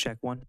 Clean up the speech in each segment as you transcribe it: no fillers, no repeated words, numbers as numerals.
Check one.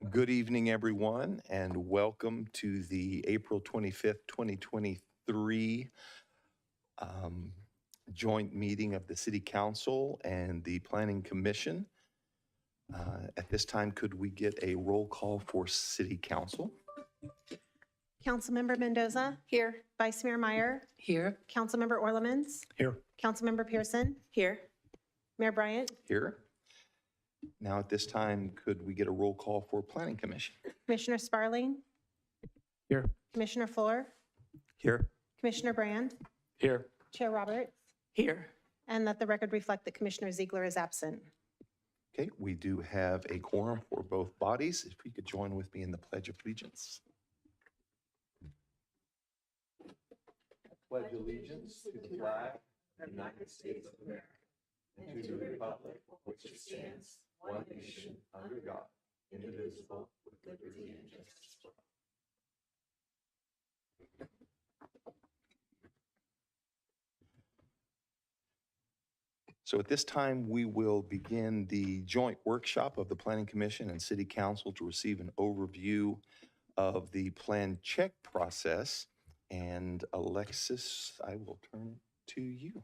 Good evening, everyone, and welcome to the April 25th, 2023 joint meeting of the City Council and the Planning Commission. At this time, could we get a roll call for City Council? Councilmember Mendoza. Here. Vice Mayor Meyer. Here. Councilmember Orlemans. Here. Councilmember Pearson. Here. Mayor Bryant. Here. Now, at this time, could we get a roll call for Planning Commission? Commissioner Sparling. Here. Commissioner Fuller. Here. Commissioner Brand. Here. Chair Roberts. Here. And let the record reflect that Commissioner Ziegler is absent. Okay, we do have a quorum for both bodies. If you could join with me in the Pledge of Allegiance. Pledge allegiance to the flag of the United States of America and to the republic which stands one nation under God, indivisible, with liberty and justice for all. So at this time, we will begin the joint workshop of the Planning Commission and City Council to receive an overview of the plan check process. And Alexis, I will turn it to you.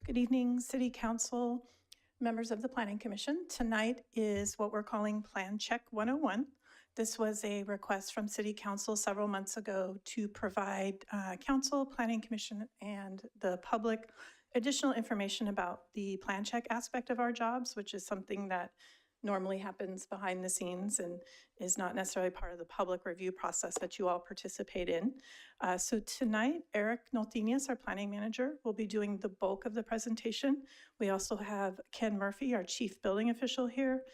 Good evening, City Council, members of the Planning Commission. Tonight is what we're calling Plan Check 101. This was a request from City Council several months ago to provide Council, Planning Commission, and the public additional information about the plan check aspect of our jobs, which is something that normally happens behind the scenes and is not necessarily part of the public review process that you all participate in. So tonight, Eric Noltenius, our planning manager, will be doing the bulk of the presentation. We also have Ken Murphy, our chief building official here,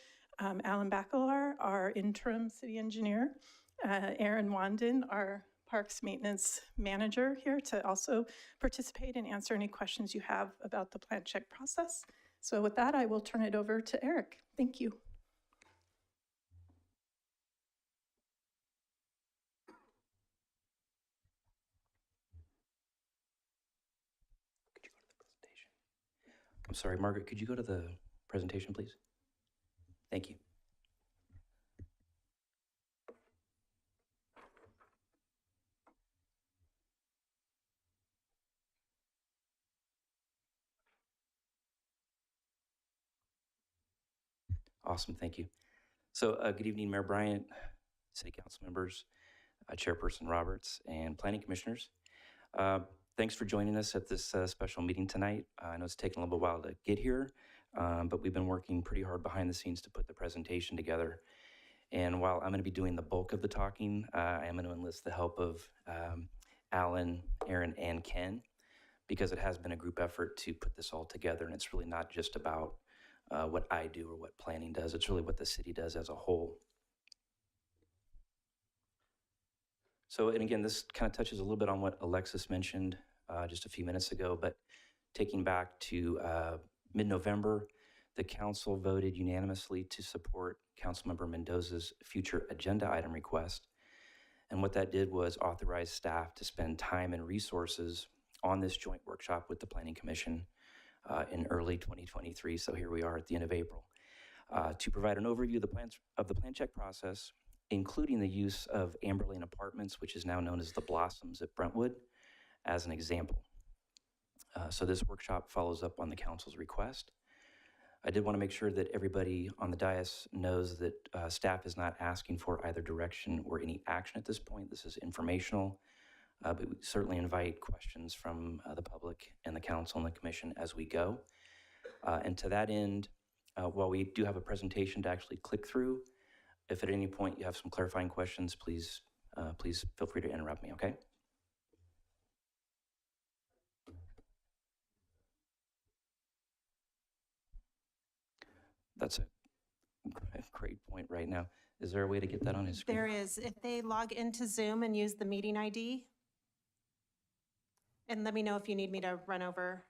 Alan Bacalar, our interim city engineer, Aaron Wanden, our parks maintenance manager, here to also participate and answer any questions you have about the plan check process. So with that, I will turn it over to Eric. Thank you. I'm sorry, Margaret, could you go to the presentation, please? Thank you. Awesome, thank you. So good evening, Mayor Bryant, City Council members, Chairperson Roberts, and Planning Commissioners. Thanks for joining us at this special meeting tonight. I know it's taken a little while to get here, but we've been working pretty hard behind the scenes to put the presentation together. And while I'm going to be doing the bulk of the talking, I am going to enlist the help of Alan, Aaron, and Ken, because it has been a group effort to put this all together, and it's really not just about what I do or what planning does. It's really what the city does as a whole. So, and again, this kind of touches a little bit on what Alexis mentioned just a few minutes ago, but taking back to mid-November, the council voted unanimously to support Councilmember Mendoza's future agenda item request. And what that did was authorize staff to spend time and resources on this joint workshop with the Planning Commission in early 2023. So here we are at the end of April to provide an overview of the plan check process, including the use of Amber Lane Apartments, which is now known as the Blossoms at Brentwood, as an example. So this workshop follows up on the council's request. I did want to make sure that everybody on the dais knows that staff is not asking for either direction or any action at this point. This is informational, but we certainly invite questions from the public and the council and the commission as we go. And to that end, while we do have a presentation to actually click through, if at any point you have some clarifying questions, please feel free to interrupt me, okay? That's a great point right now. Is there a way to get that on his screen? There is, if they log into Zoom and use the meeting ID, and let me know if you need me to run over.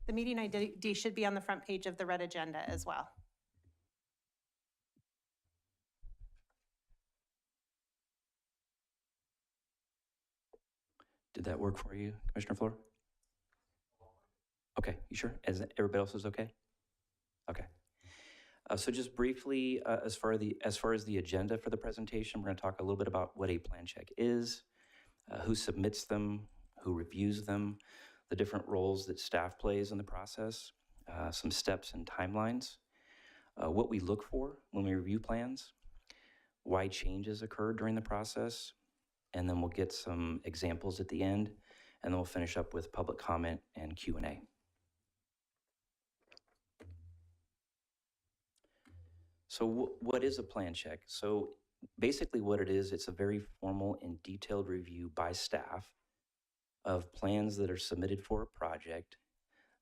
The meeting ID should be on the front page of the red agenda as well. Did that work for you, Commissioner Floor? Okay, you sure? As everybody else is okay? Okay. So just briefly, as far as the agenda for the presentation, we're going to talk a little bit about what a plan check is, who submits them, who reviews them, the different roles that staff plays in the process, some steps and timelines, what we look for when we review plans, why changes occur during the process, and then we'll get some examples at the end, and then we'll finish up with public comment and Q&A. So what is a plan check? So basically what it is, it's a very formal and detailed review by staff of plans that are submitted for a project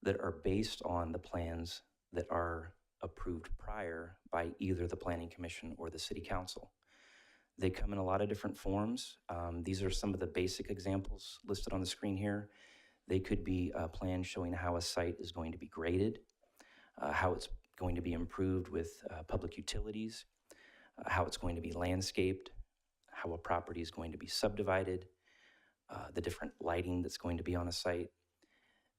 that are based on the plans that are approved prior by either the Planning Commission or the City Council. They come in a lot of different forms. These are some of the basic examples listed on the screen here. They could be plans showing how a site is going to be graded, how it's going to be improved with public utilities, how it's going to be landscaped, how a property is going to be subdivided, the different lighting that's going to be on a site.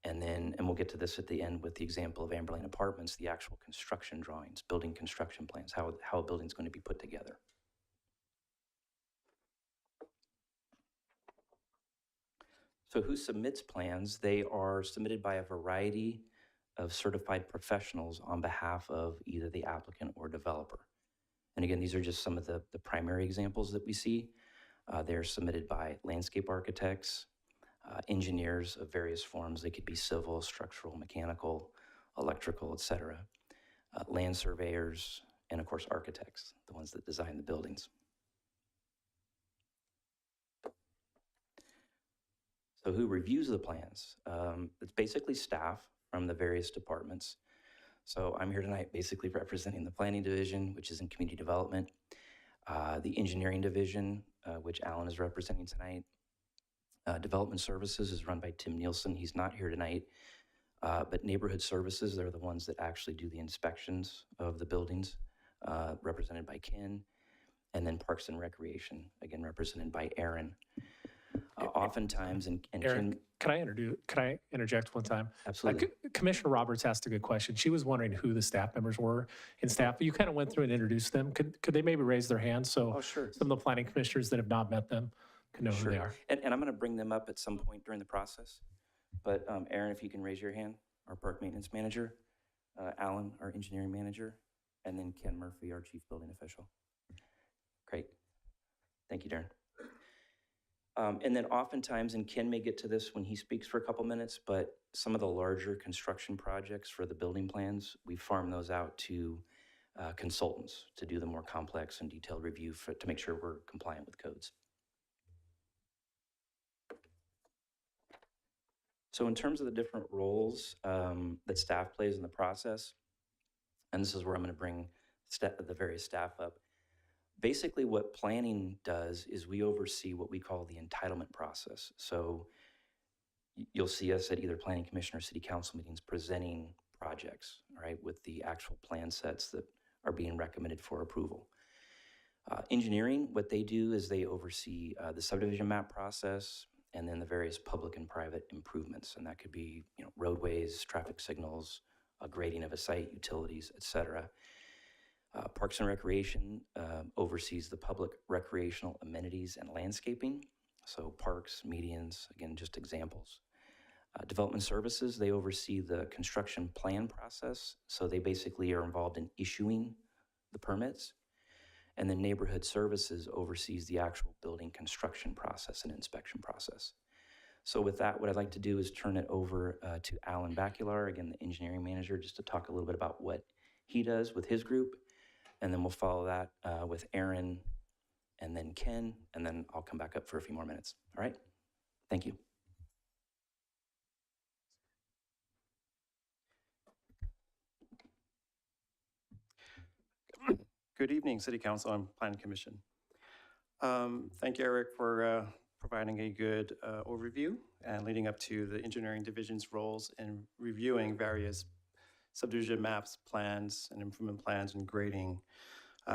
And we'll get to this at the end with the example of Amber Lane Apartments, the actual construction drawings, building construction plans, how a building's going to be put together. So who submits plans? They are submitted by a variety of certified professionals on behalf of either the applicant or developer. And again, these are just some of the primary examples that we see. They're submitted by landscape architects, engineers of various forms. They could be civil, structural, mechanical, electrical, et cetera. Land surveyors, and of course, architects, the ones that design the buildings. So who reviews the plans? It's basically staff from the various departments. So I'm here tonight basically representing the Planning Division, which is in Community Development, the Engineering Division, which Alan is representing tonight. Development Services is run by Tim Nielsen. He's not here tonight. But Neighborhood Services, they're the ones that actually do the inspections of the buildings, represented by Ken. And then Parks and Recreation, again, represented by Aaron. Oftentimes, and Eric, Kim, can I interject one time? absolutely. Commissioner Roberts asked a good question. She was wondering who the staff members were in staff. You kind of went through and introduced them. Could they maybe raise their hands so Oh, sure. some of the planning commissioners that have not met them can know who they are? And I'm going to bring them up at some point during the process. But Aaron, if you can raise your hand, our park maintenance manager, Alan, our engineering manager, and then Ken Murphy, our chief building official. Great. Thank you, Darren. And then oftentimes, and Ken may get to this when he speaks for a couple minutes, but some of the larger construction projects for the building plans, we farm those out to consultants to do the more complex and detailed review to make sure we're compliant with codes. So in terms of the different roles that staff plays in the process, and this is where I'm going to bring the various staff up. Basically, what planning does is we oversee what we call the entitlement process. So you'll see us at either planning commission or city council meetings presenting projects, right, with the actual plan sets that are being recommended for approval. Engineering, what they do is they oversee the subdivision map process and then the various public and private improvements. And that could be, roadways, traffic signals, grading of a site, utilities, et cetera. Parks and Recreation oversees the public recreational amenities and landscaping. So parks, medians, again, just examples. Development Services, they oversee the construction plan process. So they basically are involved in issuing the permits. And then Neighborhood Services oversees the actual building construction process and inspection process. So with that, what I'd like to do is turn it over to Alan Bacular, again, the engineering manager, just to talk a little bit about what he does with his group. And then we'll follow that with Aaron and then Ken, and then I'll come back up for a few more minutes. All right? Thank you. Good evening, City Council and Planning Commission. Thank you, Eric, for providing a good overview and leading up to the engineering division's roles in reviewing various subdivision maps, plans, and improvement plans and grading.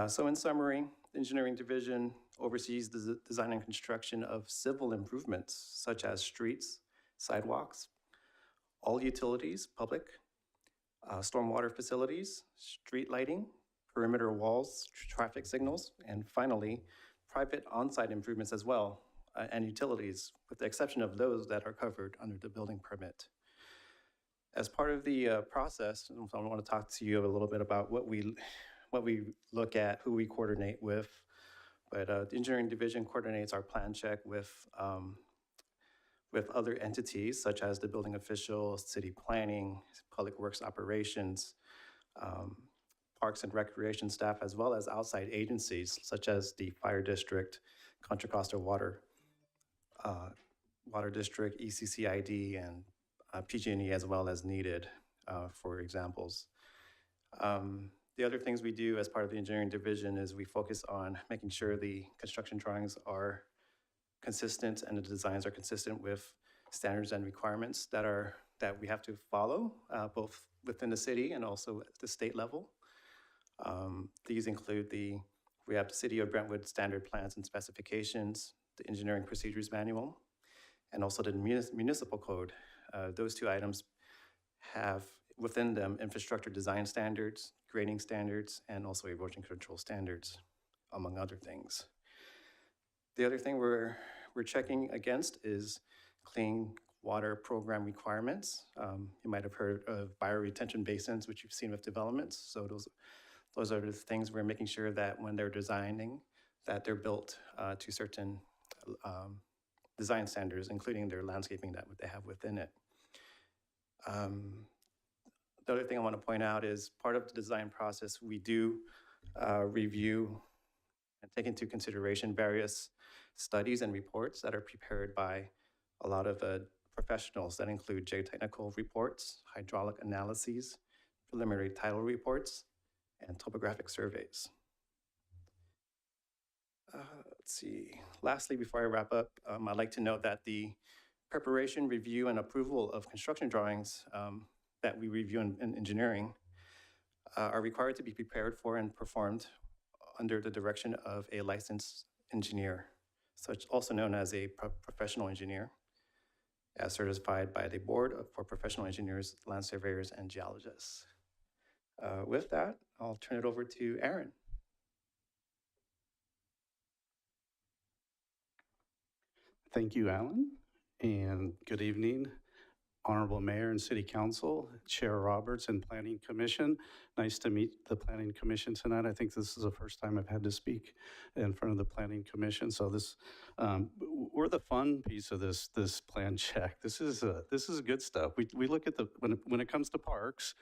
So in summary, the engineering division oversees the design and construction of civil improvements such as streets, sidewalks, all utilities, public, stormwater facilities, street lighting, perimeter walls, traffic signals, and finally, private on-site improvements as well, and utilities, with the exception of those that are covered under the building permit. As part of the process, I want to talk to you a little bit about what we look at, who we coordinate with. But the engineering division coordinates our plan check with other entities such as the building official, city planning, public works operations, Parks and Recreation staff, as well as outside agencies such as the Fire District, Contra Costa Water District, ECCID, and PG&E as well as needed, for examples. The other things we do as part of the engineering division is we focus on making sure the construction drawings are consistent and the designs are consistent with standards and requirements that we have to follow, both within the city and also at the state level. These include we have the City of Brentwood Standard Plans and Specifications, the Engineering Procedures Manual, and also the Municipal Code. Those two items have within them infrastructure design standards, grading standards, and also erosion control standards, among other things. The other thing we're checking against is clean water program requirements. You might have heard of bioretention basins, which you've seen with developments. So those are the things we're making sure that when they're designing, that they're built to certain design standards, including their landscaping that they have within it. The other thing I want to point out is part of the design process, we do review and take into consideration various studies and reports that are prepared by a lot of professionals that include geotechnical reports, hydraulic analyses, preliminary title reports, and topographic surveys. Let's see. Lastly, before I wrap up, I'd like to note that the preparation, review, and approval of construction drawings that we review in engineering are required to be prepared for and performed under the direction of a licensed engineer. also known as a professional engineer, as certified by the Board for Professional Engineers, Land Surveyors, and Geologists. With that, I'll turn it over to Aaron. Thank you, Alan, and good evening, Honorable Mayor and City Council, Chair Roberts, and Planning Commission. Nice to meet the Planning Commission tonight. I think this is the first time I've had to speak in front of the Planning Commission. So this, we're the fun piece of this plan check. This is good stuff. We look at when it comes to parks,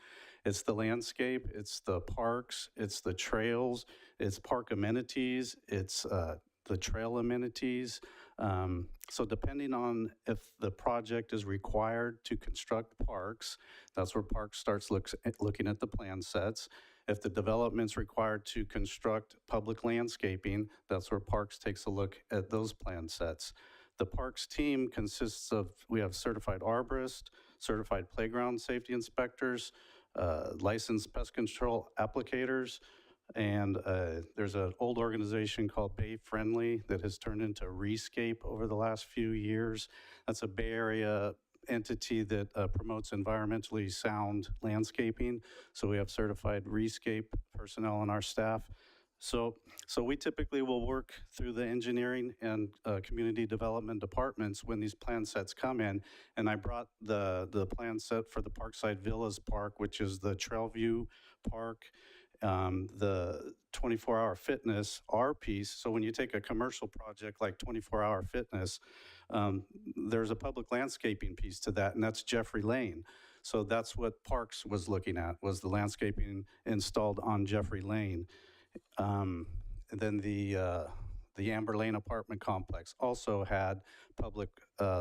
it's the landscape, it's the parks, it's the trails, it's park amenities, it's the trail amenities. So depending on if the project is required to construct parks, that's where Parks starts looking at the plan sets. If the development's required to construct public landscaping, that's where Parks takes a look at those plan sets. The Parks team consists of, we have certified arborists, certified playground safety inspectors, licensed pest control applicators, and there's an old organization called Bay Friendly that has turned into Rescape over the last few years. That's a Bay Area entity that promotes environmentally sound landscaping. So we have certified Rescape personnel on our staff. So we typically will work through the engineering and community development departments when these plan sets come in. And I brought the plan set for the Parkside Villas Park, which is the Trailview Park, the 24-hour fitness, our piece. So when you take a commercial project like 24-hour fitness, there's a public landscaping piece to that, and that's Jeffrey Lane. So that's what Parks was looking at, was the landscaping installed on Jeffrey Lane. And then the Amber Lane apartment complex also had public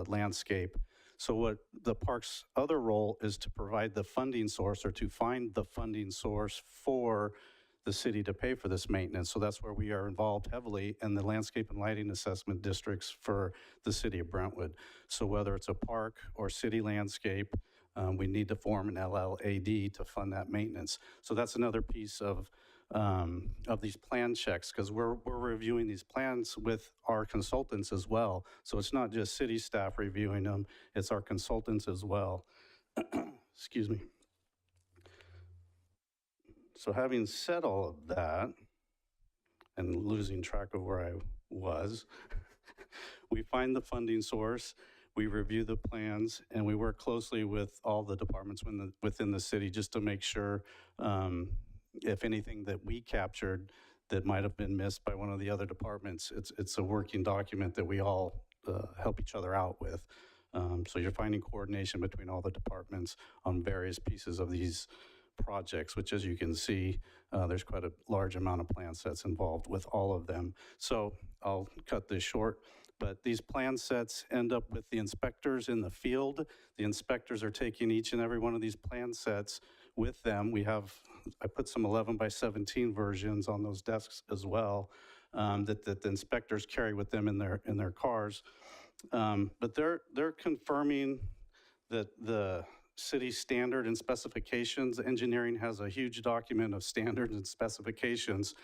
landscape. So what the park's other role is to provide the funding source, or to find the funding source for the city to pay for this maintenance. So that's where we are involved heavily in the landscape and lighting assessment districts for the city of Brentwood. So whether it's a park or city landscape, we need to form an LLAD to fund that maintenance. So that's another piece of these plan checks, because we're reviewing these plans with our consultants as well. So it's not just city staff reviewing them, it's our consultants as well. Excuse me. So having said all of that, and losing track of where I was, we find the funding source, we review the plans, and we work closely with all the departments within the city just to make sure if anything that we captured that might have been missed by one of the other departments, it's a working document that we all help each other out with. So you're finding coordination between all the departments on various pieces of these projects, which, as you can see, there's quite a large amount of plan sets involved with all of them. So I'll cut this short, but these plan sets end up with the inspectors in the field. The inspectors are taking each and every one of these plan sets with them. I put some 11 by 17 versions on those desks as well, that the inspectors carry with them in their cars. But they're confirming that the city standard and specifications. Engineering has a huge document of standards and specifications.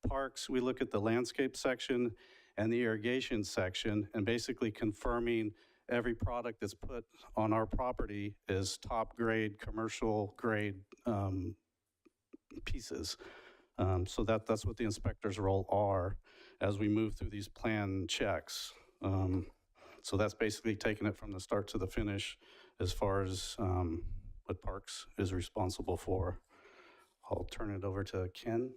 Parks, we look at the landscape section and the irrigation section, and basically confirming every product that's put on our property is top grade, commercial grade pieces. So that's what the inspector's role are as we move through these plan checks. So that's basically taking it from the start to the finish as far as what Parks is responsible for. I'll turn it over to Ken.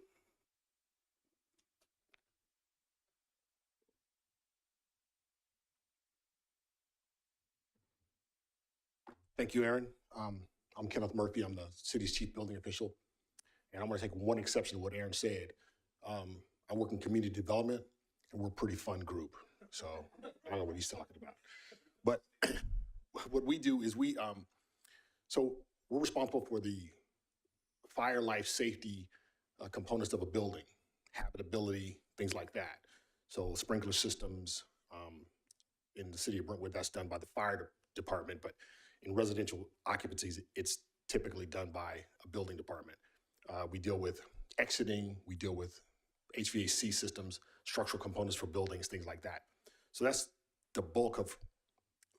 Thank you, Aaron. I'm Kenneth Murphy. I'm the city's chief building official. And I'm going to take one exception to what Aaron said. I work in community development, and we're a pretty fun group. So I don't know what he's talking about. But what we do is so we're responsible for the fire, life, safety components of a building, habitability, things like that. So sprinkler systems in the city of Brentwood, that's done by the fire department. But in residential occupancies, it's typically done by a building department. We deal with exiting, we deal with HVAC systems, structural components for buildings, things like that. So that's the bulk of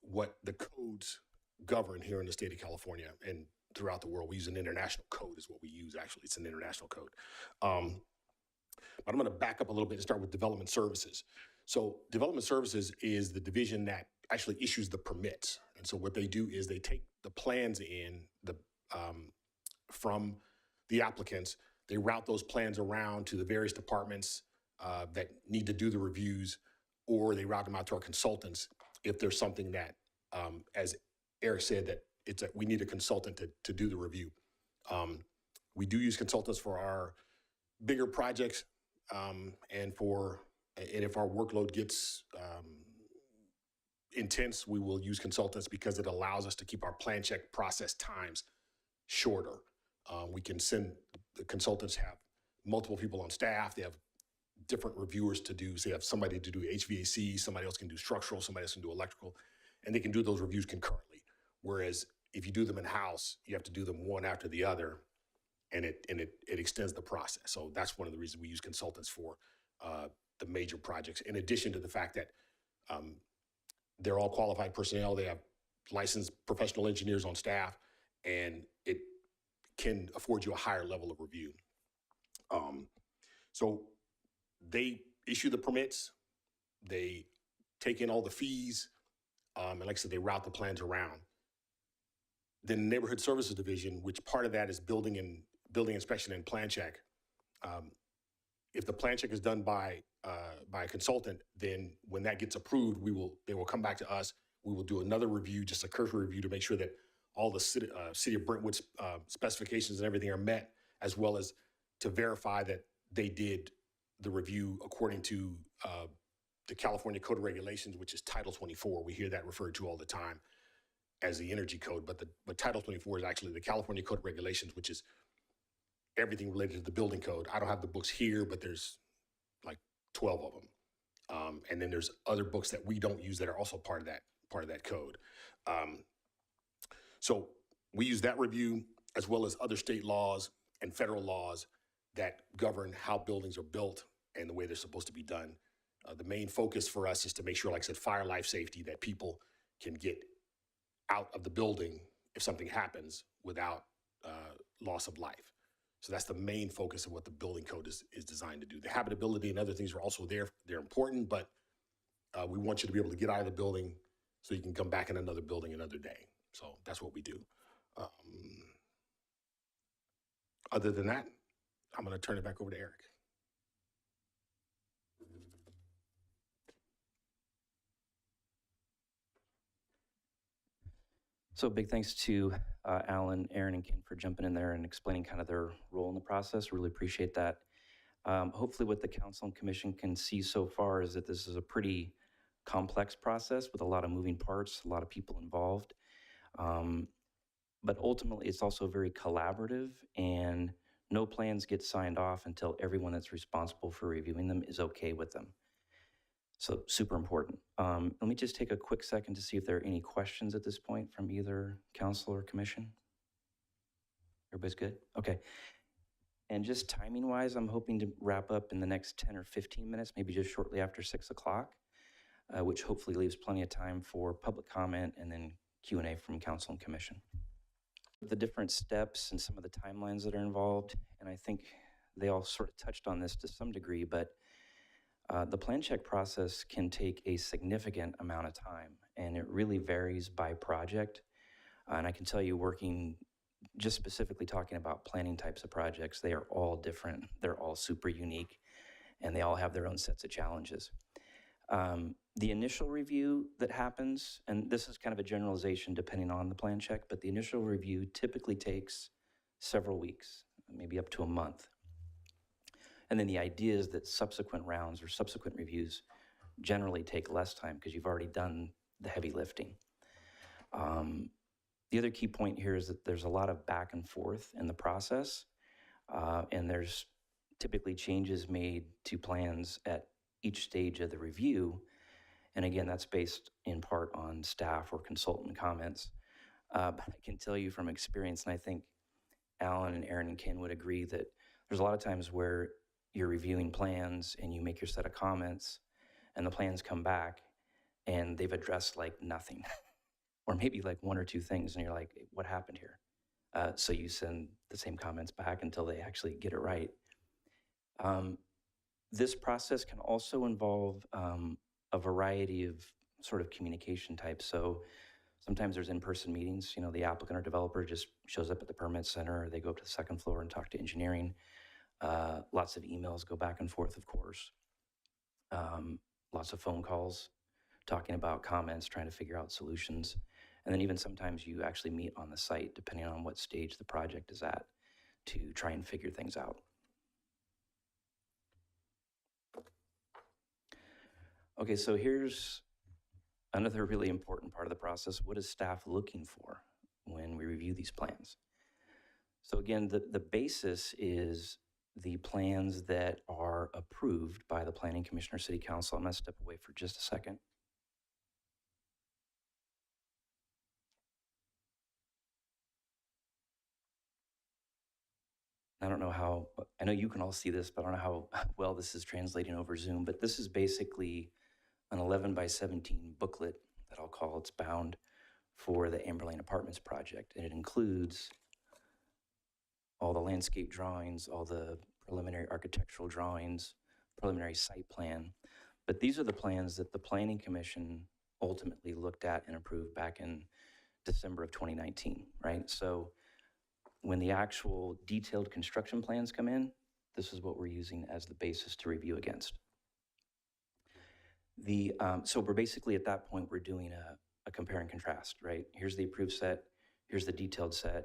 what the codes govern here in the state of California and throughout the world. We use an international code is what we use, actually. It's an international code. But I'm going to back up a little bit and start with development services. So development services is the division that actually issues the permits. And so what they do is they take the plans from the applicants, they route those plans around to the various departments that need to do the reviews, or they route them out to our consultants if there's something that, as Eric said, that we need a consultant to do the review. We do use consultants for our bigger projects, and if our workload gets intense, we will use consultants because it allows us to keep our plan check process times shorter. We can send the consultants have multiple people on staff. They have different reviewers to do. So they have somebody to do HVAC, somebody else can do structural, somebody else can do electrical, and they can do those reviews concurrently. Whereas if you do them in-house, you have to do them one after the other, and it extends the process. So that's one of the reasons we use consultants for the major projects, in addition to the fact that they're all qualified personnel. They have licensed professional engineers on staff, and it can afford you a higher level of review. So they issue the permits, they take in all the fees, and like I said, they route the plans around. Then the Neighborhood Services Division, which part of that is building inspection and plan check. If the plan check is done by a consultant, then when that gets approved, they will come back to us. We will do another review, just a cursory review, to make sure that all the city of Brentwood's specifications and everything are met, as well as to verify that they did the review according to the California Code of Regulations, which is Title 24. We hear that referred to all the time as the energy code, but Title 24 is actually the California Code of Regulations, which is everything related to the building code. I don't have the books here, but there's like 12 of them. And then there's other books that we don't use that are also part of that code. So we use that review, as well as other state laws and federal laws that govern how buildings are built and the way they're supposed to be done. The main focus for us is to make sure, like I said, fire, life safety, that people can get out of the building if something happens without loss of life. So that's the main focus of what the building code is designed to do. The habitability and other things are also there. They're important, but we want you to be able to get out of the building so you can come back in another building another day. So that's what we do. Other than that, I'm going to turn it back over to Eric. So big thanks to Alan, Aaron, and Ken for jumping in there and explaining kind of their role in the process. Really appreciate that. Hopefully what the council and commission can see so far is that this is a pretty complex process with a lot of moving parts, a lot of people involved. But ultimately, it's also very collaborative, and no plans get signed off until everyone that's responsible for reviewing them is okay with them. So super important. Let me just take a quick second to see if there are any questions at this point from either council or commission. Everybody's good? Okay. And just timing wise, I'm hoping to wrap up in the next 10 or 15 minutes, maybe just shortly after 6 o'clock, which hopefully leaves plenty of time for public comment and then Q&A from council and commission. The different steps and some of the timelines that are involved, and I think they all sort of touched on this to some degree, but the plan check process can take a significant amount of time, and it really varies by project. And I can tell you, working just specifically talking about planning types of projects, they are all different. They're all super unique, and they all have their own sets of challenges. The initial review that happens, and this is kind of a generalization depending on the plan check, but the initial review typically takes several weeks, maybe up to a month. And then the idea is that subsequent rounds or subsequent reviews generally take less time because you've already done the heavy lifting. The other key point here is that there's a lot of back and forth in the process, and there's typically changes made to plans at each stage of the review. And again, that's based in part on staff or consultant comments. But I can tell you from experience, and I think Alan and Aaron and Ken would agree, that there's a lot of times where you're reviewing plans and you make your set of comments and the plans come back and they've addressed like nothing, or maybe like one or two things, and you're like, what happened here? So you send the same comments back until they actually get it right. This process can also involve a variety of sort of communication types. So sometimes there's in-person meetings. You know, the applicant or developer just shows up at the permit center, or they go up to the second floor and talk to engineering. Lots of emails go back and forth, of course. Lots of phone calls talking about comments, trying to figure out solutions. And then even sometimes you actually meet on the site, depending on what stage the project is at, to try and figure things out. Okay, so here's another really important part of the process. What is staff looking for when we review these plans? So again, the basis is the plans that are approved by the Planning Commission or City Council. I'm gonna step away for just a second. I don't know how, I know you can all see this, but I don't know how well this is translating over Zoom, but this is basically an 11 by 17 booklet that I'll call, it's bound, for the Amber Lane Apartments project. And it includes all the landscape drawings, all the preliminary architectural drawings, preliminary site plan. But these are the plans that the Planning Commission ultimately looked at and approved back in December of 2019, right? So when the actual detailed construction plans come in, this is what we're using as the basis to review against. So we're basically at that point, we're doing a compare and contrast, right? Here's the approved set, here's the detailed set.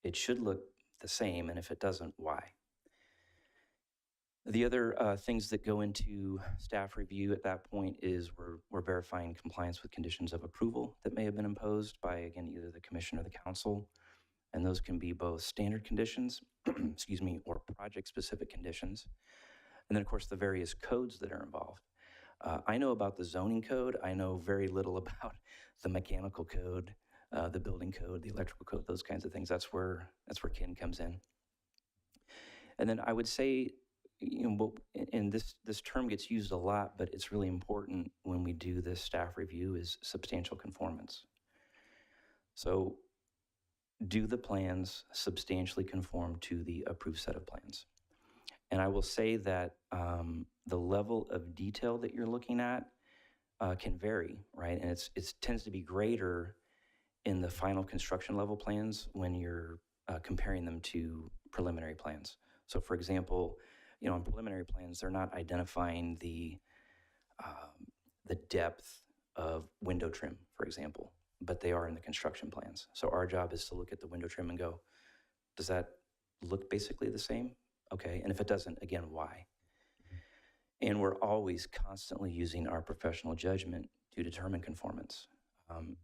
It should look the same, and if it doesn't, why? The other things that go into staff review at that point is we're verifying compliance with conditions of approval that may have been imposed by, again, either the commission or the council. And those can be both standard conditions, excuse me, or project-specific conditions. And then, of course, the various codes that are involved. I know about the zoning code. I know very little about the mechanical code, the building code, the electrical code, those kinds of things. That's where Ken comes in. And then I would say, you know, and this term gets used a lot, but it's really important when we do this staff review, is substantial conformance. So do the plans substantially conform to the approved set of plans? And I will say that the level of detail that you're looking at can vary, right? And it tends to be greater in the final construction level plans when you're comparing them to preliminary plans. So for example, you know, in preliminary plans, they're not identifying the depth of window trim, for example, but they are in the construction plans. So our job is to look at the window trim and go, does that look basically the same? Okay, and if it doesn't, again, why? And we're always constantly using our professional judgment to determine conformance.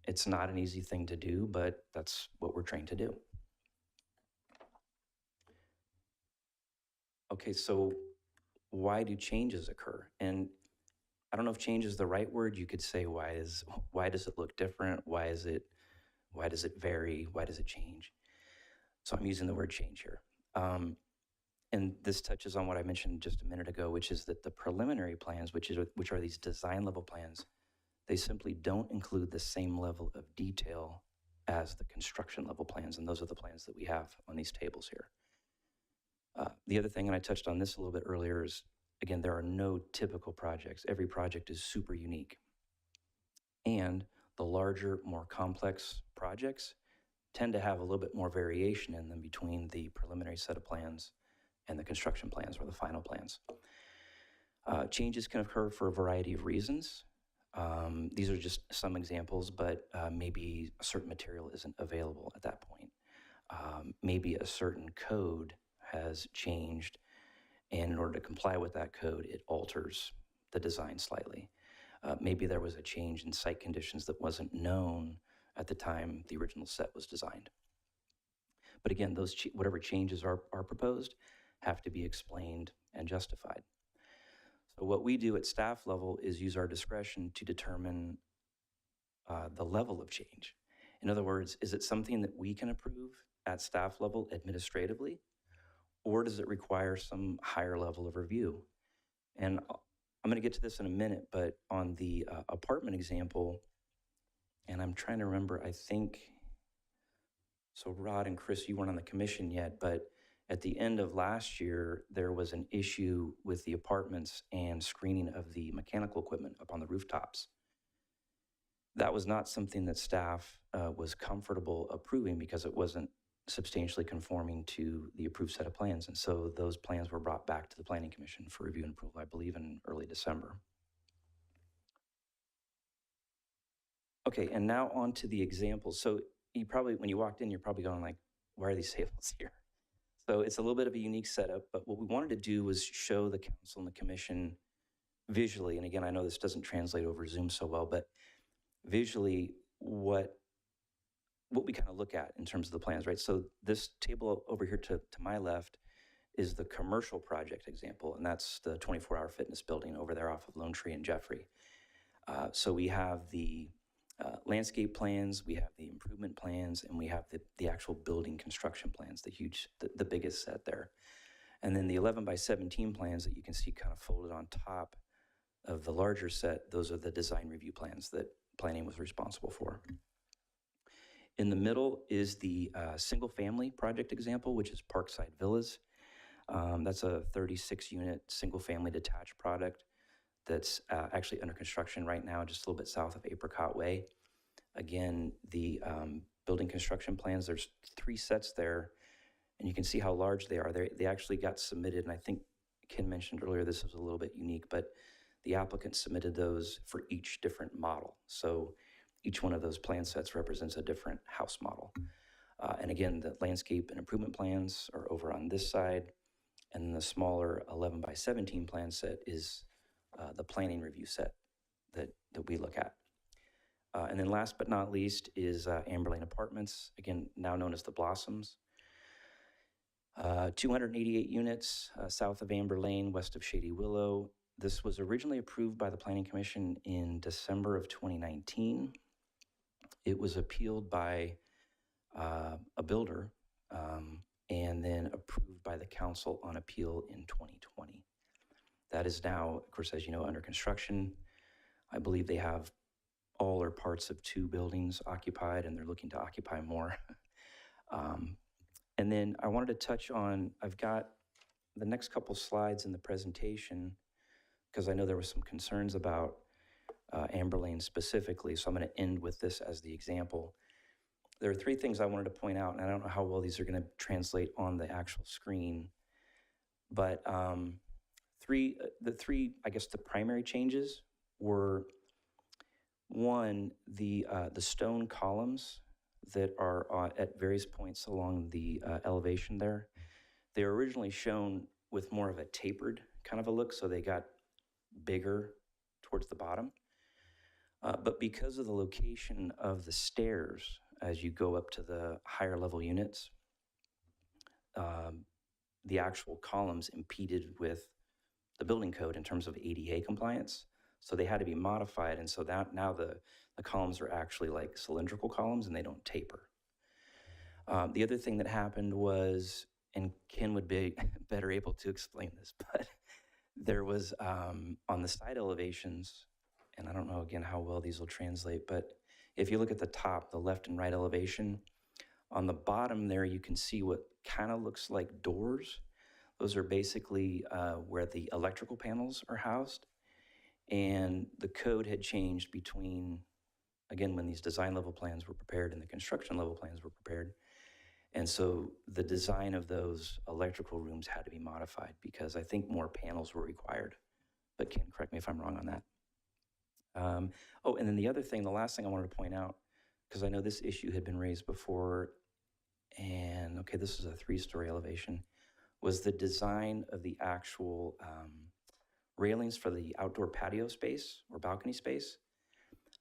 It's not an easy thing to do, but that's what we're trained to do. Okay, so why do changes occur? And I don't know if change is the right word. You could say, why does it look different? Why does it vary? Why does it change? So I'm using the word change here. And this touches on what I mentioned just a minute ago, which is that the preliminary plans, which are these design level plans, they simply don't include the same level of detail as the construction level plans. And those are the plans that we have on these tables here. The other thing, and I touched on this a little bit earlier, is, again, there are no typical projects. Every project is super unique. And the larger, more complex projects tend to have a little bit more variation in them between the preliminary set of plans and the construction plans or the final plans. Changes can occur for a variety of reasons. These are just some examples, but maybe a certain material isn't available at that point. Maybe a certain code has changed, and in order to comply with that code, it alters the design slightly. Maybe there was a change in site conditions that wasn't known at the time the original set was designed. But again, those whatever changes are proposed have to be explained and justified. So what we do at staff level is use our discretion to determine the level of change. In other words, is it something that we can approve at staff level administratively, or does it require some higher level of review? And I'm going to get to this in a minute, but on the apartment example, and I'm trying to remember, I think, so Rod and Chris, you weren't on the commission yet, but at the end of last year, there was an issue with the apartments and screening of the mechanical equipment up on the rooftops. That was not something that staff was comfortable approving because it wasn't substantially conforming to the approved set of plans. And so those plans were brought back to the Planning Commission for review and approval, I believe, in early December. Okay, and now on to the examples. So you probably, when you walked in, you're probably going like, why are these tables here? So it's a little bit of a unique setup, but what we wanted to do was show the council and the commission visually, and again, I know this doesn't translate over Zoom so well, but visually what we kind of look at in terms of the plans, right? So this table over here to my left is the commercial project example, and that's the 24-hour fitness building over there off of Lone Tree and Jeffrey. So we have the landscape plans, we have the improvement plans, and we have the actual building construction plans, the biggest set there. And then the 11 by 17 plans that you can see kind of folded on top of the larger set, those are the design review plans that planning was responsible for. In the middle is the single family project example, which is Parkside Villas. That's a 36-unit single family detached product that's actually under construction right now, just a little bit south of Apricot Way. Again, the building construction plans, there's 3 sets there, and you can see how large they are. They actually got submitted, and I think Ken mentioned earlier this was a little bit unique, but the applicant submitted those for each different model. So each one of those plan sets represents a different house model. And again, the landscape and improvement plans are over on this side, and then the smaller 11 by 17 plan set is the planning review set that we look at. And then last but not least is Amber Lane Apartments, again, now known as the Blossoms. 288 units south of Amber Lane, west of Shady Willow. This was originally approved by the Planning Commission in December of 2019. It was appealed by a builder and then approved by the council on appeal in 2020. That is now, of course, as you know, under construction. I believe they have all or parts of 2 buildings occupied, and they're looking to occupy more. And then I wanted to touch on, I've got the next couple slides in the presentation, because I know there was some concerns about Amber Lane specifically, so I'm going to end with this as the example. There are 3 things I wanted to point out, and I don't know how well these are going to translate on the actual screen, but the three, I guess, the primary changes were, 1, the stone columns that are at various points along the elevation there. They were originally shown with more of a tapered kind of a look, so they got bigger towards the bottom. But because of the location of the stairs as you go up to the higher level units, the actual columns impeded with the building code in terms of ADA compliance. So they had to be modified, and so that now the columns are actually like cylindrical columns and they don't taper. The other thing that happened was, and Ken would be better able to explain this, but there was on the side elevations, and I don't know again how well these will translate, but if you look at the top, the left and right elevation, on the bottom there you can see what kind of looks like doors. Those are basically where the electrical panels are housed. And the code had changed between, again, when these design level plans were prepared and the construction level plans were prepared. And so the design of those electrical rooms had to be modified because I think more panels were required. But Ken, correct me if I'm wrong on that. Oh, and then the other thing, the last thing I wanted to point out, because I know this issue had been raised before, and okay, this is a 3-story elevation, was the design of the actual railings for the outdoor patio space or balcony space.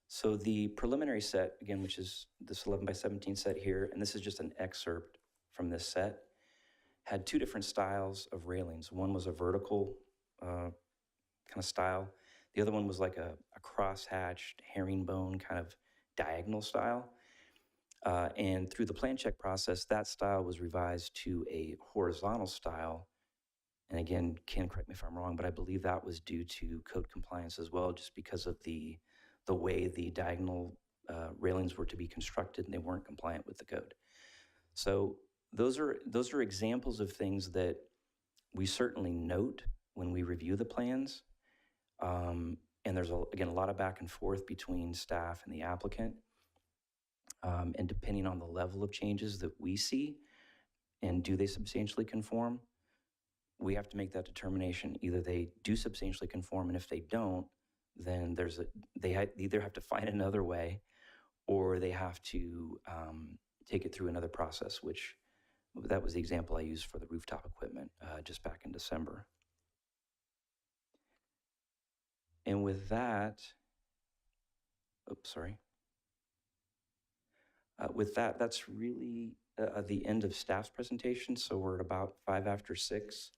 So the preliminary set, again, which is this 11 by 17 set here, and this is just an excerpt from this set, had 2 different styles of railings. One was a vertical kind of style. The other one was like a cross-hatched herringbone kind of diagonal style. And through the plan check process, that style was revised to a horizontal style And again, Ken, correct me if I'm wrong, but I believe that was due to code compliance as well, just because of the way the diagonal railings were to be constructed, and they weren't compliant with the code. So those are examples of things that we certainly note when we review the plans. And there's, again, a lot of back and forth between staff and the applicant. And depending on the level of changes that we see, and do they substantially conform, we have to make that determination. Either they do substantially conform, and if they don't, then they either have to find another way, or they have to take it through another process, which that was the example I used for the rooftop equipment just back in December. And with that, with that, that's really the end of staff's presentation. So we're at about 5 after 6.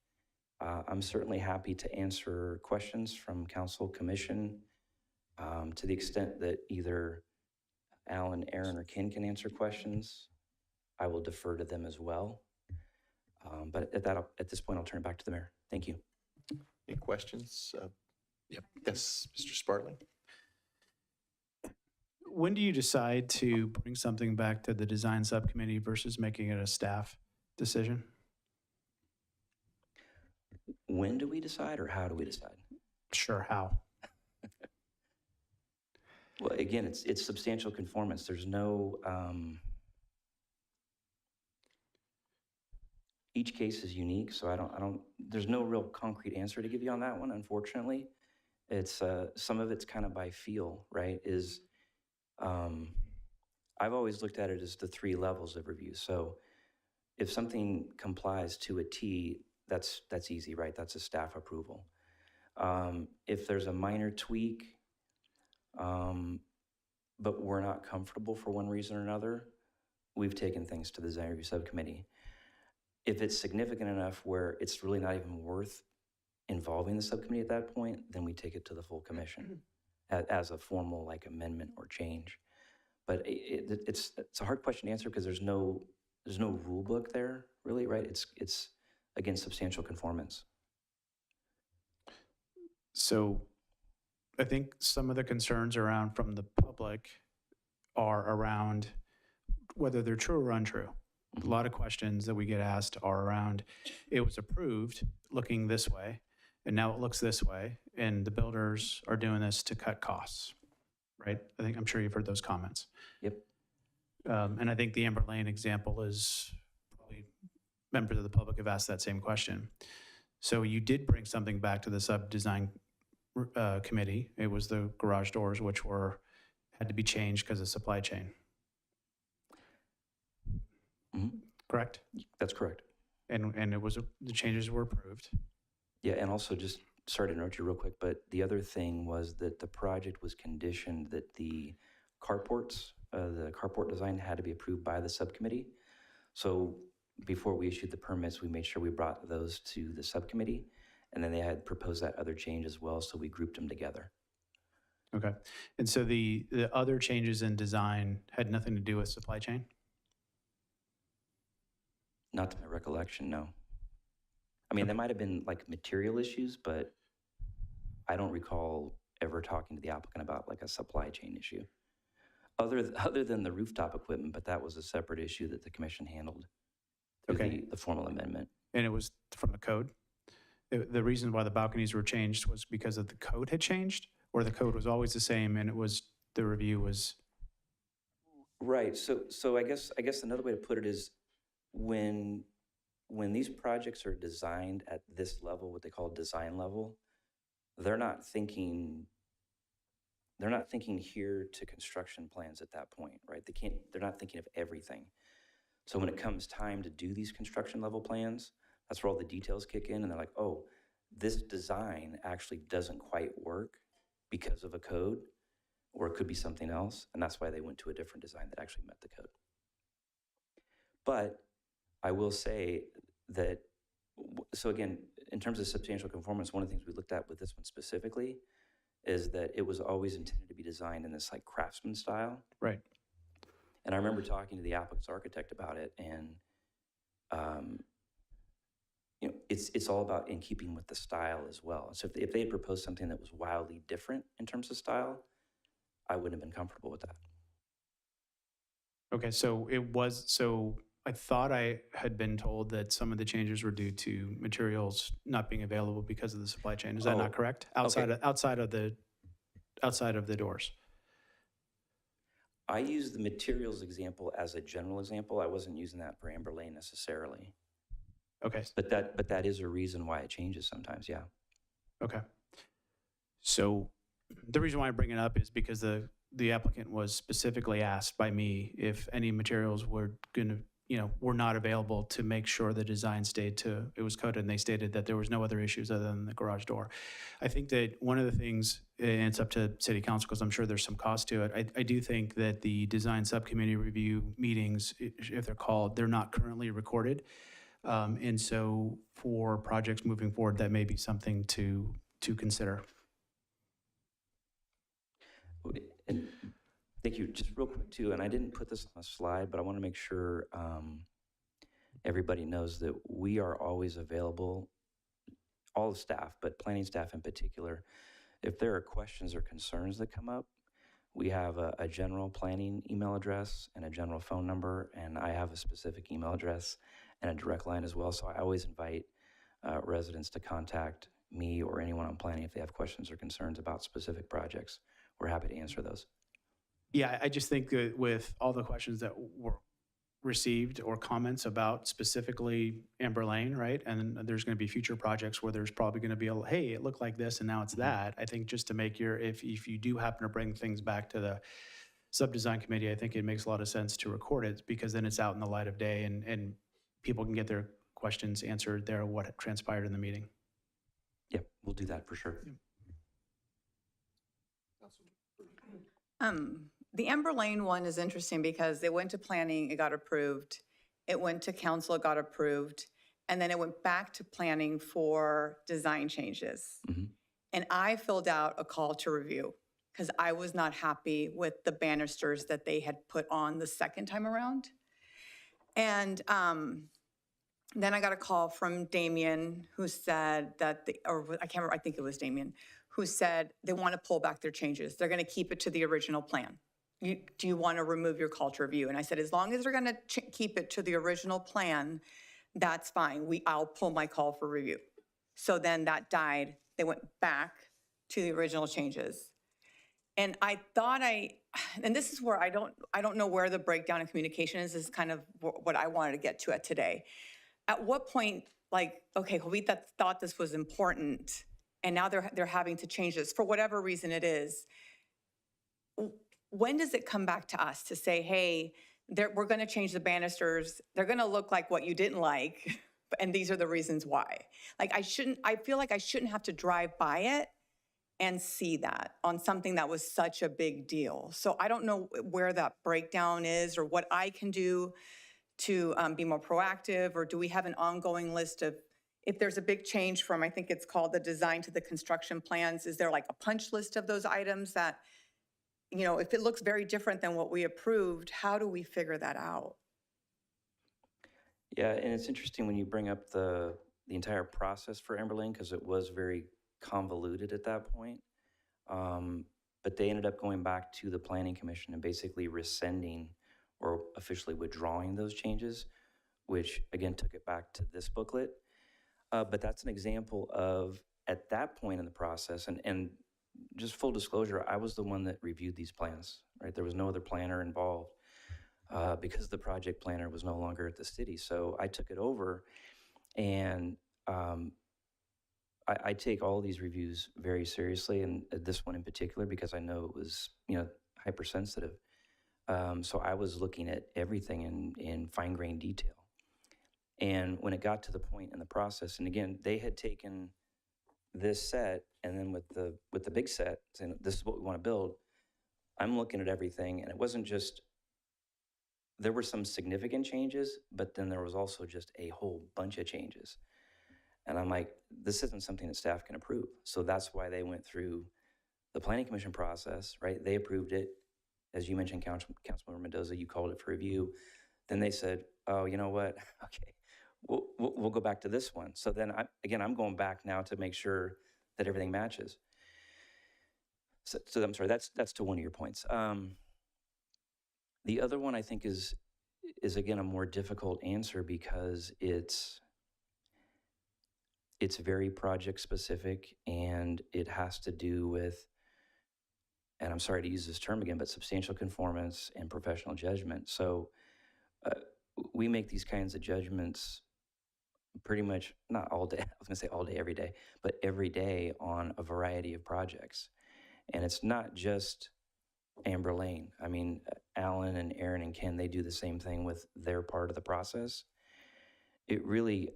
I'm certainly happy to answer questions from council, commission, to the extent that either Alan, Aaron, or Ken can answer questions. I will defer to them as well. But at this point, I'll turn it back to the mayor. Thank you. Any questions? Yep. Yes, Mr. Spartling? When do you decide to bring something back to the design subcommittee versus making it a staff decision? When do we decide, or how do we decide? Sure, how? Well, again, it's substantial conformance. There's no, each case is unique, so there's no real concrete answer to give you on that one, unfortunately. It's, some of it's kind of by feel, right? I've always looked at it as the 3 levels of review. So if something complies to a T, that's easy, right? That's a staff approval. If there's a minor tweak, but we're not comfortable for one reason or another, we've taken things to the design review subcommittee. If it's significant enough where it's really not even worth involving the subcommittee at that point, then we take it to the full commission as a formal amendment or change. But it's a hard question to answer because there's no rule book there, really, right? It's again, substantial conformance. So I think some of the concerns from the public are around whether they're true or untrue. A lot of questions that we get asked are around, it was approved looking this way, and now it looks this way, and the builders are doing this to cut costs, right? I'm sure you've heard those comments. Yep. And I think the Amber Lane example is probably members of the public have asked that same question. So you did bring something back to the sub-design committee. It was the garage doors, which had to be changed because of supply chain. Mm-hmm. Correct? That's correct. And the changes were approved. Yeah, and also just, sorry to interrupt you real quick, but the other thing was that the project was conditioned that the carports, the carport design had to be approved by the subcommittee. So before we issued the permits, we made sure we brought those to the subcommittee, and then they had proposed that other change as well, so we grouped them together. Okay. And so the other changes in design had nothing to do with supply chain? Not to my recollection, no. I mean, there might have been material issues, but I don't recall ever talking to the applicant about a supply chain issue. Other than the rooftop equipment, but that was a separate issue that the commission handled through the formal amendment. And it was from the code? The reason why the balconies were changed was because of the code had changed, or the code was always the same and the review was? Right. So I guess another way to put it is when these projects are designed at this level, what they call design level, they're not thinking here to construction plans at that point, right? They're not thinking of everything. So when it comes time to do these construction level plans, that's where all the details kick in, and they're like, oh, this design actually doesn't quite work because of a code, or it could be something else, and that's why they went to a different design that actually met the code. But I will say that, so again, in terms of substantial conformance, one of the things we looked at with this one specifically is that it was always intended to be designed in this craftsman style. Right. And I remember talking to the applicant's architect about it, and it's all about in keeping with the style as well. So if they had proposed something that was wildly different in terms of style, I wouldn't have been comfortable with that. Okay, so I thought I had been told that some of the changes were due to materials not being available because of the supply chain. Is that Oh, not correct? okay. Outside of the doors. I use the materials example as a general example. I wasn't using that for Amber Lane necessarily. Okay, But that is a reason why it changes sometimes, yeah. okay. So the reason why I bring it up is because the applicant was specifically asked by me if any materials were were not available to make sure the design it was coded, and they stated that there was no other issues other than the garage door. I think that one of the things, and it's up to city council because I'm sure there's some cost to it, I do think that the design subcommittee review meetings, if they're called, they're not currently recorded. And so for projects moving forward, that may be something to consider. And thank you. Just real quick too, and I didn't put this on a slide, but I want to make sure everybody knows that we are always available, all the staff, but planning staff in particular. If there are questions or concerns that come up, we have a general planning email address and a general phone number, and I have a specific email address and a direct line as well. So I always invite residents to contact me or anyone on planning if they have questions or concerns about specific projects. We're happy to answer those. Yeah, I just think that with all the questions that were received or comments about specifically Amber Lane, right? And then there's going to be future projects where there's probably going to be hey, it looked like this and now it's that. I think just to make if you do happen to bring things back to the sub-design committee, I think it makes a lot of sense to record it because then it's out in the light of day and people can get their questions answered there, what transpired in the meeting. Yep, we'll do that for sure. The Amber Lane one is interesting because it went to planning, it got approved. It went to council, it got approved. And then it went back to planning for design changes. Mhm. And I filled out a call to review because I was not happy with the banisters that they had put on the second time around. And then I got a call from Damien who said that, I can't remember, I think it was Damien, who said they want to pull back their changes. They're going to keep it to the original plan. Do you want to remove your call to review? And I said, as long as they're going to keep it to the original plan, that's fine. I'll pull my call for review. So then that died. They went back to the original changes. And I thought and this is where I don't know where the breakdown in communication is. This is kind of what I wanted to get to at today. At what point, okay, we thought this was important, and now they're having to change this for whatever reason it is. When does it come back to us to say, hey, we're going to change the banisters. They're going to look like what you didn't like, and these are the reasons why. I feel like I shouldn't have to drive by it and see that on something that was such a big deal. So I don't know where that breakdown is or what I can do to be more proactive, or do we have an ongoing list of, if there's a big change from, I think it's called the design to the construction plans, is there like a punch list of those items that, if it looks very different than what we approved, how do we figure that out? Yeah, and it's interesting when you bring up the entire process for Amber Lane because it was very convoluted at that point. But they ended up going back to the Planning Commission and basically rescinding or officially withdrawing those changes, which again took it back to this booklet. But that's an example of, at that point in the process, and just full disclosure, I was the one that reviewed these plans, right? There was no other planner involved because the project planner was no longer at the city. So I took it over, and I take all these reviews very seriously, and this one in particular because I know it was, hypersensitive. So I was looking at everything in fine-grained detail. And when it got to the point in the process, and again, they had taken this set, and then with the big set, saying this is what we want to build, I'm looking at everything, and it wasn't just, there were some significant changes, but then there was also just a whole bunch of changes. And I'm like, this isn't something that staff can approve. So that's why they went through the Planning Commission process, right? They approved it. As you mentioned, Councilmember Mendoza, you called it for review. Then they said, oh, you know what? Okay, we'll go back to this one. So then, I'm going back now to make sure that everything matches. So I'm sorry, that's to one of your points. The other one I think is again a more difficult answer because it's very project specific, and it has to do with, and I'm sorry to use this term again, but substantial conformance and professional judgment. So we make these kinds of judgments pretty much, not all day, I was gonna say all day, every day, but every day on a variety of projects. And it's not just Amber Lane. I mean, Alan and Aaron and Ken, they do the same thing with their part of the process. It really,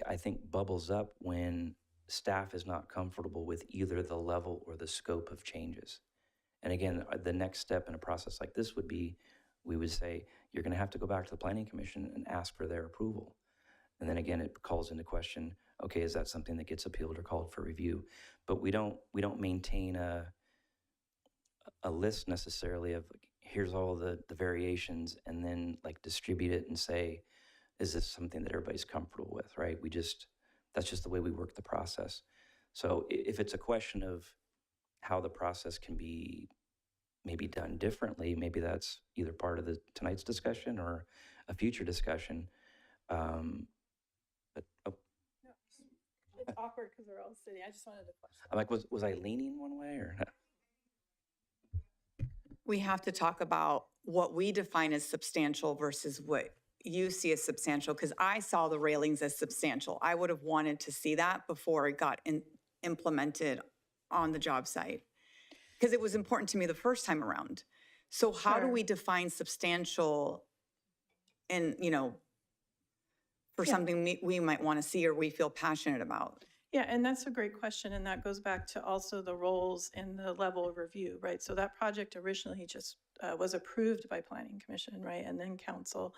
I think, bubbles up when staff is not comfortable with either the level or the scope of changes. And again, the next step in a process like this would be, we would say, you're going to have to go back to the Planning Commission and ask for their approval. And then again, it calls into question, okay, is that something that gets appealed or called for review? But we don't maintain a list necessarily of like, here's all the variations, and then like distribute it and say, is this something that everybody's comfortable with, right? That's just the way we work the process. So if it's a question of how the process can be maybe done differently, maybe that's either part of tonight's discussion or a future discussion. But It's awkward because we're all sitting. I just wanted to question. I'm like, was I leaning one way or? We have to talk about what we define as substantial versus what you see as substantial, because I saw the railings as substantial. I would have wanted to see that before it got implemented on the job site, because it was important to me the first time around. So how do we define substantial and, for something we might want to see or we feel passionate about? Yeah, and that's a great question, and that goes back to also the roles in the level of review, right? So that project originally just was approved by Planning Commission, right, and then Council.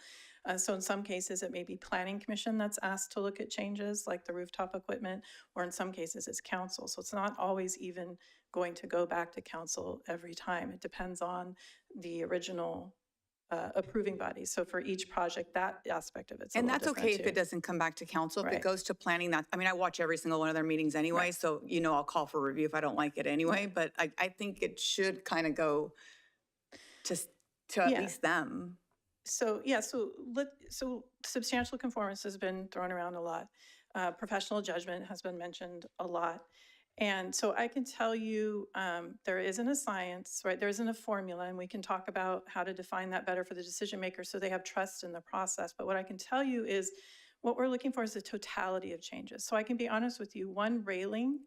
So in some cases, it may be Planning Commission that's asked to look at changes like the rooftop equipment, or in some cases, it's Council. So it's not always even going to go back to Council every time. It depends on the original approving body. So for each project, that aspect of it's And that's okay if it doesn't come back to Council. If it goes to planning, I watch every single one of their meetings anyway, so I'll call for review if I don't like it anyway, but I think it should kind of go to at least them. So, so substantial conformance has been thrown around a lot. Professional judgment has been mentioned a lot. And so I can tell you there isn't a science, right? There isn't a formula, and we can talk about how to define that better for the decision makers so they have trust in the process. But what I can tell you is what we're looking for is the totality of changes. So I can be honest with you, one railing,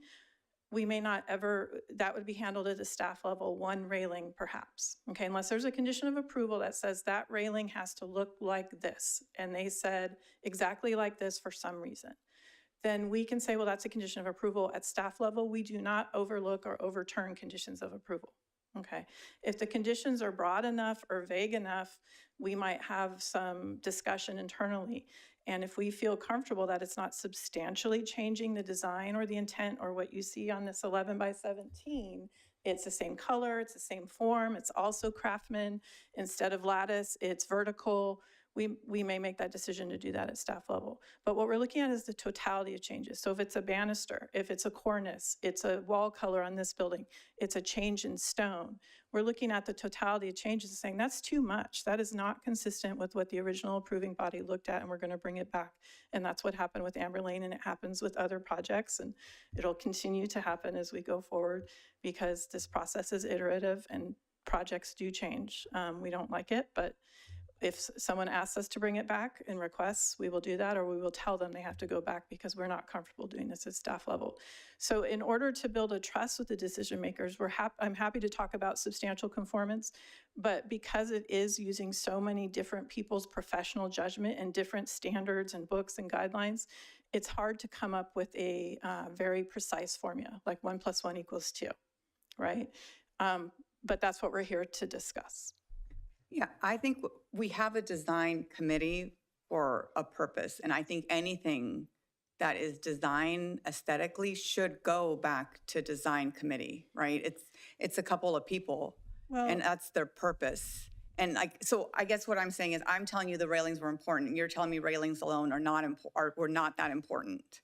we may not ever, that would be handled at the staff level, one railing perhaps, okay? Unless there's a condition of approval that says that railing has to look like this, and they said exactly like this for some reason. Then we can say, well, that's a condition of approval. At staff level, we do not overlook or overturn conditions of approval, okay? If the conditions are broad enough or vague enough, we might have some discussion internally. And if we feel comfortable that it's not substantially changing the design or the intent or what you see on this 11 by 17, it's the same color, it's the same form, it's also Craftsman. Instead of lattice, it's vertical. We may make that decision to do that at staff level. But what we're looking at is the totality of changes. So if it's a banister, if it's a cornice, it's a wall color on this building, it's a change in stone, we're looking at the totality of changes and saying that's too much. That is not consistent with what the original approving body looked at, and we're going to bring it back. And that's what happened with Amber Lane, and it happens with other projects, and it'll continue to happen as we go forward because this process is iterative and projects do change. We don't like it, but if someone asks us to bring it back and requests, we will do that, or we will tell them they have to go back because we're not comfortable doing this at staff level. So in order to build a trust with the decision makers, I'm happy to talk about substantial conformance, but because it is using so many different people's professional judgment and different standards and books and guidelines, it's hard to come up with a very precise formula, like 1 + 1 = 2, right? But that's what we're here to discuss. Yeah, I think we have a design committee for a purpose. And I think anything that is designed aesthetically should go back to design committee, right? It's a couple of people, and that's their purpose. And so I guess what I'm saying is I'm telling you the railings were important, and you're telling me railings alone are not were not that important.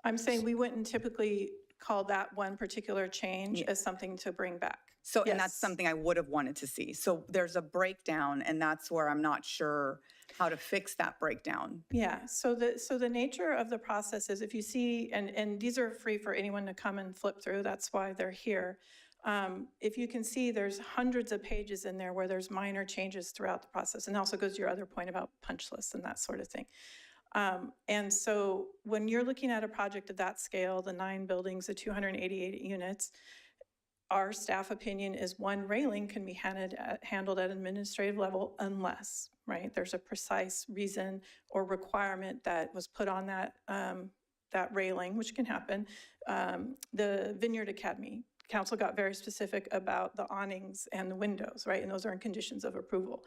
I'm saying we wouldn't typically call that one particular change Yeah. as something to bring back. So, and that's Yes. something I would have wanted to see. So there's a breakdown, and that's where I'm not sure how to fix that breakdown. Yeah, so the nature of the process is if you see, and these are free for anyone to come and flip through, that's why they're here. If you can see, there's hundreds of pages in there where there's minor changes throughout the process. And also goes to your other point about punch lists and that sort of thing. And so when you're looking at a project of that scale, the 9 buildings, the 288 units, our staff opinion is one railing can be handled at administrative level unless, right? There's a precise reason or requirement that was put on that, that railing, which can happen. The Vineyard Academy, council got very specific about the awnings and the windows, right? And those are in conditions of approval.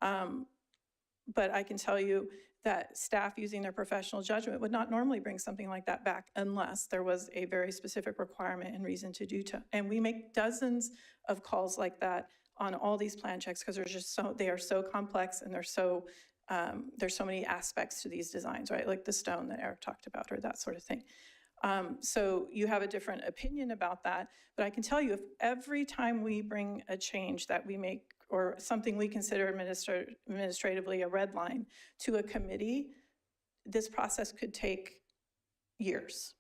But I can tell you that staff using their professional judgment would not normally bring something like that back unless there was a very specific requirement and reason to do so. And we make dozens of calls like that on all these plan checks because there's just they are so complex and there's so many aspects to these designs, right? Like the stone that Eric talked about or that sort of thing. So you have a different opinion about that, but I can tell you if every time we bring a change that we make or something we consider administratively a red line to a committee, this process could take years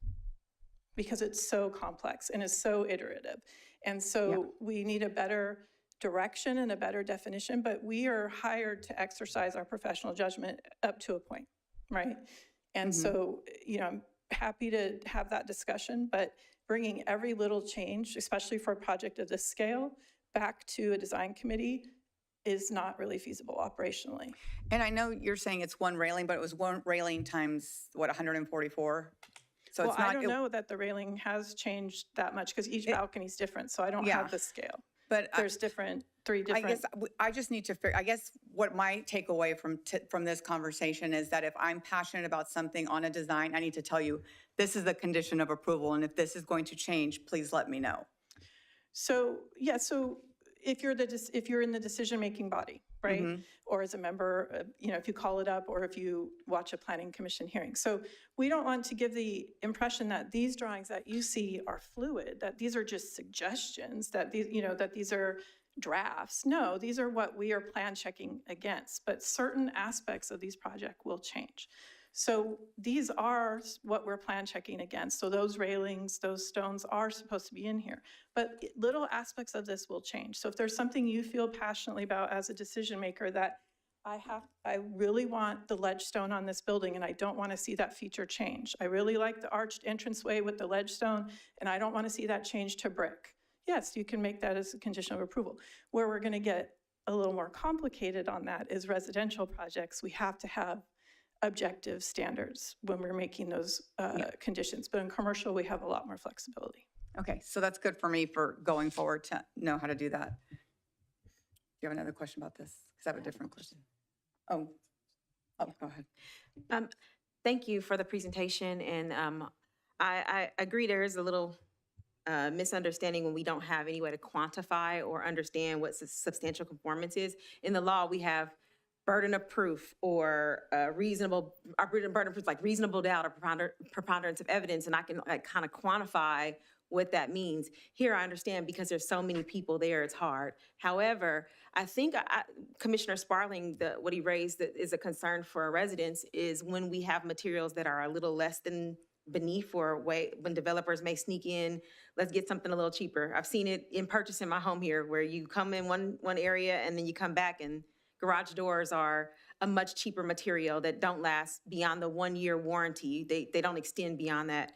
because it's so complex and it's so iterative. And so we need a better direction and a better definition, but we are hired to exercise our professional judgment up to a point, right? And so, you know, I'm happy to have that discussion, but bringing every little change, especially for a project of this scale, back to a design committee is not really feasible operationally. And I know you're saying it's one railing, but it was one railing times, what, 144? So Well, it's not. I don't know that the railing has changed that much because each balcony is different, so I don't Yeah. have the scale. But There's three different. I guess I just need to figure, I guess what my takeaway from this conversation is that if I'm passionate about something on a design, I need to tell you, this is the condition of approval, and if this is going to change, please let me know. So, yeah, so if you're in the decision-making body, right? Or as a member, you know, if you call it up or if you watch a planning commission hearing. So we don't want to give the impression that these drawings that you see are fluid, that these are just suggestions, that these, you know, that these are drafts. No, these are what we are plan checking against, but certain aspects of these projects will change. So these are what we're plan checking against. So those railings, those stones are supposed to be in here. But little aspects of this will change. So if there's something you feel passionately about as a decision maker that I really want the ledge stone on this building and I don't want to see that feature change. I really like the arched entranceway with the ledge stone and I don't want to see that change to brick. Yes, you can make that as a condition of approval. Where we're going to get a little more complicated on that is residential projects. We have to have objective standards when we're making those conditions. But in commercial, we have a lot more flexibility. Okay, so that's good for me for going forward to know how to do that. Do you have another question about this? Because I have a different question. Oh, go ahead. Thank you for the presentation. And I agree there is a little misunderstanding when we don't have any way to quantify or understand what substantial conformance is. In the law, we have burden of proof or burden of proof like reasonable doubt or preponderance of evidence, and I can kind of quantify what that means. Here I understand because there's so many people there, it's hard. However, I think Commissioner Sparling, what he raised that is a concern for our residents is when we have materials that are a little less than beneath or when developers may sneak in, let's get something a little cheaper. I've seen it in purchasing my home here where you come in one area and then you come back and garage doors are a much cheaper material that don't last beyond the 1-year warranty. They don't extend beyond that.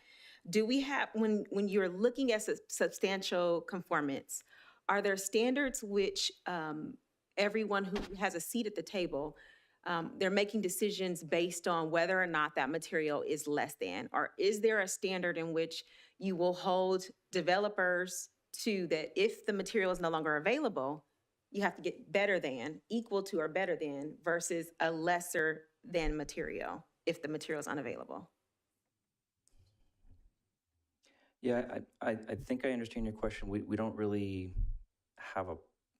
Do we have, when you're looking at substantial conformance, are there standards which everyone who has a seat at the table, they're making decisions based on whether or not that material is less than? Or is there a standard in which you will hold developers to that if the material is no longer available, you have to get better than, equal to or better than, versus a lesser than material if the material is unavailable? Yeah, I think I understand your question. We don't really have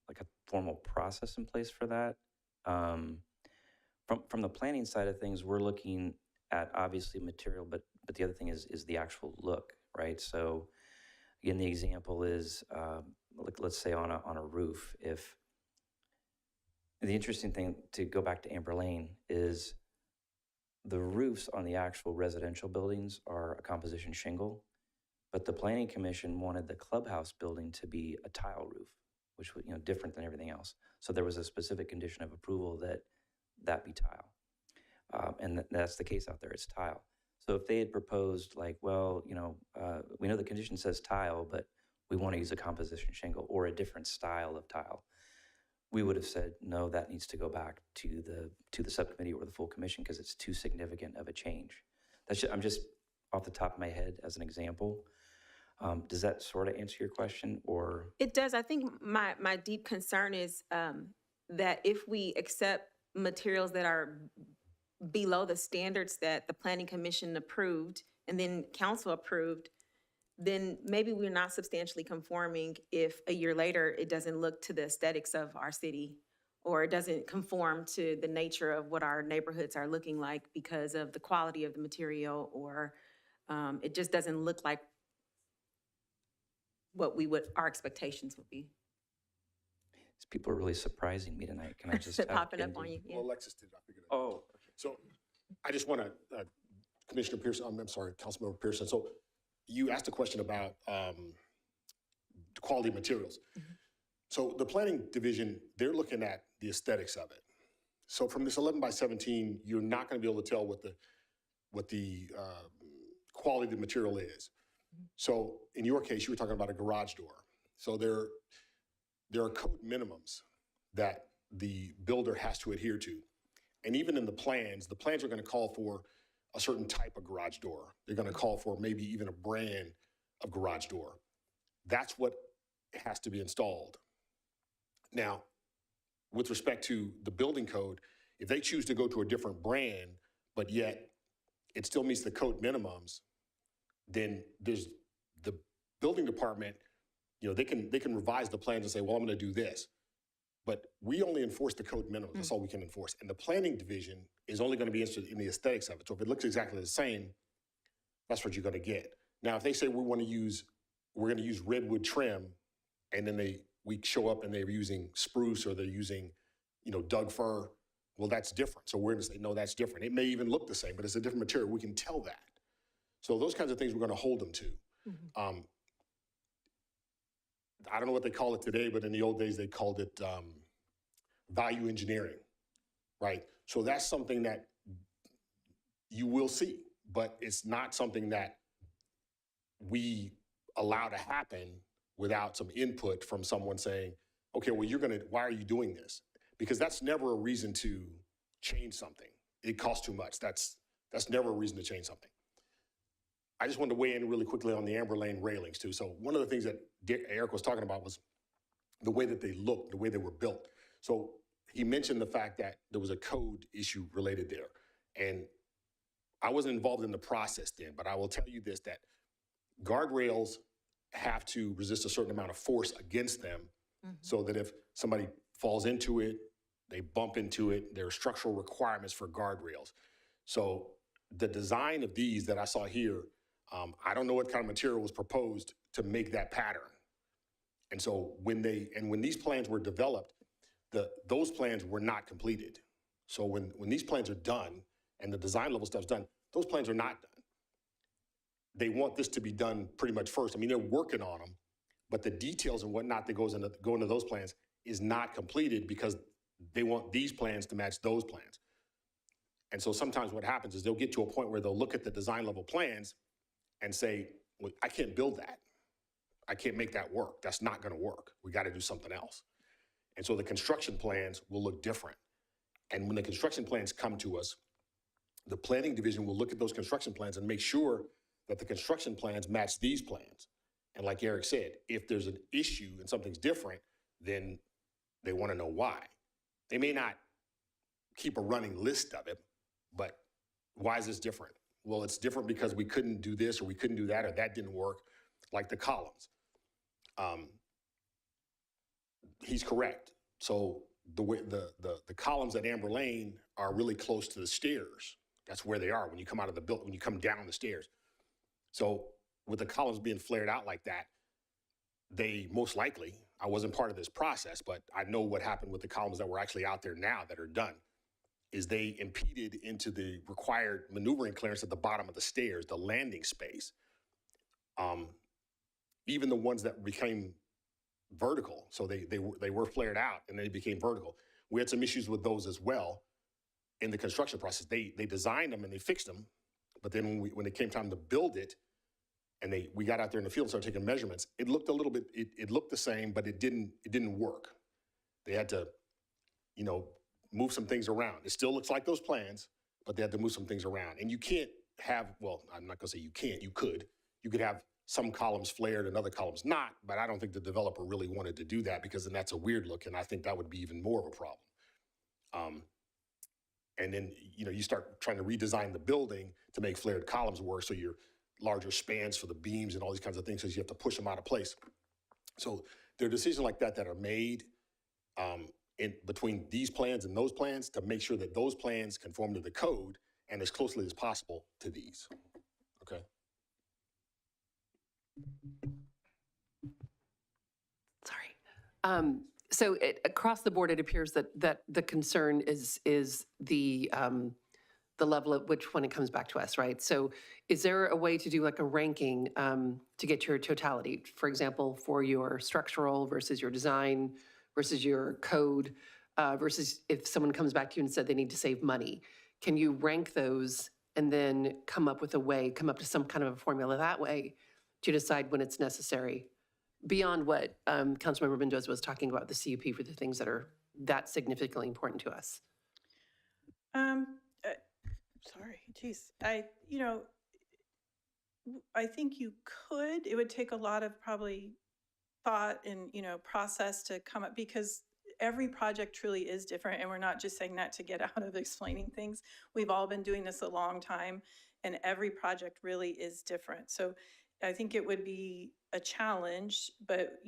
like a formal process in place for that. From the planning side of things, we're looking at obviously material, but the other thing is the actual look, right? So again, the example is, like, let's say on a roof, if the interesting thing, to go back to Amber Lane, is the roofs on the actual residential buildings are a composition shingle, but the Planning Commission wanted the clubhouse building to be a tile roof, which was, different than everything else. So there was a specific condition of approval that be tile. And that's the case out there, it's tile. So if they had proposed like, well, we know the condition says tile, but we want to use a composition shingle or a different style of tile, we would have said, no, that needs to go back to the subcommittee or the full commission because it's too significant of a change. I'm just off the top of my head as an example. Does that sort of answer your question, or? It does. I think my deep concern is that if we accept materials that are below the standards that the Planning Commission approved and then council approved, then maybe we're not substantially conforming if a year later it doesn't look to the aesthetics of our city, or it doesn't conform to the nature of what our neighborhoods are looking like because of the quality of the material, or it just doesn't look like what our expectations would be. These people are really surprising me tonight. Can I just have Popping up Kenzie? on you. Yeah. Well, Alexis did, I figured it out. Oh, So I just want to, Commissioner Pearson, I'm sorry, Councilmember Pearson. So you asked a question about quality materials. So the planning division, they're looking at the aesthetics of it. So from this 11 by 17, you're not going to be able to tell what the quality of the material is. So in your case, you were talking about a garage door. So there are code minimums that the builder has to adhere to. And even in the plans are going to call for a certain type of garage door. They're going to call for maybe even a brand of garage door. That's what has to be installed. Now, with respect to the building code, if they choose to go to a different brand, but yet it still meets the code minimums, then there's the building department, they can revise the plans and say, well, I'm going to do this. But we only enforce the code minimums. That's all we can enforce. And the planning division is only going to be interested in the aesthetics of it. So if it looks exactly the same, that's what you're going to get. Now, if they say we're going to use redwood trim, and then we show up and they're using spruce or they're using, Doug fir, well, that's different. So we're going to say, no, that's different. It may even look the same, but it's a different material. We can tell that. So those kinds of things we're going to hold them to. I don't know what they call it today, but in the old days, they called it value engineering, right? So that's something that you will see, but it's not something that we allow to happen without some input from someone saying, okay, well, why are you doing this? Because that's never a reason to change something. It costs too much. That's never a reason to change something. I just wanted to weigh in really quickly on the Amber Lane railings too. So one of the things that Eric was talking about was the way that they looked, the way they were built. So he mentioned the fact that there was a code issue related there. And I wasn't involved in the process then, but I will tell you this, that guardrails have to resist a certain amount of force against them so that if somebody falls into it, they bump into it, there are structural requirements for guardrails. So the design of these that I saw here, I don't know what kind of material was proposed to make that pattern. And so when these plans were developed, those plans were not completed. So when these plans are done and the design level stuff's done, those plans are not done. They want this to be done pretty much first. I mean, they're working on them, but the details and whatnot that go into those plans is not completed because they want these plans to match those plans. And so sometimes what happens is they'll get to a point where they'll look at the design level plans and say, well, I can't build that. I can't make that work. That's not going to work. We got to do something else. And so the construction plans will look different. And when the construction plans come to us, the planning division will look at those construction plans and make sure that the construction plans match these plans. And like Eric said, if there's an issue and something's different, then they want to know why. They may not keep a running list of it, but why is this different? Well, it's different because we couldn't do this or we couldn't do that or that didn't work, like the columns. he's correct. So the way the columns at Amber Lane are really close to the stairs. That's where they are when you come out of the building, when you come down the stairs. So with the columns being flared out like that, they most likely, I wasn't part of this process, but I know what happened with the columns that were actually out there now that are done, is they impeded into the required maneuvering clearance at the bottom of the stairs, the landing space. Even the ones that became vertical, so they were flared out and they became vertical. We had some issues with those as well in the construction process. They designed them and they fixed them, but then when it came time to build it, and we got out there in the field and started taking measurements, it looked a little bit, it looked the same, but it didn't work. They had to, move some things around. It still looks like those plans, but they had to move some things around. And you can't have, well, I'm not gonna say you can't, you could have some columns flared and other columns not, but I don't think the developer really wanted to do that, because then that's a weird look, and I think that would be even more of a problem. And then, you start trying to redesign the building to make flared columns work, so your larger spans for the beams and all these kinds of things, so you have to push them out of place. So there are decisions like that that are made in between these plans and those plans to make sure that those plans conform to the code and as closely as possible to these. Okay. Sorry. So across the board, it appears that the concern is the level at which when it comes back to us, right? So is there a way to do like a ranking to get your totality? For example, for your structural versus your design versus your code versus if someone comes back to you and said they need to save money, can you rank those and then come up to some kind of a formula that way to decide when it's necessary? Beyond what Councilmember Mendoza was talking about, the CUP for the things that are that significantly important to us. Sorry, geez. I think you could. It would take a lot of probably thought and, process to come up, because every project truly is different. And we're not just saying that to get out of explaining things. We've all been doing this a long time, and every project really is different. So I think it would be a challenge, but,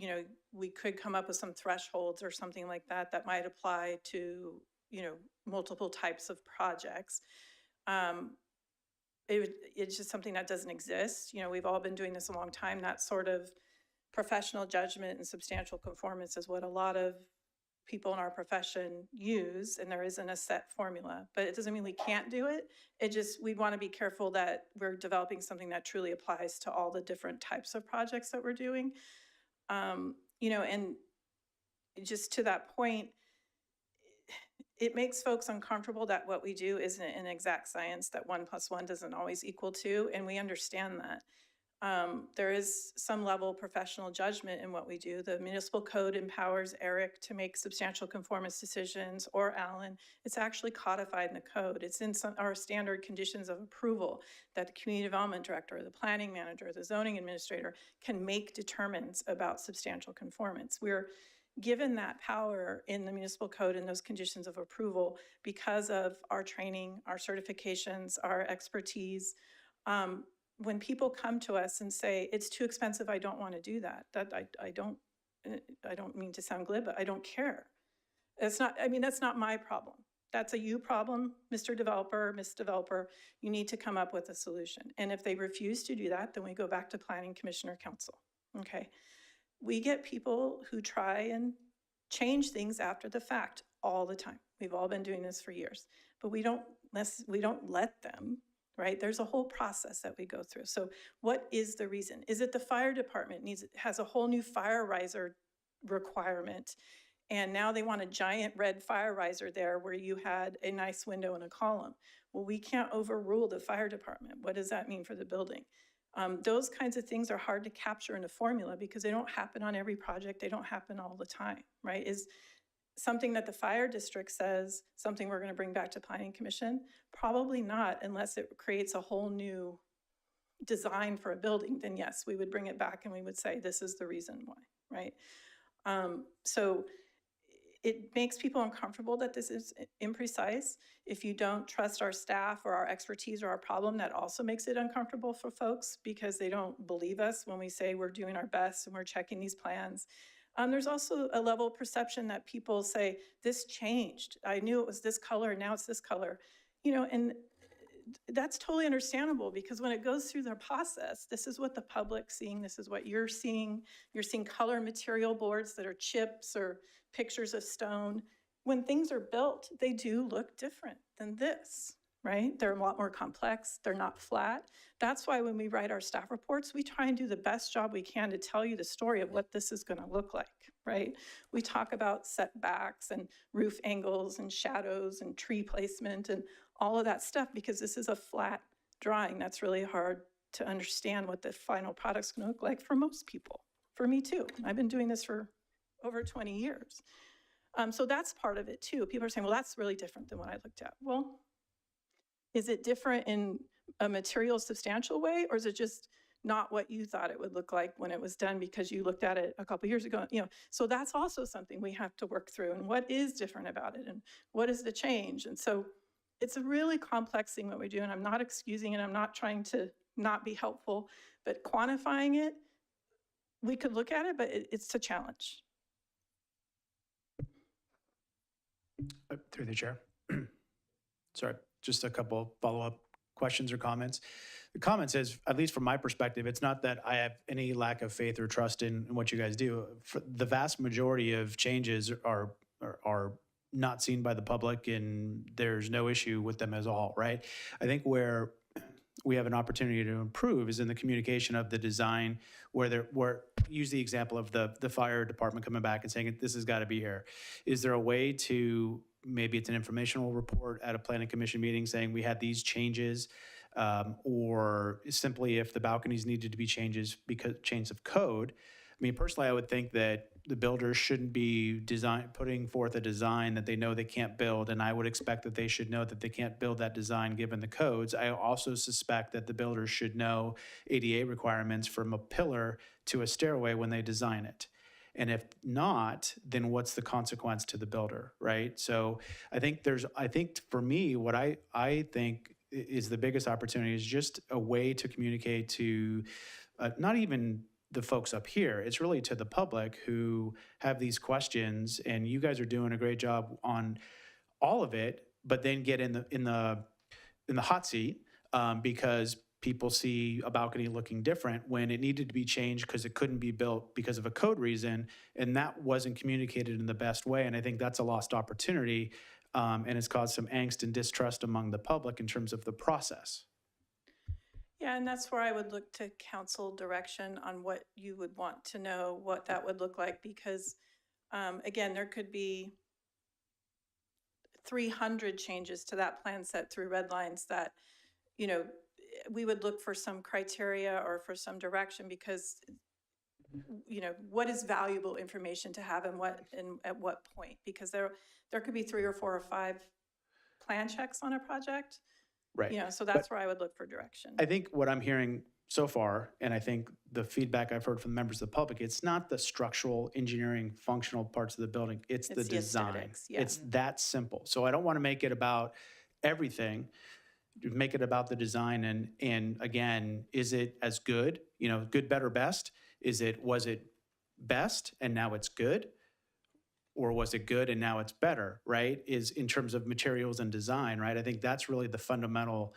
we could come up with some thresholds or something like that that might apply to, multiple types of projects. It's just something that doesn't exist. We've all been doing this a long time. That sort of professional judgment and substantial conformance is what a lot of people in our profession use, and there isn't a set formula. But it doesn't mean we can't do it. We want to be careful that we're developing something that truly applies to all the different types of projects that we're doing. And just to that point, it makes folks uncomfortable that what we do isn't an exact science, that 1 + 1 doesn't always equal 2, and we understand that. There is some level of professional judgment in what we do. The municipal code empowers Eric to make substantial conformance decisions, or Alan. It's actually codified in the code. It's in our standard conditions of approval that the community development director, the planning manager, the zoning administrator can make determinants about substantial conformance. We're given that power in the municipal code and those conditions of approval because of our training, our certifications, our expertise. When people come to us and say, it's too expensive, I don't want to do that, I don't mean to sound glib, but I don't care. That's not my problem. That's a you problem, Mr. Developer, Ms. Developer. You need to come up with a solution. And if they refuse to do that, then we go back to Planning Commissioner Council, okay? We get people who try and change things after the fact all the time. We've all been doing this for years, but we don't let them, right? There's a whole process that we go through. So what is the reason? Is it the fire department has a whole new fire riser requirement, and now they want a giant red fire riser there where you had a nice window and a column? Well, we can't overrule the fire department. What does that mean for the building? Those kinds of things are hard to capture in a formula because they don't happen on every project. They don't happen all the time, right? Is something that the fire district says, something we're going to bring back to Planning Commission? Probably not, unless it creates a whole new design for a building. Then yes, we would bring it back and we would say, this is the reason why, right? So it makes people uncomfortable that this is imprecise. If you don't trust our staff or our expertise or our problem, that also makes it uncomfortable for folks because they don't believe us when we say we're doing our best and we're checking these plans. There's also a level of perception that people say, this changed. I knew it was this color, and now it's this color. And that's totally understandable, because when it goes through the process, this is what the public's seeing, this is what you're seeing. You're seeing color material boards that are chips or pictures of stone. When things are built, they do look different than this, right? They're a lot more complex, they're not flat. That's why when we write our staff reports, we try and do the best job we can to tell you the story of what this is gonna look like, right? We talk about setbacks and roof angles and shadows and tree placement and all of that stuff, because this is a flat drawing. That's really hard to understand what the final product's gonna look like for most people. For me too. I've been doing this for over 20 years. So that's part of it too. People are saying, well, that's really different than what I looked at. Well, is it different in a material substantial way, or is it just not what you thought it would look like when it was done because you looked at it a couple years ago? So that's also something we have to work through. And what is different about it, and what is the change? And so it's a really complex thing what we do, and I'm not excusing it. I'm not trying to not be helpful, but quantifying it, we could look at it, but it's a challenge. Through the chair. Sorry, just a couple follow-up questions or comments. The comments is, at least from my perspective, it's not that I have any lack of faith or trust in what you guys do. For the vast majority of changes are not seen by the public, and there's no issue with them at all, right? I think where we have an opportunity to improve is in the communication of the design, where use the example of the fire department coming back and saying, this has got to be here. Is there a way to, maybe it's an informational report at a planning commission meeting saying we had these changes, or simply if the balconies needed to be changes because change of code? I mean, personally, I would think that the builders shouldn't be putting forth a design that they know they can't build, and I would expect that they should know that they can't build that design given the codes. I also suspect that the builders should know ADA requirements from a pillar to a stairway when they design it. And if not, then what's the consequence to the builder, right? So I think for me, what I think is the biggest opportunity is just a way to communicate to not even the folks up here, it's really to the public who have these questions, and you guys are doing a great job on all of it, but then get in the hot seat because people see a balcony looking different when it needed to be changed because it couldn't be built because of a code reason, and that wasn't communicated in the best way. And I think that's a lost opportunity, and it's caused some angst and distrust among the public in terms of the process. Yeah, and that's where I would look to council direction on what you would want to know, what that would look like, because again, there could be 300 changes to that plan set through red lines that, we would look for some criteria or for some direction, because, what is valuable information to have and at what point? Because there could be 3 or 4 or 5 plan checks on a project. Right. So that's where I would look for direction. I think what I'm hearing so far, and I think the feedback I've heard from members of the public, it's not the structural, engineering, functional parts of the building, it's the design. Aesthetics, yeah. It's that simple. So I don't want to make it about everything, make it about the design. And again, is it as good, good, better, best? Was it best and now it's good? Or was it good and now it's better, right? Is in terms of materials and design, right? I think that's really the fundamental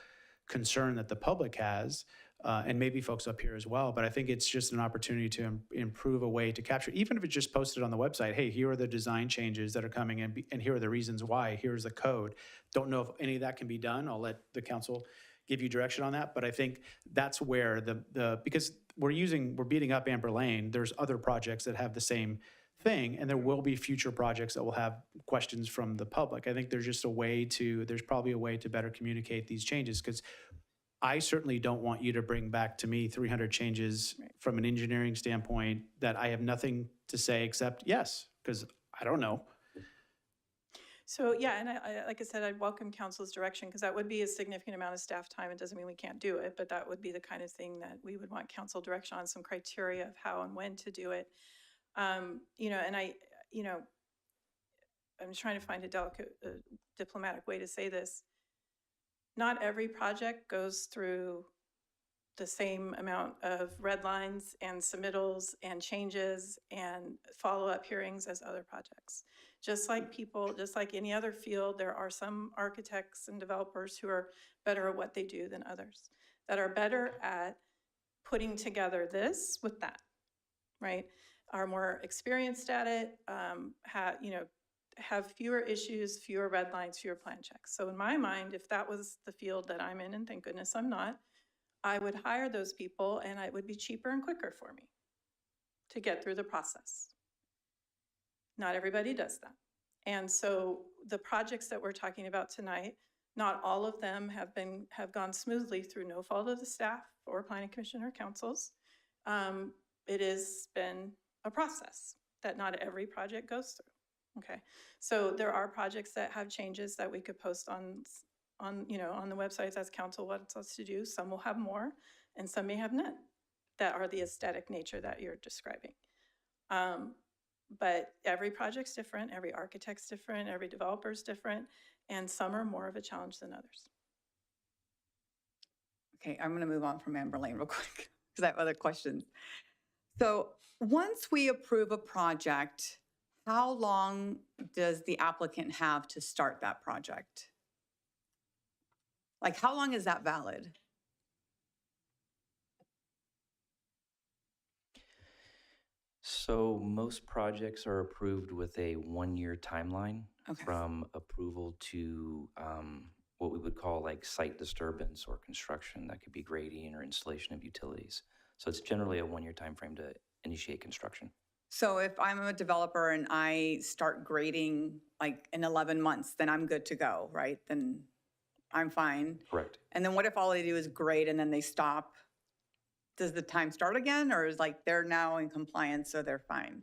concern that the public has, and maybe folks up here as well. But I think it's just an opportunity to improve a way to capture, even if it's just posted on the website, hey, here are the design changes that are coming in, and here are the reasons why, here's the code. Don't know if any of that can be done. I'll let the council give you direction on that. But I think that's where because we're beating up Amber Lane, there's other projects that have the same thing, and there will be future projects that will have questions from the public. I think there's probably a way to better communicate these changes, because I certainly don't want you to bring back to me 300 changes from an engineering standpoint that I have nothing to say except yes, because I don't know. So yeah, and I like I said, I'd welcome council's direction, because that would be a significant amount of staff time. It doesn't mean we can't do it, but that would be the kind of thing that we would want council direction on, some criteria of how and when to do it. And I'm trying to find a diplomatic way to say this. Not every project goes through the same amount of red lines and submittals and changes and follow-up hearings as other projects. Just like people, just like any other field, there are some architects and developers who are better at what they do than others, that are better at putting together this with that, right? Are more experienced at it, have fewer issues, fewer red lines, fewer plan checks. So in my mind, if that was the field that I'm in, and thank goodness I'm not, I would hire those people and it would be cheaper and quicker for me to get through the process. Not everybody does that. And so the projects that we're talking about tonight, not all of them have gone smoothly through no fault of the staff or planning commission or councils. It has been a process that not every project goes through. Okay, so there are projects that have changes that we could post on the websites as council wants us to do. Some will have more and some may have none that are the aesthetic nature that you're describing. But every project's different, every architect's different, every developer's different, and some are more of a challenge than others. Okay, I'm going to move on from Amber Lane real quick because I have other questions. So once we approve a project, how long does the applicant have to start that project? Like, how long is that valid? So most projects are approved with a 1-year timeline Okay. from approval to what we would call like site disturbance or construction. That could be grading or installation of utilities. So it's generally a 1-year time frame to initiate construction. So if I'm a developer and I start grading like in 11 months, then I'm good to go, right? Then I'm fine. Correct. And then what if all they do is grade and then they stop? Does the time start again, or is like they're now in compliance, so they're fine?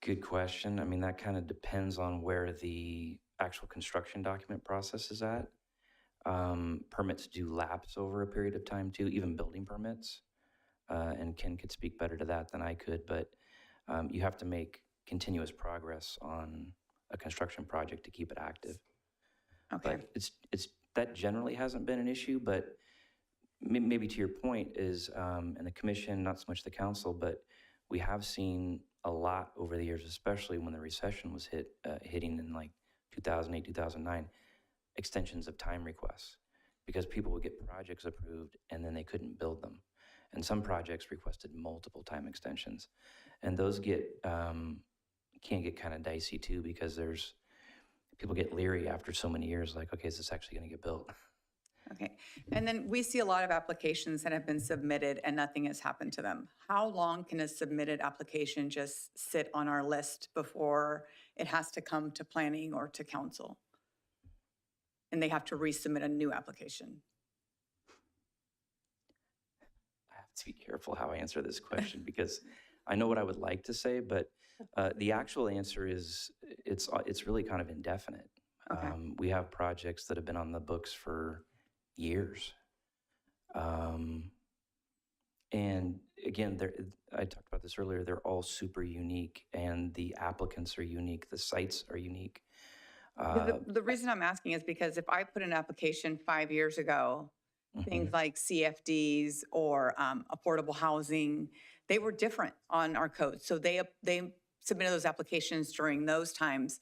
Good question. I mean, that kind of depends on where the actual construction document process is at. Permits do lapse over a period of time too, even building permits. And Ken could speak better to that than I could, but you have to make continuous progress on a construction project to keep it active. Okay. But that generally hasn't been an issue, but maybe to your point is, and the commission, not so much the council, but we have seen a lot over the years, especially when the recession was hitting in like 2008, 2009, extensions of time requests, because people would get projects approved and then they couldn't build them. And some projects requested multiple time extensions. And those can get kind of dicey too, because people get leery after so many years, like, okay, is this actually going to get built? Okay. And then we see a lot of applications that have been submitted and nothing has happened to them. How long can a submitted application just sit on our list before it has to come to planning or to council? And they have to resubmit a new application? I have to be careful how I answer this question because I know what I would like to say, but the actual answer is it's really kind of indefinite. Okay. We have projects that have been on the books for years. And again, I talked about this earlier, they're all super unique and the applicants are unique, the sites are unique. The reason I'm asking is because if I put an application 5 years ago, things like CFDs or affordable housing, they were different on our code. So they submitted those applications during those times.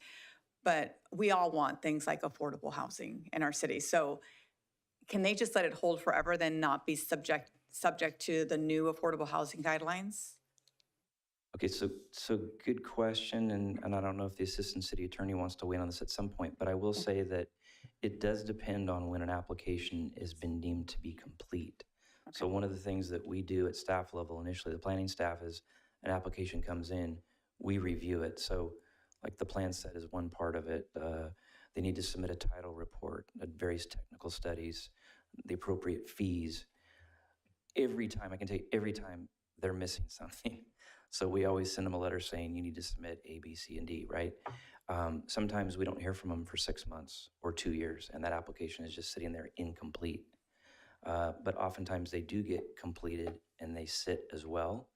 But we all want things like affordable housing in our city. So can they just let it hold forever, then not be subject to the new affordable housing guidelines? Okay, so good question, and I don't know if the assistant city attorney wants to weigh in on this at some point, but I will say that it does depend on when an application has been deemed to be complete. Okay. So one of the things that we do at staff level initially, the planning staff, is an application comes in, we review it. So like the plan set is one part of it. They need to submit a title report, various technical studies, the appropriate fees. Every time they're missing something. So we always send them a letter saying you need to submit A, B, C, and D, right? Sometimes we don't hear from them for 6 months or 2 years, and that application is just sitting there incomplete. But oftentimes they do get completed and they sit as well.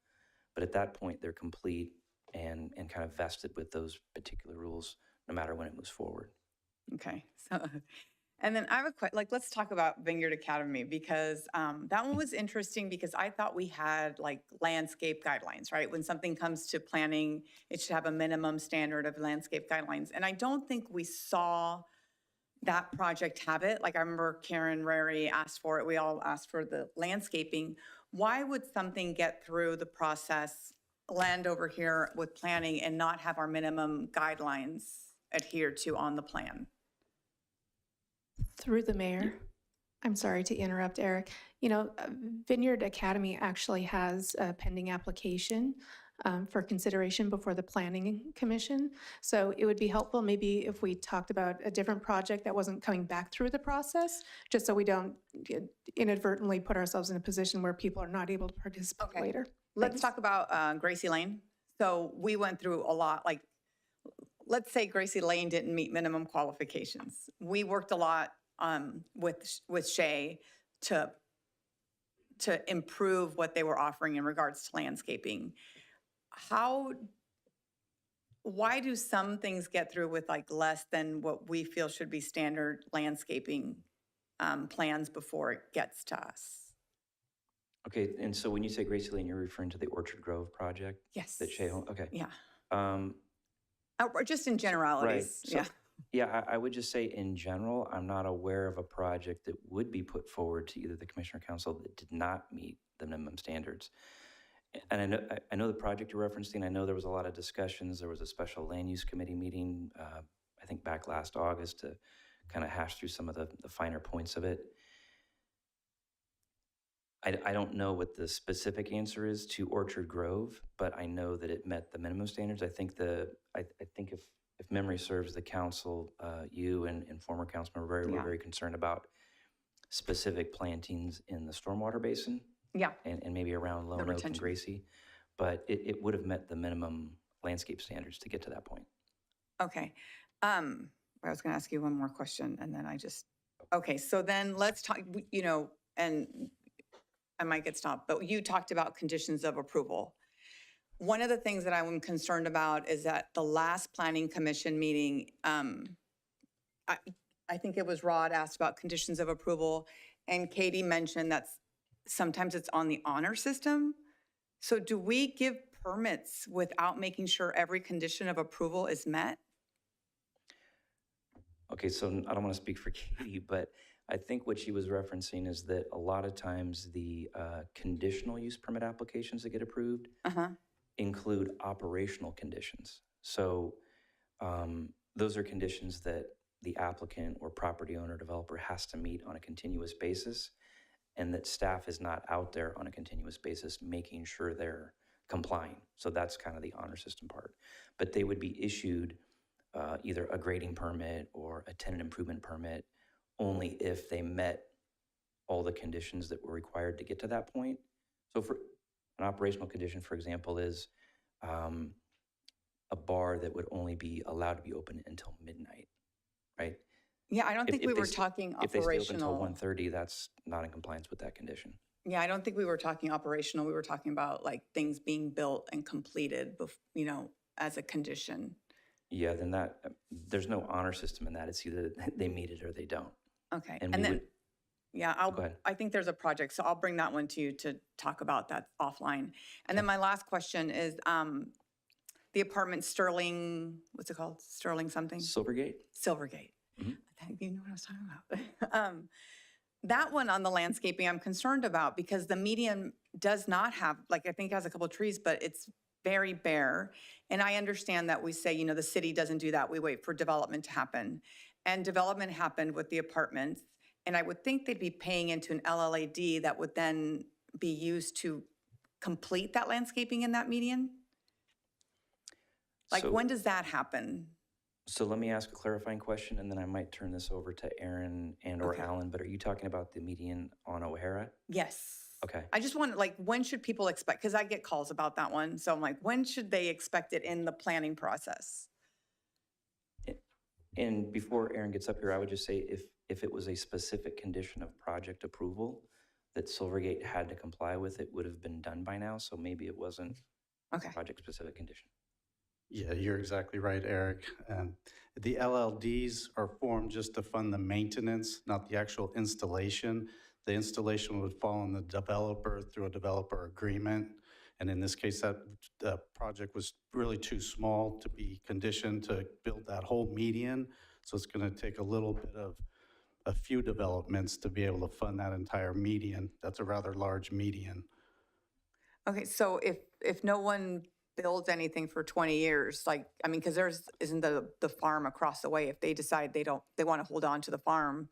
But at that point, they're complete and kind of vested with those particular rules, no matter when it moves forward. Okay. So, And then I have a question, like, let's talk about Vineyard Academy because that one was interesting because I thought we had like landscape guidelines, right? When something comes to planning, it should have a minimum standard of landscape guidelines. And I don't think we saw that project have it. Like I remember Karen Rary asked for it. We all asked for the landscaping. Why would something get through the process, land over here with planning and not have our minimum guidelines adhered to on the plan? Through the mayor. I'm sorry to interrupt, Eric. Vineyard Academy actually has a pending application for consideration before the Planning Commission. So it would be helpful maybe if we talked about a different project that wasn't coming back through the process, just so we don't inadvertently put ourselves in a position where people are not able to participate later. Let's talk about Gracie Lane. So we went through a lot, like, let's say Gracie Lane didn't meet minimum qualifications. We worked a lot with Shay to improve what they were offering in regards to landscaping. Why do some things get through with like less than what we feel should be standard landscaping plans before it gets to us? Okay, and so when you say Gracie Lane, you're referring to the Orchard Grove project? Yes. That Shay, okay. Yeah. Or just in generalities. Right. So, yeah, I would just say in general, I'm not aware of a project that would be put forward to either the Commissioner or Council that did not meet the minimum standards. And I know the project you're referencing. I know there was a lot of discussions. There was a special land use committee meeting, I think back last August, to kind of hash through some of the finer points of it. I don't know what the specific answer is to Orchard Grove, but I know that it met the minimum standards. I think if memory serves, the council, you and former councilman were very concerned about specific plantings in the stormwater basin. Yeah. And maybe around Lone Oak and Gracie, but it would have met the minimum landscape standards to get to that point. Okay. I was going to ask you one more question and then okay, so then let's talk, and I might get stopped, but you talked about conditions of approval. One of the things that I'm concerned about is that the last Planning Commission meeting, I think it was Rod asked about conditions of approval, and Katie mentioned that sometimes it's on the honor system. So do we give permits without making sure every condition of approval is met? Okay, so I don't want to speak for Katie, but I think what she was referencing is that a lot of times the conditional use permit applications that get approved include operational conditions. So those are conditions that the applicant or property owner developer has to meet on a continuous basis, and that staff is not out there on a continuous basis making sure they're complying. So that's kind of the honor system part. But they would be issued either a grading permit or a tenant improvement permit only if they met all the conditions that were required to get to that point. So for an operational condition, for example, is a bar that would only be allowed to be open until midnight, right? Yeah, I don't think we were talking If they stay open operational. until 1:30, that's not in compliance with that condition. Yeah, I don't think we were talking operational. We were talking about like things being built and completed, as a condition. Yeah, then there's no honor system in that. It's either they meet it or they don't. Okay, And and we then, Go ahead. I think there's a project, so I'll bring that one to you to talk about that offline. And then my last question is the apartment Sterling, what's it called? Sterling something? Silvergate? Silvergate. Mhm. I think you know what I was talking about. That one on the landscaping, I'm concerned about because the median does not have, like, I think it has a couple of trees, but it's very bare. And I understand that we say, the city doesn't do that. We wait for development to happen. And development happened with the apartments. And I would think they'd be paying into an LLAD that would then be used to complete that landscaping in that median? Like, when does that happen? So let me ask a clarifying question, and then I might turn this over to Aaron and/or Okay. Alan, but are you talking about the median on O'Hara? Yes. Okay. I just want, when should people expect, because I get calls about that one. So I'm like, when should they expect it in the planning process? And before Aaron gets up here, I would just say if it was a specific condition of project approval that Silvergate had to comply with, it would have been done by now. So maybe it wasn't a Okay. project-specific condition. Yeah, you're exactly right, Eric. The LLDs are formed just to fund the maintenance, not the actual installation. The installation would fall on the developer through a developer agreement. And in this case, that project was really too small to be conditioned to build that whole median. So it's going to take a little bit of a few developments to be able to fund that entire median. That's a rather large median. Okay, so if no one builds anything for 20 years, like, I mean, because isn't the farm across the way, if they decide they want to hold on to the farm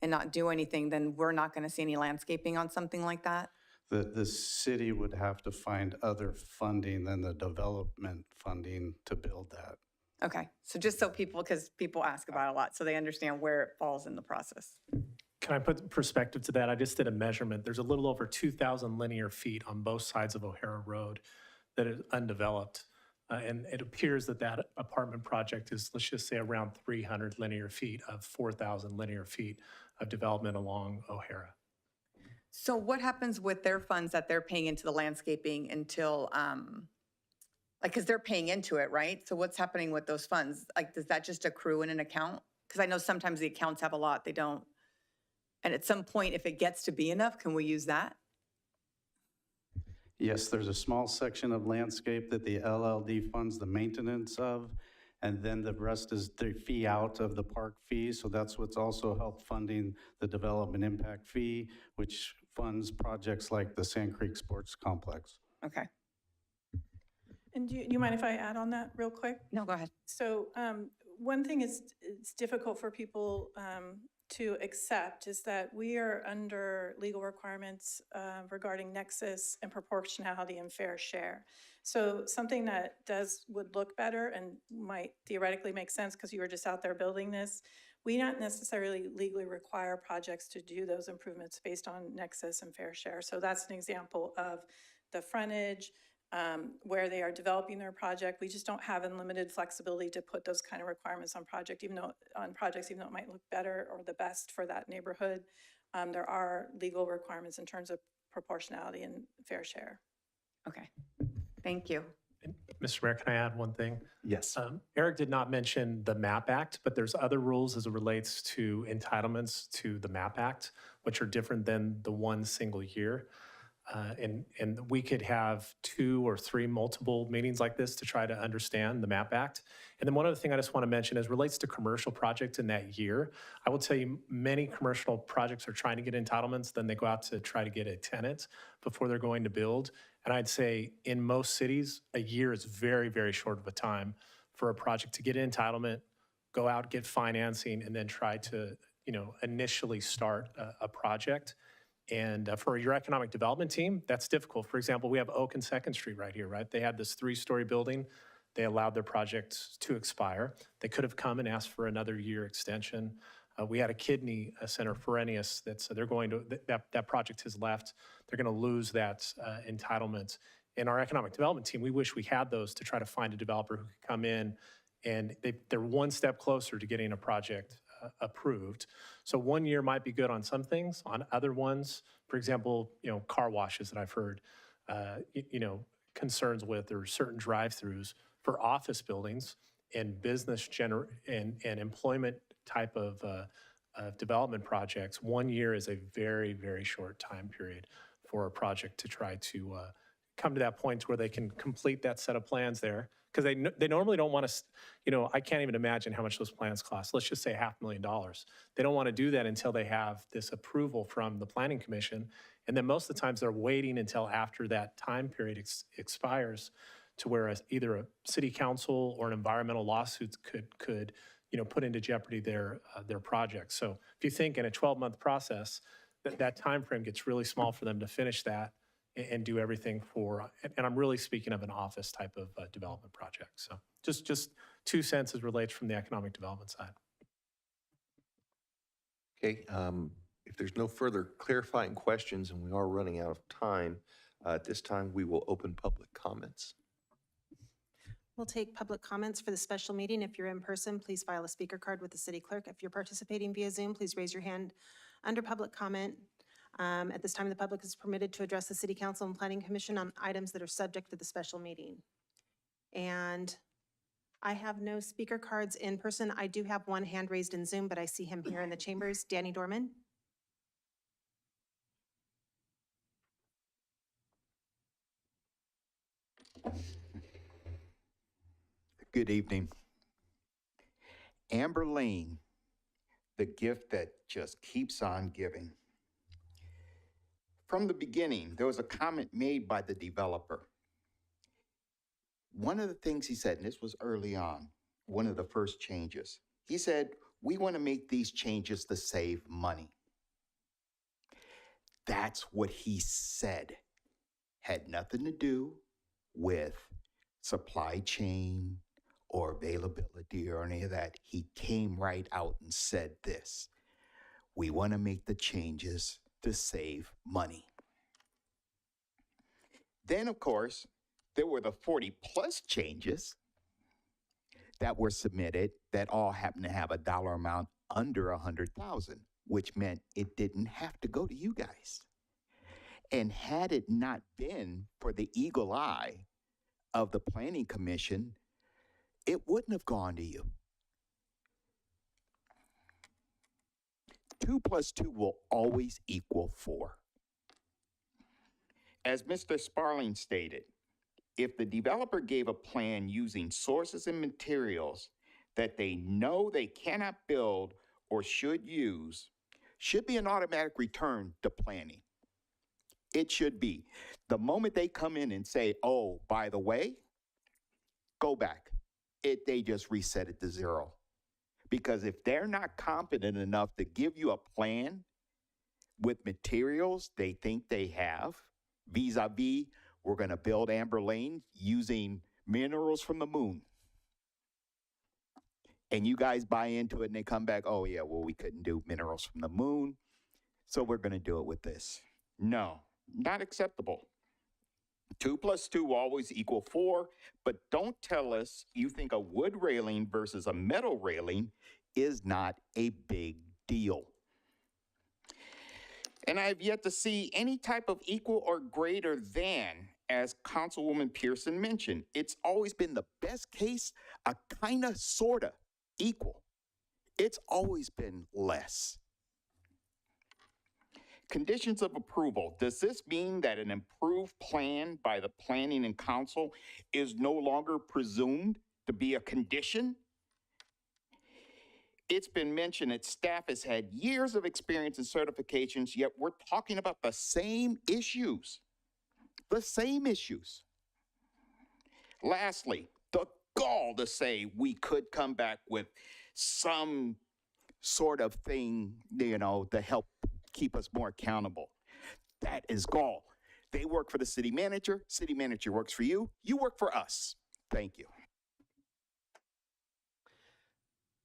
and not do anything, then we're not going to see any landscaping on something like that? The city would have to find other funding than the development funding to build that. Okay, so just so because people ask about it a lot, so they understand where it falls in the process. Can I put perspective to that? I just did a measurement. There's a little over 2,000 linear feet on both sides of O'Hara Road that is undeveloped. And it appears that that apartment project is, let's just say, around 300 linear feet of 4,000 linear feet of development along O'Hara. So what happens with their funds that they're paying into the landscaping until, like, because they're paying into it, right? So what's happening with those funds? Like, does that just accrue in an account? Because I know sometimes the accounts have a lot, they don't. And at some point, if it gets to be enough, can we use that? Yes, there's a small section of landscape that the LLD funds the maintenance of, and then the rest is the fee out of the park fee. So that's what's also helped funding the development impact fee, which funds projects like the Sand Creek Sports Complex. Okay. And do you mind if I add on that real quick? No, go ahead. So one thing it's difficult for people to accept is that we are under legal requirements regarding nexus and proportionality and fair share. So something that would look better and might theoretically make sense because you were just out there building this, we not necessarily legally require projects to do those improvements based on nexus and fair share. So that's an example of the frontage, where they are developing their project. We just don't have unlimited flexibility to put those kind of requirements on projects, even though it might look better or the best for that neighborhood. There are legal requirements in terms of proportionality and fair share. Okay, thank you. Mr. Mayor, can I add one thing? Yes. Eric did not mention the MAP Act, but there's other rules as it relates to entitlements to the MAP Act, which are different than the one single year. And we could have 2 or 3 multiple meetings like this to try to understand the MAP Act. And then one other thing I just want to mention as relates to commercial projects in that year, I will tell you many commercial projects are trying to get entitlements, then they go out to try to get a tenant before they're going to build. And I'd say in most cities, a year is very, very short of a time for a project to get an entitlement, go out, get financing, and then try to, initially start a project. And for your economic development team, that's difficult. For example, we have Oak and 2nd Street right here, right? They had this 3-story building. They allowed their project to expire. They could have come and asked for another year extension. We had a kidney center, Fresenius, they're going to, that project has left. They're going to lose that entitlement. In our economic development team, we wish we had those to try to find a developer who could come in and they're one step closer to getting a project approved. So 1 year might be good on some things. On other ones, for example, car washes that I've heard, concerns with, or certain drive-throughs for office buildings and business and employment type of development projects. 1 year is a very, very short time period for a project to try to come to that point where they can complete that set of plans there. Because they normally don't want to, I can't even imagine how much those plans cost. Let's just say $500,000. They don't want to do that until they have this approval from the Planning Commission. And then most of the times they're waiting until after that time period expires to where either a city council or an environmental lawsuit could put into jeopardy their project. So if you think in a 12-month process, that time frame gets really small for them to finish that and do everything for, and I'm really speaking of an office type of development project. So just 2 cents as relates from the economic development side. Okay, if there's no further clarifying questions, and we are running out of time, at this time we will open public comments. We'll take public comments for the special meeting. If you're in person, please file a speaker card with the city clerk. If you're participating via Zoom, please raise your hand under public comment. At this time, the public is permitted to address the City Council and Planning Commission on items that are subject to the special meeting. And I have no speaker cards in person. I do have one hand raised in Zoom, but I see him here in the chambers. Danny Dorman. Good evening. Amber Lane, the gift that just keeps on giving. From the beginning, there was a comment made by the developer. One of the things he said, and this was early on, one of the first changes, he said, we want to make these changes to save money. That's what he said. Had nothing to do with supply chain or availability or any of that. He came right out and said this. We want to make the changes to save money. Then, of course, there were the 40+ changes that were submitted that all happened to have a dollar amount under 100,000, which meant it didn't have to go to you guys. And had it not been for the eagle eye of the Planning Commission, it wouldn't have gone to you. 2 + 2 will always equal 4. As Mr. Sparling stated, if the developer gave a plan using sources and materials that they know they cannot build or should use, should be an automatic return to planning. It should be. The moment they come in and say, oh, by the way, go back. They just reset it to 0. Because if they're not competent enough to give you a plan with materials they think they have, vis-a-vis, we're going to build Amber Lane using minerals from the moon. And you guys buy into it and they come back, oh yeah, well, we couldn't do minerals from the moon, so we're going to do it with this. No, not acceptable. 2 + 2 will always equal 4, but don't tell us you think a wood railing versus a metal railing is not a big deal. And I have yet to see any type of equal or greater than, as Councilwoman Pearson mentioned. It's always been the best case, a kinda, sorta equal. It's always been less. Conditions of approval. Does this mean that an improved plan by the Planning and Council is no longer presumed to be a condition? It's been mentioned that staff has had years of experience and certifications, yet we're talking about the same issues. The same issues. Lastly, the gall to say we could come back with some sort of thing, to help keep us more accountable. That is gall. They work for the city manager works for you, you work for us. Thank you.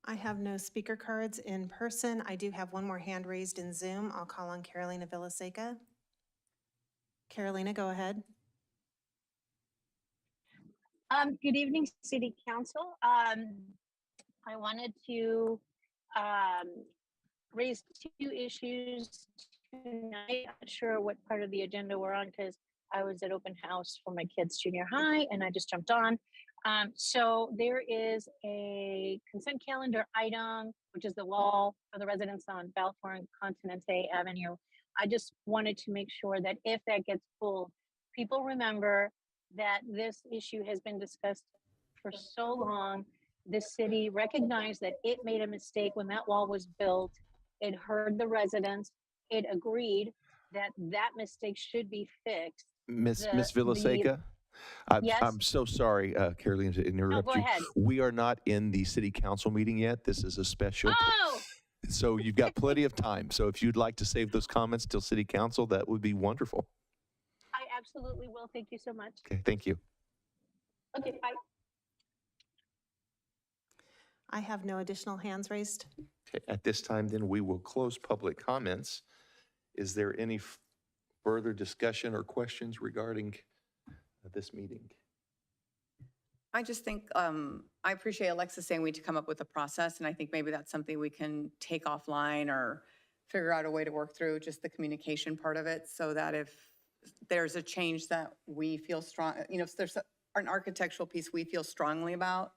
I have no speaker cards in person. I do have one more hand raised in Zoom. I'll call on Carolina Villaseca. Carolina, go ahead. Good evening, City Council. I wanted to raise 2 issues tonight. I'm not sure what part of the agenda we're on because I was at open house for my kids' junior high and I just jumped on. So there is a consent calendar item, which is the wall for the residents on Balfour and Continente Avenue. I just wanted to make sure that if that gets pulled, people remember that this issue has been discussed for so long. The city recognized that it made a mistake when that wall was built. It heard the residents. It agreed that that mistake should be fixed. Miss Villaseca, Yes? I'm so sorry, Caroline, to interrupt go you. ahead. We are not in the city council meeting yet. This is a special. Oh! So you've got plenty of time. So if you'd like to save those comments till city council, that would be wonderful. I absolutely will. Thank you so much. Okay, thank you. Okay, bye. I have no additional hands raised. Okay, at this time, then, we will close public comments. Is there any further discussion or questions regarding this meeting? I just think, I appreciate Alexis saying we need to come up with a process, and I think maybe that's something we can take offline or figure out a way to work through, just the communication part of it, so that if there's a change that we feel strong, if there's an architectural piece we feel strongly about,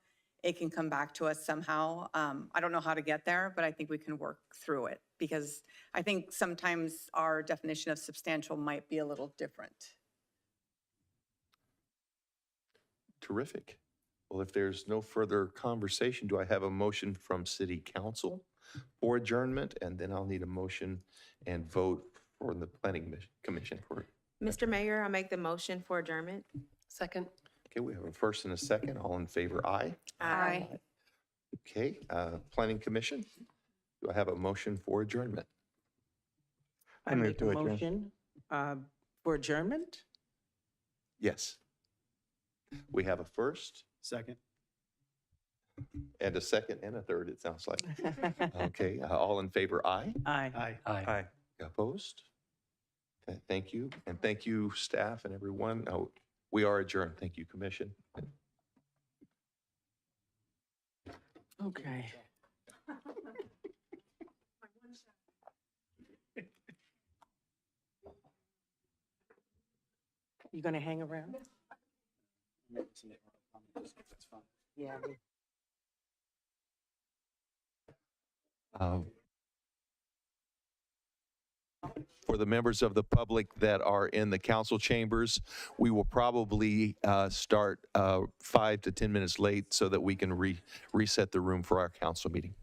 it can come back to us somehow. I don't know how to get there, but I think we can work through it because I think sometimes our definition of substantial might be a little different. Terrific. Well, if there's no further conversation, do I have a motion from City Council for adjournment? And then I'll need a motion and vote for the Planning Commission for. Mr. Mayor, I make the motion for adjournment. Second. Okay, we have a first and a second. All in favor, aye. Aye. Okay, Planning Commission, do I have a motion for adjournment? I make a motion for adjournment. Yes. We have a first Second. and a second and a third, it sounds like. Okay, all in favor, aye. Aye. Aye. Opposed? Okay, thank you. And thank you, staff and everyone. We are adjourned. Thank you, Commission. Okay. You gonna hang around? Yeah. For the members of the public that are in the council chambers, we will probably start 5 to 10 minutes late so that we can reset the room for our council meeting.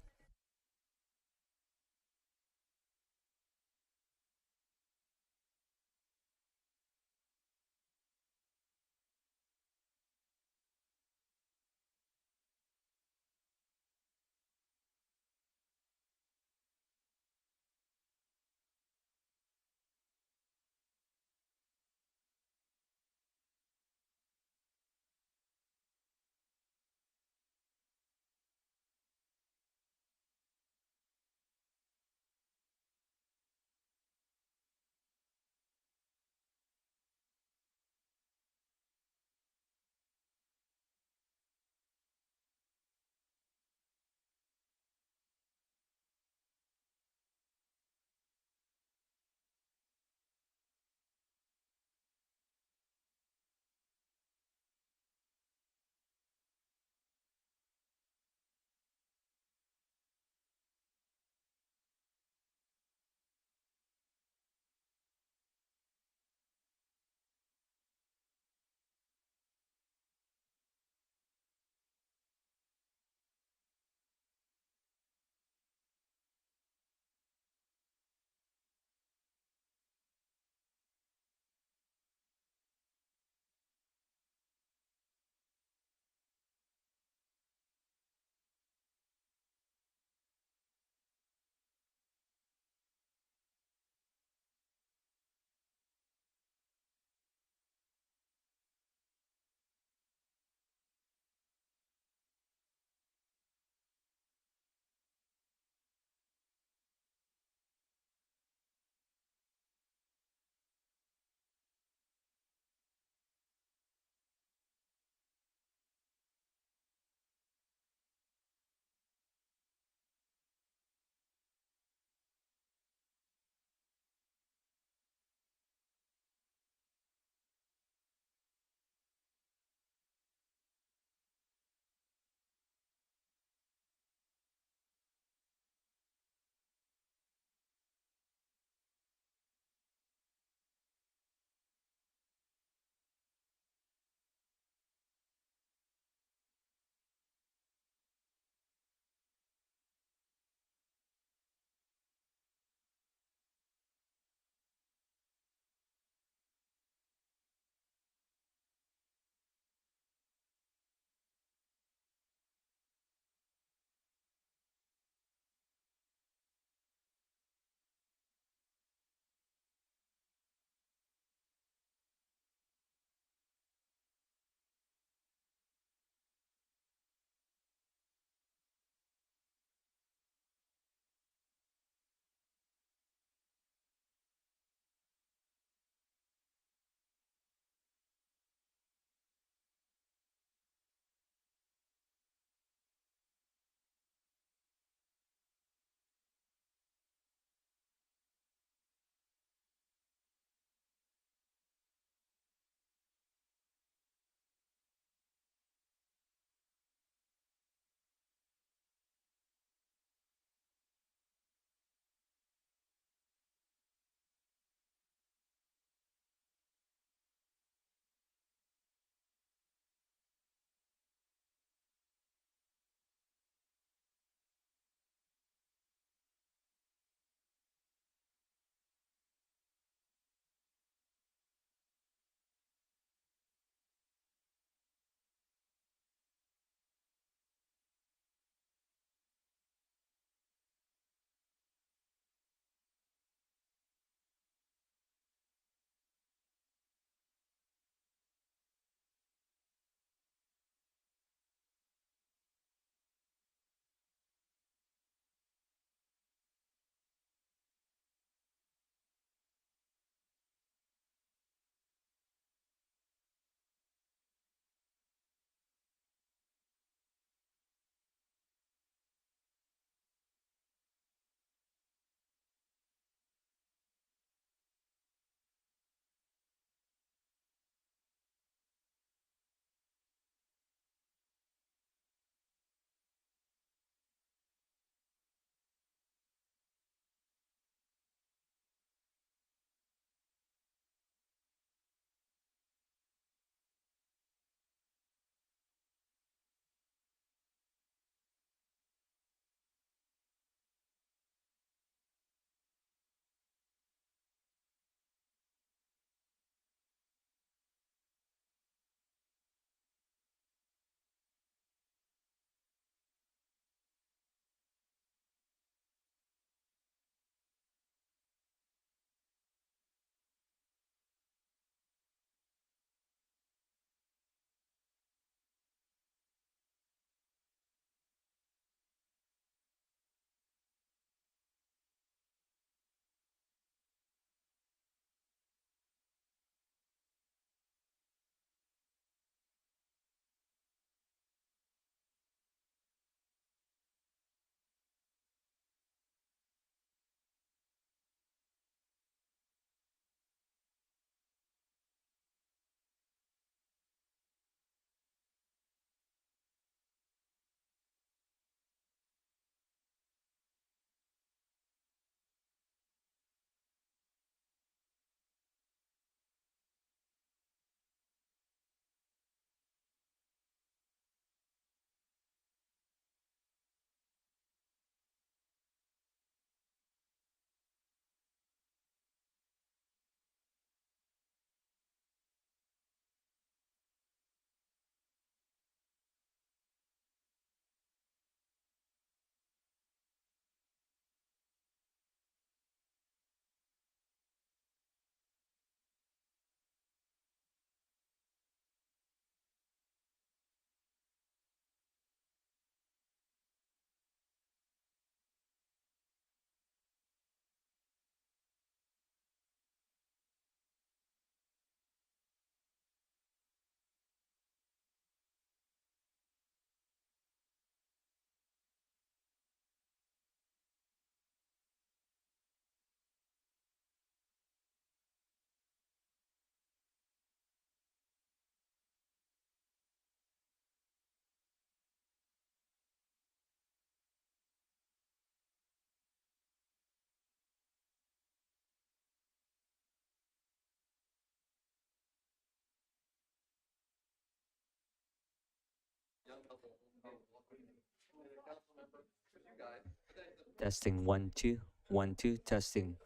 Testing 1 2 1 2 testing.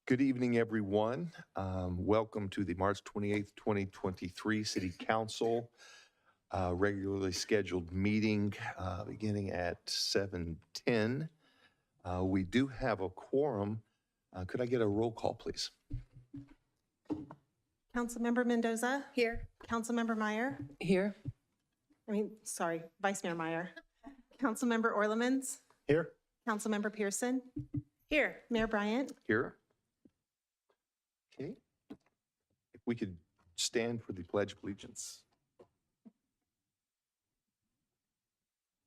Good evening, everyone. Welcome to the March 28th, 2023 City Council regularly scheduled meeting beginning at 7:10. We do have a quorum. Could I get a roll call, please? Councilmember Mendoza? Here. Councilmember Meyer? Here. Sorry, Vice Mayor Meyer. Councilmember Orlemans? Here. Councilmember Pearson? Here. Mayor Bryant? Here. Okay. If we could stand for the Pledge of Allegiance.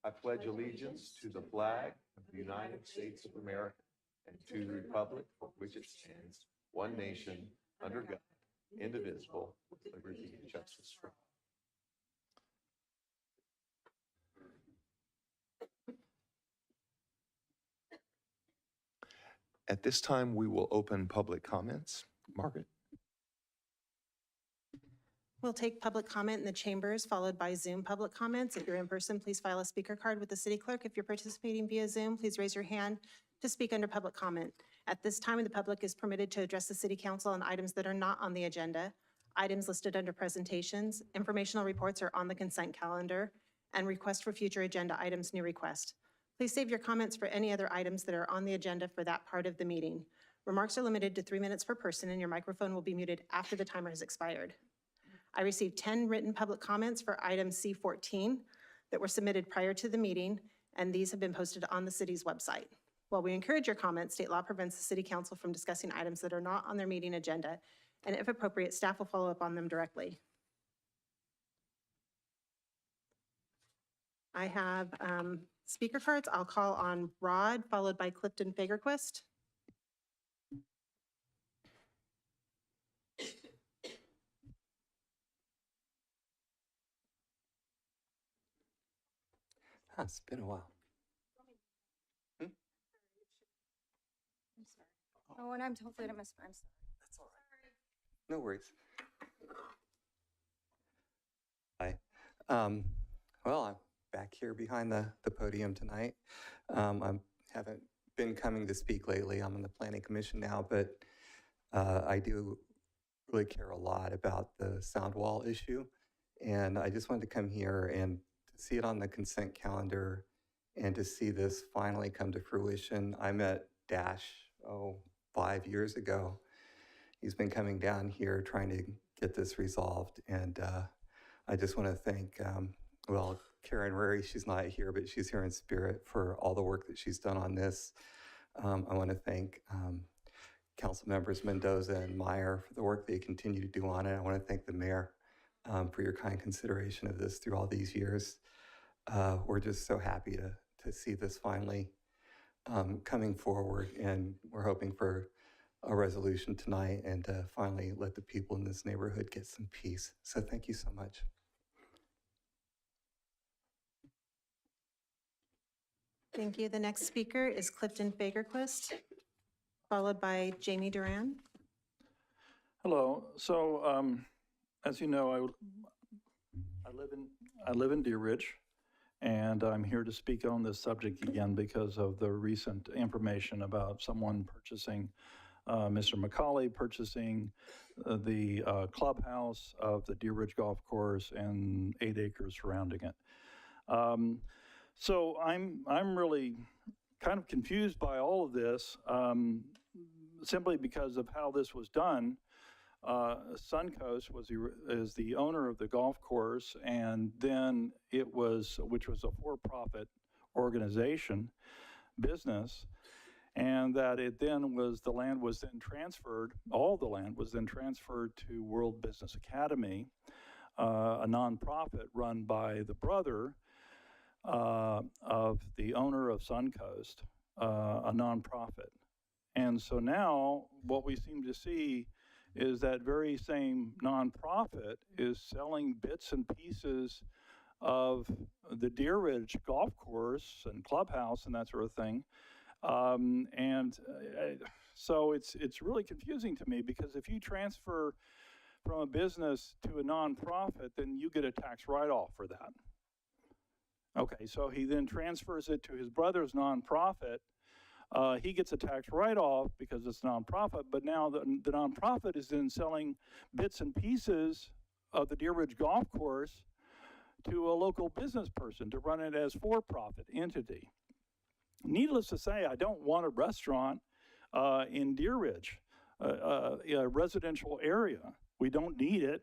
I pledge allegiance to the flag of the United States of America and to the republic for which it stands, one nation, under God, indivisible, with liberty and justice for all. At this time, we will open public comments. Margaret? We'll take public comment in the chambers, followed by Zoom public comments. If you're in person, please file a speaker card with the city clerk. If you're participating via Zoom, please raise your hand to speak under public comment. At this time, the public is permitted to address the city council on items that are not on the agenda. Items listed under presentations, informational reports are on the consent calendar, and request for future agenda items, new request. Please save your comments for any other items that are on the agenda for that part of the meeting. Remarks are limited to 3 minutes per person, and your microphone will be muted after the timer has expired. I received 10 written public comments for item C14 that were submitted prior to the meeting, and these have been posted on the city's website. While we encourage your comments, state law prevents the city council from discussing items that are not on their meeting agenda, and if appropriate, staff will follow up on them directly. I have speaker cards. I'll call on Rod, followed by Clifton Fagerquist. It's been a while. Oh, and I'm hopefully I miss. I'm sorry. That's all right. No worries. Hi. Well, I'm back here behind the podium tonight. I haven't been coming to speak lately. I'm on the Planning Commission now, but I do really care a lot about the sound wall issue. And I just wanted to come here and to see it on the consent calendar and to see this finally come to fruition. I met Dash, 5 years ago. He's been coming down here trying to get this resolved. And I just want to thank, Karen Rary, she's not here, but she's here in spirit for all the work that she's done on this. I want to thank Council members Mendoza and Meyer for the work they continue to do on it. I want to thank the mayor for your kind consideration of this through all these years. We're just so happy to see this finally coming forward, and we're hoping for a resolution tonight and to finally let the people in this neighborhood get some peace. So thank you so much. Thank you. The next speaker is Clifton Fagerquist, followed by Jamie Duran. Hello. So, as you know, I live in Deer Ridge, and I'm here to speak on this subject again because of the recent information about someone purchasing, Mr. McCauley purchasing the clubhouse of the Deer Ridge Golf Course and 8 acres surrounding it. So I'm really kind of confused by all of this, simply because of how this was done. Suncoast is the owner of the golf course, and then which was a for-profit organization, business, and that the land was then transferred, all the land was then transferred to World Business Academy, a nonprofit run by the brother of the owner of Suncoast, a nonprofit. And so now what we seem to see is that very same nonprofit is selling bits and pieces of the Deer Ridge golf course and clubhouse and that sort of thing. So it's really confusing to me, because if you transfer from a business to a nonprofit, then you get a tax write-off for that. Okay, so he then transfers it to his brother's nonprofit. He gets a tax write-off because it's nonprofit, but now the nonprofit is then selling bits and pieces of the Deer Ridge Golf Course to a local business person to run it as for-profit entity. Needless to say, I don't want a restaurant in Deer Ridge, a residential area. We don't need it.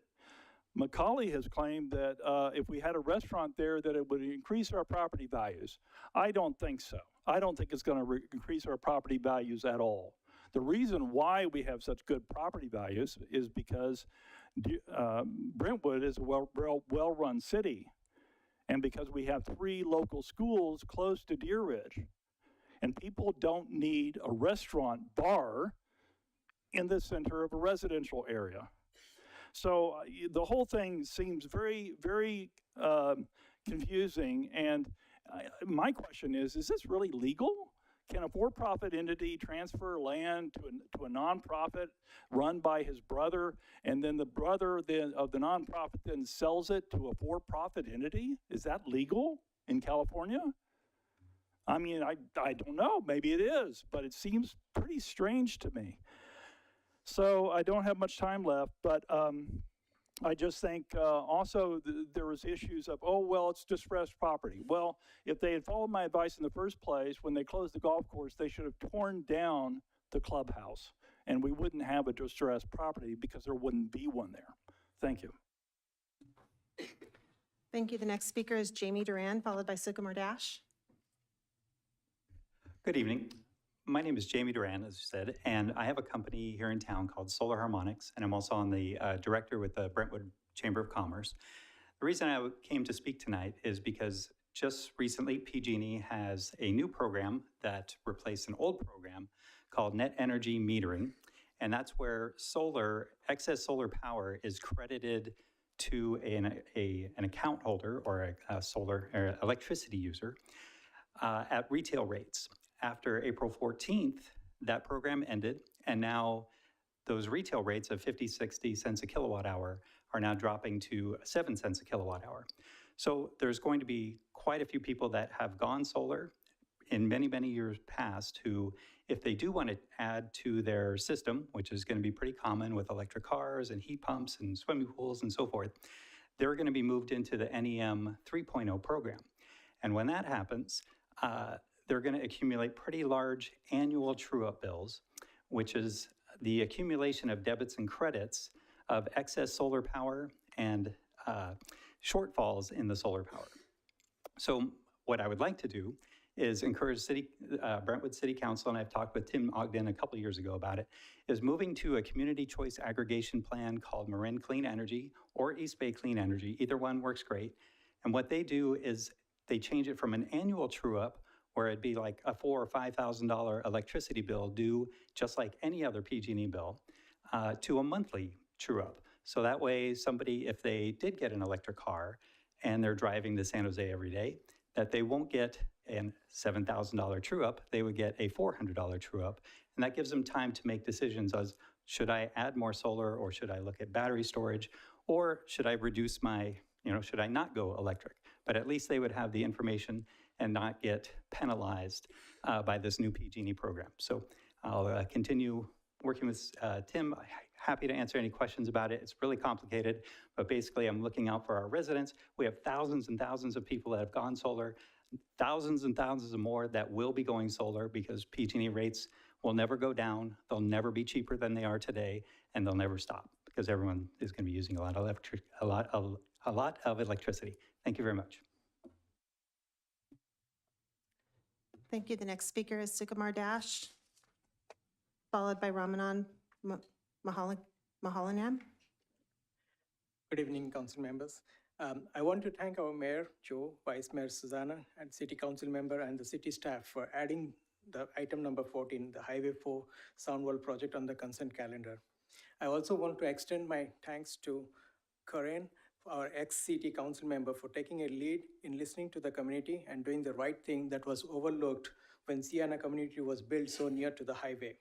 McCauley has claimed that if we had a restaurant there, that it would increase our property values. I don't think so. I don't think it's going to increase our property values at all. The reason why we have such good property values is because Brentwood is a well-run city, and because we have 3 local schools close to Deer Ridge. And people don't need a restaurant bar in the center of a residential area. So the whole thing seems very, very confusing. And my question is this really legal? Can a for-profit entity transfer land to a nonprofit run by his brother, and then the brother of the nonprofit then sells it to a for-profit entity? Is that legal in California? I mean, I don't know, maybe it is, but it seems pretty strange to me. So I don't have much time left, but I just think also there was issues of, oh, well, it's distressed property. Well, if they had followed my advice in the first place, when they closed the golf course, they should have torn down the clubhouse, and we wouldn't have a distressed property because there wouldn't be one there. Thank you. Thank you. The next speaker is Jamie Duran, followed by Sycamore Dash. Good evening. My name is Jamie Duran, as you said, and I have a company here in town called Solar Harmonics, and I'm also on the director with the Brentwood Chamber of Commerce. The reason I came to speak tonight is because just recently PG&E has a new program that replaced an old program called Net Energy Metering, and that's where excess solar power is credited to an account holder or a solar or electricity user at retail rates. After April 14th, that program ended, and now those retail rates of 50, 60 cents a kilowatt hour are now dropping to 7 cents a kilowatt hour. So there's going to be quite a few people that have gone solar in many, many years past who, if they do want to add to their system, which is going to be pretty common with electric cars and heat pumps and swimming pools and so forth, they're going to be moved into the NEM 3.0 program. And when that happens, they're going to accumulate pretty large annual true-up bills, which is the accumulation of debits and credits of excess solar power and shortfalls in the solar power. So what I would like to do is encourage Brentwood City Council, and I've talked with Tim Ogden a couple years ago about it, is moving to a community choice aggregation plan called Marin Clean Energy or East Bay Clean Energy. Either one works great. And what they do is they change it from an annual true-up, where it'd be like a $4,000 or $5,000 electricity bill due just like any other PG&E bill, to a monthly true-up. So that way somebody, if they did get an electric car and they're driving to San Jose every day, that they won't get a $7,000 true-up, they would get a $400 true-up. And that gives them time to make decisions as, should I add more solar, or should I look at battery storage, or should I reduce my, should I not go electric? But at least they would have the information and not get penalized by this new PG&E program. So I'll continue working with Tim. Happy to answer any questions about it. It's really complicated, but basically I'm looking out for our residents. We have thousands and thousands of people that have gone solar, thousands and thousands of more that will be going solar, because PG&E rates will never go down. They'll never be cheaper than they are today, and they'll never stop because everyone is going to be using a lot of electricity. Thank you very much. Thank you. The next speaker is Sycamore Dash, followed by Ramanan Mahalanam. Good evening, council members. I want to thank our Mayor, Joe, Vice Mayor Susanna, and City Council member and the city staff for adding the item number 14, the Highway 4 Soundwall project, on the consent calendar. I also want to extend my thanks to Karen, our ex-city council member, for taking a lead in listening to the community and doing the right thing that was overlooked when Sienna community was built so near to the highway.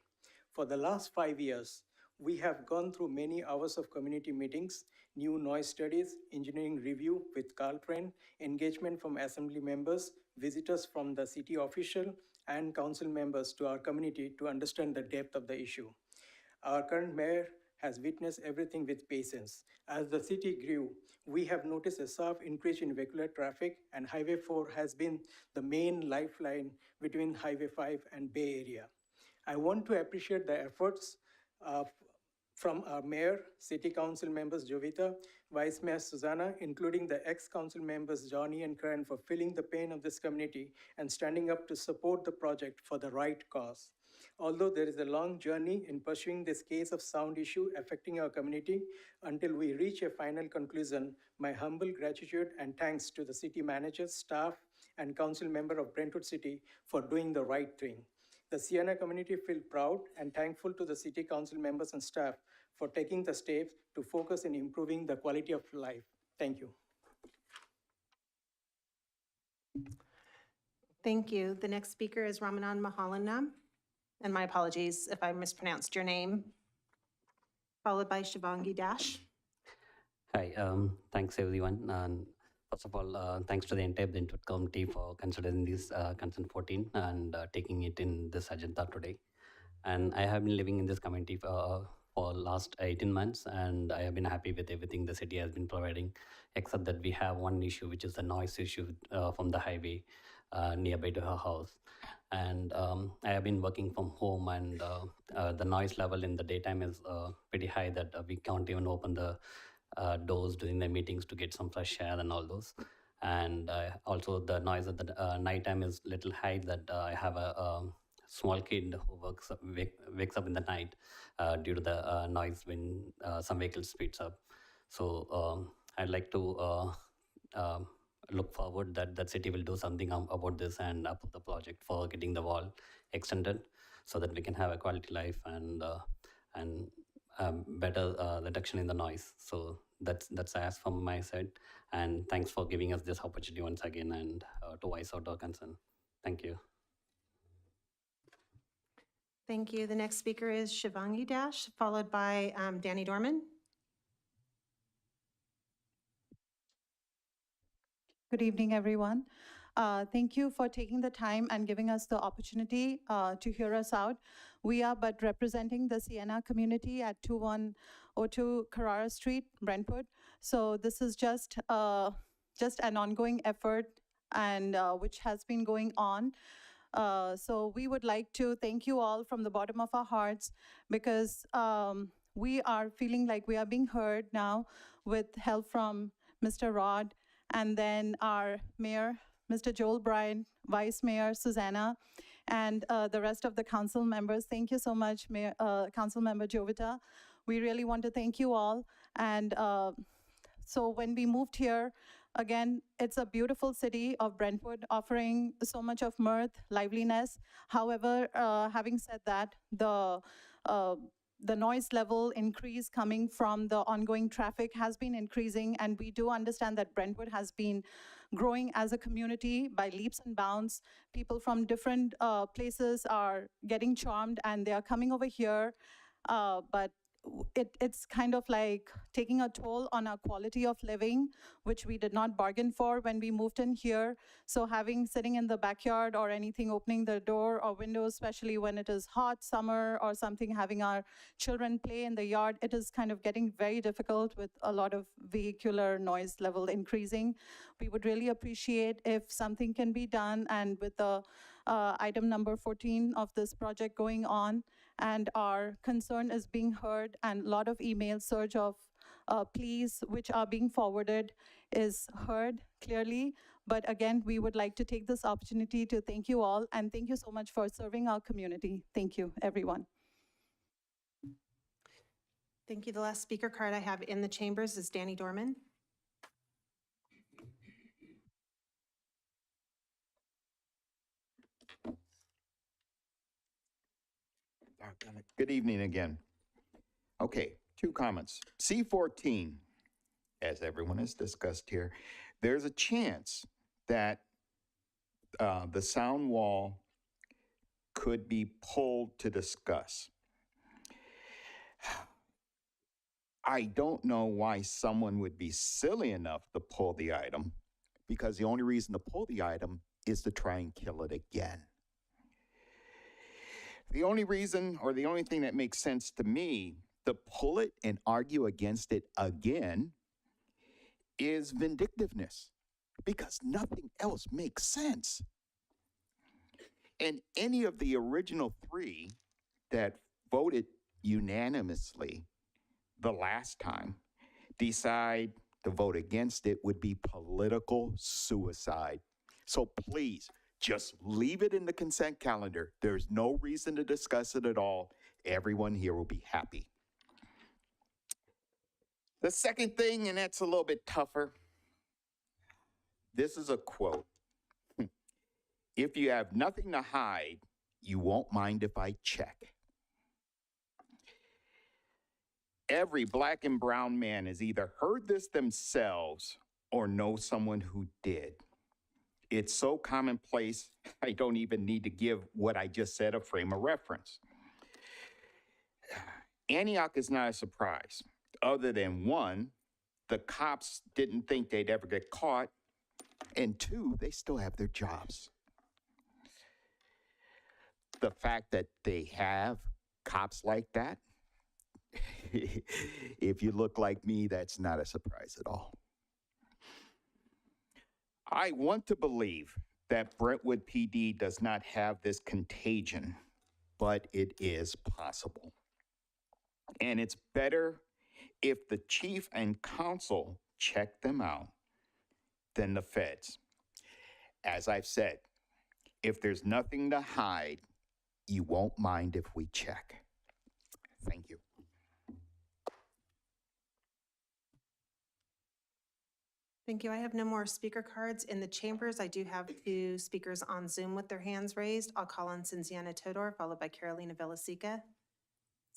For the last 5 years, we have gone through many hours of community meetings, new noise studies, engineering review with Carl Friend, engagement from assembly members, visitors from the city official, and council members to our community to understand the depth of the issue. Our current mayor has witnessed everything with patience. As the city grew, we have noticed a sharp increase in vehicular traffic, and Highway 4 has been the main lifeline between Highway 5 and Bay Area. I want to appreciate the efforts from our mayor, city council members Jovita, Vice Mayor Susanna, including the ex-council members Johnny and Karen, for feeling the pain of this community and standing up to support the project for the right cause. Although there is a long journey in pursuing this case of sound issue affecting our community, until we reach a final conclusion, my humble gratitude and thanks to the city manager, staff, and council member of Brentwood City for doing the right thing. The Sienna community feel proud and thankful to the city council members and staff for taking the steps to focus in improving the quality of life. Thank you. Thank you. The next speaker is Ramanan Mahalanam. And my apologies if I mispronounced your name. Followed by Shivangi Dash. Hi, thanks everyone. And First of all, thanks to the entire Brentwood committee for considering this consent 14 and taking it in this agenda today. And I have been living in this community for last 18 months, and I have been happy with everything the city has been providing, except that we have one issue, which is the noise issue from the highway nearby to her house. And I have been working from home, and the noise level in the daytime is pretty high that we can't even open the doors during the meetings to get some fresh air and all those. And also the noise at the nighttime is little high that I have a small kid who wakes up in the night due to the noise when some vehicle speeds up. So I'd like to look forward that the city will do something about this and approve the project for getting the wall extended so that we can have a quality life and better reduction in the noise. So that's a ask from my side. And thanks for giving us this opportunity once again and to voice out our concern. Thank you. Thank you. The next speaker is Shivangi Dash, followed by Danny Dorman. Good evening, everyone. Thank you for taking the time and giving us the opportunity to hear us out. We are but representing the Sienna community at 2102 Carrara Street, Brentwood. So this is just an ongoing effort and which has been going on. So we would like to thank you all from the bottom of our hearts because we are feeling like we are being heard now with help from Mr. Rod, and then our mayor, Mr. Joel Bryant, Vice Mayor Susanna, and the rest of the council members. Thank you so much, Council Member Jovita. We really want to thank you all. And so when we moved here, again, it's a beautiful city of Brentwood offering so much of mirth, liveliness. However, having said that, the noise level increase coming from the ongoing traffic has been increasing, and we do understand that Brentwood has been growing as a community by leaps and bounds. People from different places are getting charmed and they are coming over here, but it's kind of like taking a toll on our quality of living, which we did not bargain for when we moved in here. So sitting in the backyard or anything, opening the door or windows, especially when it is hot summer or something, having our children play in the yard, it is kind of getting very difficult with a lot of vehicular noise level increasing. We would really appreciate if something can be done, and with the item number 14 of this project going on, and our concern is being heard, and a lot of email surge of pleas which are being forwarded is heard clearly. But again, we would like to take this opportunity to thank you all, and thank you so much for serving our community. Thank you, everyone. Thank you. The last speaker card I have in the chambers is Danny Dorman. Good evening again. Okay, 2 comments. C14, as everyone has discussed here, there's a chance that the sound wall could be pulled to discuss. I don't know why someone would be silly enough to pull the item, because the only reason to pull the item is to try and kill it again. The only reason, or the only thing that makes sense to me to pull it and argue against it again is vindictiveness, because nothing else makes sense. And any of the original 3 that voted unanimously the last time decide to vote against it would be political suicide. So please, just leave it in the consent calendar. There's no reason to discuss it at all. Everyone here will be happy. The second thing, and that's a little bit tougher. This is a quote. If you have nothing to hide, you won't mind if I check. Every black and brown man has either heard this themselves or knows someone who did. It's so commonplace, I don't even need to give what I just said a frame of reference. Antioch is not a surprise, other than 1, the cops didn't think they'd ever get caught, And two, they still have their jobs. The fact that they have cops like that, if you look like me, that's not a surprise at all. I want to believe that Brentwood PD does not have this contagion, but it is possible. And it's better if the chief and council check them out than the feds. As I've said, if there's nothing to hide, you won't mind if we check. Thank you. Thank you. I have no more speaker cards in the chambers. I do have 2 speakers on Zoom with their hands raised. I'll call on Cynthiana Todor, followed by Carolina Villasica.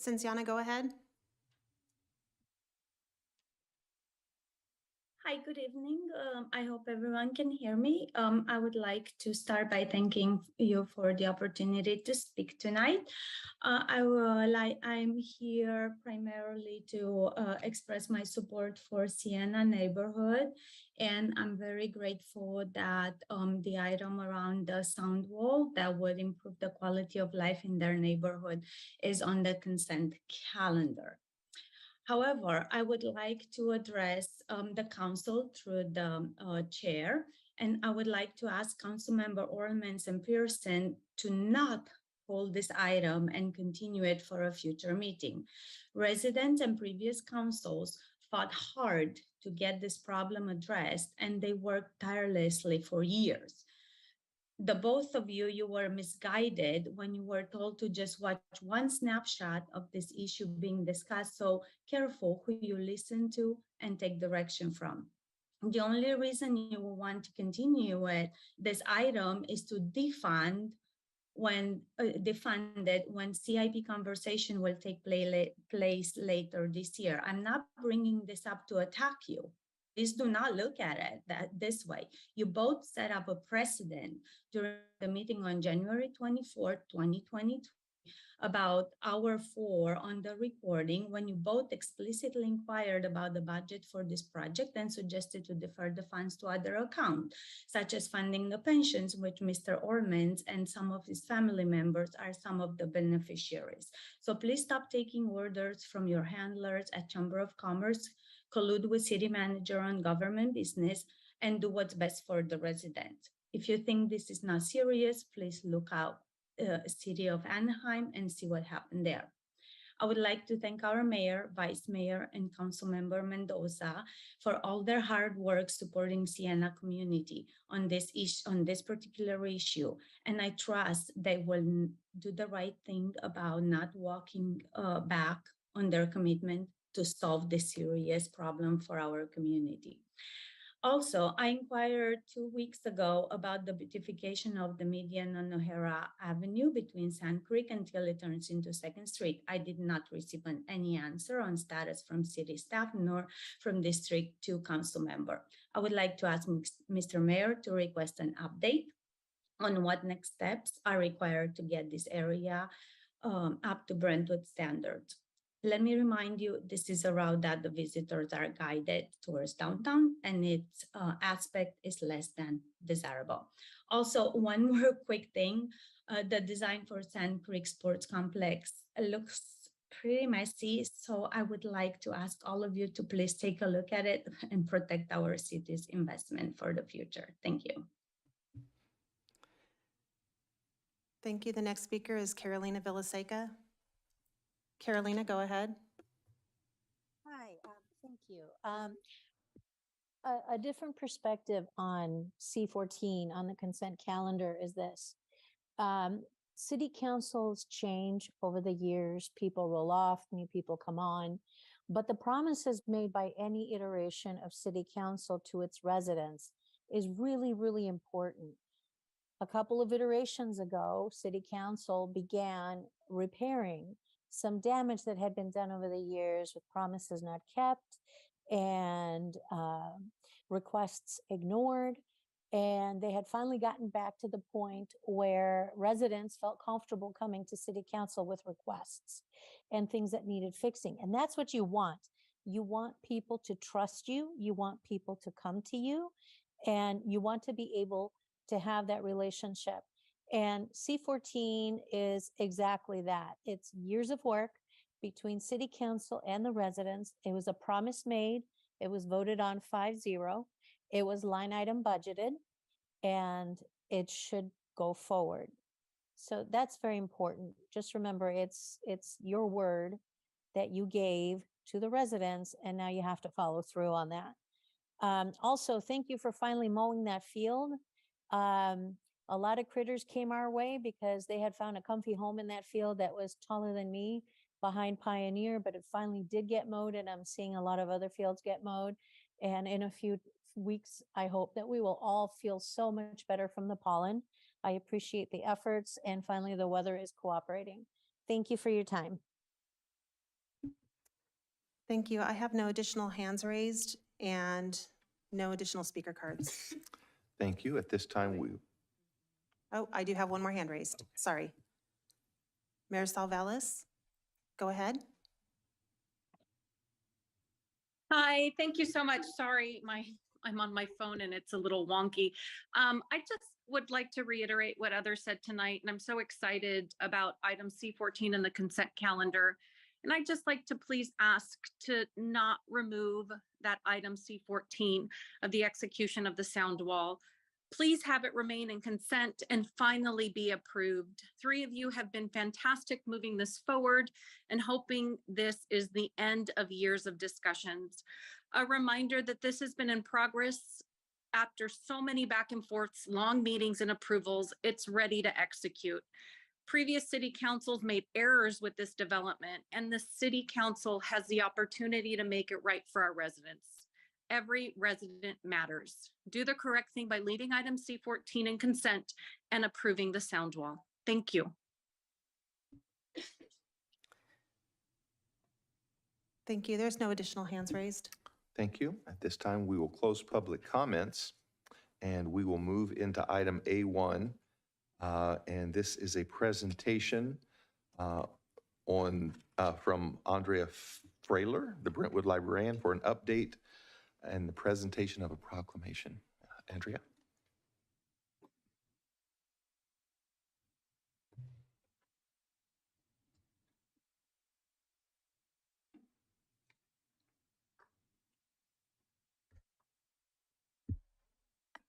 Cynthiana, go ahead. Hi, good evening. I hope everyone can hear me. I would like to start by thanking you for the opportunity to speak tonight. I'm here primarily to express my support for Sienna neighborhood, and I'm very grateful that the item around the sound wall that would improve the quality of life in their neighborhood is on the consent calendar. However, I would like to address the council through the chair, and I would like to ask Councilmember Orlemans and Pearson to not hold this item and continue it for a future meeting. Residents and previous councils fought hard to get this problem addressed, and they worked tirelessly for years. The both of you were misguided when you were told to just watch one snapshot of this issue being discussed. So careful who you listen to and take direction from. The only reason you will want to continue with this item is to defund it when CIP conversation will take place later this year. I'm not bringing this up to attack you. Please do not look at it this way. You both set up a precedent during the meeting on January 24th, 2023, about hour 4 on the recording, when you both explicitly inquired about the budget for this project and suggested to defer the funds to other accounts, such as funding the pensions, which Mr. Ormans and some of his family members are some of the beneficiaries. So please stop taking orders from your handlers at Chamber of Commerce, collude with city manager on government business, and do what's best for the residents. If you think this is not serious, please look out city of Anaheim and see what happened there. I would like to thank our mayor, vice mayor, and councilmember Mendoza for all their hard work supporting Sienna community on this particular issue. And I trust they will do the right thing about not walking back on their commitment to solve this serious problem for our community. Also, I inquired 2 weeks ago about the beautification of the median on O'Hara Avenue between Sand Creek until it turns into 2nd Street. I did not receive any answer on status from city staff nor from District 2 council member. I would like to ask Mr. Mayor to request an update on what next steps are required to get this area up to Brentwood standards. Let me remind you, this is a route that the visitors are guided towards downtown, and its aspect is less than desirable. Also, one more quick thing, the design for Sand Creek Sports Complex looks pretty messy, so I would like to ask all of you to please take a look at it and protect our city's investment for the future. Thank you. Thank you. The next speaker is Carolina Villasica. Carolina, go ahead. Hi, thank you. A different perspective on C14 on the consent calendar is this. City councils change over the years, people roll off, new people come on, but the promises made by any iteration of city council to its residents is really, really important. A couple of iterations ago, city council began repairing some damage that had been done over the years with promises not kept and requests ignored. And they had finally gotten back to the point where residents felt comfortable coming to city council with requests and things that needed fixing. And that's what you want. You want people to trust you. You want people to come to you. And you want to be able to have that relationship. And C14 is exactly that. It's years of work between city council and the residents. It was a promise made. It was voted on 5-0. It was line item budgeted, and it should go forward. So that's very important. Just remember, it's your word that you gave to the residents, and now you have to follow through on that. Also, thank you for finally mowing that field. A lot of critters came our way because they had found a comfy home in that field that was taller than me behind Pioneer, but it finally did get mowed, and I'm seeing a lot of other fields get mowed. And in a few weeks, I hope that we will all feel so much better from the pollen. I appreciate the efforts, and finally the weather is cooperating. Thank you for your time. Thank you. I have no additional hands raised and no additional speaker cards. Thank you. At this time, Oh, I do have one more hand raised. Sorry. Marisol Velez, go ahead. Hi, thank you so much. Sorry, I'm on my phone and it's a little wonky. I just would like to reiterate what others said tonight, and I'm so excited about item C14 in the consent calendar. And I'd just like to please ask to not remove that item C14 of the execution of the sound wall. Please have it remain in consent and finally be approved. 3 of you have been fantastic moving this forward and hoping this is the end of years of discussions. A reminder that this has been in progress after so many back and forths, long meetings and approvals. It's ready to execute. Previous city councils made errors with this development, and the city council has the opportunity to make it right for our residents. Every resident matters. Do the correct thing by leaving item C14 in consent and approving the sound wall. Thank you. Thank you. There's no additional hands raised. thank you. At this time, we will close public comments, and we will move into item A1. And this is a presentation from Andrea Frailer, the Brentwood librarian, for an update and the presentation of a proclamation. Andrea?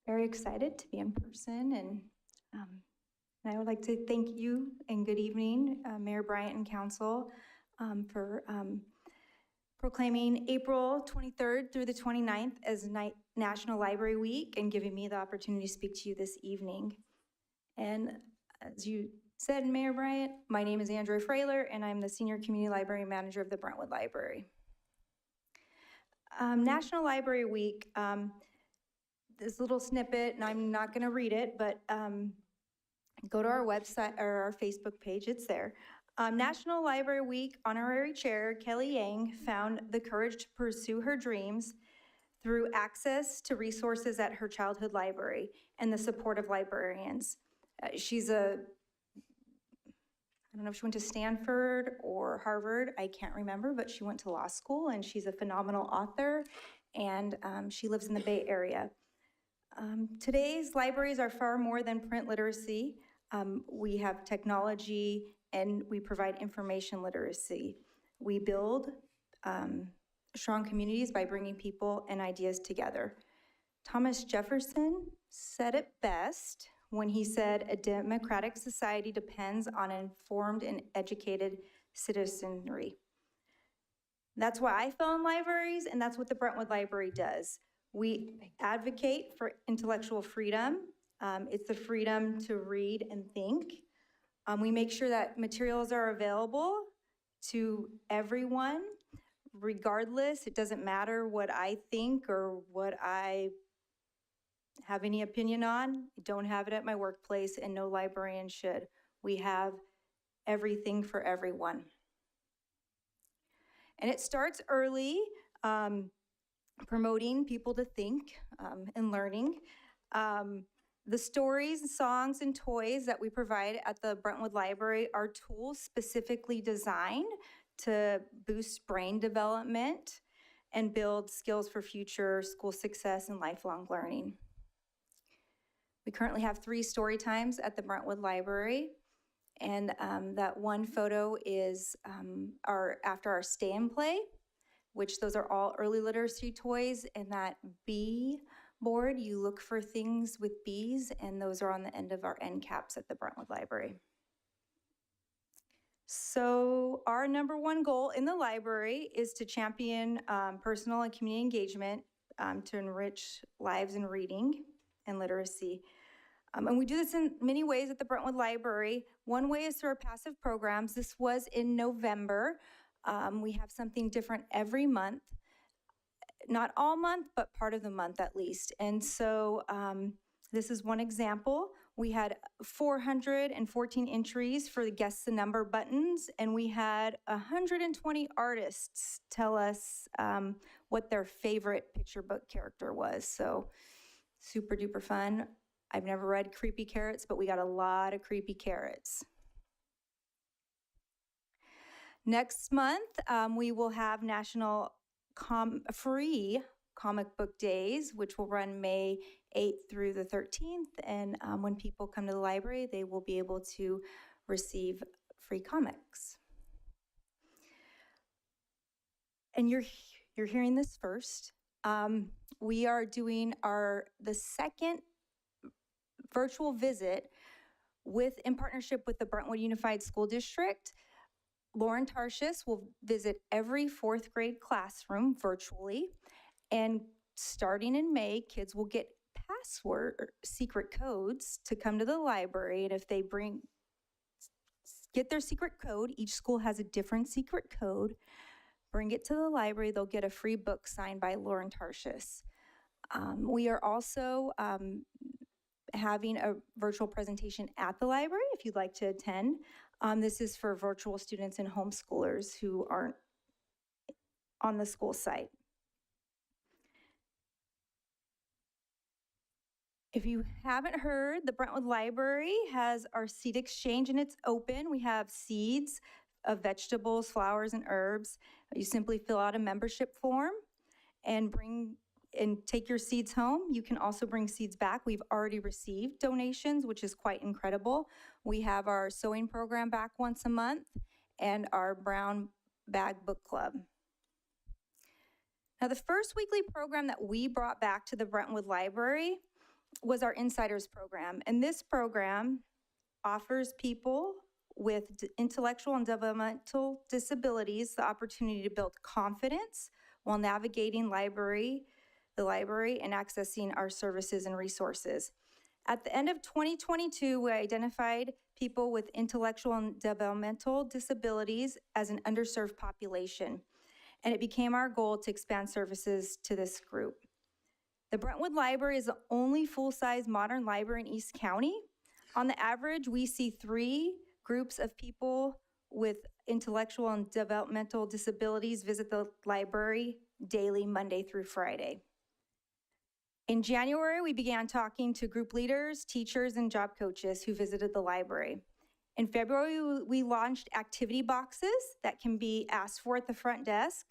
Very excited to be in person, and I would like to thank you and good evening, Mayor Bryant and Council, for proclaiming April 23rd through the 29th as National Library Week and giving me the opportunity to speak to you this evening. And as you said, Mayor Bryant, my name is Andrea Frailer, and I'm the Senior Community Library Manager of the Brentwood Library. National Library Week, this little snippet, and I'm not going to read it, but go to our website or our Facebook page, it's there. National Library Week Honorary Chair Kelly Yang found the courage to pursue her dreams through access to resources at her childhood library and the support of librarians. I don't know if she went to Stanford or Harvard, I can't remember, but she went to law school, and she's a phenomenal author, and she lives in the Bay Area. Today's libraries are far more than print literacy. We have technology, and we provide information literacy. We build strong communities by bringing people and ideas together. Thomas Jefferson said it best when he said, "A democratic society depends on informed and educated citizenry." That's why I fell in libraries, and that's what the Brentwood Library does. We advocate for intellectual freedom. It's the freedom to read and think. We make sure that materials are available to everyone, regardless. It doesn't matter what I think or what I have any opinion on. I don't have it at my workplace, and no librarian should. We have everything for everyone. And it starts early, promoting people to think and learning. The stories, songs, and toys that we provide at the Brentwood Library are tools specifically designed to boost brain development and build skills for future school success and lifelong learning. We currently have 3 story times at the Brentwood Library. And that one photo is after our stay and play, which those are all early literacy toys. And that bee board, you look for things with bees, and those are on the end of our end caps at the Brentwood Library. So our #1 goal in the library is to champion personal and community engagement to enrich lives in reading and literacy. And we do this in many ways at the Brentwood Library. One way is through our passive programs. This was in November. We have something different every month. Not all month, but part of the month at least. And so this is one example. We had 414 entries for the Guess the Number buttons, and we had 120 artists tell us what their favorite picture book character was. So super duper fun. I've never read Creepy Carrots, but we got a lot of creepy carrots. Next month, we will have National Free Comic Book Days, which will run May 8th through the 13th. And when people come to the library, they will be able to receive free comics. And you're hearing this first. We are doing the second virtual visit in partnership with the Brentwood Unified School District. Lauren Tarshis will visit every 4th grade classroom virtually. And starting in May, kids will get password or secret codes to come to the library. And if they get their secret code, each school has a different secret code, bring it to the library, they'll get a free book signed by Lauren Tarshis. We are also having a virtual presentation at the library if you'd like to attend. This is for virtual students and homeschoolers who aren't on the school site. If you haven't heard, the Brentwood Library has our seed exchange and it's open. We have seeds of vegetables, flowers, and herbs. You simply fill out a membership form and take your seeds home. You can also bring seeds back. We've already received donations, which is quite incredible. We have our sewing program back once a month and our brown bag book club. Now, the first weekly program that we brought back to the Brentwood Library was our Insiders program. And this program offers people with intellectual and developmental disabilities the opportunity to build confidence while navigating the library and accessing our services and resources. At the end of 2022, we identified people with intellectual and developmental disabilities as an underserved population, and it became our goal to expand services to this group. The Brentwood Library is the only full-size modern library in East County. On the average, we see 3 groups of people with intellectual and developmental disabilities visit the library daily, Monday through Friday. In January, we began talking to group leaders, teachers, and job coaches who visited the library. In February, we launched activity boxes that can be asked for at the front desk.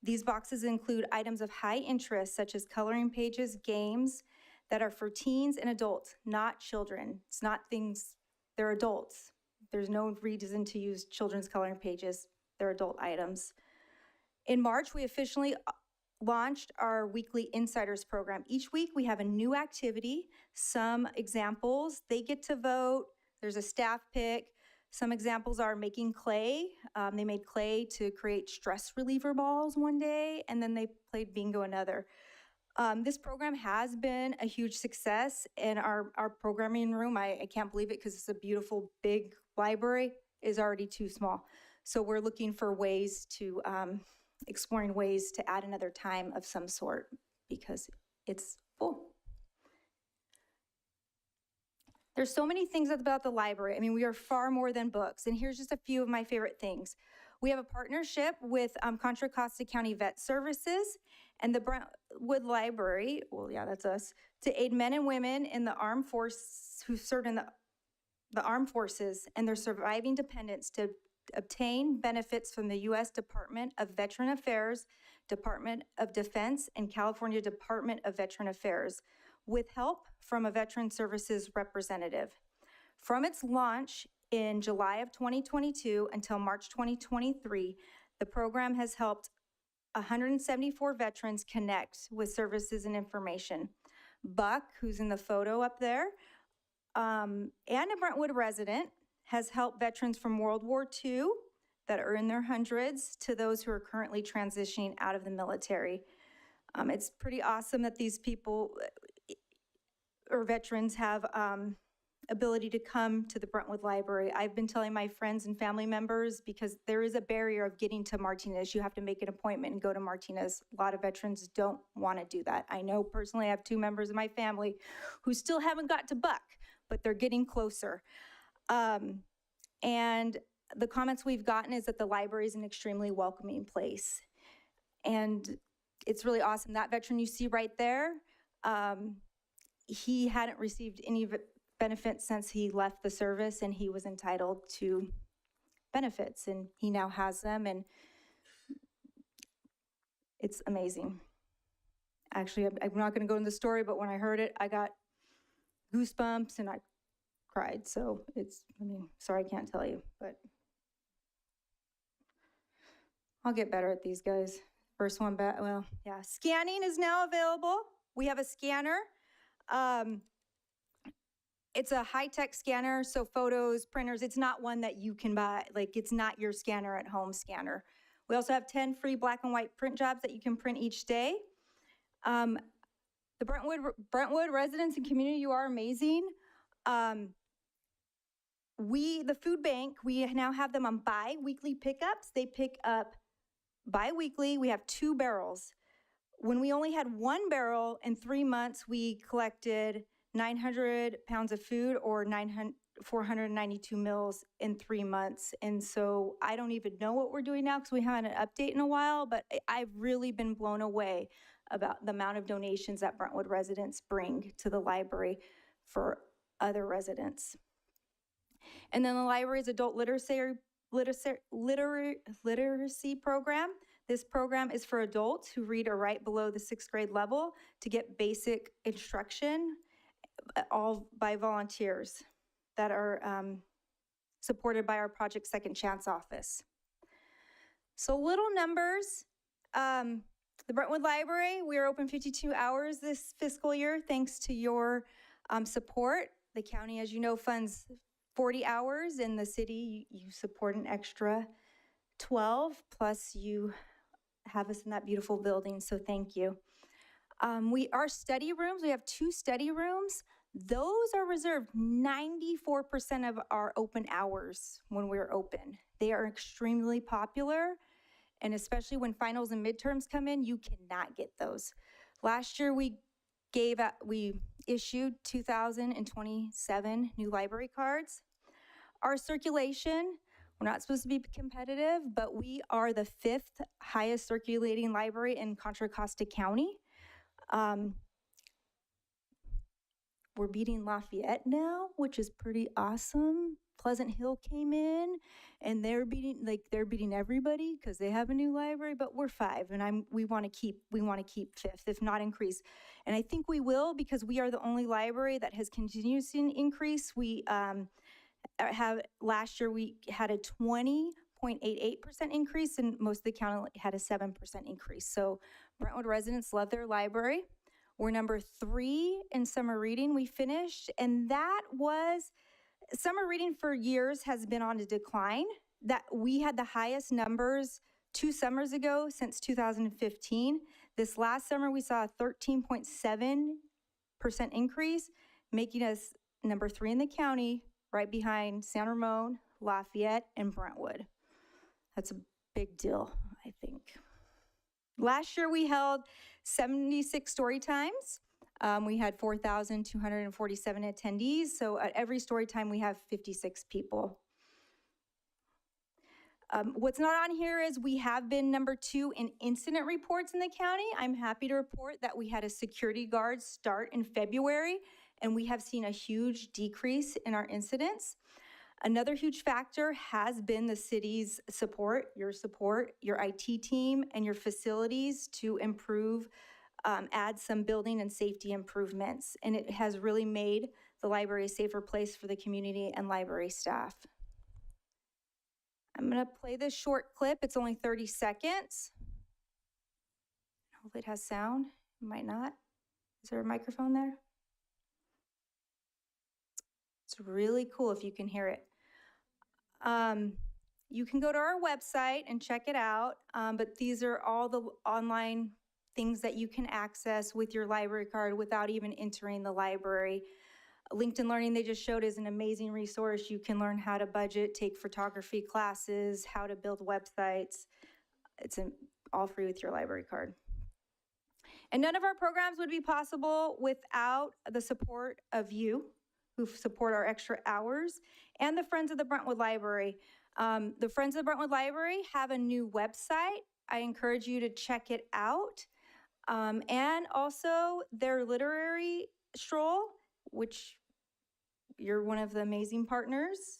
These boxes include items of high interest, such as coloring pages, games that are for teens and adults, not children. It's not things, they're adults. There's no reason to use children's coloring pages. They're adult items. In March, we officially launched our weekly Insiders program. Each week, we have a new activity, some examples. They get to vote. There's a staff pick. Some examples are making clay. They made clay to create stress reliever balls one day, and then they played bingo another. This program has been a huge success, and our programming room, I can't believe it because it's a beautiful big library, is already too small. So we're looking for ways to, exploring ways to add another time of some sort because it's full. There's so many things about the library. I mean, we are far more than books. And here's just a few of my favorite things. We have a partnership with Contra Costa County Vet Services and the Brentwood Library, well, yeah, that's us, to aid men and women in the armed force who served in the armed forces and their surviving dependents to obtain benefits from the U.S. Department of Veteran Affairs, Department of Defense, and California Department of Veteran Affairs. with help from a Veteran Services representative. From its launch in July of 2022 until March 2023, the program has helped 174 veterans connect with services and information. Buck, who's in the photo up there, and a Brentwood resident, has helped veterans from World War II that are in their hundreds to those who are currently transitioning out of the military. It's pretty awesome that these people or veterans have ability to come to the Brentwood Library. I've been telling my friends and family members, because there is a barrier of getting to Martinez. You have to make an appointment and go to Martinez. A lot of veterans don't want to do that. I know personally I have 2 members of my family who still haven't got to Buck, but they're getting closer. And the comments we've gotten is that the library is an extremely welcoming place. And it's really awesome. That veteran you see right there, he hadn't received any benefits since he left the service, and he was entitled to benefits, and he now has them, and it's amazing. Actually, I'm not going to go into the story, but when I heard it, I got goosebumps and I cried. So sorry I can't tell you, but I'll get better at these guys. First one back, well, yeah. Scanning is now available. We have a scanner. It's a high-tech scanner, so photos, printers, it's not one that you can buy, like it's not your scanner at home scanner. We also have 10 free black and white print jobs that you can print each day. The Brentwood residents and community, you are amazing. The food bank, we now have them on bi-weekly pickups. They pick up bi-weekly. We have 2 barrels. When we only had 1 barrel in 3 months, we collected 900 pounds of food, or 492 meals in 3 months. And so I don't even know what we're doing now because we haven't had an update in a while, but I've really been blown away about the amount of donations that Brentwood residents bring to the library for other residents. And then the library's adult literacy program. This program is for adults who read or write below the 6th grade level to get basic instruction, all by volunteers that are supported by our Project Second Chance office. So little numbers. The Brentwood Library, we are open 52 hours this fiscal year thanks to your support. The county, as you know, funds 40 hours. In the city, you support an extra 12, plus you have us in that beautiful building, so thank you. Our study rooms, we have 2 study rooms. Those are reserved 94% of our open hours when we're open. They are extremely popular, and especially when finals and midterms come in, you cannot get those. Last year, we issued 2,027 new library cards. Our circulation, we're not supposed to be competitive, but we are the 5th highest circulating library in Contra Costa County. We're beating Lafayette now, which is pretty awesome. Pleasant Hill came in, and they're beating everybody because they have a new library. But we're 5, and we want to keep 5th, if not increase. And I think we will, because we are the only library that has continuously increased. We last year we had a 20.88% increase, and most of the county had a 7% increase. So Brentwood residents love their library. We're number 3 in summer reading. We finished, and that was, summer reading for years has been on a decline. That we had the highest numbers 2 summers ago since 2015. This last summer, we saw a 13.7% increase, making us number 3 in the county, right behind San Ramon, Lafayette, and Brentwood. That's a big deal, I think. Last year, we held 76 story times. We had 4,247 attendees. So at every story time, we have 56 people. What's not on here is we have been number 2 in incident reports in the county. I'm happy to report that we had a security guard start in February, and we have seen a huge decrease in our incidents. Another huge factor has been the city's support, your IT team, and your facilities to improve add some building and safety improvements. And it has really made the library a safer place for the community and library staff. I'm gonna play this short clip. It's only 30 seconds. Hopefully it has sound. It might not. Is there a microphone there? It's really cool if you can hear it. You can go to our website and check it out, but these are all the online things that you can access with your library card without even entering the library. LinkedIn Learning, they just showed, is an amazing resource. You can learn how to budget, take photography classes, how to build websites. It's all free with your library card. And none of our programs would be possible without the support of you, who support our extra hours, and the Friends of the Brentwood Library. The Friends of the Brentwood Library have a new website. I encourage you to check it out. And also their literary stroll, which you're one of the amazing partners,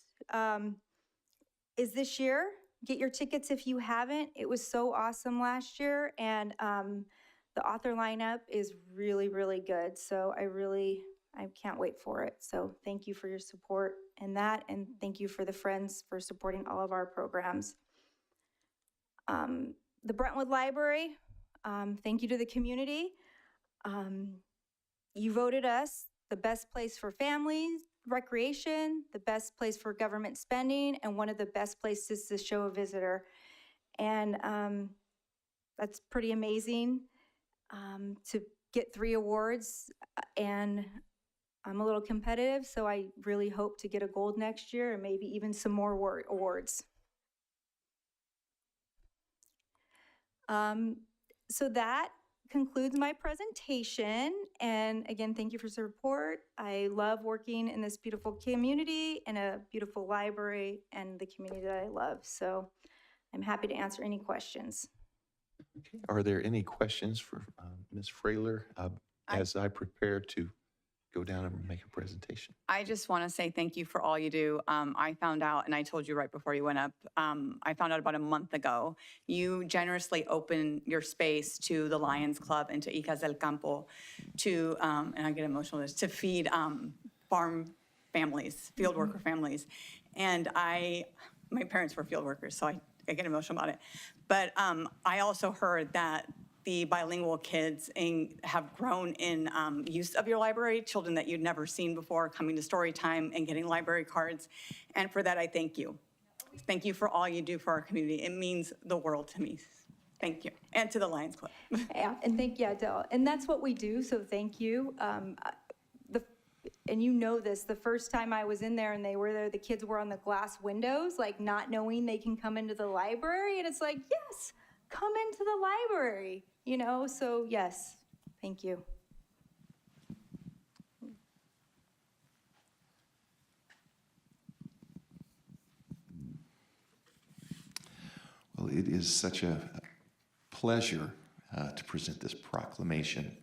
is this year. Get your tickets if you haven't. It was so awesome last year, and the author lineup is really, really good. So I can't wait for it. So thank you for your support in that, and thank you for the Friends for supporting all of our programs. The Brentwood Library, thank you to the community. You voted us the best place for families, recreation, the best place for government spending, and one of the best places to show a visitor. And that's pretty amazing to get 3 awards, and I'm a little competitive, so I really hope to get a gold next year and maybe even some more awards. So that concludes my presentation. And again, thank you for support. I love working in this beautiful community and a beautiful library and the community that I love. So I'm happy to answer any questions. Okay. Are there any questions for Ms. Frailer as I prepare to go down and make a presentation? I just want to say thank you for all you do. I found out, and I told you right before you went up, I found out about a month ago, you generously opened your space to the Lions Club and to Hijas del Campo to, and I get emotional, to feed farm families, field worker families. And my parents were field workers, so I get emotional about it. But I also heard that the bilingual kids have grown in use of your library, children that you'd never seen before coming to story time and getting library cards. And for that, I thank you. Thank you for all you do for our community. It means the world to me. Thank you. And to the Lions Club. Yeah, and thank you, Adele. And that's what we do, so thank you. And you know this, the first time I was in there and they were there, the kids were on the glass windows, like not knowing they can come into the library. And it's like, yes, come into the library, you know? So yes, thank you. Well, it is such a pleasure to present this proclamation.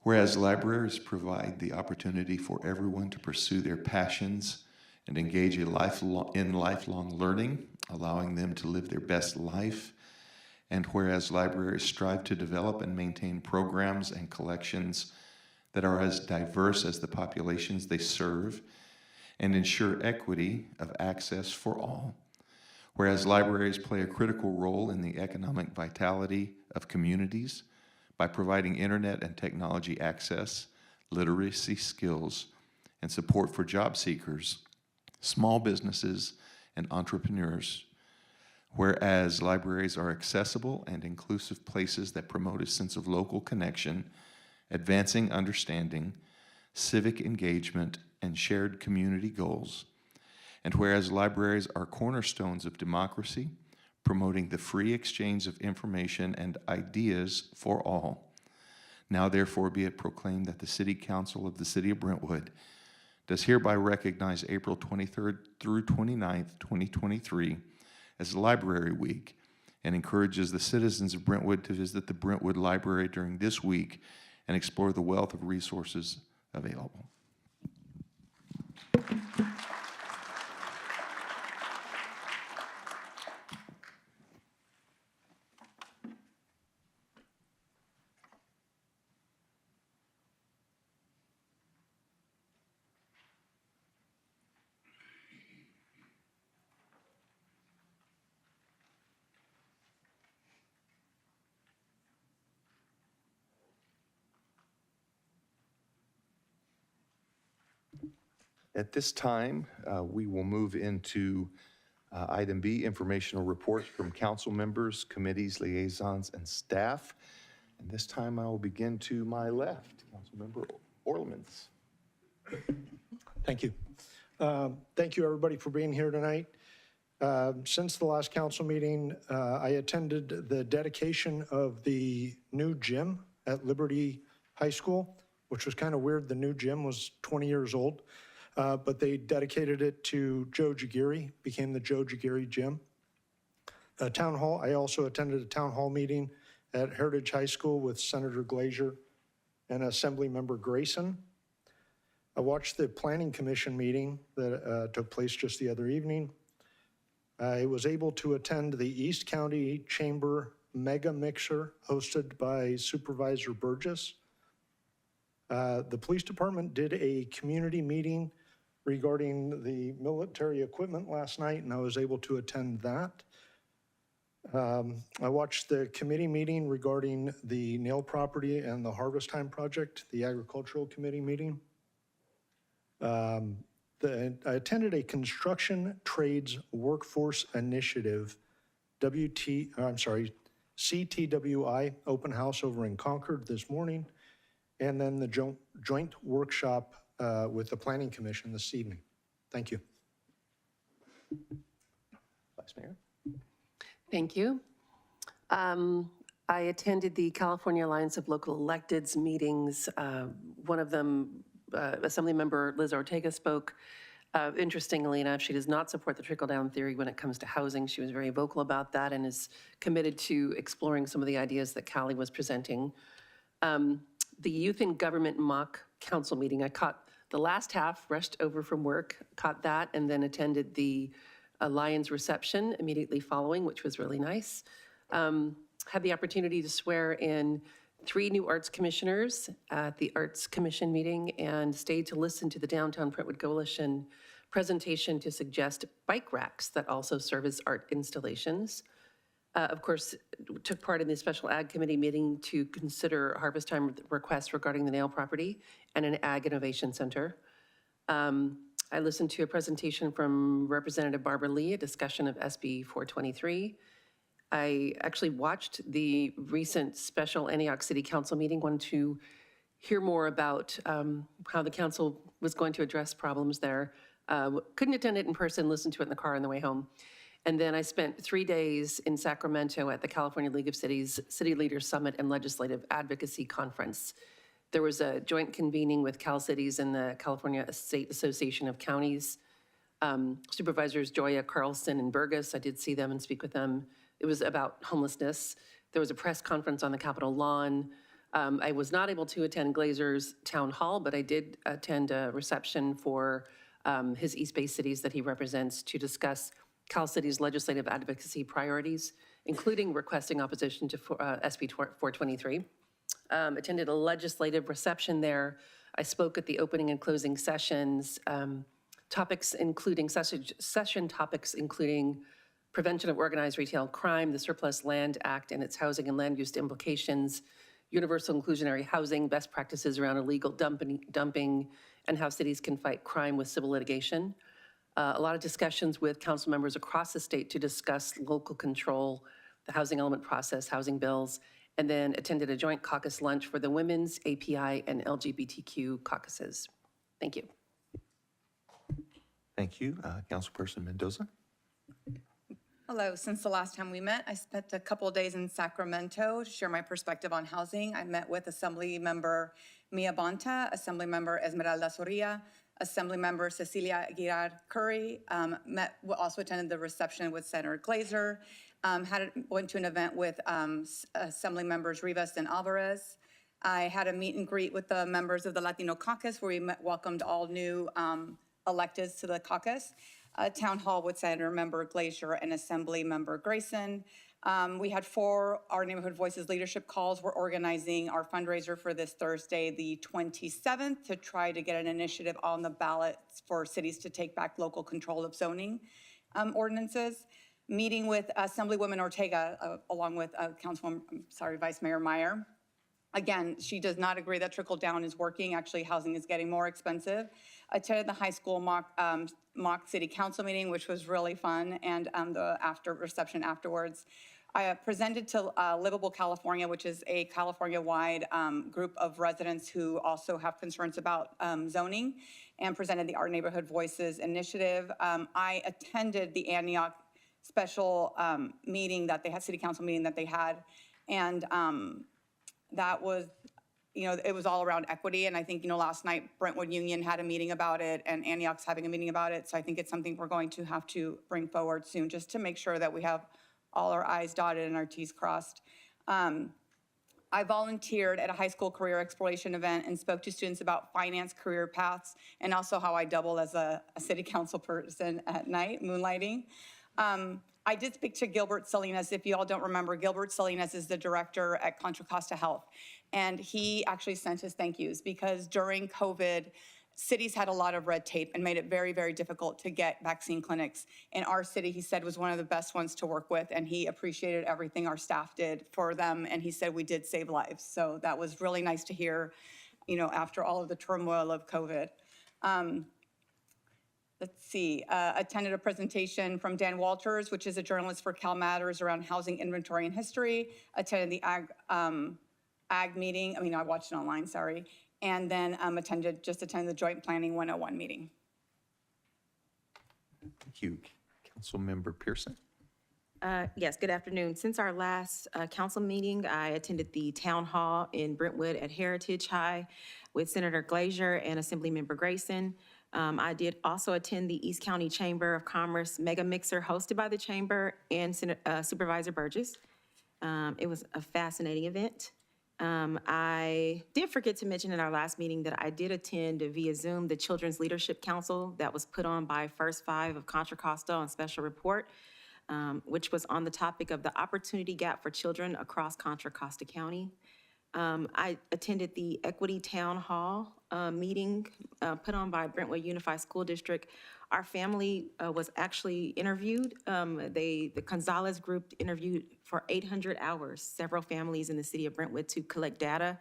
Whereas libraries provide the opportunity for everyone to pursue their passions and engage in lifelong learning, allowing them to live their best life. And whereas libraries strive to develop and maintain programs and collections that are as diverse as the populations they serve and ensure equity of access for all. Whereas libraries play a critical role in the economic vitality of communities by providing internet and technology access, literacy skills, and support for job seekers, small businesses, and entrepreneurs. Whereas libraries are accessible and inclusive places that promote a sense of local connection, advancing understanding, civic engagement, and shared community goals. And whereas libraries are cornerstones of democracy, promoting the free exchange of information and ideas for all. Now therefore be it proclaimed that the City Council of the City of Brentwood does hereby recognize April 23rd through 29th, 2023 as Library Week and encourages the citizens of Brentwood to visit the Brentwood Library during this week and explore the wealth of resources available. At this time, we will move into item B, informational reports from council members, committees, liaisons, and staff. And this time I will begin to my left, Councilmember Orlemans. Thank you. Thank you, everybody, for being here tonight. Since the last council meeting, I attended the dedication of the new gym at Liberty High School, which was kind of weird. The new gym was 20 years old, but they dedicated it to Joe Jagiri, became the Joe Jagiri Gym. Town hall, I also attended a town hall meeting at Heritage High School with Senator Glazer and Assembly Member Grayson. I watched the Planning Commission meeting that took place just the other evening. I was able to attend the East County Chamber Mega Mixer hosted by Supervisor Burgess. The police department did a community meeting regarding the military equipment last night, and I was able to attend that. I watched the committee meeting regarding the Nail property and the Harvest Time project, the agricultural committee meeting. I attended a construction trades workforce initiative, CTWI open house over in Concord this morning, and then the joint workshop with the Planning Commission this evening. Thank you. Vice Mayor. Thank you. I attended the California Alliance of Local Electeds meetings. One of them, Assemblymember Liz Ortega spoke. Interestingly enough, she does not support the trickle-down theory when it comes to housing. She was very vocal about that and is committed to exploring some of the ideas that Callie was presenting. The Youth in Government mock council meeting, I caught the last half, rushed over from work, caught that, and then attended the Lions reception immediately following, which was really nice. Had the opportunity to swear in 3 new arts commissioners at the Arts Commission meeting and stayed to listen to the Downtown Brentwood Coalition presentation to suggest bike racks that also serve as art installations. Of course, took part in the Special Ag Committee meeting to consider harvest time requests regarding the Nail property and an Ag Innovation Center. I listened to a presentation from Representative Barbara Lee, a discussion of SB 423. I actually watched the recent special Antioch City Council meeting, wanted to hear more about how the council was going to address problems there. Couldn't attend it in person, listened to it in the car on the way home. And then I spent 3 days in Sacramento at the California League of Cities City Leaders Summit and Legislative Advocacy Conference. There was a joint convening with Cal Cities and the California State Association of Counties. Supervisors Joya, Carlson, and Burgess, I did see them and speak with them. It was about homelessness. There was a press conference on the Capitol lawn. I was not able to attend Glazer's town hall, but I did attend a reception for his East Bay cities that he represents to discuss Cal City's legislative advocacy priorities, including requesting opposition to SB 423. Attended a legislative reception there. I spoke at the opening and closing sessions, topics including session topics including prevention of organized retail crime, the Surplus Land Act and its housing and land use implications, universal inclusionary housing, best practices around illegal dumping, and how cities can fight crime with civil litigation. A lot of discussions with council members across the state to discuss local control, the housing element process, housing bills, and then attended a joint caucus lunch for the Women's, API, and LGBTQ caucuses. Thank you. Thank you. Councilperson Mendoza. Hello. Since the last time we met, I spent a couple of days in Sacramento to share my perspective on housing. I met with Assemblymember Mia Bonta, Assemblymember Esmeralda Soria, Assemblymember Cecilia Aguilar Curry, also attended the reception with Senator Glazer, went to an event with Assembly members Rivas and Alvarez. I had a meet and greet with the members of the Latino caucus where we welcomed all new electeds to the caucus. Town hall with Senator Member Glazer and Assembly Member Grayson. We had 4 Our Neighborhood Voices leadership calls. We're organizing our fundraiser for this Thursday, the 27th, to try to get an initiative on the ballot for cities to take back local control of zoning ordinances. Meeting with Assemblywoman Ortega along with Vice Mayor Meyer. Again, she does not agree that trickle down is working. Actually, housing is getting more expensive. Attended the high school mock city council meeting, which was really fun, and the reception afterwards. I presented to Livable California, which is a California-wide group of residents who also have concerns about zoning, and presented the Our Neighborhood Voices initiative. I attended the Antioch special meeting that they had, city council meeting that they had, and that was, it was all around equity. And I think, last night Brentwood Union had a meeting about it and Antioch's having a meeting about it. So I think it's something we're going to have to bring forward soon, just to make sure that we have all our I's dotted and our T's crossed. I volunteered at a high school career exploration event and spoke to students about finance career paths, and also how I double as a city council person at night, moonlighting. I did speak to Gilbert Salinas. If you all don't remember, Gilbert Salinas is the director at Contra Costa Health. And he actually sent his thank yous because during COVID, cities had a lot of red tape and made it very, very difficult to get vaccine clinics. And our city, he said, was one of the best ones to work with. And he appreciated everything our staff did for them. And he said we did save lives. So that was really nice to hear, after all of the turmoil of COVID. Let's see, attended a presentation from Dan Walters, which is a journalist for Cal Matters around housing inventory and history. Attended the ag meeting. I watched it online, sorry. And then attended the Joint Planning 101 meeting. Thank you. Councilmember Pearson. Yes, good afternoon. Since our last council meeting, I attended the town hall in Brentwood at Heritage High with Senator Glazier and Assemblymember Grayson. I did also attend the East County Chamber of Commerce Mega Mixer hosted by the Chamber and Supervisor Burgess. It was a fascinating event. I did forget to mention in our last meeting that I did attend via Zoom the Children's Leadership Council that was put on by First Five of Contra Costa on special report, which was on the topic of the opportunity gap for children across Contra Costa County. I attended the Equity Town Hall meeting put on by Brentwood Unified School District. Our family was actually interviewed. The Gonzalez group interviewed for 800 hours, several families in the city of Brentwood to collect data.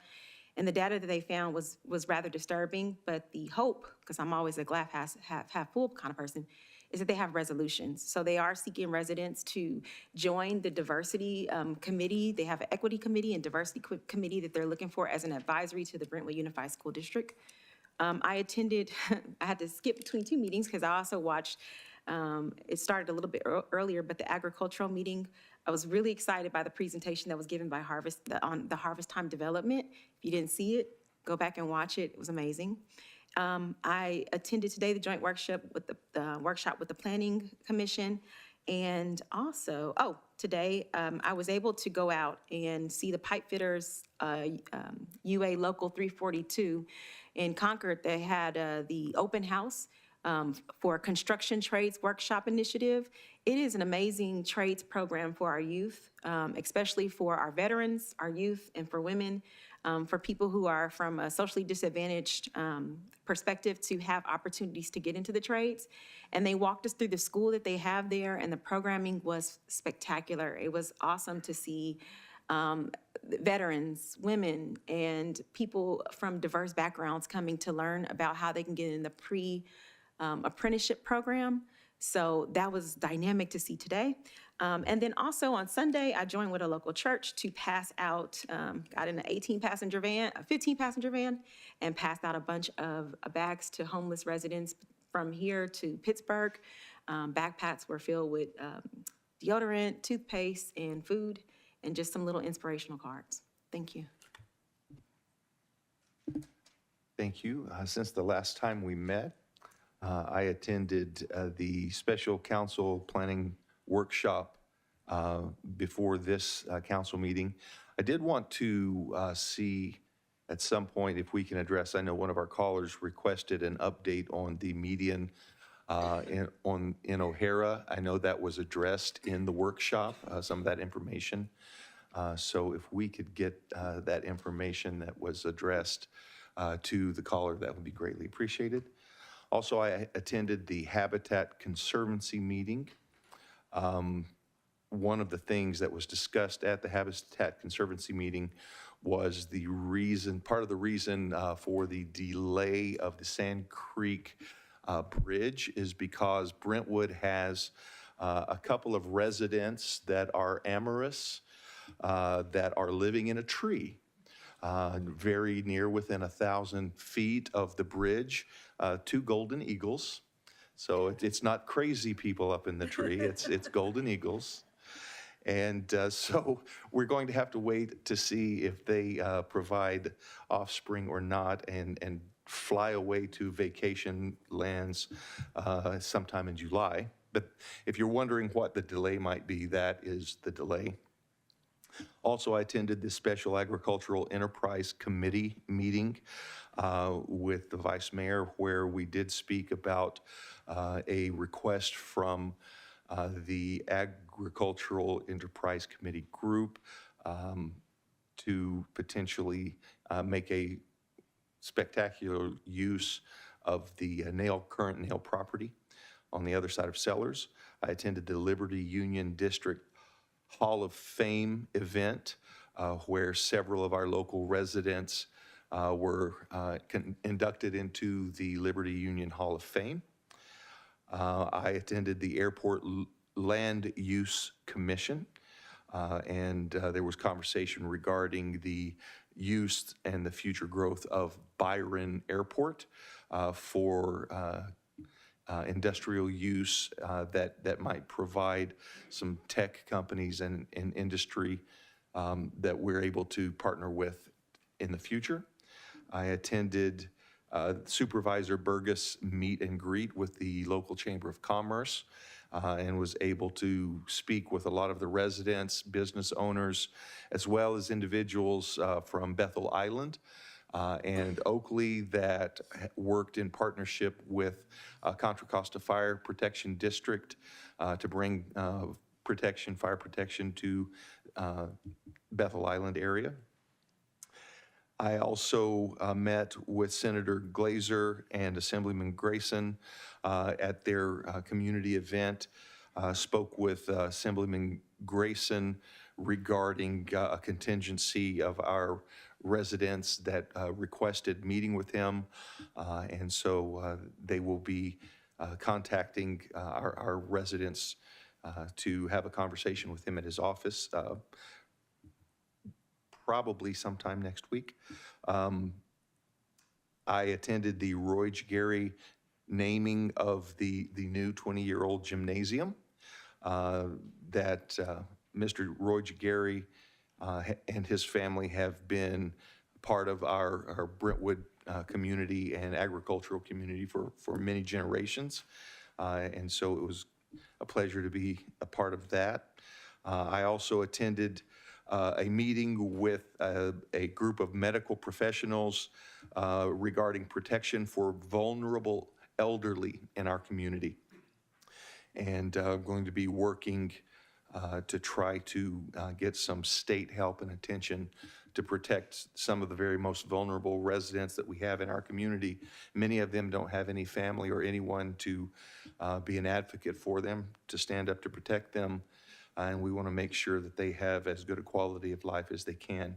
And the data that they found was rather disturbing, but the hope, because I'm always a glass half full kind of person, is that they have resolutions. So they are seeking residents to join the diversity committee. They have an equity committee and diversity committee that they're looking for as an advisory to the Brentwood Unified School District. I attended, I had to skip between two meetings because I also watched, it started a little bit earlier, but the agricultural meeting, I was really excited by the presentation that was given by on the harvest time development. If you didn't see it, go back and watch it. It was amazing. I attended today the joint workshop with the Planning Commission. And also, today I was able to go out and see the pipe fitters, UA Local 342 in Concord. They had the open house for Construction Trades Workshop Initiative. It is an amazing trades program for our youth, especially for our veterans, our youth, and for women, for people who are from a socially disadvantaged perspective to have opportunities to get into the trades. And they walked us through the school that they have there, and the programming was spectacular. It was awesome to see veterans, women, and people from diverse backgrounds coming to learn about how they can get in the apprenticeship program. So that was dynamic to see today. And then also on Sunday, I joined with a local church to pass out, got in an 15-passenger van, and passed out a bunch of bags to homeless residents from here to Pittsburgh. Backpacks were filled with deodorant, toothpaste, and food, and just some little inspirational cards. Thank you. Thank you. Since the last time we met, I attended the Special Council Planning Workshop before this council meeting. I did want to see at some point if we can address, I know one of our callers requested an update on the median in O'Hara. I know that was addressed in the workshop, some of that information. So if we could get that information that was addressed to the caller, that would be greatly appreciated. Also, I attended the Habitat Conservancy meeting. One of the things that was discussed at the Habitat Conservancy meeting was part of the reason for the delay of the Sand Creek Bridge is because Brentwood has a couple of residents that are amorous, that are living in a tree very near within 1,000 feet of the bridge, 2 golden eagles. So it's not crazy people up in the tree, it's golden eagles. And so we're going to have to wait to see if they provide offspring or not and fly away to vacation lands sometime in July. But if you're wondering what the delay might be, that is the delay. Also, I attended the Special Agricultural Enterprise Committee meeting with the Vice Mayor, where we did speak about a request from the Agricultural Enterprise Committee group to potentially make a spectacular use of the current nail property on the other side of Sellers. I attended the Liberty Union District Hall of Fame event where several of our local residents were inducted into the Liberty Union Hall of Fame. I attended the Airport Land Use Commission, and there was conversation regarding the use and the future growth of Byron Airport for industrial use that might provide some tech companies and industry that we're able to partner with in the future. I attended Supervisor Burgess meet and greet with the local Chamber of Commerce and was able to speak with a lot of the residents, business owners, as well as individuals from Bethel Island and Oakley that worked in partnership with Contra Costa Fire Protection District to bring fire protection to Bethel Island area. I also met with Senator Glazer and Assemblyman Grayson at their community event, spoke with Assemblyman Grayson regarding a contingency of our residents that requested meeting with him. And so they will be contacting our residents to have a conversation with him at his office probably sometime next week. I attended the Roy Gary naming of the new 20-year-old gymnasium that Mr. Roy Gary and his family have been part of our Brentwood community and agricultural community for many generations. And so it was a pleasure to be a part of that. I also attended a meeting with a group of medical professionals regarding protection for vulnerable elderly in our community. And I'm going to be working to try to get some state help and attention to protect some of the very most vulnerable residents that we have in our community. Many of them don't have any family or anyone to be an advocate for them, to stand up to protect them. And we want to make sure that they have as good a quality of life as they can,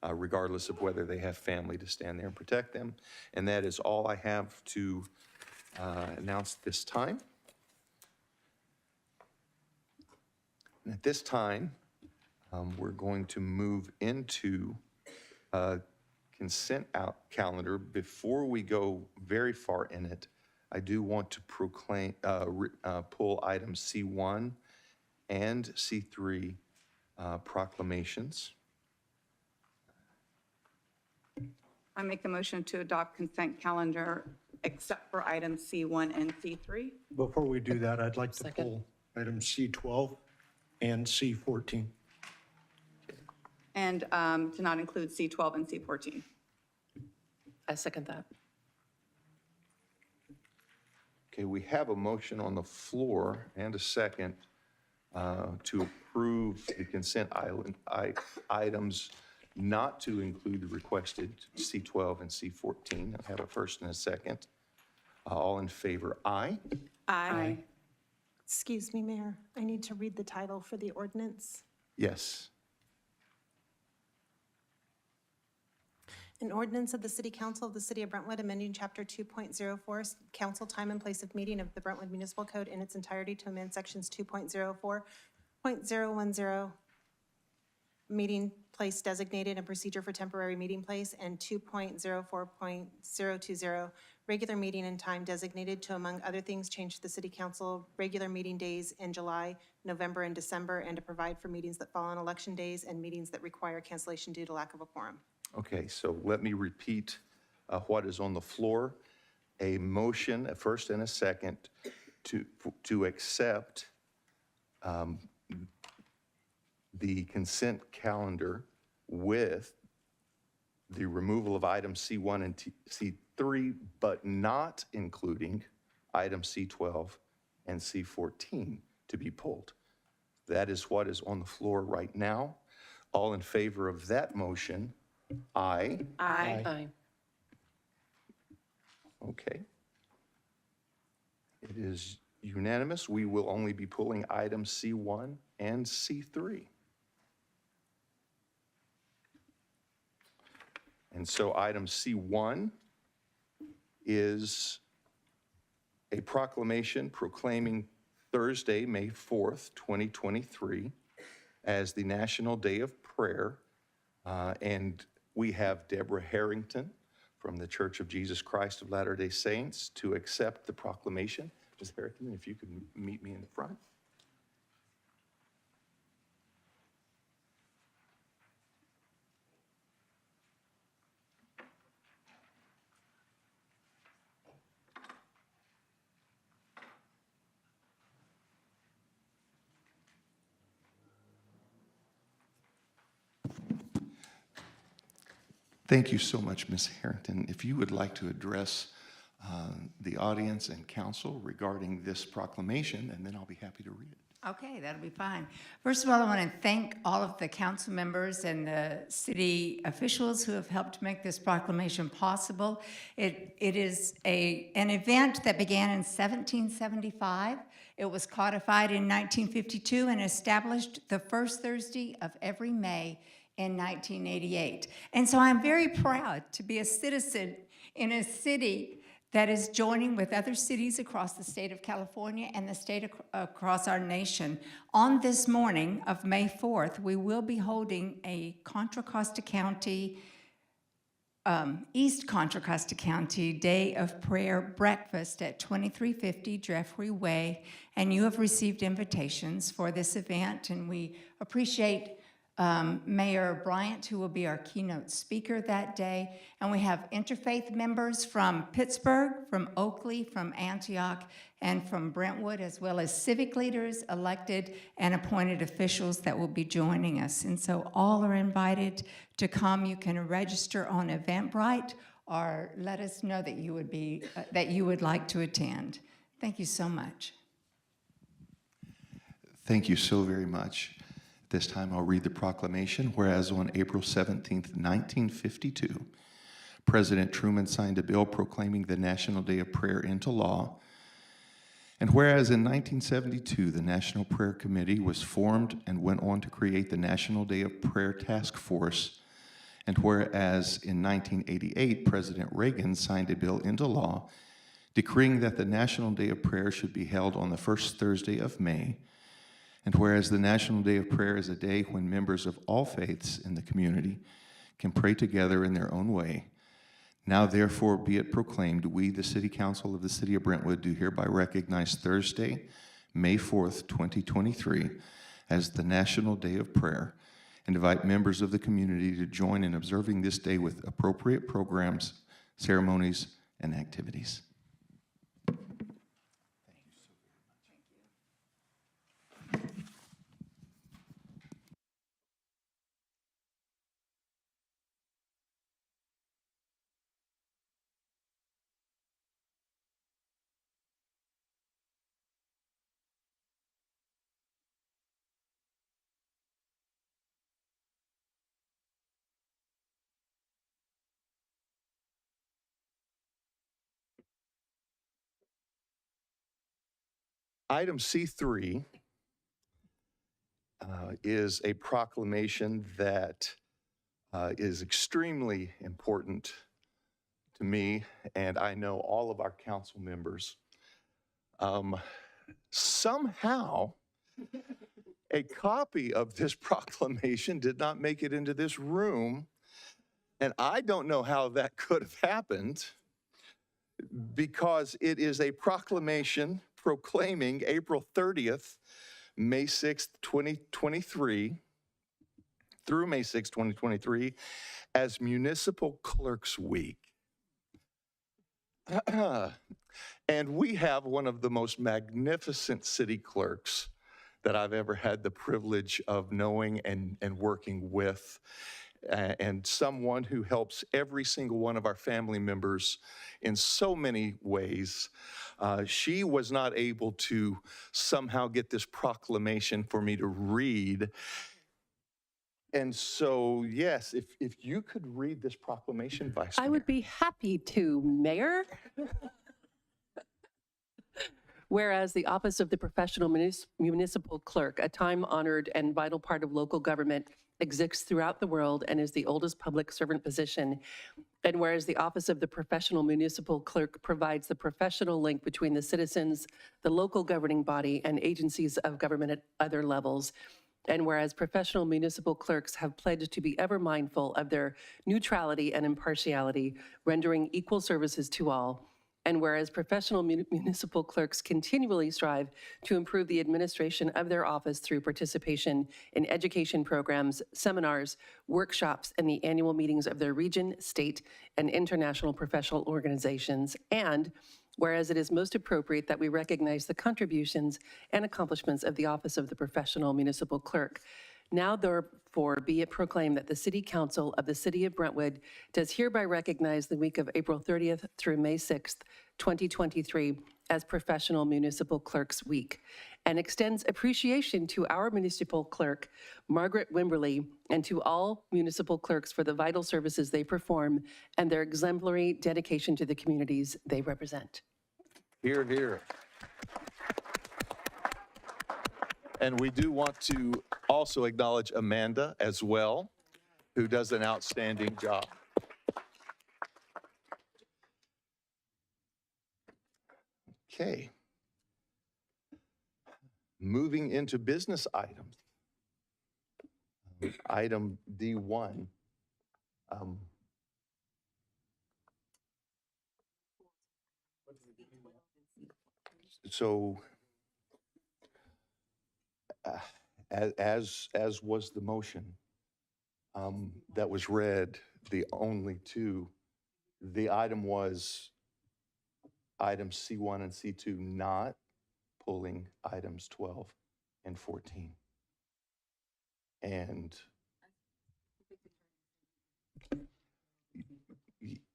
regardless of whether they have family to stand there and protect them. And that is all I have to announce this time. And at this time, we're going to move into consent calendar. Before we go very far in it, I do want to pull items C1 and C3 proclamations. I make a motion to adopt consent calendar except for items C1 and C3. Before we do that, I'd like to pull items C12 and C14. And to not include C12 and C14. I second that. Okay, we have a motion on the floor and a second to approve the consent items not to include the requested C12 and C14. I have a first and a second. All in favor, aye. Aye. Excuse me, Mayor. I need to read the title for the ordinance. Yes. An ordinance of the City Council of the City of Brentwood amending Chapter 2.04, Council Time and Place of Meeting of the Brentwood Municipal Code in its entirety to amend Sections 2.04.010, Meeting Place Designated and Procedure for Temporary Meeting Place, and 2.04.020, Regular Meeting and Time Designated to, among other things, change the City Council regular meeting days in July, November, and December, and to provide for meetings that fall on election days and meetings that require cancellation due to lack of a quorum. Okay, so let me repeat what is on the floor. A motion, a first and a second, to accept the consent calendar with the removal of items C1 and C3, but not including item C12 and C14 to be pulled. That is what is on the floor right now. All in favor of that motion, aye. Aye. Aye. Okay. It is unanimous. We will only be pulling items C1 and C3. And so item C1 is a proclamation proclaiming Thursday, May 4th, 2023, as the National Day of Prayer. And we have Deborah Harrington from the Church of Jesus Christ of Latter-day Saints to accept the proclamation. Ms. Harrington, if you could meet me in the front. Thank you so much, Ms. Harrington. If you would like to address the audience and council regarding this proclamation, and then I'll be happy to read it. Okay, that'll be fine. First of all, I want to thank all of the council members and the city officials who have helped make this proclamation possible. It is an event that began in 1775. It was codified in 1952 and established the first Thursday of every May in 1988. And so I'm very proud to be a citizen in a city that is joining with other cities across the state of California and the state across our nation. On this morning of May 4th, we will be holding a Contra Costa County, East Contra Costa County Day of Prayer breakfast at 2350 Jeffrey Way, and you have received invitations for this event, and we appreciate Mayor Bryant, who will be our keynote speaker that day. And we have interfaith members from Pittsburgh, from Oakley, from Antioch, and from Brentwood, as well as civic leaders, elected and appointed officials that will be joining us. And so all are invited to come. You can register on Eventbrite or let us know that you would like to attend. Thank you so much. Thank you so very much. This time I'll read the proclamation. Whereas on April 17th, 1952, President Truman signed a bill proclaiming the National Day of Prayer into law. And whereas in 1972, the National Prayer Committee was formed and went on to create the National Day of Prayer Task Force. And whereas in 1988, President Reagan signed a bill into law decreeing that the National Day of Prayer should be held on the first Thursday of May. And whereas the National Day of Prayer is a day when members of all faiths in the community can pray together in their own way, now therefore be it proclaimed, we, the City Council of the City of Brentwood, do hereby recognize Thursday, May 4th, 2023, as the National Day of Prayer, and invite members of the community to join in observing this day with appropriate programs, ceremonies, and activities. Item C3 is a proclamation that is extremely important to me, and I know all of our council members. Somehow, a copy of this proclamation did not make it into this room, and I don't know how that could have happened, because it is a proclamation proclaiming April 30th, May 6th, 2023, through May 6th, 2023, as Municipal Clerks Week. And we have one of the most magnificent city clerks that I've ever had the privilege of knowing and working with, and someone who helps every single one of our family members in so many ways. She was not able to somehow get this proclamation for me to read. And so, yes, if you could read this proclamation, Vice Mayor. I would be happy to, Mayor. Whereas the office of the professional municipal clerk, a time-honored and vital part of local government, exists throughout the world and is the oldest public servant position. And whereas the office of the professional municipal clerk provides the professional link between the citizens, the local governing body, and agencies of government at other levels. And whereas professional municipal clerks have pledged to be ever mindful of their neutrality and impartiality, rendering equal services to all. And whereas professional municipal clerks continually strive to improve the administration of their office through participation in education programs, seminars, workshops, and the annual meetings of their region, state, and international professional organizations. And whereas it is most appropriate that we recognize the contributions and accomplishments of the office of the professional municipal clerk. Now therefore be it proclaimed that the City Council of the City of Brentwood does hereby recognize the week of April 30th through May 6th, 2023 as Professional Municipal Clerks Week, and extends appreciation to our municipal clerk, Margaret Wimberly, and to all municipal clerks for the vital services they perform and their exemplary dedication to the communities they represent. Hear, hear. And we do want to also acknowledge Amanda as well, who does an outstanding job. Okay. Moving into business items. Item D1. So, as was the motion that was read, the only two, the item was items C1 and C2 not pulling items 12 and 14. And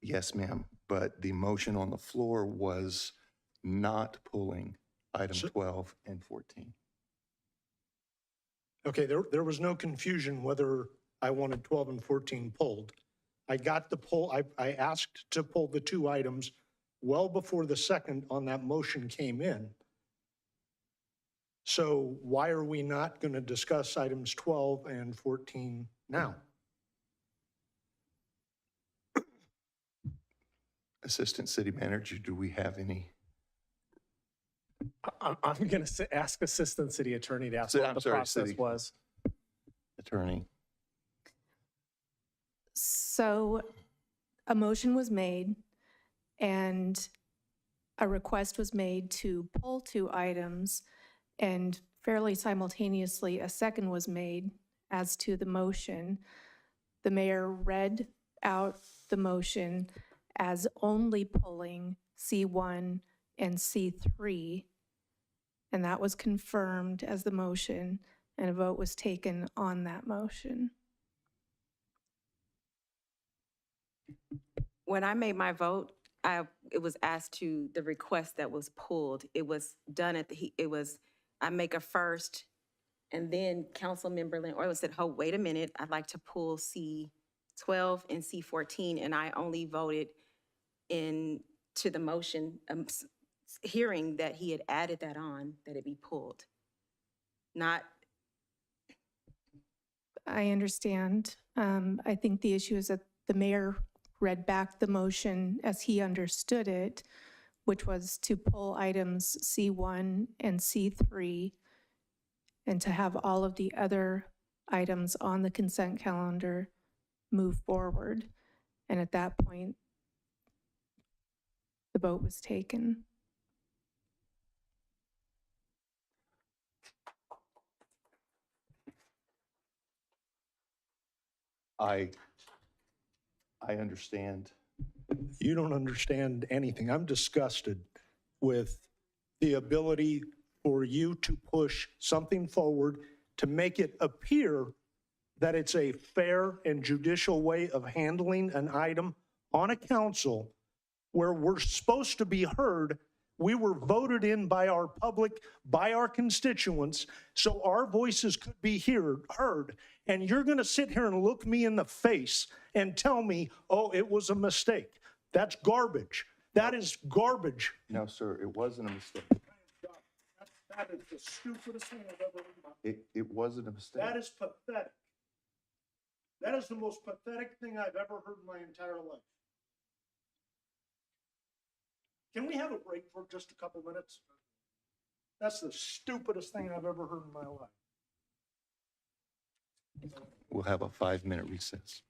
yes, ma'am, but the motion on the floor was not pulling item 12 and 14. Okay, there was no confusion whether I wanted 12 and 14 pulled. I got the pull, I asked to pull the two items well before the second on that motion came in. So why are we not going to discuss items 12 and 14 now? Assistant City Manager, do we have any? I'm going to ask Assistant City Attorney to ask what the process was. Attorney. So a motion was made and a request was made to pull two items, and fairly simultaneously a second was made as to the motion. The mayor read out the motion as only pulling C1 and C3, and that was confirmed as the motion, and a vote was taken on that motion. When I made my vote, it was asked to the request that was pulled. It was done at I make a first, and then Councilmember Lynn Oil said, oh, wait a minute, I'd like to pull C12 and C14, and I only voted to the motion, hearing that he had added that on, that it be pulled. Not, I understand. I think the issue is that the mayor read back the motion as he understood it, which was to pull items C1 and C3 and to have all of the other items on the consent calendar move forward. And at that point, the vote was taken. I understand. You don't understand anything. I'm disgusted with the ability for you to push something forward to make it appear that it's a fair and judicial way of handling an item on a council where we're supposed to be heard. We were voted in by our public, by our constituents, so our voices could be heard. And you're going to sit here and look me in the face and tell me, oh, it was a mistake. That's garbage. That is garbage. No, sir, it wasn't a mistake. That is the stupidest thing I've ever heard. It wasn't a mistake. That is pathetic. That is the most pathetic thing I've ever heard in my entire life. Can we have a break for just a couple minutes? That's the stupidest thing I've ever heard in my life. We'll have a 5-minute recess.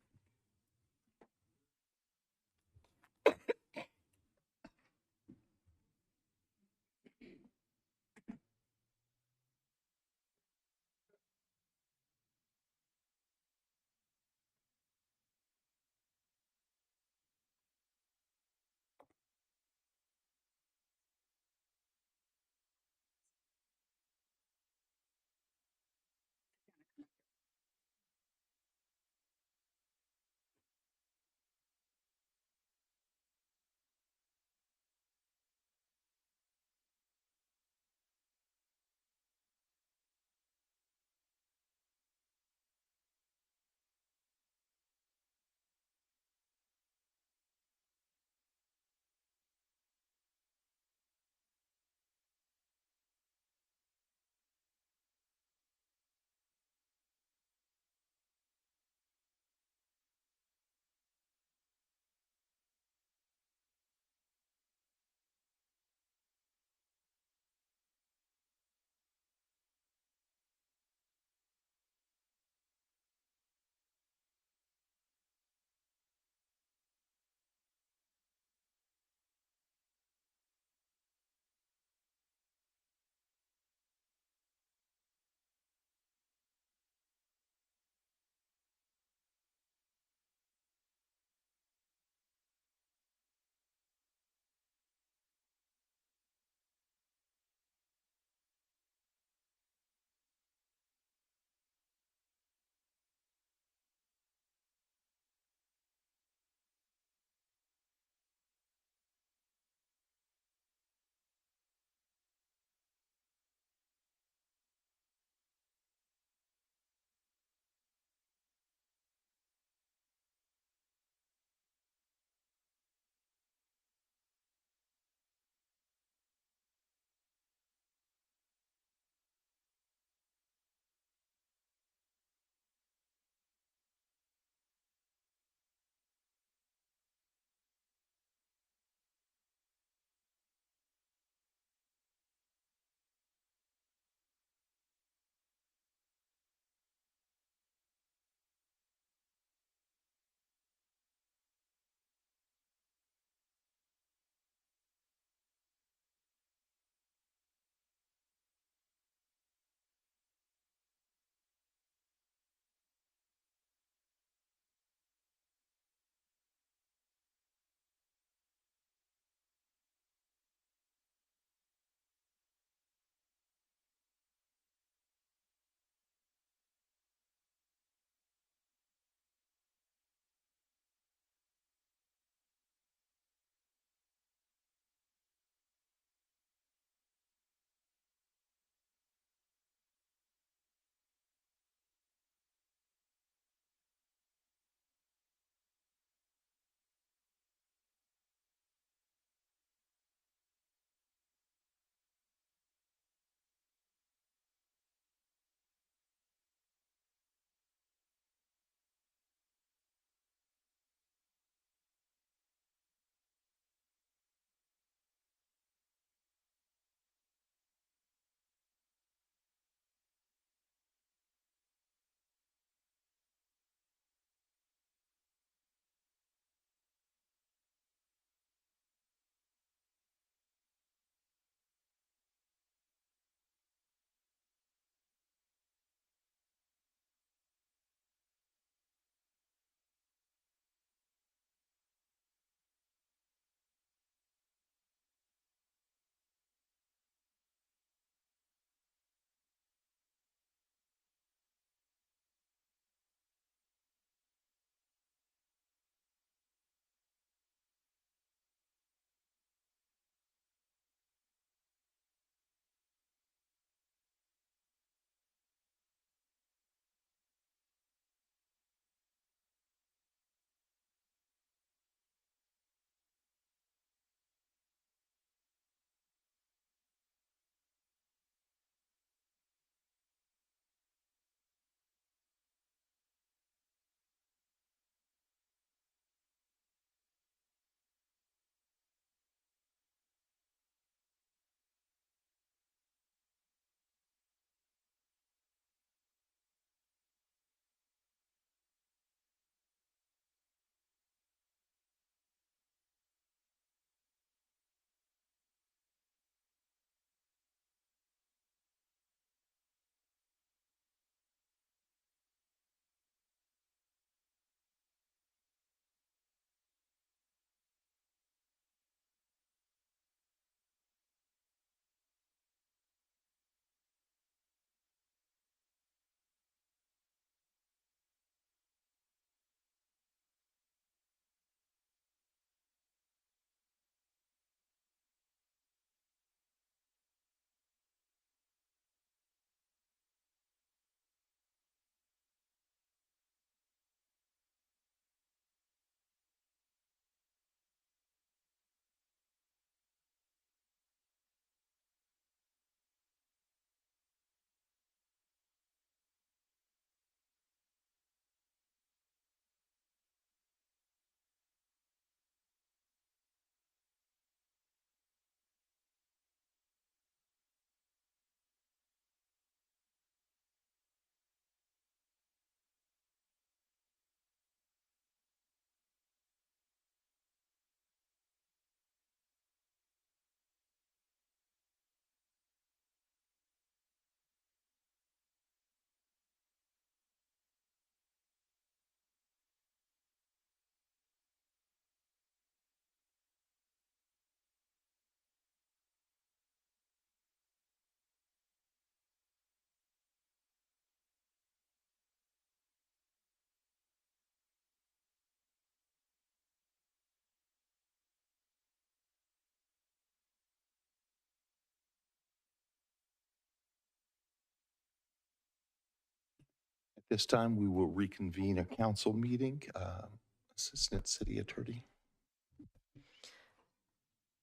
This time, we will reconvene a council meeting. Assistant City Attorney.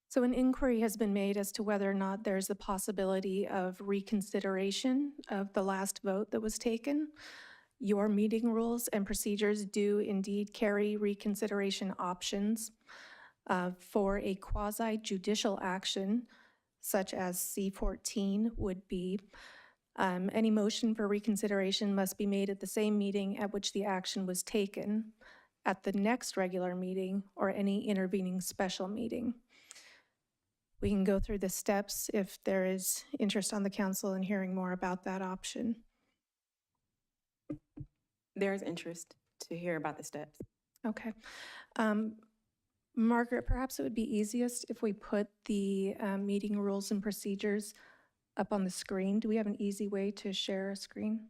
So an inquiry has been made as to whether or not there's a possibility of reconsideration of the last vote that was taken. Your meeting rules and procedures do indeed carry reconsideration options for a quasi-judicial action, such as C14 would be. Any motion for reconsideration must be made at the same meeting at which the action was taken, at the next regular meeting, or any intervening special meeting. We can go through the steps if there is interest on the council in hearing more about that option. There's interest to hear about the steps. Okay. Margaret, perhaps it would be easiest if we put the meeting rules and procedures up on the screen. Do we have an easy way to share a screen?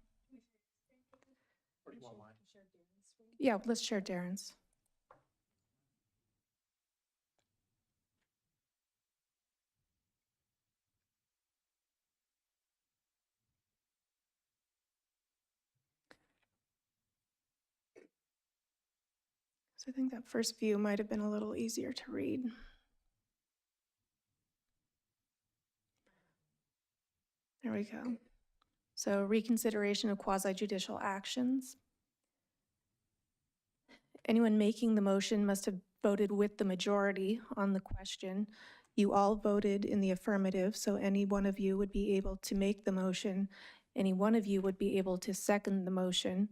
Yeah, let's share Darren's. So I think that first view might have been a little easier to read. There we go. So reconsideration of quasi-judicial actions. Anyone making the motion must have voted with the majority on the question. You all voted in the affirmative, so any one of you would be able to make the motion. Any one of you would be able to second the motion.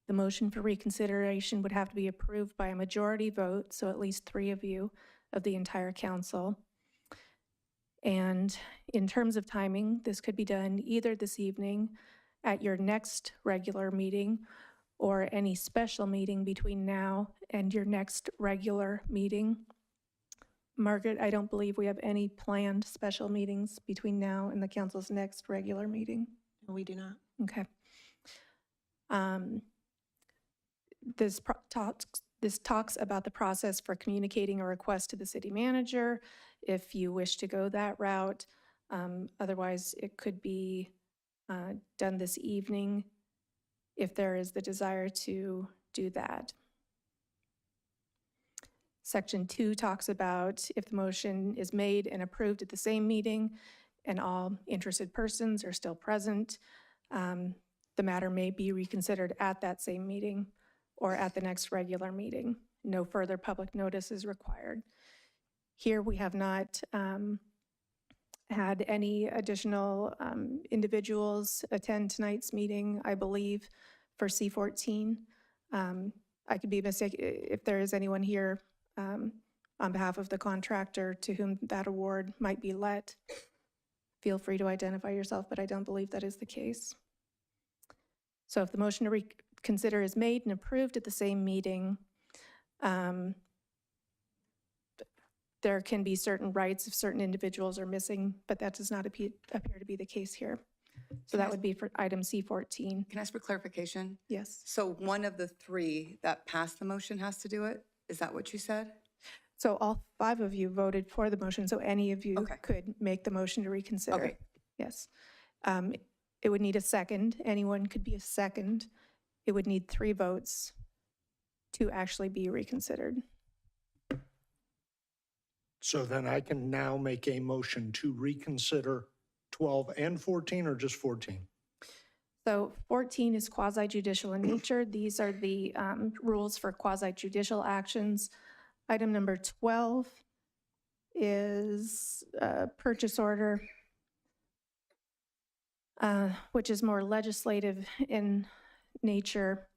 The motion for reconsideration would have to be approved by a majority vote, so at least 3 of you of the entire council. And in terms of timing, this could be done either this evening at your next regular meeting or any special meeting between now and your next regular meeting. Margaret, I don't believe we have any planned special meetings between now and the council's next regular meeting. No, we do not. Okay. This talks about the process for communicating a request to the city manager if you wish to go that route. Otherwise, it could be done this evening if there is the desire to do that. Section 2 talks about if the motion is made and approved at the same meeting and all interested persons are still present, the matter may be reconsidered at that same meeting or at the next regular meeting. No further public notice is required. Here we have not had any additional individuals attend tonight's meeting, I believe, for C14. I could be mistaken if there is anyone here on behalf of the contractor to whom that award might be let. Feel free to identify yourself, but I don't believe that is the case. So if the motion to reconsider is made and approved at the same meeting, there can be certain rights if certain individuals are missing, but that does not appear to be the case here. So that would be for item C14. Can I ask for clarification? Yes. So one of the 3 that passed the motion has to do it? Is that what you said? So all 5 of you voted for the motion, so any of you could make the motion to reconsider. Okay. Yes. It would need a second. Anyone could be a second. It would need 3 votes to actually be reconsidered. So then I can now make a motion to reconsider 12 and 14 or just 14? So 14 is quasi-judicial in nature. These are the rules for quasi-judicial actions. Item number 12 is a purchase order, which is more legislative in nature.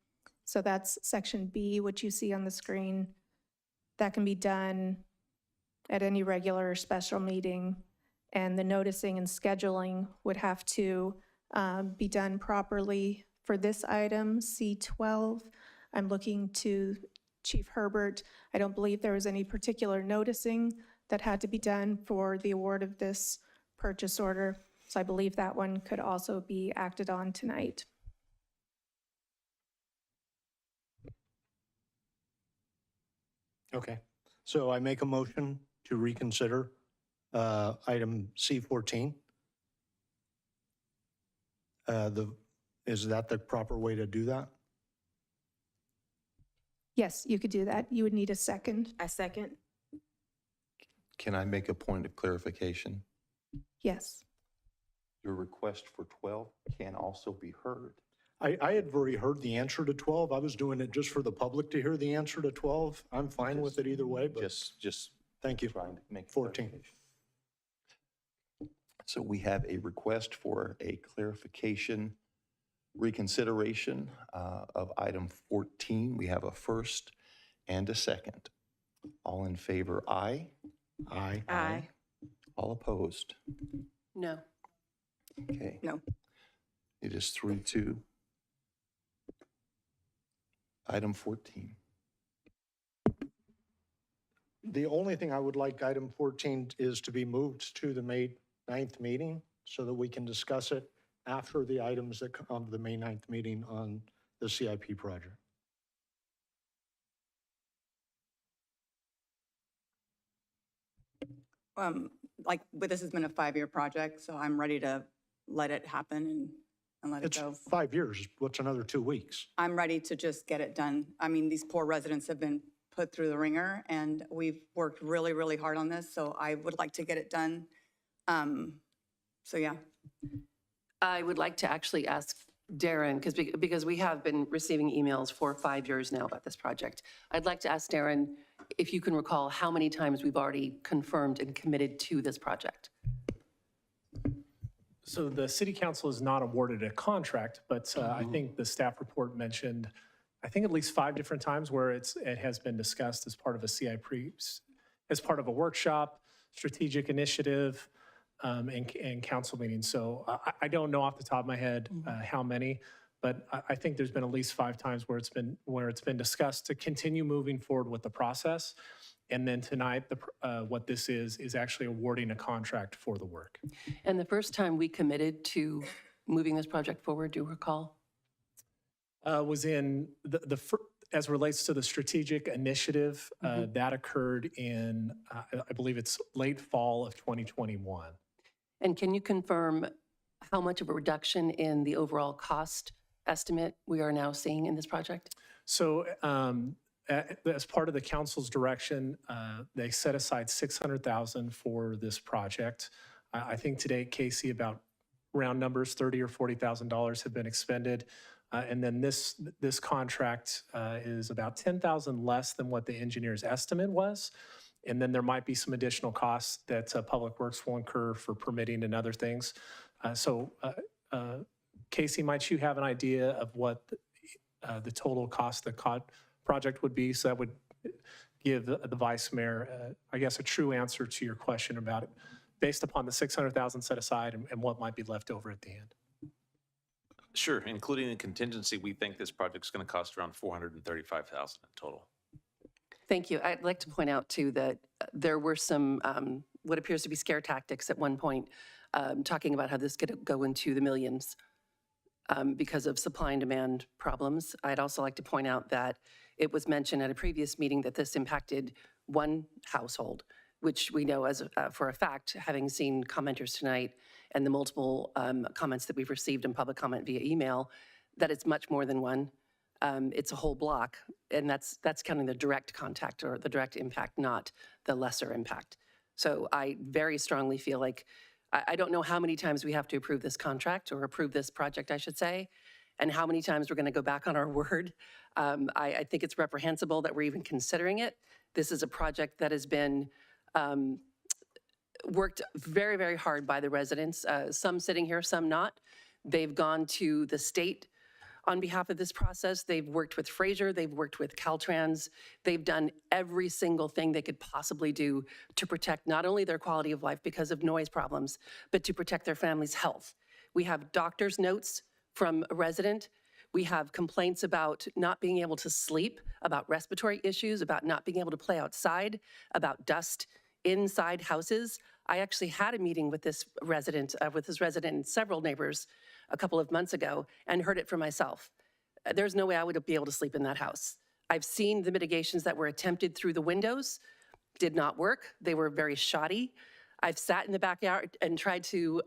So that's section B, which you see on the screen. That can be done at any regular or special meeting, and the noticing and scheduling would have to be done properly. For this item, C12, I'm looking to Chief Herbert. I don't believe there was any particular noticing that had to be done for the award of this purchase order, so I believe that one could also be acted on tonight. Okay, so I make a motion to reconsider item C14. Is that the proper way to do that? Yes, you could do that. You would need a second. I second. Can I make a point of clarification? Yes. Your request for 12 can also be heard. I had already heard the answer to 12. I was doing it just for the public to hear the answer to 12. I'm fine with it either way, but Just thank you. trying to make 14. clarification. So we have a request for a clarification, reconsideration of item 14. We have a first and a second. All in favor, aye. Aye. Aye. All opposed? No. Okay. No. It is 3-2. Item 14. The only thing I would like item 14 is to be moved to the May 9th meeting so that we can discuss it after the items that come of the May 9th meeting on the CIP project. But this has been a 5-year project, so I'm ready to let it happen and let it It's go. 5 years. What's another 2 weeks? I'm ready to just get it done. I mean, these poor residents have been put through the ringer, and we've worked really, really hard on this, so I would like to get it done. So, yeah. I would like to actually ask Darren, because we have been receiving emails for 5 years now about this project. I'd like to ask Darren if you can recall how many times we've already confirmed and committed to this project. So the city council is not awarded a contract, but I think the staff report mentioned, I think at least 5 different times where it has been discussed as part of a CIP, as part of a workshop, strategic initiative, and council meetings. So I don't know off the top of my head how many, but I think there's been at least 5 times where it's been discussed to continue moving forward with the process. And then tonight, what this is actually awarding a contract for the work. And the first time we committed to moving this project forward, do you recall? Was in as relates to the strategic initiative, that occurred in, I believe it's late fall of 2021. And can you confirm how much of a reduction in the overall cost estimate we are now seeing in this project? So as part of the council's direction, they set aside $600,000 for this project. I think today, Casey, about round numbers, $30,000 or $40,000 have been expended. And then this contract is about $10,000 less than what the engineer's estimate was. And then there might be some additional costs that Public Works will incur for permitting and other things. Casey, might you have an idea of what the total cost of the project would be? So that would give the vice mayor, I guess, a true answer to your question about it, based upon the $600,000 set aside and what might be left over at the end. Sure, including the contingency, we think this project's going to cost around $435,000 in total. Thank you. I'd like to point out, too, that there were some, what appears to be scare tactics at one point, talking about how this could go into the millions because of supply and demand problems. I'd also like to point out that it was mentioned at a previous meeting that this impacted one household, which we know as for a fact, having seen commenters tonight and the multiple comments that we've received in public comment via email, that it's much more than one. It's a whole block, and that's counting the direct contact or the direct impact, not the lesser impact. So I very strongly feel like, I don't know how many times we have to approve this contract or approve this project, I should say, and how many times we're going to go back on our word. I think it's reprehensible that we're even considering it. This is a project that has been worked very, very hard by the residents, some sitting here, some not. They've gone to the state on behalf of this process. They've worked with Fraser, they've worked with Caltrans. They've done every single thing they could possibly do to protect not only their quality of life because of noise problems, but to protect their family's health. We have doctor's notes from a resident. We have complaints about not being able to sleep, about respiratory issues, about not being able to play outside, about dust inside houses. I actually had a meeting with this resident and several neighbors a couple of months ago and heard it for myself. There's no way I would be able to sleep in that house. I've seen the mitigations that were attempted through the windows, did not work. They were very shoddy. I've sat in the backyard and tried to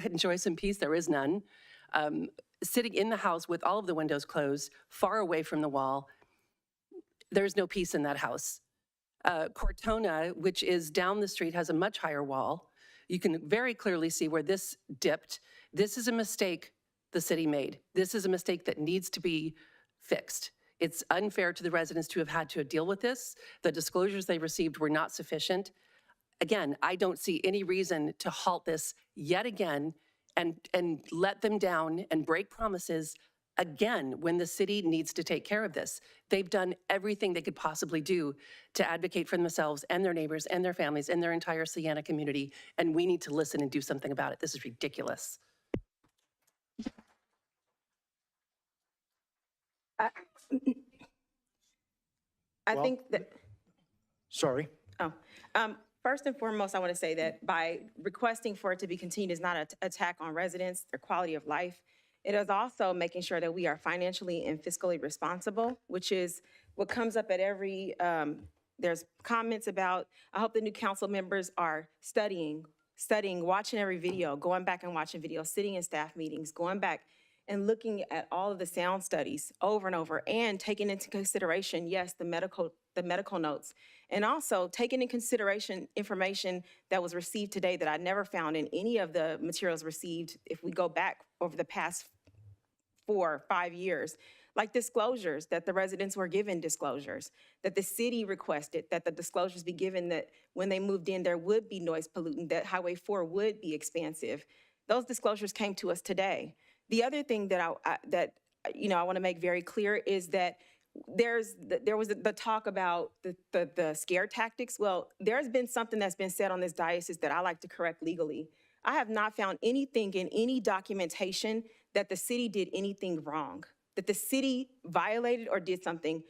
enjoy some peace. There is none. sitting in the house with all of the windows closed, far away from the wall. There's no peace in that house. Cortona, which is down the street, has a much higher wall. You can very clearly see where this dipped. This is a mistake the city made. This is a mistake that needs to be fixed. It's unfair to the residents to have had to deal with this. The disclosures they received were not sufficient. Again, I don't see any reason to halt this yet again and let them down and break promises again when the city needs to take care of this. They've done everything they could possibly do to advocate for themselves and their neighbors and their families and their entire Sienna community, and we need to listen and do something about it. This is ridiculous. I think that, Sorry. first and foremost, I want to say that by requesting for it to be continued is not an attack on residents, their quality of life. It is also making sure that we are financially and fiscally responsible, which is what comes up at every, there's comments about, I hope the new council members are studying, watching every video, going back and watching videos, sitting in staff meetings, going back and looking at all of the sound studies over and over, and taking into consideration, yes, the medical notes, and also taking into consideration information that was received today that I never found in any of the materials received if we go back over the past 4 or 5 years, like disclosures, that the residents were given disclosures, that the city requested that the disclosures be given, that when they moved in, there would be noise pollutant, that Highway 4 would be expansive. Those disclosures came to us today. The other thing that I want to make very clear is that there was the talk about the scare tactics. Well, there's been something that's been said on this diocese that I like to correct legally. I have not found anything in any documentation that the city did anything wrong, that the city violated or did something.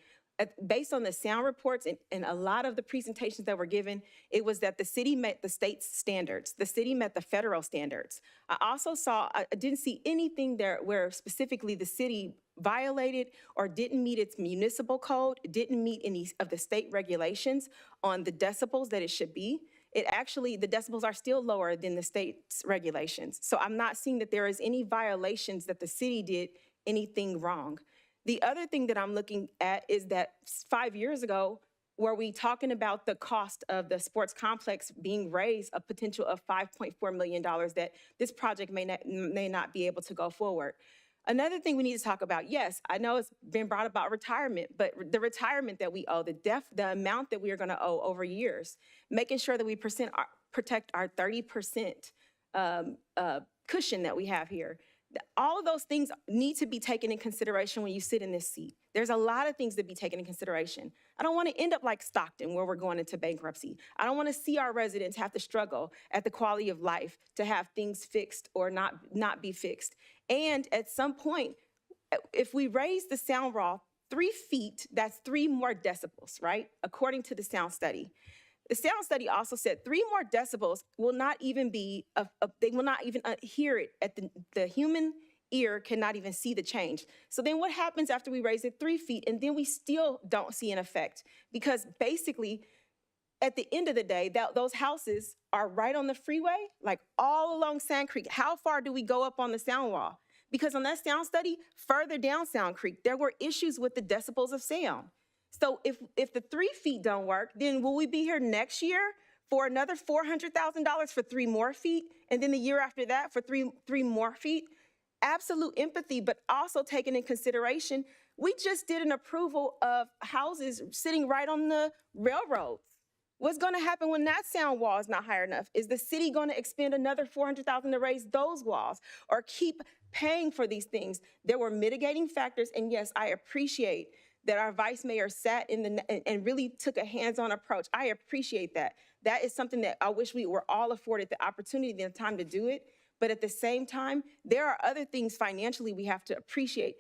Based on the sound reports and a lot of the presentations that were given, it was that the city met the state's standards. The city met the federal standards. I didn't see anything there where specifically the city violated or didn't meet its municipal code, didn't meet any of the state regulations on the decibels that it should be. The decibels are still lower than the state's regulations. So I'm not seeing that there is any violations that the city did anything wrong. The other thing that I'm looking at is that 5 years ago, were we talking about the cost of the sports complex being raised, a potential of $5.4 million, that this project may not be able to go forward. Another thing we need to talk about, yes, I know it's been brought about retirement, but the retirement that we owe, the amount that we are gonna owe over years, making sure that we protect our 30% cushion that we have here. All of those things need to be taken in consideration when you sit in this seat. There's a lot of things to be taken in consideration. I don't want to end up like Stockton, where we're going into bankruptcy. I don't want to see our residents have to struggle at the quality of life to have things fixed or not be fixed. And at some point, if we raise the sound wall 3 feet, that's 3 more decibels, right? According to the sound study. The sound study also said 3 more decibels will not even be, they will not even hear it. The human ear cannot even see the change. So then what happens after we raise it 3 feet and then we still don't see an effect? Because basically, at the end of the day, those houses are right on the freeway, like all along Sand Creek. How far do we go up on the sound wall? Because on that sound study, further down Sound Creek, there were issues with the decibels of sound. So if the 3 feet don't work, then will we be here next year for another $400,000 for 3 more feet? And then the year after that for three more feet? Absolute empathy, but also taking in consideration, we just did an approval of houses sitting right on the railroads. What's gonna happen when that sound wall is not high enough? Is the city gonna expend another $400,000 to raise those walls or keep paying for these things? There were mitigating factors, and yes, I appreciate that our vice mayor sat and really took a hands-on approach. I appreciate that. That is something that I wish we were all afforded the opportunity and the time to do it. But at the same time, there are other things financially we have to appreciate.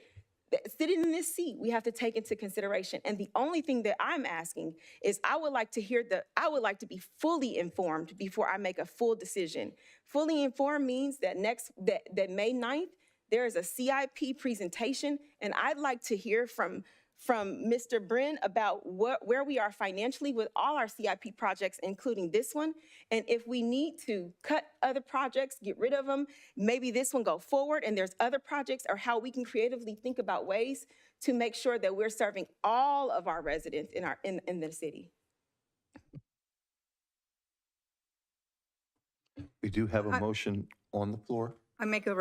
Sitting in this seat, we have to take into consideration. And the only thing that I'm asking is I would like to be fully informed before I make a full decision. Fully informed means that that May 9th, there is a CIP presentation, and I'd like to hear from from Mr. Brin about where we are financially with all our CIP projects, including this one. And if we need to cut other projects, get rid of them, maybe this one go forward and there's other projects, or how we can creatively think about ways to make sure that we're serving all of our residents in the city. We do have a motion on the floor. I make a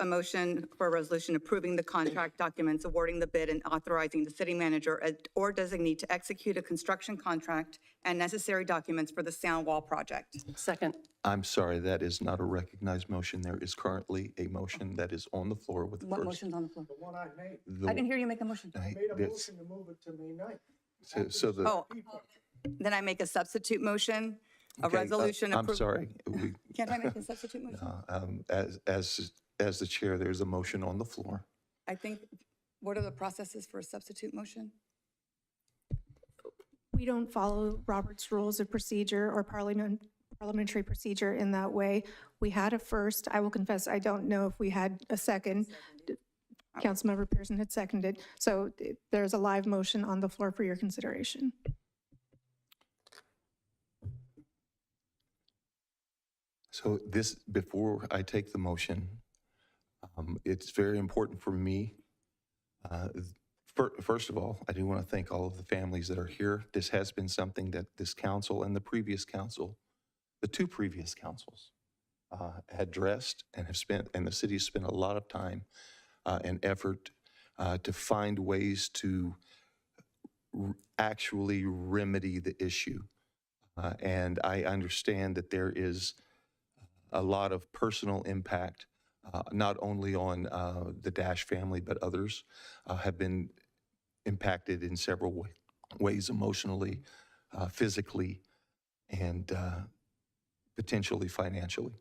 motion for a resolution approving the contract documents, awarding the bid, and authorizing the city manager or designee to execute a construction contract and necessary documents for the sound wall project. Second. I'm sorry, that is not a recognized motion. There is currently a motion that is on the floor with the What first. motion's on the floor? The one I made. I didn't hear you make a motion. I made a This- motion to move it to May 9th. So the. Oh, then I make a substitute motion, a Okay, resolution. I'm sorry. Can't I make a substitute motion? As the chair, there's a motion on the floor. I think, what are the processes for a substitute motion? We don't follow Robert's Rules of Procedure or parliamentary procedure in that way. We had a first. I will confess, I don't know if we had a second. Councilmember Pearson had seconded. So there's a live motion on the floor for your consideration. So this, before I take the motion, it's very important for me. First of all, I do want to thank all of the families that are here. This has been something that this council and the previous council, the two previous councils, had addressed and have spent, and the city has spent a lot of time and effort to find ways to actually remedy the issue. And I understand that there is a lot of personal impact, not only on the Dash family, but others have been impacted in several ways, emotionally, physically, and potentially financially.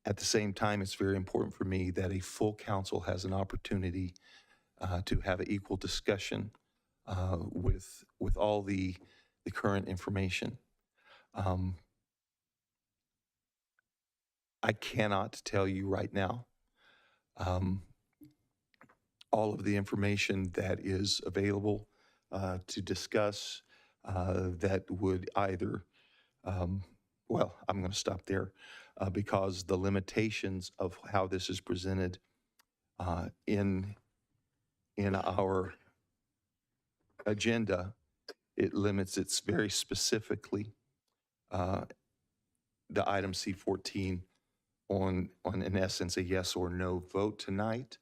At the same time, it's very important for me that a full council has an opportunity to have an equal discussion with all the current information. I cannot tell you right now all of the information that is available to discuss that would either, well, I'm going to stop there because the limitations of how this is presented in our agenda, it limits it very specifically, the item C14 on in essence, a yes or no vote tonight.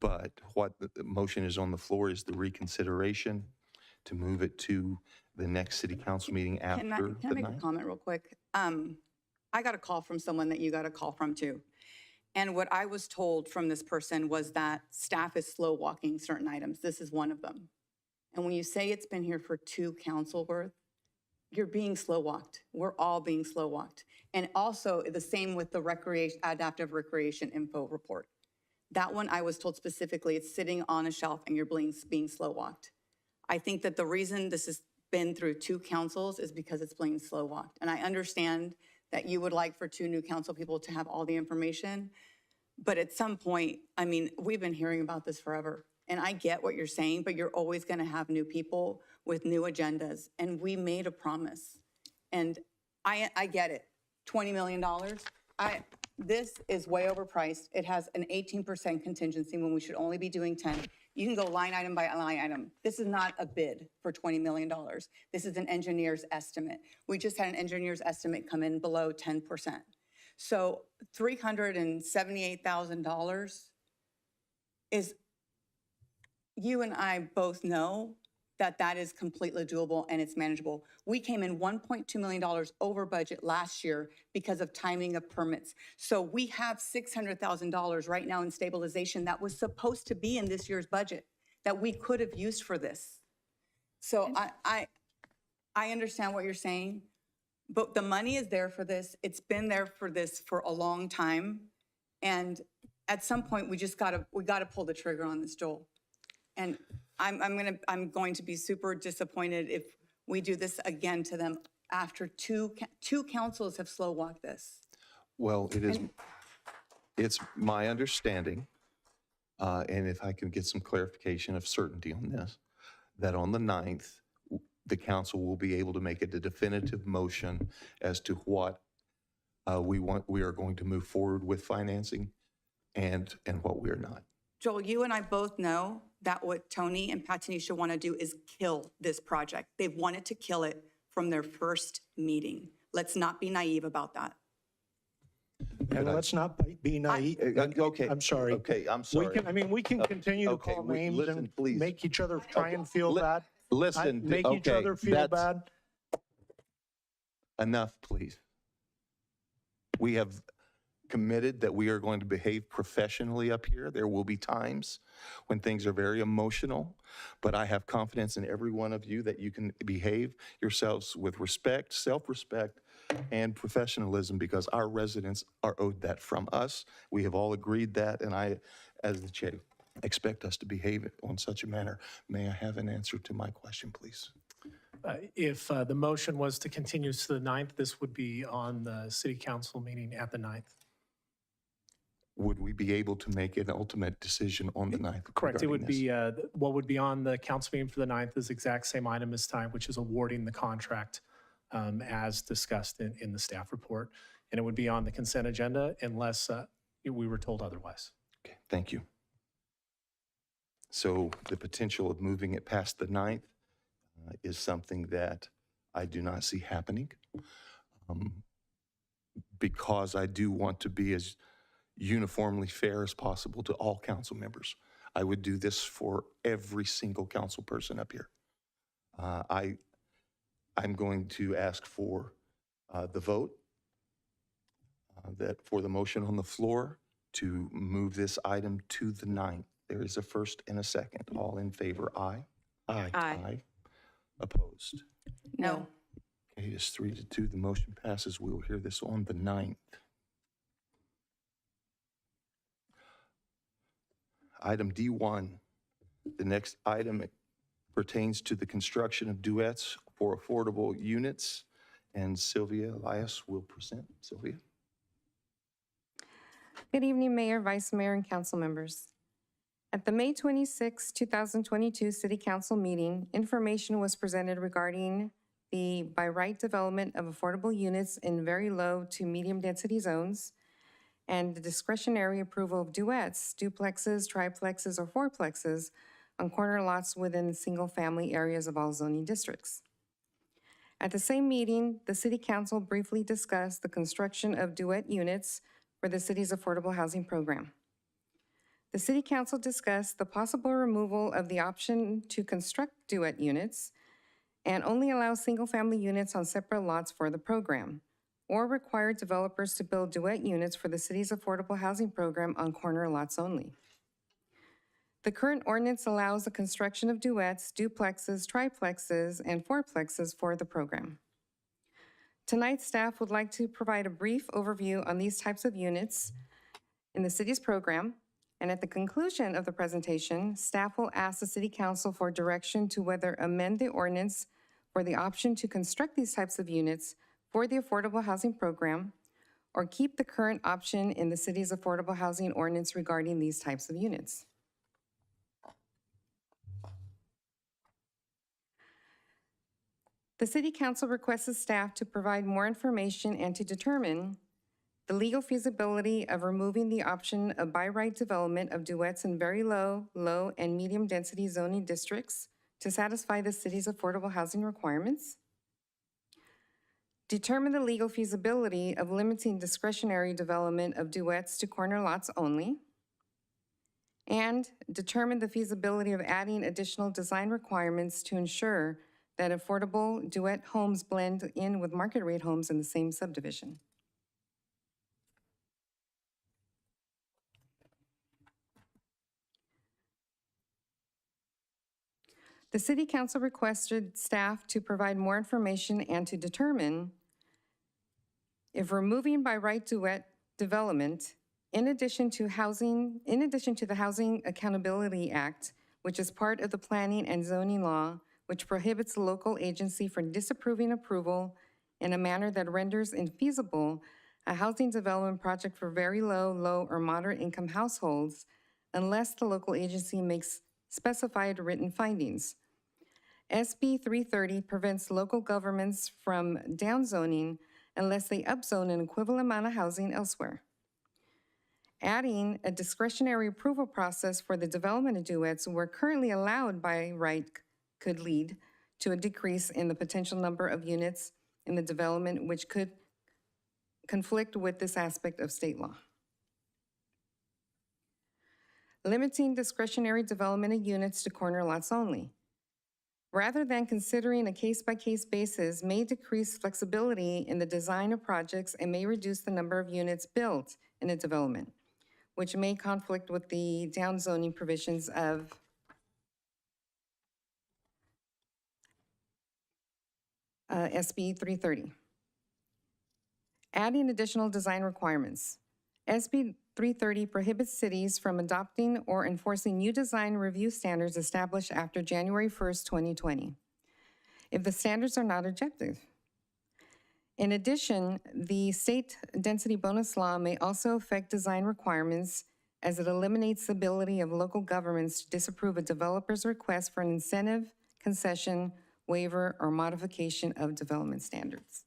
But what the motion is on the floor is the reconsideration to move it to the next city council meeting after Can I the make a night. comment real quick? I got a call from someone that you got a call from too. And what I was told from this person was that staff is slow walking certain items. This is one of them. And when you say it's been here for 2 council worth, you're being slow walked. We're all being slow walked. And also the same with the adaptive recreation info report. That one I was told specifically, it's sitting on a shelf and you're being slow walked. I think that the reason this has been through 2 councils is because it's being slow walked. And I understand that you would like for 2 new council people to have all the information. But at some point, I mean, we've been hearing about this forever. And I get what you're saying, but you're always going to have new people with new agendas. And we made a promise. And I get it. $20 million. This is way overpriced. It has an 18% contingency when we should only be doing 10. You can go line item by line item. This is not a bid for $20 million. This is an engineer's estimate. We just had an engineer's estimate come in below 10%. So $378,000 is, you and I both know that that is completely doable and it's manageable. We came in $1.2 million over budget last year because of timing of permits. So we have $600,000 right now in stabilization that was supposed to be in this year's budget that we could have used for this. So I understand what you're saying, but the money is there for this. It's been there for this for a long time. And at some point we gotta pull the trigger on this, Joel. And I'm going to be super disappointed if we do this again to them after two councils have slow walked this. Well, it's my understanding and if I can get some clarification of certainty on this, that on the 9th, the council will be able to make a definitive motion as to what we are going to move forward with financing and what we are not. Joel, you and I both know that what Tony and Patanisha want to do is kill this project. They've wanted to kill it from their first meeting. Let's not be naive about that. And let's not be naive. Okay. I'm sorry. Okay, I'm sorry. We can continue to okay, call we- names listen, and please. make each other try and feel bad. Listen, Make each okay, other feel that's- bad. Enough, please. We have committed that we are going to behave professionally up here. There will be times when things are very emotional, but I have confidence in every one of you that you can behave yourselves with respect, self-respect, and professionalism, because our residents are owed that from us. We have all agreed that, and I, as the chair, expect us to behave on such a manner. May I have an answer to my question, please? If the motion was to continue to the 9th, this would be on the city council meeting at the 9th. Would we be able to make an ultimate decision on the 9th? Correct. It would regarding this? be, what would be on the council meeting for the 9th is the exact same item as time, which is awarding the contract as discussed in the staff report. And it would be on the consent agenda unless we were told otherwise. Okay, thank you. So the potential of moving it past the 9th is something that I do not see happening, because I do want to be as uniformly fair as possible to all council members. I would do this for every single council person up here. I'm going to ask for the vote that for the motion on the floor to move this item to the 9th. There is a first and a second. All in favor, aye? Aye. Aye. Opposed? No. Okay, it's 3-2. The motion passes. We will hear this on the 9th. Item D1, the next item pertains to the construction of duets for affordable units, and Sylvia Elias will present. Sylvia? Good evening, Mayor, Vice Mayor, and council members. At the May 26, 2022 City Council meeting, information was presented regarding the by right development of affordable units in very low to medium density zones and the discretionary approval of duets, duplexes, triplexes, or fourplexes on corner lots within single-family areas of all zoning districts. At the same meeting, the City Council briefly discussed the construction of duet units for the city's affordable housing program. The City Council discussed the possible removal of the option to construct duet units and only allow single-family units on separate lots for the program, or require developers to build duet units for the city's affordable housing program on corner lots only. The current ordinance allows the construction of duets, duplexes, triplexes, and fourplexes for the program. Tonight, staff would like to provide a brief overview on these types of units in the city's program, and at the conclusion of the presentation, staff will ask the City Council for direction to whether amend the ordinance for the option to construct these types of units for the affordable housing program, or keep the current option in the city's affordable housing ordinance regarding these types of units. The City Council requests staff to provide more information and to determine the legal feasibility of removing the option of by right development of duets in very low, low, and medium density zoning districts to satisfy the city's affordable housing requirements. Determine the legal feasibility of limiting discretionary development of duets to corner lots only. And determine the feasibility of adding additional design requirements to ensure that affordable duet homes blend in with market rate homes in the same subdivision. The City Council requested staff to provide more information and to determine if removing by right duet development, in addition to the Housing Accountability Act, which is part of the planning and zoning law, which prohibits the local agency from disapproving approval in a manner that renders infeasible a housing development project for very low, low, or moderate income households, unless the local agency makes specified written findings. SB 330 prevents local governments from downzoning unless they upzone an equivalent amount of housing elsewhere. Adding a discretionary approval process for the development of duets where currently allowed by right could lead to a decrease in the potential number of units in the development, which could conflict with this aspect of state law. Limiting discretionary development of units to corner lots only, rather than considering a case-by-case basis, may decrease flexibility in the design of projects and may reduce the number of units built in a development, which may conflict with the downzoning provisions of SB 330. Adding additional design requirements. SB 330 prohibits cities from adopting or enforcing new design review standards established after January 1st, 2020, if the standards are not objective. In addition, the state density bonus law may also affect design requirements as it eliminates the ability of local governments to disapprove a developer's request for an incentive, concession, waiver, or modification of development standards.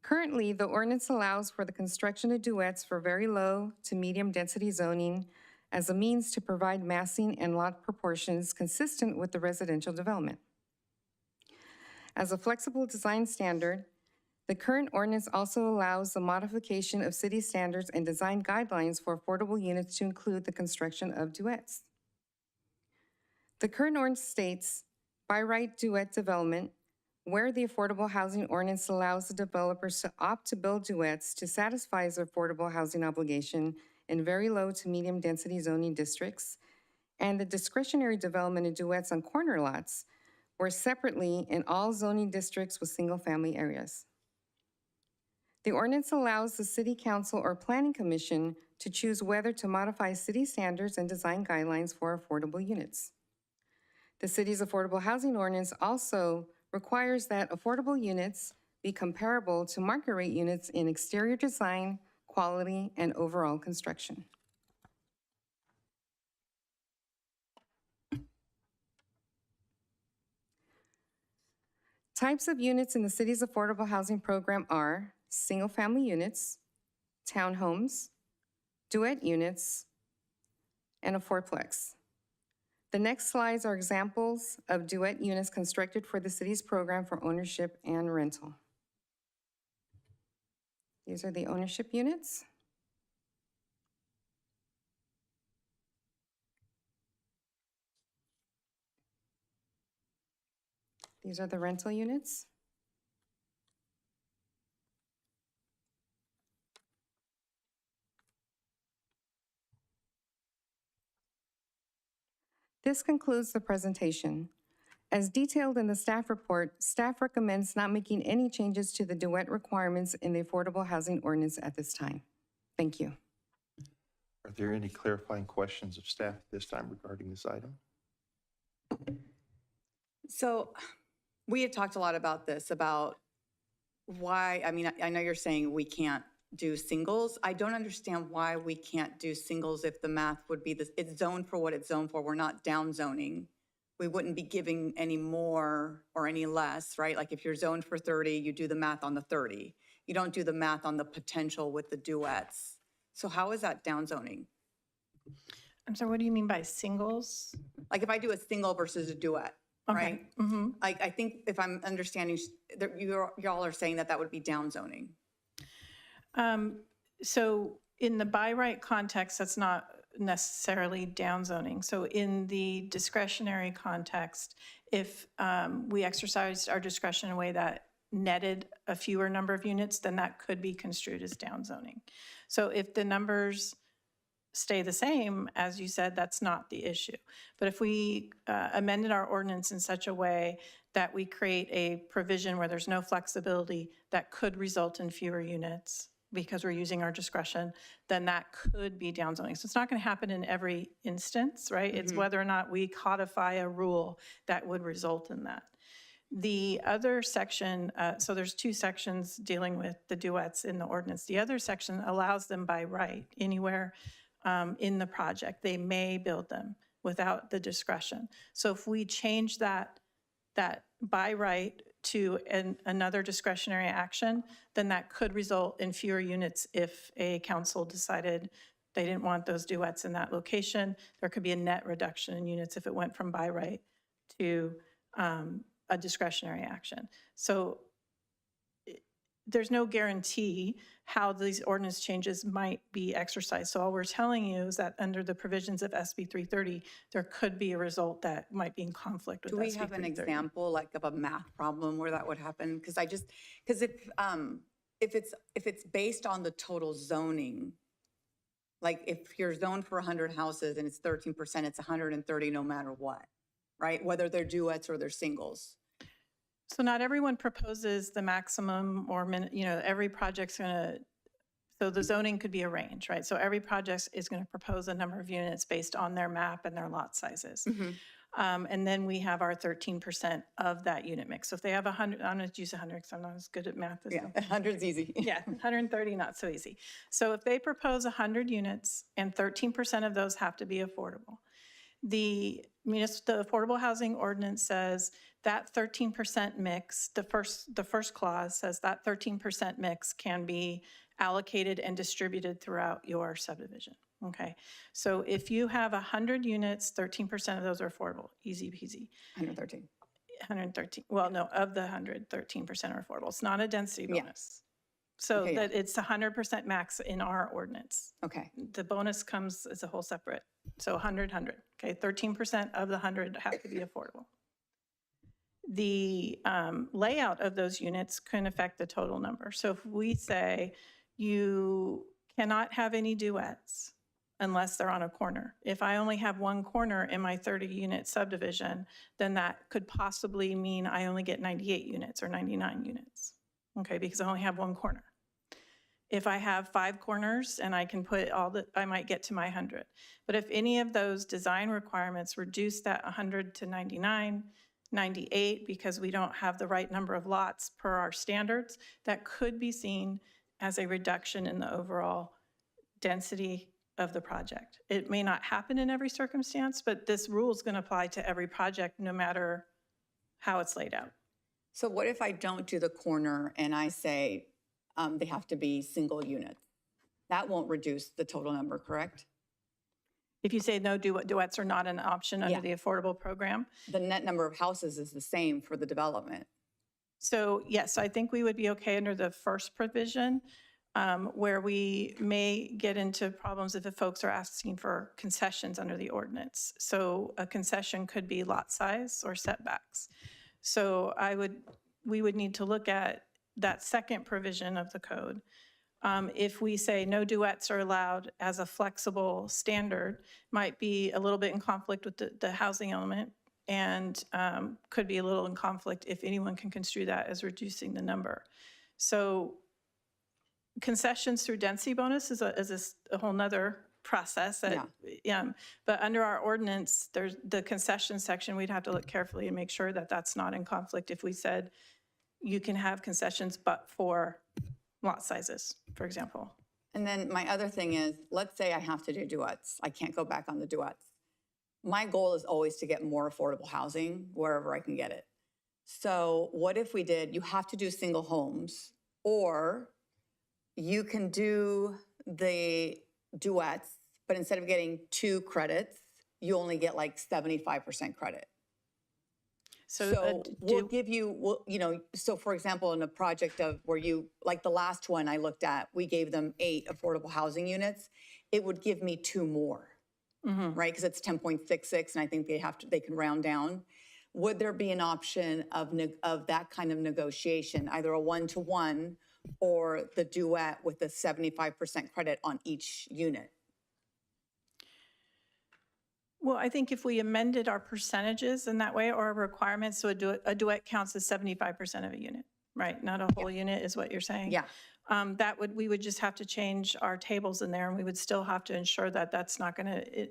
Currently, the ordinance allows for the construction of duets for very low to medium density zoning as a means to provide massing and lot proportions consistent with the residential development. As a flexible design standard, the current ordinance also allows the modification of city standards and design guidelines for affordable units to include the construction of duets. The current ordinance states, by right duet development, where the affordable housing ordinance allows the developers to opt to build duets to satisfy their affordable housing obligation in very low to medium density zoning districts, and the discretionary development of duets on corner lots, or separately in all zoning districts with single-family areas. The ordinance allows the City Council or Planning Commission to choose whether to modify city standards and design guidelines for affordable units. The city's affordable housing ordinance also requires that affordable units be comparable to market rate units in exterior design, quality, and overall construction. Types of units in the city's affordable housing program are single-family units, townhomes, duet units, and a fourplex. The next slides are examples of duet units constructed for the city's program for ownership and rental. These are the ownership units. These are the rental units. This concludes the presentation. As detailed in the staff report, staff recommends not making any changes to the duet requirements in the affordable housing ordinance at this time. Thank you. Are there any clarifying questions of staff this time regarding this item? So we had talked a lot about this, about why, I mean, I know you're saying we can't do singles. I don't understand why we can't do singles if the math would be this, it's zoned for what it's zoned for. We're not down zoning. We wouldn't be giving any more or any less, right? Like if you're zoned for 30, you do the math on the 30. You don't do the math on the potential with the duets. So how is that down zoning? I'm sorry, what do you mean by singles? Like if I do a single versus a duet, right? Mm-hmm. I think if I'm understanding, y'all are saying that that would be down zoning. So in the by right context, that's not necessarily down zoning. So in the discretionary context, if we exercised our discretion in a way that netted a fewer number of units, then that could be construed as down zoning. So if the numbers stay the same, as you said, that's not the issue. But if we amended our ordinance in such a way that we create a provision where there's no flexibility that could result in fewer units because we're using our discretion, then that could be down zoning. So it's not going to happen in every instance, right? It's whether or not we codify a rule that would result in that. The other section, so there's two sections dealing with the duets in the ordinance. The other section allows them by right anywhere in the project. They may build them without the discretion. So if we change that by right to another discretionary action, then that could result in fewer units if a council decided they didn't want those duets in that location. There could be a net reduction in units if it went from by right to a discretionary action. So there's no guarantee how these ordinance changes might be exercised. So all we're telling you is that under the provisions of SB 330, there could be a result that might be in conflict with Do SB we have an 330. example, like of a math problem where that would happen? Because if it's based on the total zoning, like if you're zoned for 100 houses and it's 13%, it's 130 no matter what, right? Whether they're duets or they're singles. So not everyone proposes the maximum or, every project's so the zoning could be a range, right? So every project is going to propose a number of units based on their map and their lot sizes. And then we have our 13% of that unit mix. So if they have 100, I'm going to use 100 because I'm not as good at math as them. 100's easy. Yeah, 130, not so easy. So if they propose 100 units and 13% of those have to be affordable, the Affordable Housing Ordinance says that 13% mix, the first clause says that 13% mix can be allocated and distributed throughout your subdivision. Okay, so if you have 100 units, 13% of those are affordable, easy peasy. 113. Well, no, of the 100, 13% are affordable. It's not a density bonus. So Okay, that it's 100% max in our ordinance. Okay. The bonus comes as a whole separate. So 100, 100. Okay, 13% of the 100 have to be affordable. The layout of those units can affect the total number. So if we say you cannot have any duets unless they're on a corner. If I only have one corner in my 30-unit subdivision, then that could possibly mean I only get 98 units or 99 units. Okay, because I only have one corner. If I have 5 corners and I can put I might get to my 100. But if any of those design requirements reduce that 100 to 99, 98, because we don't have the right number of lots per our standards, that could be seen as a reduction in the overall density of the project. It may not happen in every circumstance, but this rule is going to apply to every project no matter how it's laid out. So what if I don't do the corner and I say they have to be single units? That won't reduce the total number, correct? If you say no, duets are not an option under the affordable program. The net number of houses is the same for the development. So yes, I think we would be okay under the first provision, where we may get into problems if the folks are asking for concessions under the ordinance. So a concession could be lot size or setbacks. So we would need to look at that second provision of the code. If we say no duets are allowed as a flexible standard, might be a little bit in conflict with the housing element, and could be a little in conflict if anyone can construe that as reducing the number. So concessions through density bonus is a whole nother process. But under our ordinance, there's the concession section, we'd have to look carefully and make sure that that's not in conflict if we said you can have concessions but for lot sizes, for example. And then my other thing is, let's say I have to do duets. I can't go back on the duets. My goal is always to get more affordable housing wherever I can get it. So what if we did, you have to do single homes, or you can do the duets, but instead of getting 2 credits, you only get like 75% credit. So we'll give you, so for example, in a project of where like the last one I looked at, we gave them 8 affordable housing units. It would give me 2 more, right? Because it's 10.66, and I think they can round down. Would there be an option of that kind of negotiation, either a 1-to-1 or the duet with the 75% credit on each unit? Well, I think if we amended our percentages in that way, or our requirements, so a duet counts as 75% of a unit, right? Not a whole unit is what you're saying? Yeah. we would just have to change our tables in there, and we would still have to ensure that that's not going to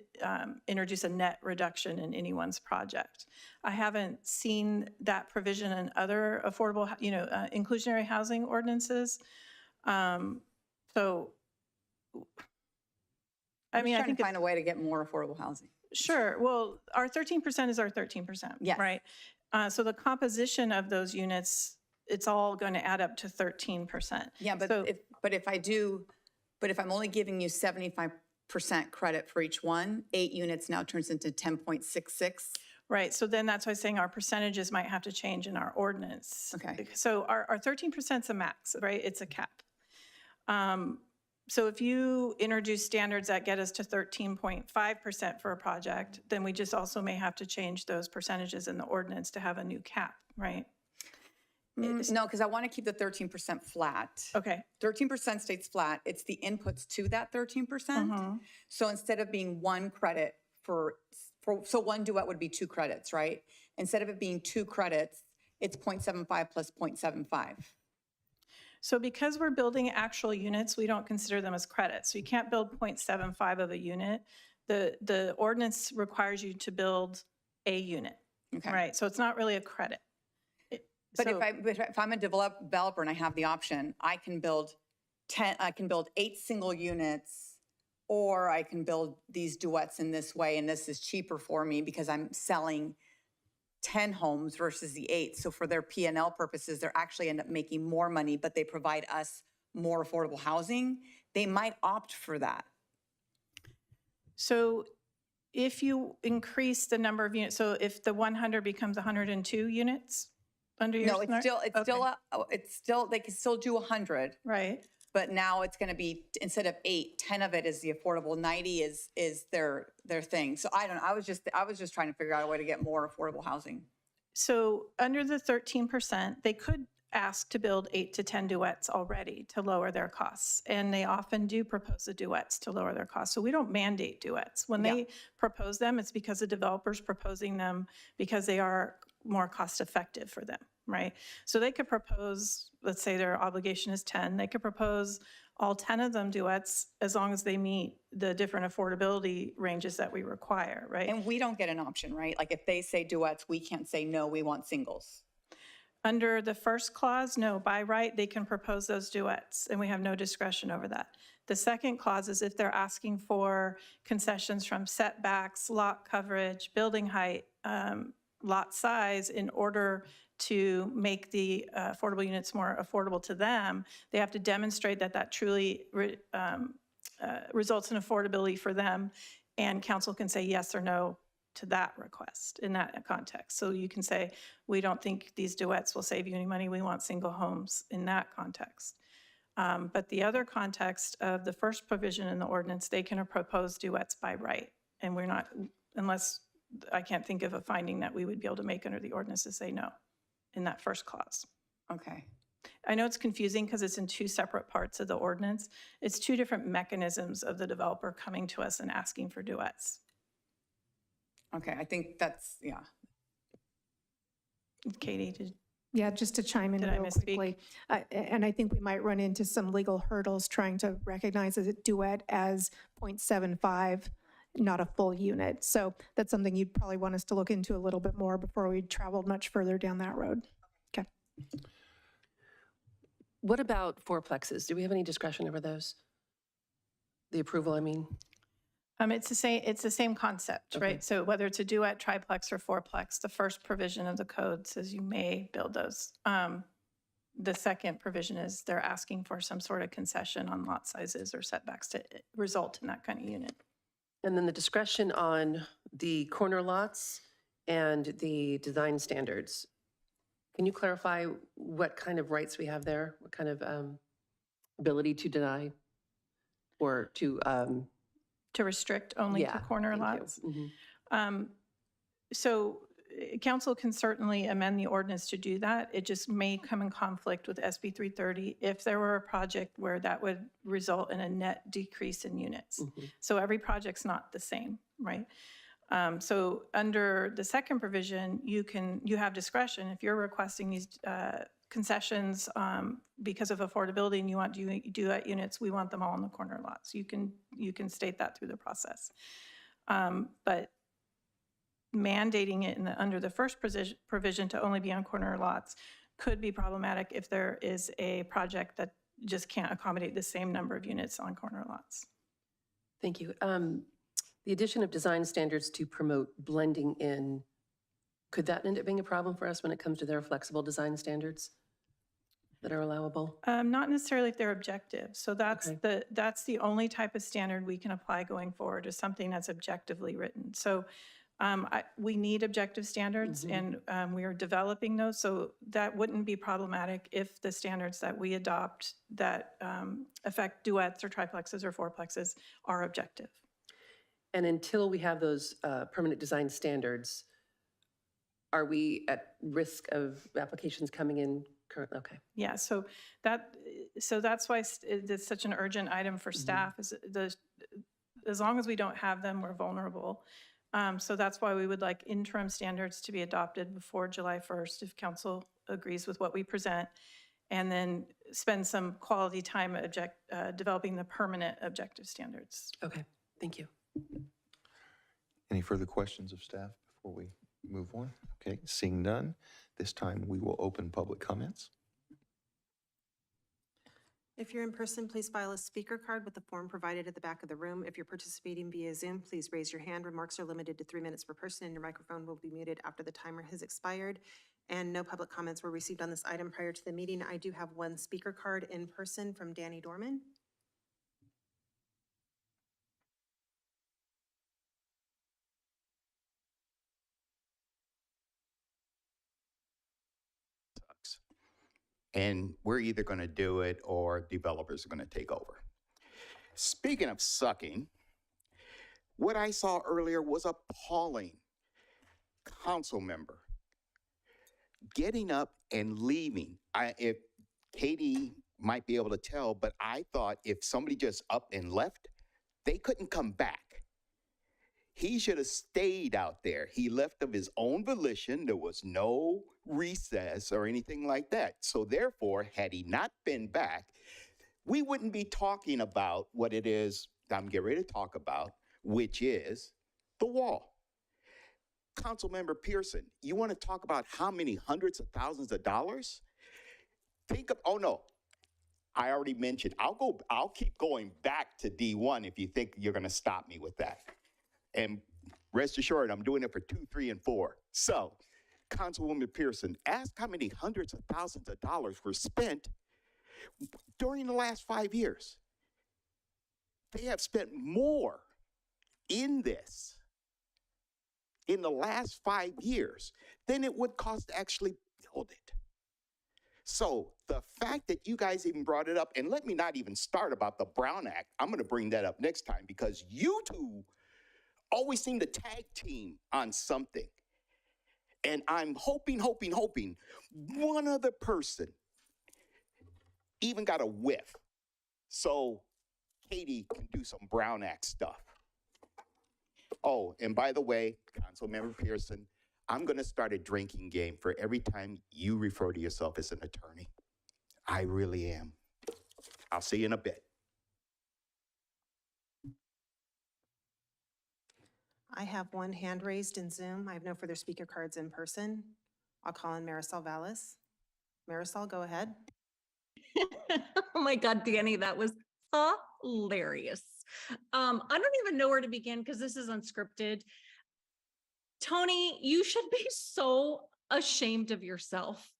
introduce a net reduction in anyone's project. I haven't seen that provision in other affordable, inclusionary housing ordinances. So, I mean, I think trying to find a way to get more affordable housing. sure. Well, our 13% is our 13%. Yes. Right. So the composition of those units, it's all going to add up to 13%. Yeah, but So- if I'm only giving you 75% credit for each one, 8 units now turns into 10.66. Right, so then that's why I'm saying our percentages might have to change in our ordinance. Okay. So our 13% is a max, right? It's a cap. So if you introduce standards that get us to 13.5% for a project, then we just also may have to change those percentages in the ordinance to have a new cap, right? No, because I want to keep the 13% flat. Okay. 13% stays flat. It's the inputs to that 13%. So instead of being 1 credit so 1 duet would be 2 credits, right? Instead of it being 2 credits, it's 0.75 plus 0.75. So because we're building actual units, we don't consider them as credits. So you can't build 0.75 of a unit. The ordinance requires you to build a unit, Okay. right? So it's not really a credit. But if I'm a developer and I have the option, I can build 8 single units, or I can build these duets in this way, and this is cheaper for me because I'm selling 10 homes versus the 8. So for their P&L purposes, they're actually end up making more money, but they provide us more affordable housing. They might opt for that. So if you increase the number of units, so if the 100 becomes 102 units under your No, it's scenario? still, they can still do 100. Right. But now it's going to be, instead of 8, 10 of it is the affordable, 90 is their thing. So I don't know, I was just trying to figure out a way to get more affordable housing. So under the 13%, they could ask to build 8 to 10 duets already to lower their costs. And they often do propose the duets to lower their costs. So we don't mandate duets. When they propose them, it's because the developer's proposing them because they are more cost effective for them, right? So they could propose, let's say their obligation is 10, they could propose all 10 of them duets as long as they meet the different affordability ranges that we require, right? And we don't get an option, right? Like if they say duets, we can't say, no, we want singles. Under the first clause, no, by right, they can propose those duets, and we have no discretion over that. The second clause is if they're asking for concessions from setbacks, lot coverage, building height, lot size in order to make the affordable units more affordable to them, they have to demonstrate that that truly results in affordability for them, and council can say yes or no to that request in that context. So you can say, we don't think these duets will save you any money, we want single homes in that context. But the other context of the first provision in the ordinance, they can propose duets by right. And we're not, unless I can't think of a finding that we would be able to make under the ordinance to say no in that first clause. Okay. I know it's confusing because it's in 2 separate parts of the ordinance. It's 2 different mechanisms of the developer coming to us and asking for duets. Okay, I think that's, yeah. Katie, Yeah, just to chime in Did I real misspeak? quickly. And I think we might run into some legal hurdles trying to recognize a duet as 0.75, not a full unit. So that's something you'd probably want us to look into a little bit more before we traveled much further down that road. Okay. What about fourplexes? Do we have any discretion over those? The approval, I mean? It's the same concept, right? So whether it's a duet, triplex, or fourplex, the first provision of the code says you may build those. The second provision is they're asking for some sort of concession on lot sizes or setbacks to result in that kind of unit. And then the discretion on the corner lots and the design standards. Can you clarify what kind of rights we have there? What kind of ability to deny or to restrict only to corner lots? So council can certainly amend the ordinance to do that. It just may come in conflict with SB 330 if there were a project where that would result in a net decrease in units. So every project's not the same, right? So under the second provision, you have discretion. If you're requesting these concessions because of affordability and you want duet units, we want them all in the corner lots. You can state that through the process. But mandating it under the first provision to only be on corner lots could be problematic if there is a project that just can't accommodate the same number of units on corner lots. Thank you. The addition of design standards to promote blending in, could that end up being a problem for us when it comes to their flexible design standards that are allowable? Not necessarily if they're objective. So that's the only type of standard we can apply going forward, is something that's objectively written. So we need objective standards, and we are developing those. So that wouldn't be problematic if the standards that we adopt that affect duets or triplexes or fourplexes are objective. And until we have those permanent design standards, are we at risk of applications coming in currently? Okay. Yeah, so that's why it's such an urgent item for staff, is as long as we don't have them, we're vulnerable. So that's why we would like interim standards to be adopted before July 1st, if council agrees with what we present, and then spend some quality time developing the permanent objective standards. Okay, thank you. Any further questions of staff before we move on? Okay, seeing none, this time we will open public comments. If you're in person, please file a speaker card with the form provided at the back of the room. If you're participating via Zoom, please raise your hand. Remarks are limited to 3 minutes per person, and your microphone will be muted after the timer has expired. And no public comments were received on this item prior to the meeting. I do have one speaker card in person from Danny Dorman. And we're either going to do it or developers are going to take over. Speaking of sucking, what I saw earlier was appalling. Council member getting up and leaving. If Katie might be able to tell, but I thought if somebody just up and left, they couldn't come back. He should have stayed out there. He left of his own volition. There was no recess or anything like that. So therefore, had he not been back, we wouldn't be talking about what it is I'm getting ready to talk about, which is the wall. Councilmember Pearson, you want to talk about how many hundreds of thousands of dollars? Think of, oh no, I already mentioned, I'll keep going back to D1 if you think you're going to stop me with that. And rest assured, I'm doing it for 2, 3, and 4. So, Councilwoman Pearson, ask how many hundreds of thousands of dollars were spent during the last 5 years. They have spent more in this in the last 5 years than it would cost to actually build it. So the fact that you guys even brought it up, and let me not even start about the Brown Act, I'm going to bring that up next time because you two always seem to tag team on something. And I'm hoping one other person even got a whiff so Katie can do some Brown Act stuff. Oh, and by the way, Councilmember Pearson, I'm going to start a drinking game for every time you refer to yourself as an attorney. I really am. I'll see you in a bit. I have one hand raised in Zoom. I have no further speaker cards in person. I'll call in Marisol Vallis. Marisol, go ahead. Oh my God, Danny, that was hilarious. I don't even know where to begin because this is unscripted. Tony, you should be so ashamed of yourself.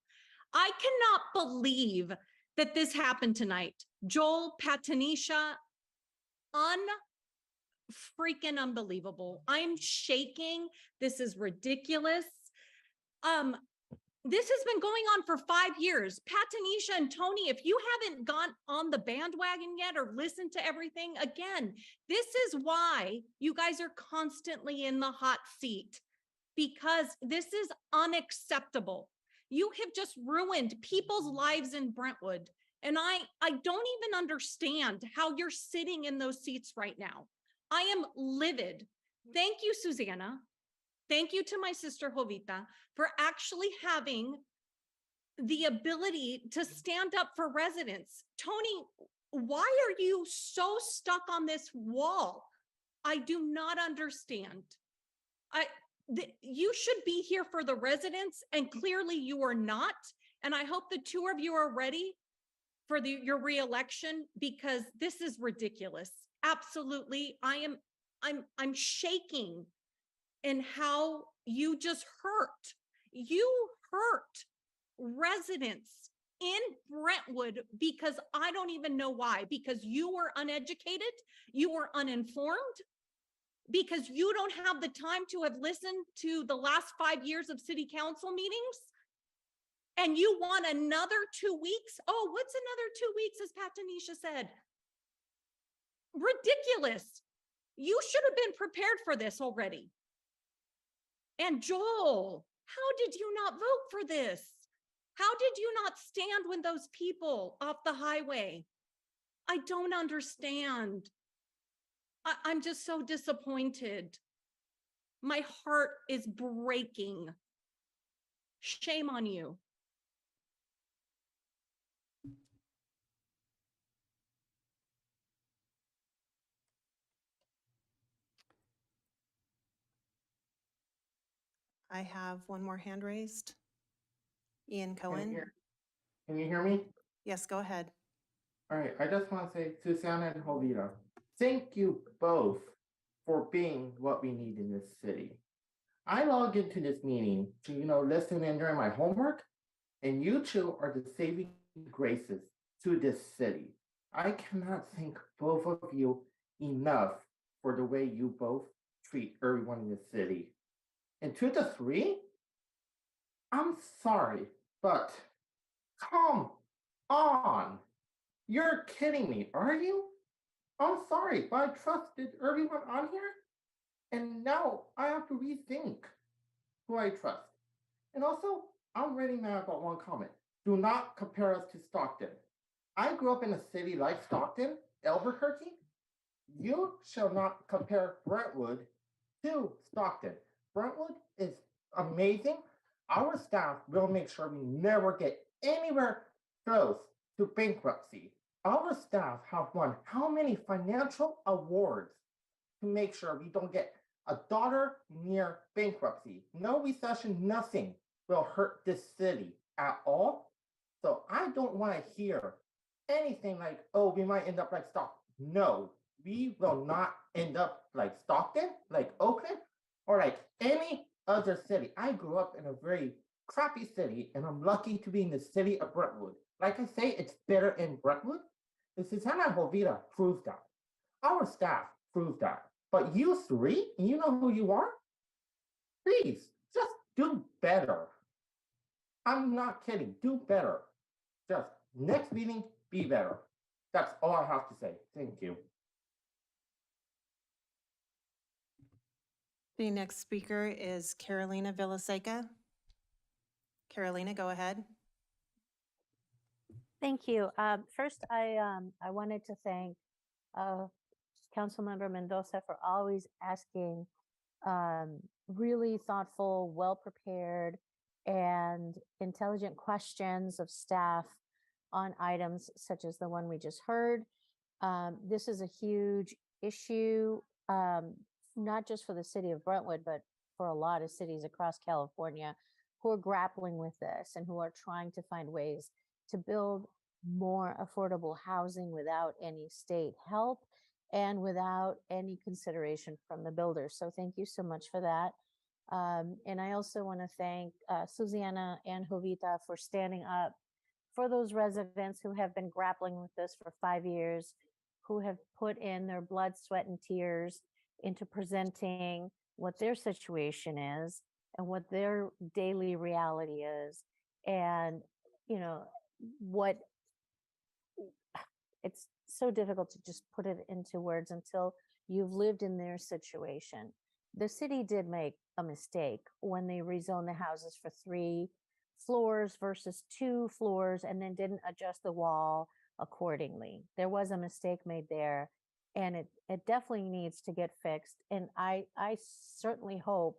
I cannot believe that this happened tonight. Joel, Patanisha, freaking unbelievable. I'm shaking. This is ridiculous. This has been going on for 5 years. Patanisha and Tony, if you haven't gone on the bandwagon yet or listened to everything, again, this is why you guys are constantly in the hot seat, because this is unacceptable. You have just ruined people's lives in Brentwood. And I don't even understand how you're sitting in those seats right now. I am livid. Thank you, Susanna. Thank you to my sister Jovita for actually having the ability to stand up for residents. Tony, why are you so stuck on this wall? I do not understand. You should be here for the residents, and clearly you are not. And I hope the two of you are ready for your reelection, because this is ridiculous. Absolutely. I'm shaking in how you just hurt. You hurt residents in Brentwood, because I don't even know why, because you were uneducated, you were uninformed, because you don't have the time to have listened to the last 5 years of city council meetings, and you want another 2 weeks? Oh, what's another 2 weeks, as Pat Tanisha said? Ridiculous. You should have been prepared for this already. And Joel, how did you not vote for this? How did you not stand when those people off the highway? I don't understand. I'm just so disappointed. My heart is breaking. Shame on you. I have one more hand raised. Ian Cohen. Can you hear me? Yes, go ahead. All right, I just want to say, Susanna and Jovita, thank you both for being what we need in this city. I log into this meeting to, listen and enjoy my homework, and you two are the saving graces to this city. I cannot thank both of you enough for the way you both treat everyone in the city. And to the three, I'm sorry, but come on. You're kidding me, are you? I'm sorry, but I trusted everyone on here, and now I have to rethink who I trust. And also, I'm really mad about one comment. Do not compare us to Stockton. I grew up in a city like Stockton, Albuquerque. You shall not compare Brentwood to Stockton. Brentwood is amazing. Our staff will make sure we never get anywhere close to bankruptcy. Our staff have won how many financial awards to make sure we don't get a dollar near bankruptcy? No recession, nothing will hurt this city at all. So I don't want to hear anything like, oh, we might end up like Stockton. No, we will not end up like Stockton, like Oakland, or like any other city. I grew up in a very crappy city, and I'm lucky to be in the city of Brentwood. Like I say, it's better in Brentwood. The Susanna Jovita proves that. Our staff proves that. But you three, you know who you are? Please, just do better. I'm not kidding. Do better. Just next meeting, be better. That's all I have to say. Thank you. The next speaker is Carolina Villaseca. Carolina, go ahead. Thank you. First, I wanted to thank Councilmember Mendoza for always asking really thoughtful, well-prepared, and intelligent questions of staff on items such as the one we just heard. This is a huge issue, not just for the city of Brentwood, but for a lot of cities across California who are grappling with this and who are trying to find ways to build more affordable housing without any state help and without any consideration from the builders. So thank you so much for that. And I also want to thank Susanna and Jovita for standing up for those residents who have been grappling with this for 5 years, who have put in their blood, sweat, and tears into presenting what their situation is and what their daily reality is. And, what it's so difficult to just put it into words until you've lived in their situation. The city did make a mistake when they rezoned the houses for 3 floors versus 2 floors and then didn't adjust the wall accordingly. There was a mistake made there, and it definitely needs to get fixed. And I certainly hope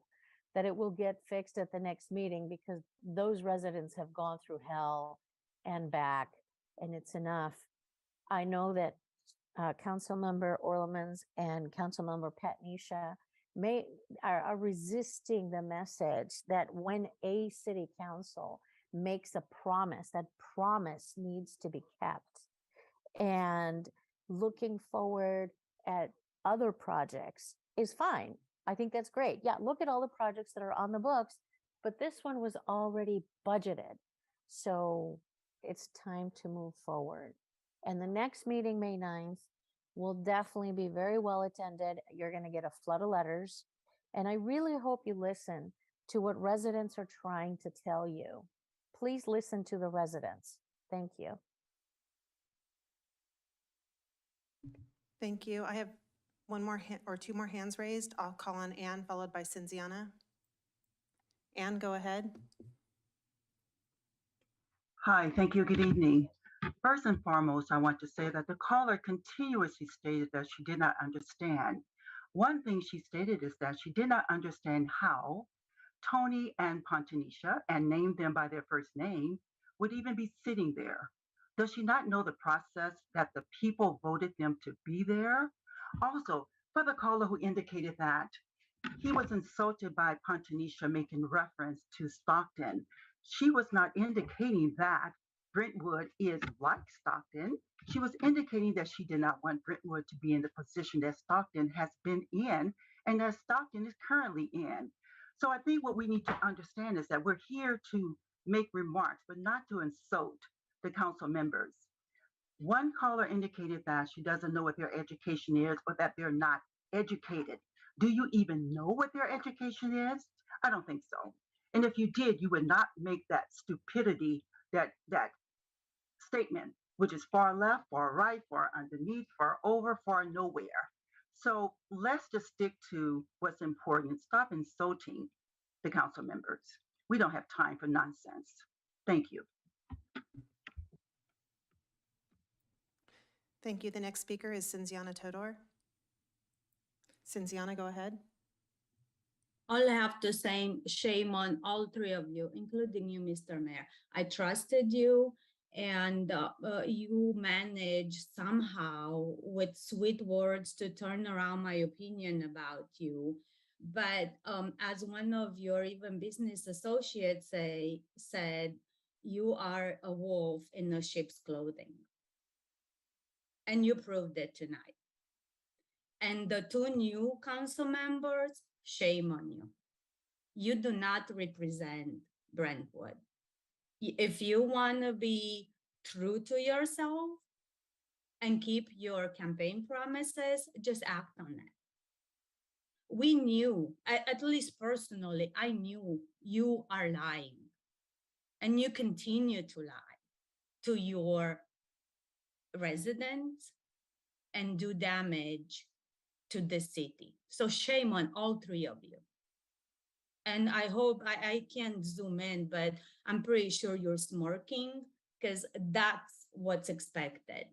that it will get fixed at the next meeting because those residents have gone through hell and back, and it's enough. I know that Councilmember Orlemans and Councilmember Patnisha are resisting the message that when a city council makes a promise, that promise needs to be kept. And looking forward at other projects is fine. I think that's great. Yeah, look at all the projects that are on the books, but this one was already budgeted. So it's time to move forward. And the next meeting, May 9th, will definitely be very well attended. You're going to get a flood of letters. And I really hope you listen to what residents are trying to tell you. Please listen to the residents. Thank you. Thank you. I have one more or two more hands raised. I'll call on Anne, followed by Cinziana. Anne, go ahead. Hi, thank you. Good evening. First and foremost, I want to say that the caller continuously stated that she did not understand. One thing she stated is that she did not understand how Tony and Pontanisha, and named them by their first name, would even be sitting there. Does she not know the process that the people voted them to be there? Also, for the caller who indicated that he was insulted by Pontanisha making reference to Stockton, she was not indicating that Brentwood is like Stockton. She was indicating that she did not want Brentwood to be in the position that Stockton has been in and that Stockton is currently in. So I think what we need to understand is that we're here to make remarks, but not to insult the council members. One caller indicated that she doesn't know what their education is or that they're not educated. Do you even know what their education is? I don't think so. And if you did, you would not make that stupidity, that statement, which is far left, far right, far underneath, far over, far nowhere. So let's just stick to what's important and stop insulting the council members. We don't have time for nonsense. Thank you. Thank you. The next speaker is Cinziana Todor. Cinziana, go ahead. All I have to say, shame on all three of you, including you, Mr. Mayor. I trusted you, and you managed somehow with sweet words to turn around my opinion about you. But as one of your even business associates said, you are a wolf in a sheep's clothing. And you proved it tonight. And the two new council members, shame on you. You do not represent Brentwood. If you want to be true to yourself and keep your campaign promises, just act on it. We knew, at least personally, I knew you are lying. And you continue to lie to your residents and do damage to the city. So shame on all three of you. And I hope I can't zoom in, but I'm pretty sure you're smirking because that's what's expected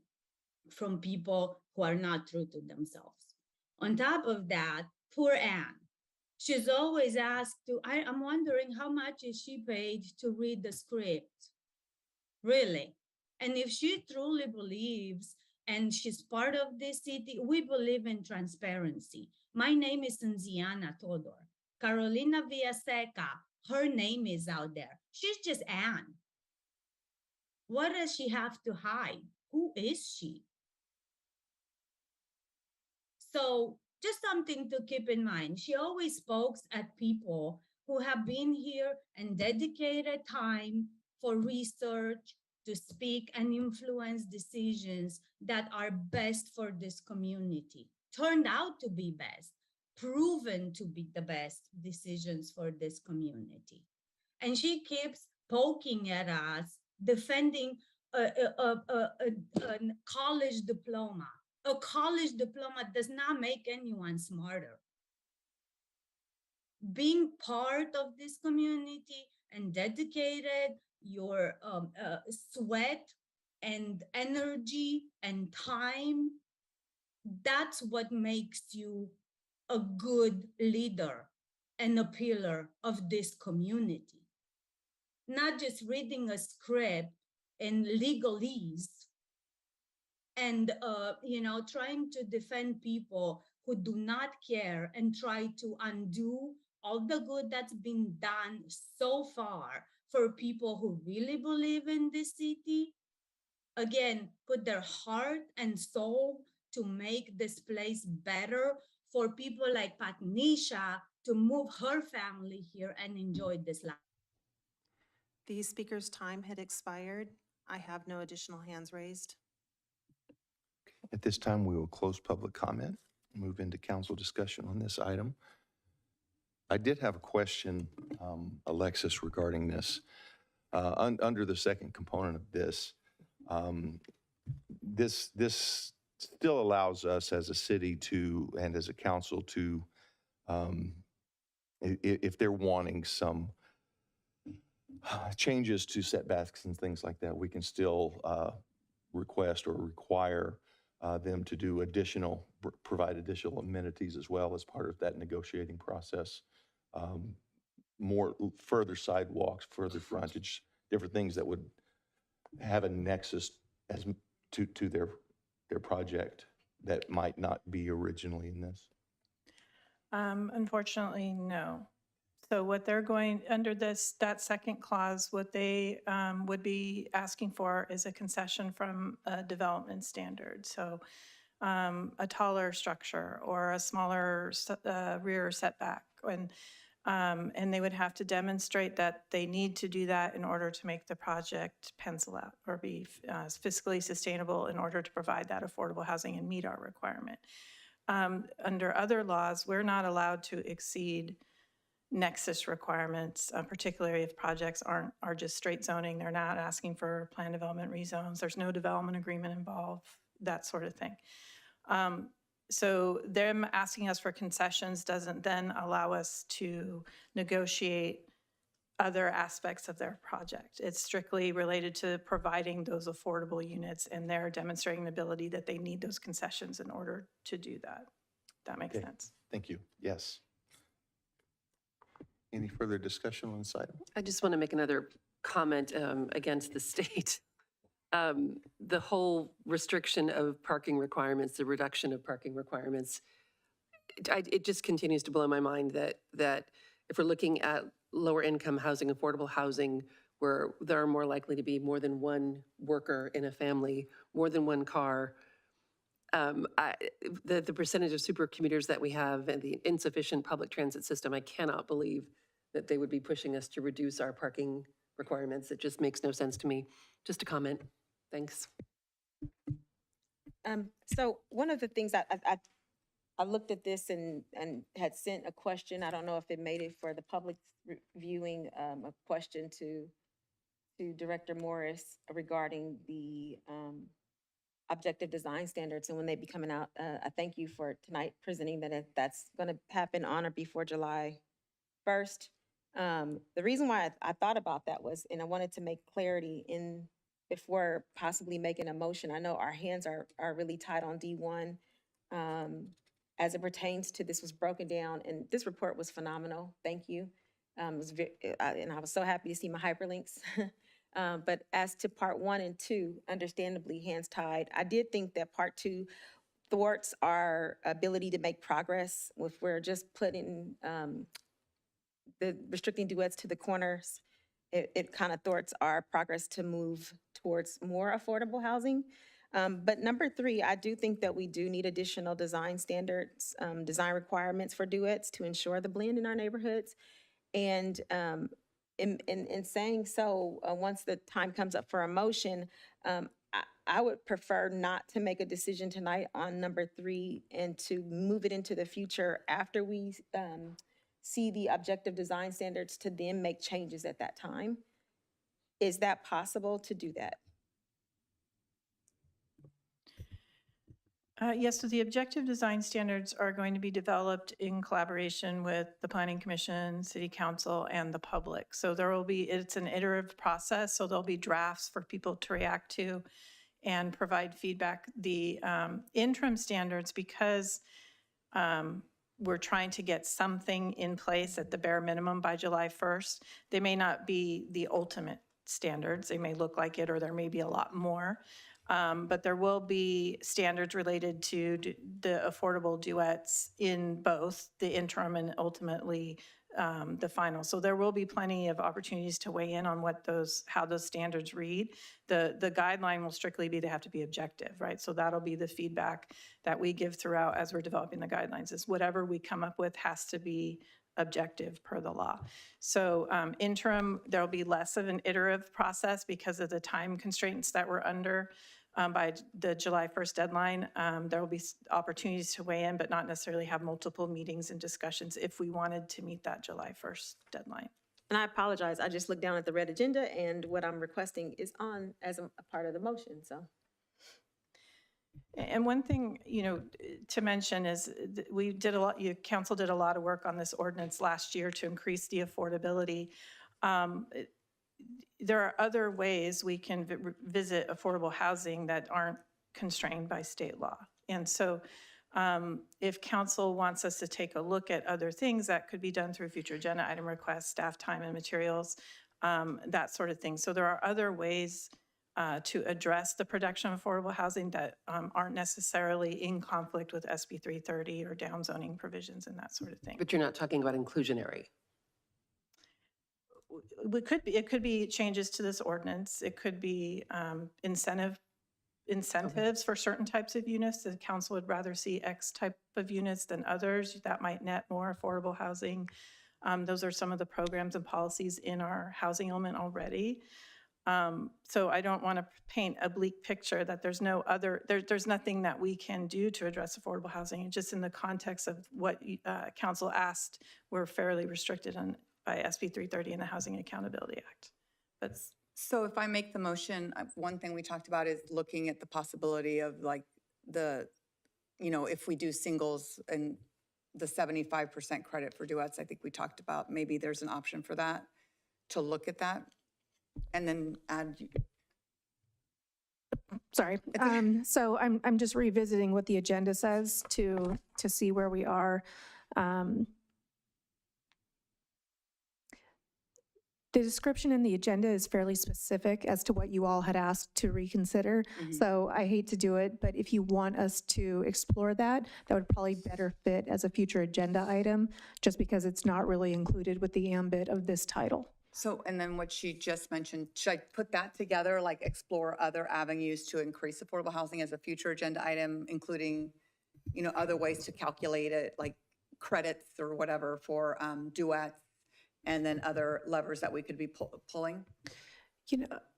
from people who are not true to themselves. On top of that, poor Anne. She's always asked to, I'm wondering how much is she paid to read the script? Really? And if she truly believes and she's part of this city, we believe in transparency. My name is Cinziana Todor. Carolina Villaseca, her name is out there. She's just Anne. What does she have to hide? Who is she? So just something to keep in mind. She always spoke at people who have been here and dedicated time for research to speak and influence decisions that are best for this community. Turned out to be best, proven to be the best decisions for this community. And she keeps poking at us, defending a college diploma. A college diploma does not make anyone smarter. Being part of this community and dedicated your sweat and energy and time, that's what makes you a good leader and a pillar of this community. Not just reading a script in legalese and trying to defend people who do not care and try to undo all the good that's been done so far for people who really believe in this city. Again, put their heart and soul to make this place better for people like Patnisha to move her family here and enjoy this life. The speaker's time had expired. I have no additional hands raised. At this time, we will close public comment, move into council discussion on this item. I did have a question, Alexis, regarding this. Under the second component of this, this still allows us as a city to, and as a council to, if they're wanting some changes to setbacks and things like that, we can still request or require them to do provide additional amenities as well as part of that negotiating process. Further sidewalks, further frontage, different things that would have a nexus to their project that might not be originally in this. Unfortunately, no. So what they're going, under that second clause, what they would be asking for is a concession from a development standard. So a taller structure or a smaller rear setback. And they would have to demonstrate that they need to do that in order to make the project pencil out or be fiscally sustainable in order to provide that affordable housing and meet our requirement. Under other laws, we're not allowed to exceed nexus requirements, particularly if projects are just straight zoning. They're not asking for plan development rezones. There's no development agreement involved, that sort of thing. So them asking us for concessions doesn't then allow us to negotiate other aspects of their project. It's strictly related to providing those affordable units, and they're demonstrating the ability that they need those concessions in order to do that. That makes sense. Thank you. Yes. Any further discussion on this item? I just want to make another comment against the state. The whole restriction of parking requirements, the reduction of parking requirements, it just continues to blow my mind that if we're looking at lower income housing, affordable housing, where there are more likely to be more than one worker in a family, more than one car, the percentage of super commuters that we have and the insufficient public transit system, I cannot believe that they would be pushing us to reduce our parking requirements. It just makes no sense to me. Just a comment. Thanks. So one of the things I looked at this and had sent a question. I don't know if it made it for the public viewing, a question to Director Morris regarding the objective design standards and when they be coming out. I thank you for tonight presenting that that's going to happen on or before July 1st. The reason why I thought about that was, and I wanted to make clarity in before possibly making a motion. I know our hands are really tight on D1 as it pertains to this was broken down, and this report was phenomenal. Thank you. And I was so happy to see my hyperlinks. But as to part 1 and 2, understandably hands tied, I did think that part 2 thwarts our ability to make progress if we're just putting the restricting duets to the corners. It kind of thwarts our progress to move towards more affordable housing. But number 3, I do think that we do need additional design standards, design requirements for duets to ensure the blend in our neighborhoods. And in saying so, once the time comes up for a motion, I would prefer not to make a decision tonight on number 3 and to move it into the future after we see the objective design standards to then make changes at that time. Is that possible to do that? Yes, so the objective design standards are going to be developed in collaboration with the Planning Commission, City Council, and the public. So it's an iterative process, so there'll be drafts for people to react to and provide feedback. The interim standards, because we're trying to get something in place at the bare minimum by July 1st. They may not be the ultimate standards. They may look like it, or there may be a lot more. But there will be standards related to the affordable duets in both the interim and ultimately the final. So there will be plenty of opportunities to weigh in on how those standards read. The guideline will strictly be they have to be objective, right? So that'll be the feedback that we give throughout as we're developing the guidelines, is whatever we come up with has to be objective per the law. So interim, there'll be less of an iterative process because of the time constraints that we're under. By the July 1st deadline, there will be opportunities to weigh in, but not necessarily have multiple meetings and discussions if we wanted to meet that July 1st deadline. And I apologize, I just looked down at the red agenda and what I'm requesting is on as a part of the motion, so. And one thing, to mention is we did a lot, council did a lot of work on this ordinance last year to increase the affordability. There are other ways we can visit affordable housing that aren't constrained by state law. And so if council wants us to take a look at other things, that could be done through future agenda item requests, staff time and materials, that sort of thing. So there are other ways to address the production of affordable housing that aren't necessarily in conflict with SB 330 or downzoning provisions and that sort of thing. But you're not talking about inclusionary. It could be changes to this ordinance. It could be incentives for certain types of units. The council would rather see X type of units than others. That might net more affordable housing. Those are some of the programs and policies in our housing element already. So I don't want to paint a bleak picture that there's there's nothing that we can do to address affordable housing. Just in the context of what council asked, we're fairly restricted by SB 330 and the Housing Accountability Act. But So if I make the motion, one thing we talked about is looking at the possibility of like if we do singles and the 75% credit for duets, I think we talked about maybe there's an option for that, to look at that and then add. Sorry. So I'm just revisiting what the agenda says to see where we are. The description in the agenda is fairly specific as to what you all had asked to reconsider. So I hate to do it, but if you want us to explore that, that would probably better fit as a future agenda item, just because it's not really included with the ambit of this title. So, and then what she just mentioned, should I put that together, like explore other avenues to increase affordable housing as a future agenda item, including, other ways to calculate it, like credits or whatever for duets, and then other levers that we could be pulling?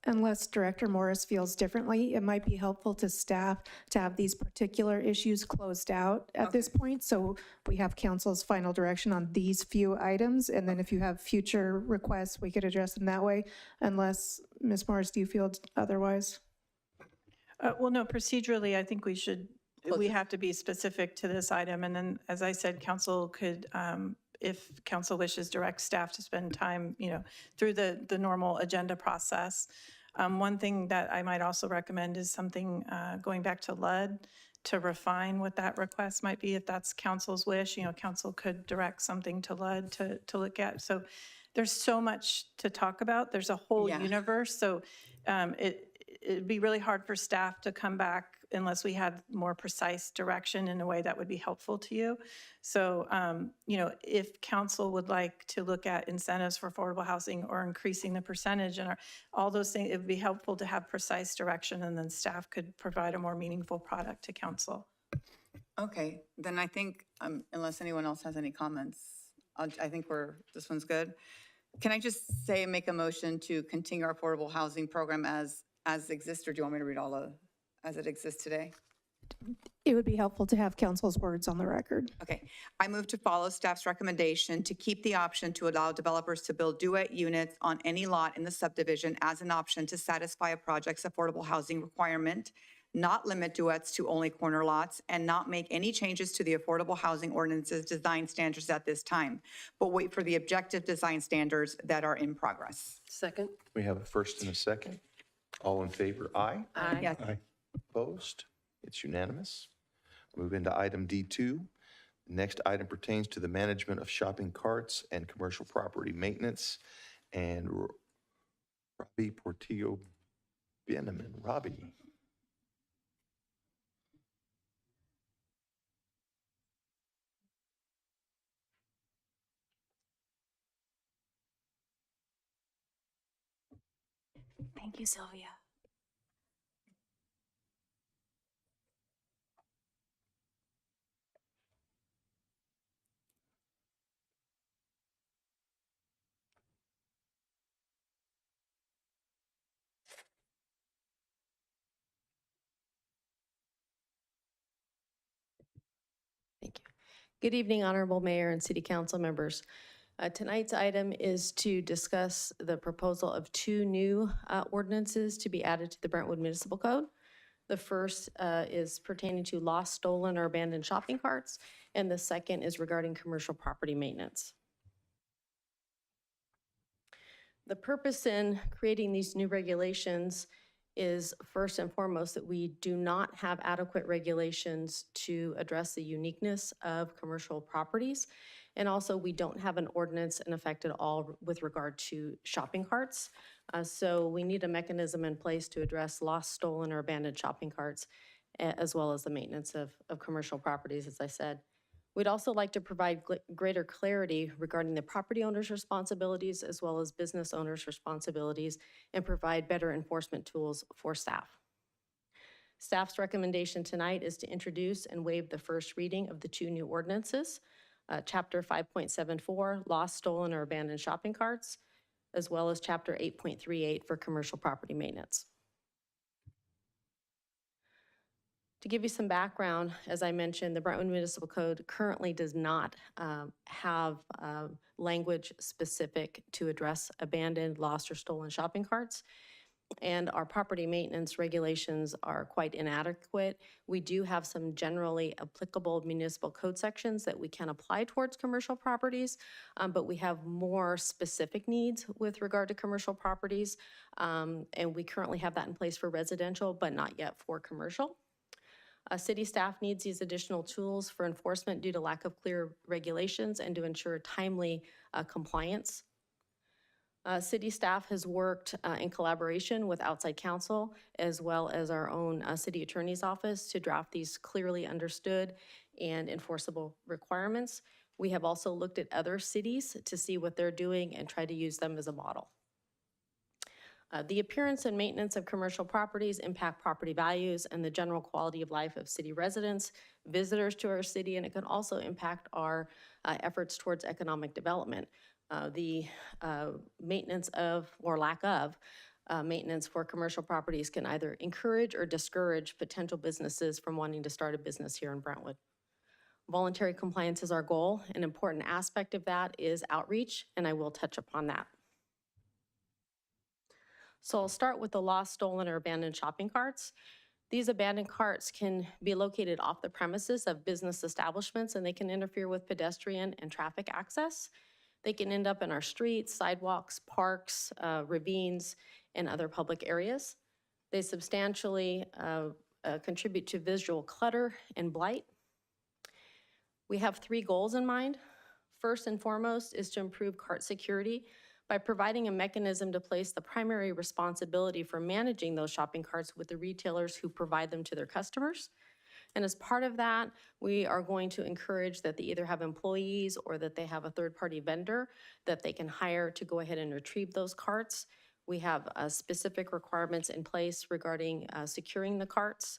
Unless Director Morris feels differently, it might be helpful to staff to have these particular issues closed out at this point. So we have council's final direction on these few items. And then if you have future requests, we could address them that way. Unless, Ms. Morris, do you feel otherwise? Well, no, procedurally, I think we have to be specific to this item. And then, as I said, council could, if council wishes, direct staff to spend time, through the normal agenda process. One thing that I might also recommend is something going back to LUD to refine what that request might be, if that's council's wish. Council could direct something to LUD to look at. So there's so much to talk about. There's a whole universe. So it'd be really hard for staff to come back unless we had more precise direction in a way that would be helpful to you. So, if council would like to look at incentives for affordable housing or increasing the percentage and all those things, it would be helpful to have precise direction, and then staff could provide a more meaningful product to council. Okay, then I think, unless anyone else has any comments, I think this one's good. Can I just make a motion to continue our affordable housing program as exists, or do you want me to read all as it exists today? It would be helpful to have council's words on the record. Okay. I move to follow staff's recommendation to keep the option to allow developers to build duet units on any lot in the subdivision as an option to satisfy a project's affordable housing requirement, not limit duets to only corner lots, and not make any changes to the affordable housing ordinance's design standards at this time, but wait for the objective design standards that are in progress. Second. We have a first and a second. All in favor, aye? Aye. Yes. Opposed? It's unanimous. Move into item D2, Next item pertains to the management of shopping carts and commercial property maintenance. And Robbie Portillo Beneman. Robbie. Thank you, Sylvia. Thank you. Good evening, Honorable Mayor and City Council members. Tonight's item is to discuss the proposal of two new ordinances to be added to the Brentwood Municipal Code. The first is pertaining to lost, stolen, or abandoned shopping carts, and the second is regarding commercial property maintenance. The purpose in creating these new regulations is first and foremost that we do not have adequate regulations to address the uniqueness of commercial properties. And also we don't have an ordinance in effect at all with regard to shopping carts. So we need a mechanism in place to address lost, stolen, or abandoned shopping carts, as well as the maintenance of commercial properties, as I said. We'd also like to provide greater clarity regarding the property owner's responsibilities as well as business owners' responsibilities and provide better enforcement tools for staff. Staff's recommendation tonight is to introduce and waive the first reading of the two new ordinances, Chapter 5.74, lost, stolen, or abandoned shopping carts, as well as Chapter 8.38 for commercial property maintenance. To give you some background, as I mentioned, the Brentwood Municipal Code currently does not have language specific to address abandoned, lost, or stolen shopping carts. And our property maintenance regulations are quite inadequate. We do have some generally applicable municipal code sections that we can apply towards commercial properties, but we have more specific needs with regard to commercial properties. And we currently have that in place for residential, but not yet for commercial. City staff needs these additional tools for enforcement due to lack of clear regulations and to ensure timely compliance. City staff has worked in collaboration with outside counsel as well as our own city attorney's office to draft these clearly understood and enforceable requirements. We have also looked at other cities to see what they're doing and try to use them as a model. The appearance and maintenance of commercial properties impact property values and the general quality of life of city residents, visitors to our city, and it can also impact our efforts towards economic development. The maintenance of, or lack of, maintenance for commercial properties can either encourage or discourage potential businesses from wanting to start a business here in Brentwood. Voluntary compliance is our goal. An important aspect of that is outreach, and I will touch upon that. So I'll start with the lost, stolen, or abandoned shopping carts. These abandoned carts can be located off the premises of business establishments, and they can interfere with pedestrian and traffic access. They can end up in our streets, sidewalks, parks, ravines, and other public areas. They substantially contribute to visual clutter and blight. We have three goals in mind. First and foremost is to improve cart security by providing a mechanism to place the primary responsibility for managing those shopping carts with the retailers who provide them to their customers. And as part of that, we are going to encourage that they either have employees or that they have a third-party vendor that they can hire to go ahead and retrieve those carts. We have specific requirements in place regarding securing the carts,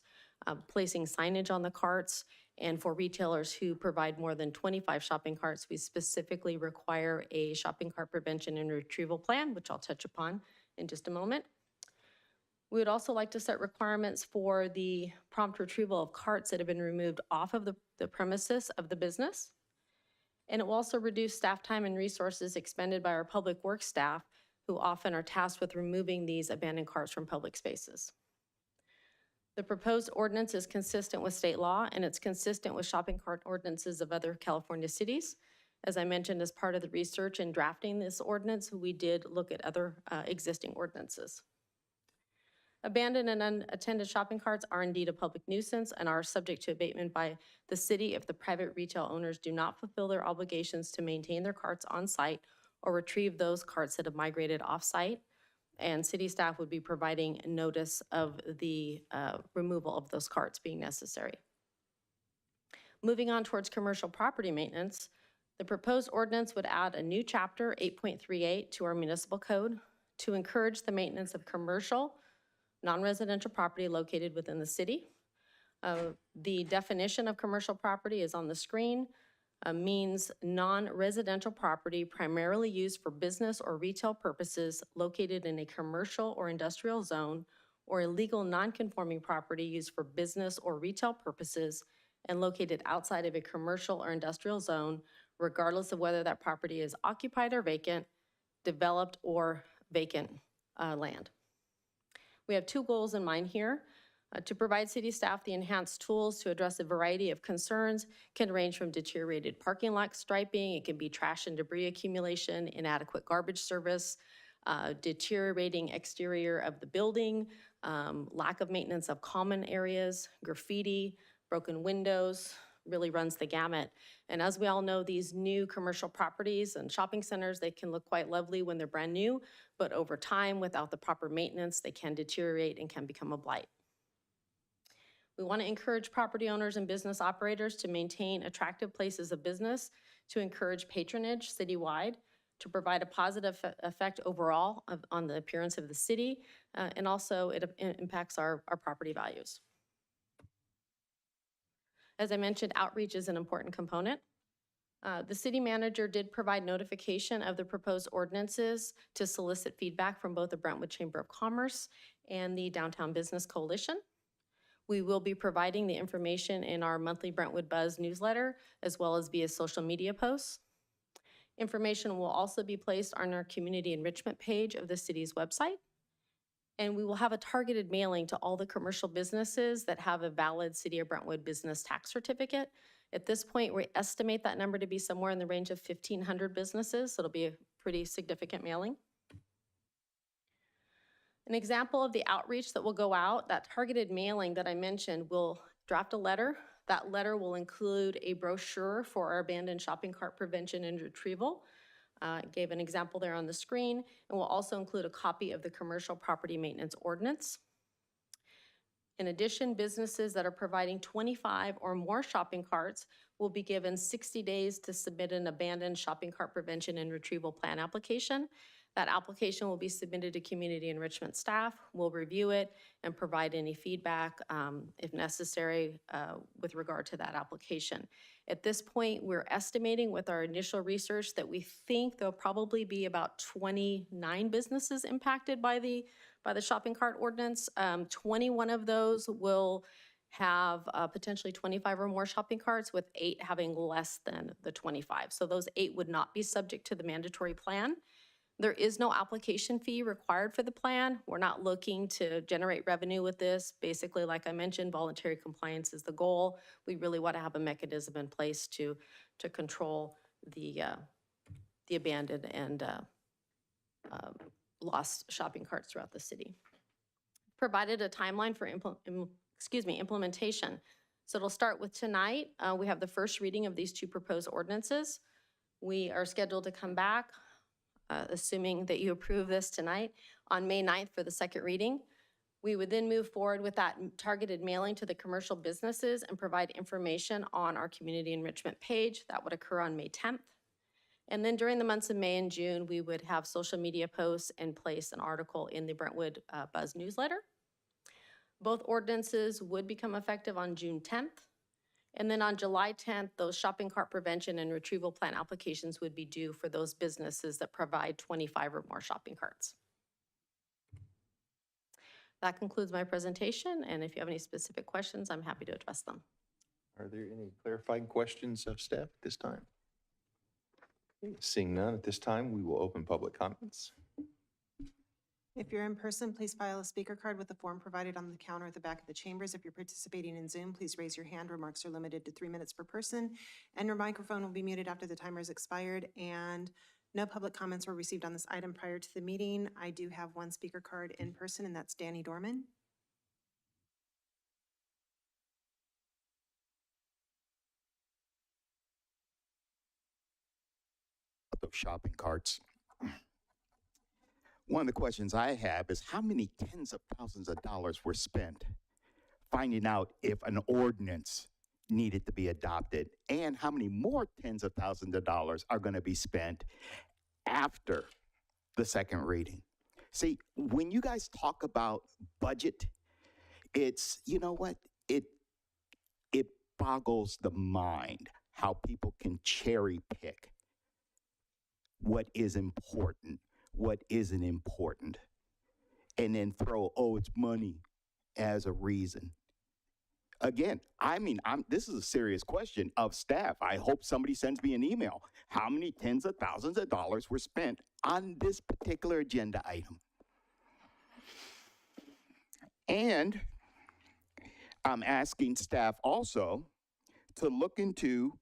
placing signage on the carts, and for retailers who provide more than 25 shopping carts, we specifically require a shopping cart prevention and retrieval plan, which I'll touch upon in just a moment. We would also like to set requirements for the prompt retrieval of carts that have been removed off of the premises of the business. And it will also reduce staff time and resources expended by our public works staff, who often are tasked with removing these abandoned carts from public spaces. The proposed ordinance is consistent with state law, and it's consistent with shopping cart ordinances of other California cities. As I mentioned, as part of the research in drafting this ordinance, we did look at other existing ordinances. Abandoned and unattended shopping carts are indeed a public nuisance and are subject to abatement by the city if the private retail owners do not fulfill their obligations to maintain their carts on site or retrieve those carts that have migrated off-site. And city staff would be providing notice of the removal of those carts being necessary. Moving on towards commercial property maintenance, the proposed ordinance would add a new chapter 8.38 to our municipal code to encourage the maintenance of commercial, non-residential property located within the city. The definition of commercial property is on the screen. Means non-residential property primarily used for business or retail purposes located in a commercial or industrial zone, or illegal non-conforming property used for business or retail purposes and located outside of a commercial or industrial zone, regardless of whether that property is occupied or vacant, developed or vacant land. We have two goals in mind here. To provide city staff the enhanced tools to address a variety of concerns can range from deteriorated parking lot striping, it can be trash and debris accumulation, inadequate garbage service, deteriorating exterior of the building, lack of maintenance of common areas, graffiti, broken windows, really runs the gamut. And as we all know, these new commercial properties and shopping centers, they can look quite lovely when they're brand new, but over time, without the proper maintenance, they can deteriorate and can become a blight. We want to encourage property owners and business operators to maintain attractive places of business, to encourage patronage citywide, to provide a positive effect overall on the appearance of the city, and also it impacts our property values. As I mentioned, outreach is an important component. The city manager did provide notification of the proposed ordinances to solicit feedback from both the Brentwood Chamber of Commerce and the Downtown Business Coalition. We will be providing the information in our monthly Brentwood Buzz newsletter, as well as via social media posts. Information will also be placed on our community enrichment page of the city's website. And we will have a targeted mailing to all the commercial businesses that have a valid City of Brentwood business tax certificate. At this point, we estimate that number to be somewhere in the range of 1,500 businesses, so it'll be a pretty significant mailing. An example of the outreach that will go out, that targeted mailing that I mentioned, will draft a letter. That letter will include a brochure for our abandoned shopping cart prevention and retrieval. I gave an example there on the screen, and will also include a copy of the commercial property maintenance ordinance. In addition, businesses that are providing 25 or more shopping carts will be given 60 days to submit an abandoned shopping cart prevention and retrieval plan application. That application will be submitted to community enrichment staff. We'll review it and provide any feedback if necessary with regard to that application. At this point, we're estimating with our initial research that we think there'll probably be about 29 businesses impacted by the shopping cart ordinance. 21 of those will have potentially 25 or more shopping carts, with 8 having less than the 25. So those 8 would not be subject to the mandatory plan. There is no application fee required for the plan. We're not looking to generate revenue with this. Basically, like I mentioned, voluntary compliance is the goal. We really want to have a mechanism in place to control the abandoned and lost shopping carts throughout the city. Provided a timeline for implementation. So it'll start with tonight. We have the first reading of these 2 proposed ordinances. We are scheduled to come back, assuming that you approve this tonight, on May 9th for the second reading. We would then move forward with that targeted mailing to the commercial businesses and provide information on our community enrichment page. That would occur on May 10th. And then during the months of May and June, we would have social media posts and place an article in the Brentwood Buzz newsletter. Both ordinances would become effective on June 10th. And then on July 10th, those shopping cart prevention and retrieval plan applications would be due for those businesses that provide 25 or more shopping carts. That concludes my presentation, and if you have any specific questions, I'm happy to address them. Are there any clarifying questions of staff at this time? Seeing none at this time, we will open public comments. If you're in person, please file a speaker card with the form provided on the counter at the back of the chambers. If you're participating in Zoom, please raise your hand. Remarks are limited to 3 minutes per person, and your microphone will be muted after the timer is expired. And no public comments were received on this item prior to the meeting. I do have one speaker card in person, and that's Danny Dorman. shopping carts. One of the questions I have is how many tens of thousands of dollars were spent finding out if an ordinance needed to be adopted, and how many more tens of thousands of dollars are going to be spent after the second reading. See, when you guys talk about budget, it's, you know what, it boggles the mind how people can cherry pick what is important, what isn't important, and then throw, oh, it's money as a reason. Again, I mean, this is a serious question of staff. I hope somebody sends me an email. How many tens of thousands of dollars were spent on this particular agenda item? And I'm asking staff also to look into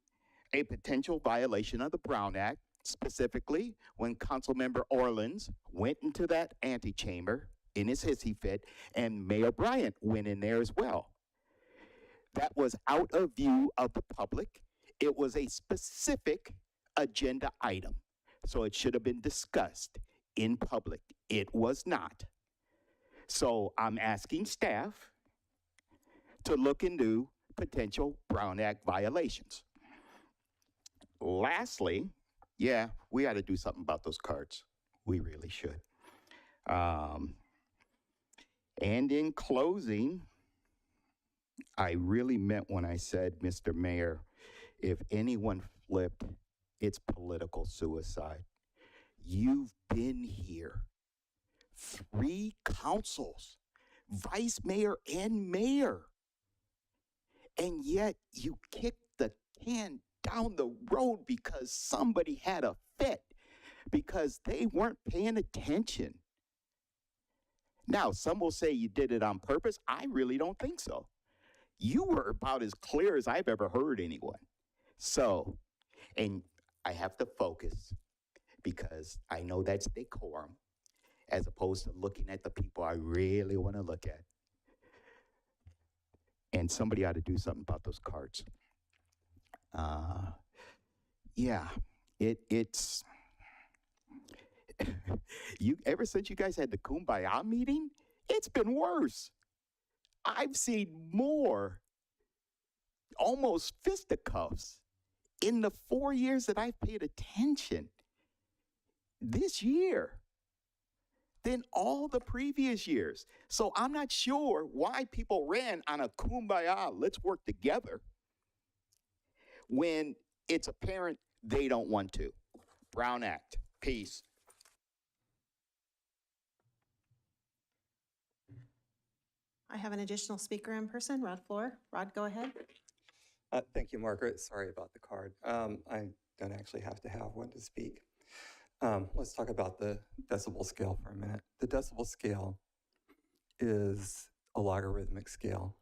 a potential violation of the Brown Act, specifically when Councilmember Orleans went into that antechamber in his hissy fit, and Mayor Bryant went in there as well. That was out of view of the public. It was a specific agenda item, so it should have been discussed in public. It was not. So I'm asking staff to look into potential Brown Act violations. Lastly, yeah, we got to do something about those cards. We really should. And in closing, I really meant when I said, Mr. Mayor, if anyone flipped, it's political suicide. You've been here 3 councils, vice mayor and mayor, and yet you kicked the can down the road because somebody had a fit, because they weren't paying attention. Now, some will say you did it on purpose. I really don't think so. You were about as clear as I've ever heard anyone. So, and I have to focus because I know that's decorum, as opposed to looking at the people I really want to look at. And somebody ought to do something about those cards. Yeah, it's you. Ever since you guys had the Kumbaya meeting, it's been worse. I've seen more, almost fisticuffs, in the 4 years that I've paid attention this year than all the previous years. So I'm not sure why people ran on a Kumbaya, let's work together, when it's apparent they don't want to. Brown Act. Peace. I have an additional speaker in person, Rod Floor. Rod, go ahead. Thank you, Margaret. Sorry about the card. I don't actually have to have one to speak. Let's talk about the decibel scale for a minute. The decibel scale is a logarithmic scale.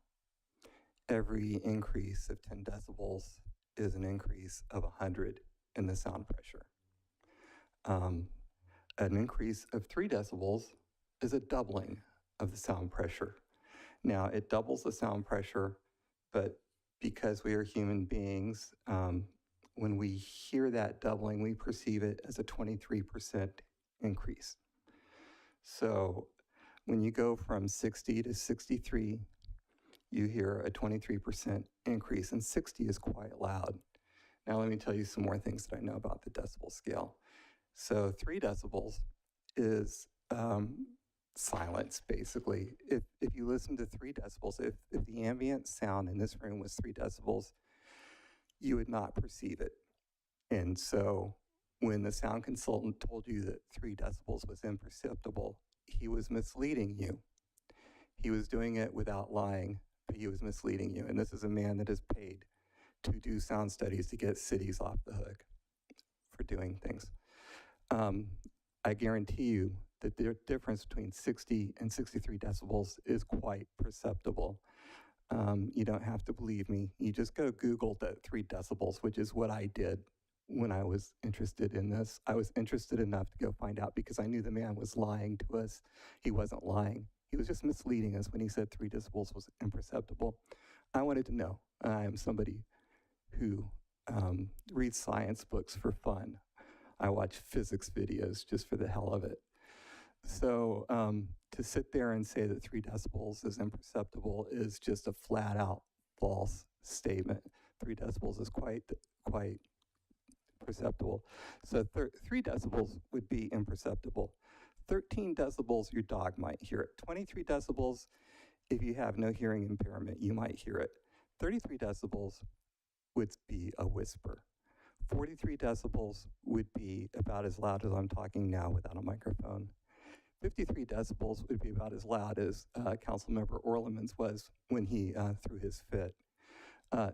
Every increase of 10 decibels is an increase of 100 in the sound pressure. An increase of 3 decibels is a doubling of the sound pressure. Now, it doubles the sound pressure, but because we are human beings, when we hear that doubling, we perceive it as a 23% increase. So when you go from 60 to 63, you hear a 23% increase, and 60 is quite loud. Now let me tell you some more things that I know about the decibel scale. So 3 decibels is silence, basically. If you listen to 3 decibels, if the ambient sound in this room was 3 decibels, you would not perceive it. And so when the sound consultant told you that 3 decibels was imperceptible, he was misleading you. He was doing it without lying, but he was misleading you. And this is a man that is paid to do sound studies to get cities off the hook for doing things. I guarantee you that the difference between 60 and 63 decibels is quite perceptible. You don't have to believe me. You just go Google that 3 decibels, which is what I did when I was interested in this. I was interested enough to go find out because I knew the man was lying to us. He wasn't lying. He was just misleading us when he said 3 decibels was imperceptible. I wanted to know. I am somebody who reads science books for fun. I watch physics videos just for the hell of it. So to sit there and say that 3 decibels is imperceptible is just a flat out false statement. 3 decibels is quite perceptible. So 3 decibels would be imperceptible. 13 decibels, your dog might hear it. 23 decibels, if you have no hearing impairment, you might hear it. 33 decibels would be a whisper. 43 decibels would be about as loud as I'm talking now without a microphone. 53 decibels would be about as loud as Councilmember Orlemans was when he threw his fit.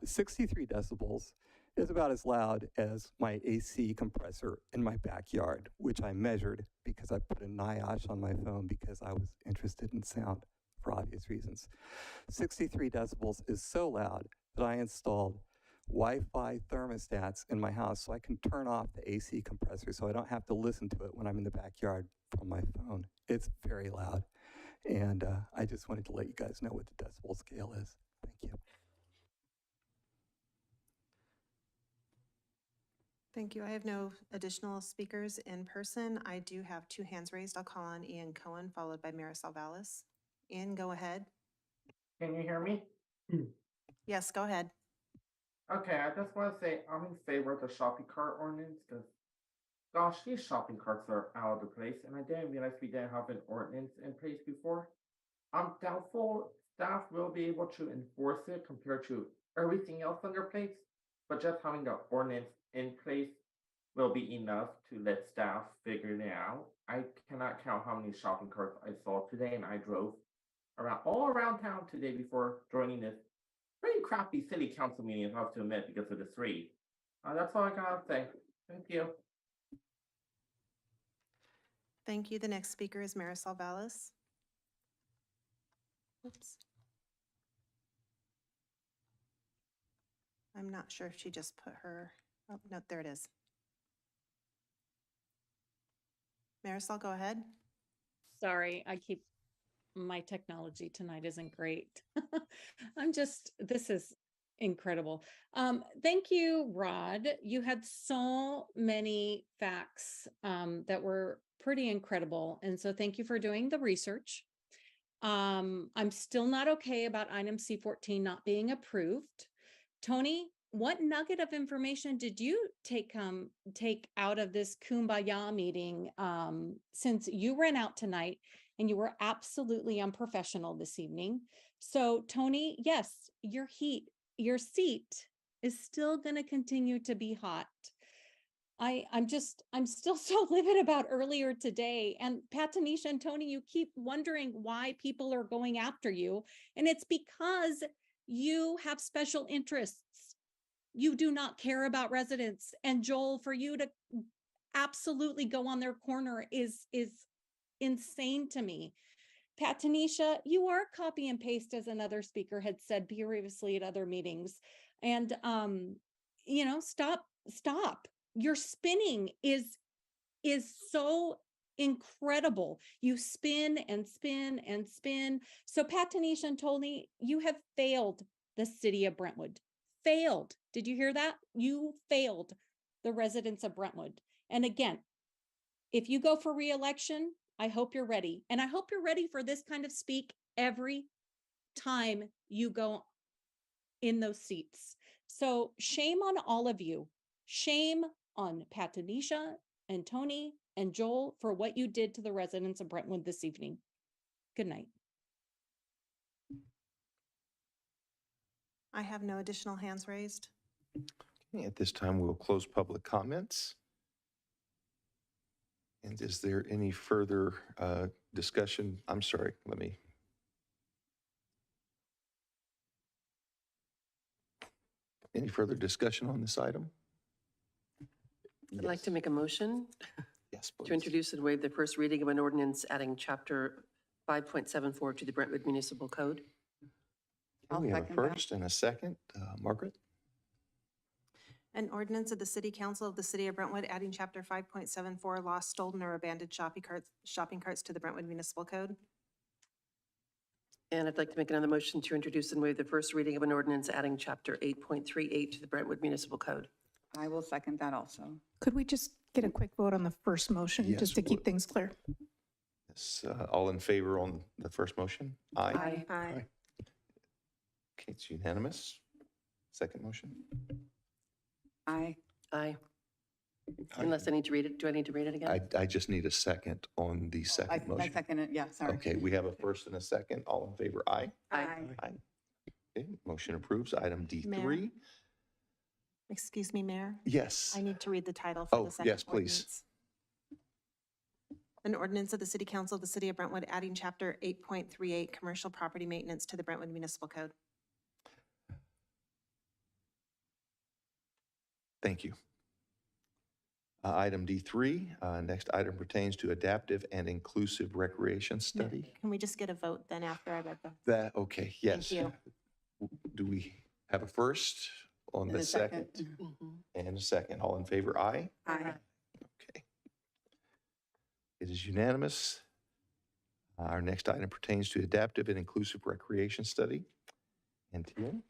63 decibels is about as loud as my AC compressor in my backyard, which I measured because I put a NIOSH on my phone because I was interested in sound for obvious reasons. 63 decibels is so loud that I installed Wi-Fi thermostats in my house so I can turn off the AC compressor so I don't have to listen to it when I'm in the backyard from my phone. It's very loud. And I just wanted to let you guys know what the decibel scale is. Thank you. Thank you. I have no additional speakers in person. I do have 2 hands raised. I'll call on Ian Cohen, followed by Marisol Vallis. Ian, go ahead. Can you hear me? Yes, go ahead. Okay, I just want to say I'm in favor of the shopping cart ordinance because, gosh, these shopping carts are out of the place, and I didn't realize we didn't have an ordinance in place before. I'm doubtful staff will be able to enforce it compared to everything else on their plates, but just having the ordinance in place will be enough to let staff figure it out. I cannot count how many shopping carts I saw today, and I drove all around town today before joining this pretty crappy city council meeting, I have to admit, because of the 3. That's all I gotta say. Thank you. Thank you. The next speaker is Marisol Vallis. Oops. I'm not sure if she just put her, oh, no, there it is. Marisol, go ahead. Sorry, my technology tonight isn't great. This is incredible. Thank you, Rod. You had so many facts that were pretty incredible. And so thank you for doing the research. I'm still not okay about item C14 not being approved. Tony, what nugget of information did you take out of this kumbaya meeting since you ran out tonight and you were absolutely unprofessional this evening? So Tony, yes, your seat is still going to continue to be hot. I'm still so livid about earlier today. And Pat, Tanisha, and Tony, you keep wondering why people are going after you. And it's because you have special interests. You do not care about residents. And Joel, for you to absolutely go on their corner is insane to me. Pat, Tanisha, you are copy and paste, as another speaker had said previously at other meetings. And, stop. Your spinning is so incredible. You spin and spin and spin. So Pat, Tanisha, and Tony, you have failed the city of Brentwood. Failed. Did you hear that? You failed the residents of Brentwood. And again, if you go for re-election, I hope you're ready. And I hope you're ready for this kind of speak every time you go in those seats. So shame on all of you. Shame on Pat, Tanisha, and Tony, and Joel for what you did to the residents of Brentwood this evening. Good night. I have no additional hands raised. Okay, at this time, we'll close public comments. And is there any further discussion? I'm sorry, any further discussion on this item? I'd like to make a motion Yes, to introduce and waive the first reading of an ordinance adding chapter 5.74 to the Brentwood Municipal Code. We have a first and a second. Margaret? An ordinance of the City Council of the City of Brentwood adding Chapter 5.74 lost, stolen, or abandoned shopping carts to the Brentwood Municipal Code. And I'd like to make another motion to introduce and waive the first reading of an ordinance adding chapter 8.38 to the Brentwood Municipal Code. I will second that also. Could we just Get a quick vote on the first motion, Yes, just to keep things clear. Yes, all in favor on the first motion? Aye. Aye. Okay, it's unanimous. Second motion? Aye. Aye. Unless I need to read it. Do I need to read it again? I just need a second on the second I motion. second it, yeah, sorry. Okay, we have a first and a second. All in favor? Aye. Aye. Aye. Okay, motion approves. Item D3. Mayor? Excuse me, Mayor? Yes. I need to read the title for Oh, the second yes, please. ordinance. An ordinance of the City Council of the City of Brentwood adding Chapter 8.38 Commercial Property Maintenance to the Brentwood Municipal Code. Thank you. Item D3, next item pertains to adaptive and inclusive recreation study. Can we just get a vote then after I read the? That, okay, yes. you. Do we have a first on the second? And a second. All in favor? Aye. Aye. Okay. It is unanimous. Our next item pertains to adaptive and inclusive recreation study. And Tim?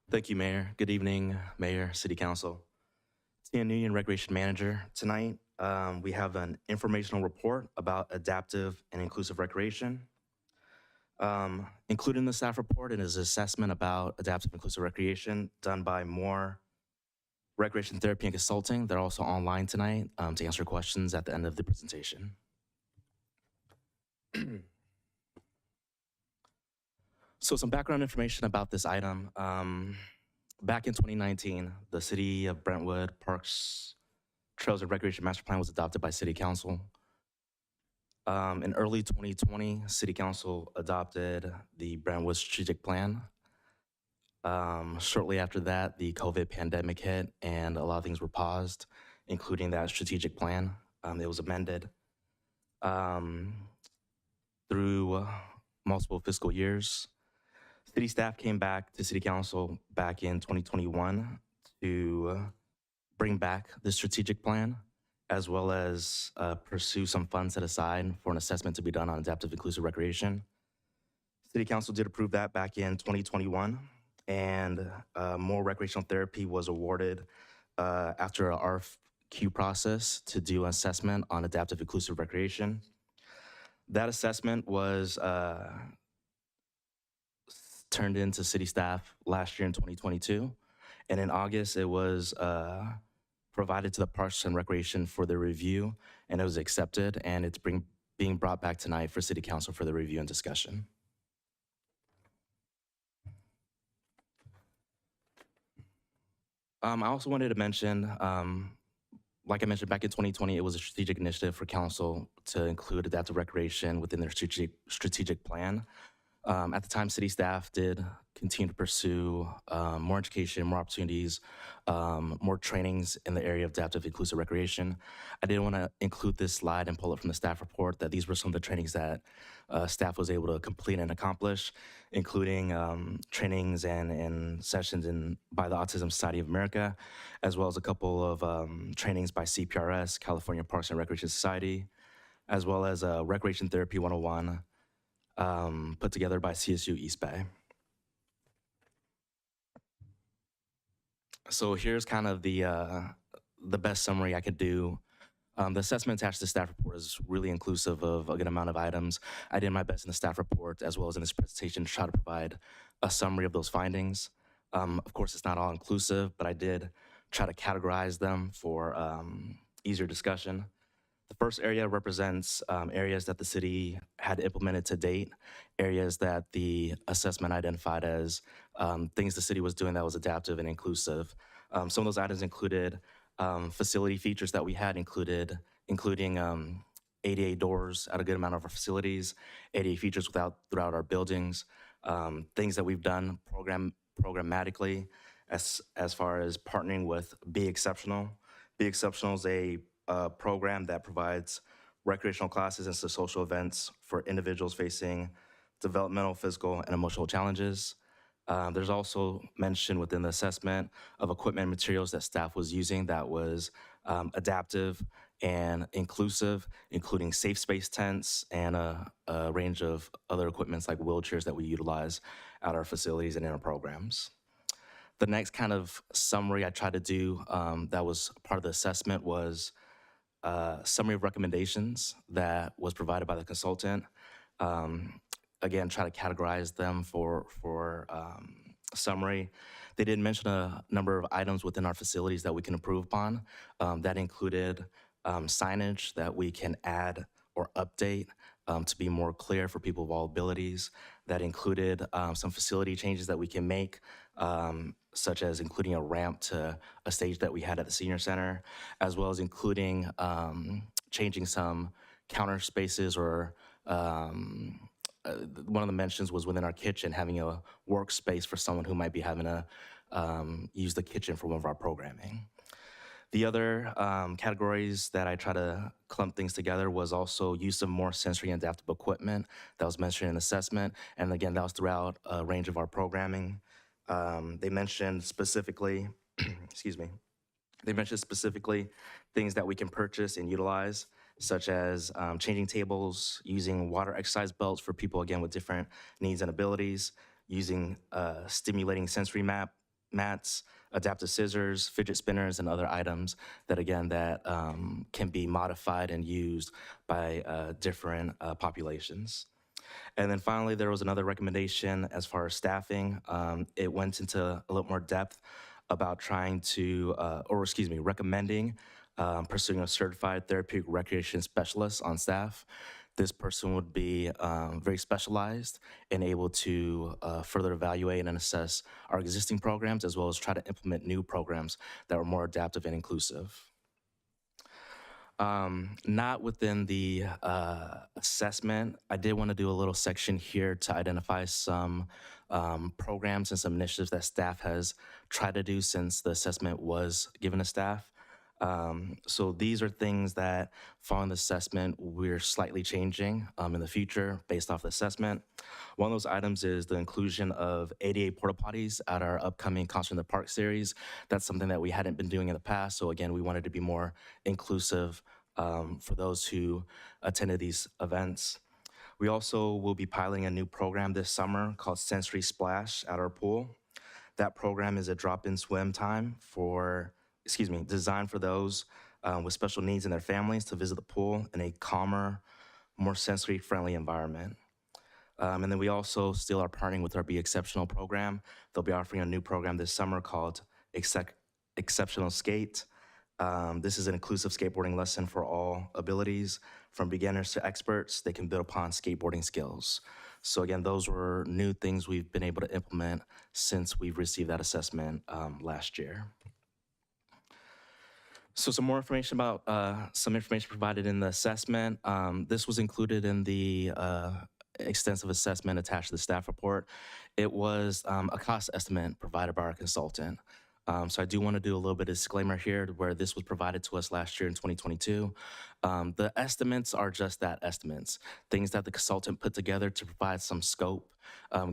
Thank you, Mayor. Good evening, Mayor, City Council. Tian Nguyen, Recreation Manager. Tonight, we have an informational report about adaptive and inclusive recreation. Included in the staff report is an assessment about adaptive and inclusive recreation done by More Recreation Therapy and Consulting. They're also online tonight to answer questions at the end of the presentation. So some background information about this item. Back in 2019, the City of Brentwood Parks, Trails, and Recreation Master Plan was adopted by City Council. In early 2020, City Council adopted the Brentwood Strategic Plan. Shortly after that, the COVID pandemic hit and a lot of things were paused, including that strategic plan. It was amended through multiple fiscal years. City staff came back to City Council back in 2021 to bring back the strategic plan, as well as pursue some funds set aside for an assessment to be done on adaptive inclusive recreation. City Council did approve that back in 2021, and More Recreational Therapy was awarded after an RFQ process to do an assessment on adaptive inclusive recreation. That assessment was turned into city staff last year in 2022. And in August, it was provided to the Parks and Recreation for their review, and it was accepted, and it's being brought back tonight for City Council for the review and discussion. I also wanted to mention, like I mentioned back in 2020, it was a strategic initiative for council to include adaptive recreation within their strategic plan. At the time, city staff did continue to pursue more education, more opportunities, more trainings in the area of adaptive inclusive recreation. I did want to include this slide and pull it from the staff report that these were some of the trainings that staff was able to complete and accomplish, including trainings and sessions by the Autism Society of America, as well as a couple of trainings by CPRS, California Parks and Recreation Society, as well as Recreation Therapy 101, put together by CSU East Bay. So here's kind of the best summary I could do. The assessment attached to the staff report is really inclusive of a good amount of items. I did my best in the staff report as well as in this presentation to try to provide a summary of those findings. Of course, it's not all inclusive, but I did try to categorize them for easier discussion. The first area represents areas that the city had implemented to date, areas that the assessment identified as things the city was doing that was adaptive and inclusive. Some of those items included facility features that we had including ADA doors at a good amount of our facilities, ADA features throughout our buildings, things that we've done programmatically as far as partnering with Be Exceptional. Be Exceptional is a program that provides recreational classes and social events for individuals facing developmental, physical, and emotional challenges. There's also mention within the assessment of equipment and materials that staff was using that was adaptive and inclusive, including safe space tents and a range of other equipments like wheelchairs that we utilize at our facilities and in our programs. The next kind of summary I tried to do that was part of the assessment was a summary of recommendations that was provided by the consultant. Again, try to categorize them for summary. They did mention a number of items within our facilities that we can improve upon. That included signage that we can add or update to be more clear for people with all abilities. That included some facility changes that we can make, such as including a ramp to a stage that we had at the senior center, as well as including changing some counter spaces or one of the mentions was within our kitchen, having a workspace for someone who might be having to use the kitchen for one of our programming. The other categories that I try to clump things together was also use of more sensory and adaptive equipment that was mentioned in assessment. And again, that was throughout a range of our programming. They mentioned specifically, excuse me, they mentioned specifically things that we can purchase and utilize, such as changing tables, using water exercise belts for people, again, with different needs and abilities, using stimulating sensory mats, adaptive scissors, fidget spinners, and other items that, again, that can be modified and used by different populations. And then finally, there was another recommendation as far as staffing. It went into a little more depth about trying to, recommending pursuing a certified therapeutic recreation specialist on staff. This person would be very specialized and able to further evaluate and assess our existing programs, as well as try to implement new programs that are more adaptive and inclusive. Not within the assessment, I did want to do a little section here to identify some programs and some initiatives that staff has tried to do since the assessment was given to staff. So these are things that, following the assessment, we're slightly changing in the future based off the assessment. One of those items is the inclusion of ADA porta potties at our upcoming Concert in the Park series. That's something that we hadn't been doing in the past. So again, we wanted to be more inclusive for those who attended these events. We also will be piloting a new program this summer called Sensory Splash at our pool. That program is a drop-in swim time designed for those with special needs and their families to visit the pool in a calmer, more sensory-friendly environment. And then we also still are partnering with our Be Exceptional program. They'll be offering a new program this summer called Exceptional Skate. This is an inclusive skateboarding lesson for all abilities, from beginners to experts. They can build upon skateboarding skills. So again, those were new things we've been able to implement since we've received that assessment last year. So some more information about some information provided in the assessment. This was included in the extensive assessment attached to the staff report. It was a cost estimate provided by our consultant. So I do want to do a little bit of disclaimer here where this was provided to us last year in 2022. The estimates are just that, estimates, things that the consultant put together to provide some scope,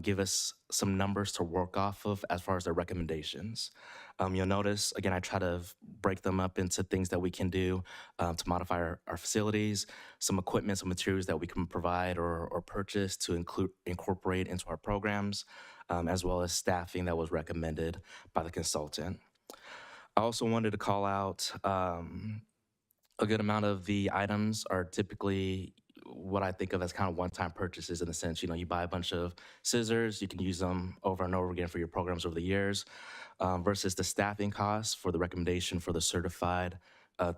give us some numbers to work off of as far as their recommendations. You'll notice, again, I try to break them up into things that we can do to modify our facilities, some equipment, some materials that we can provide or purchase to incorporate into our programs, as well as staffing that was recommended by the consultant. I also wanted to call out a good amount of the items are typically what I think of as kind of one-time purchases, in the sense, you buy a bunch of scissors, you can use them over and over again for your programs over the years, versus the staffing costs for the recommendation for the certified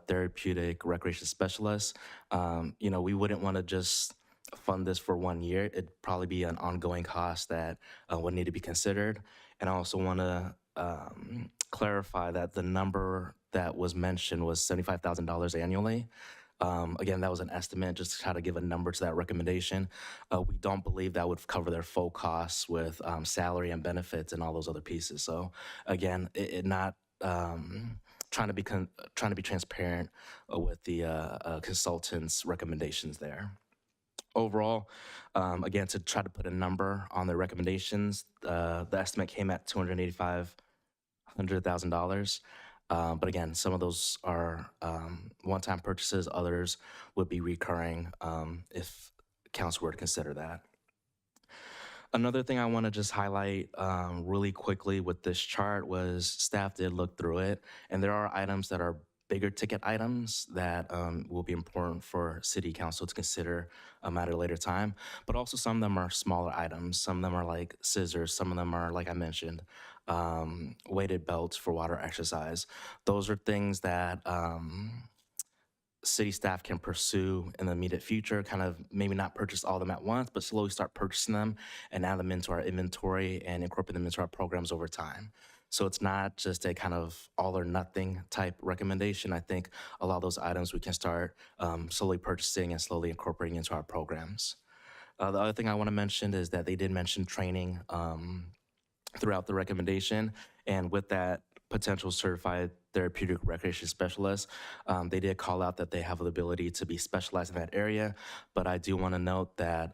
therapeutic recreation specialist. We wouldn't want to just fund this for 1 year. It'd probably be an ongoing cost that would need to be considered. And I also want to clarify that the number that was mentioned was $75,000 annually. Again, that was an estimate, just to try to give a number to that recommendation. We don't believe that would cover their full costs with salary and benefits and all those other pieces. So again, not trying to be transparent with the consultant's recommendations there. Overall, again, to try to put a number on the recommendations, the estimate came at $285,000. But again, some of those are one-time purchases, others would be recurring if council were to consider that. Another thing I want to just highlight really quickly with this chart was staff did look through it, and there are items that are bigger ticket items that will be important for city council to consider at a later time, but also some of them are smaller items. Some of them are like scissors, some of them are, like I mentioned, weighted belts for water exercise. Those are things that city staff can pursue in the immediate future, kind of maybe not purchase all of them at once, but slowly start purchasing them and add them into our inventory and incorporate them into our programs over time. So it's not just a kind of all or nothing type recommendation. I think a lot of those items we can start slowly purchasing and slowly incorporating into our programs. The other thing I want to mention is that they did mention training throughout the recommendation, and with that potential certified therapeutic recreation specialist, they did call out that they have the ability to be specialized in that area, but I do want to note that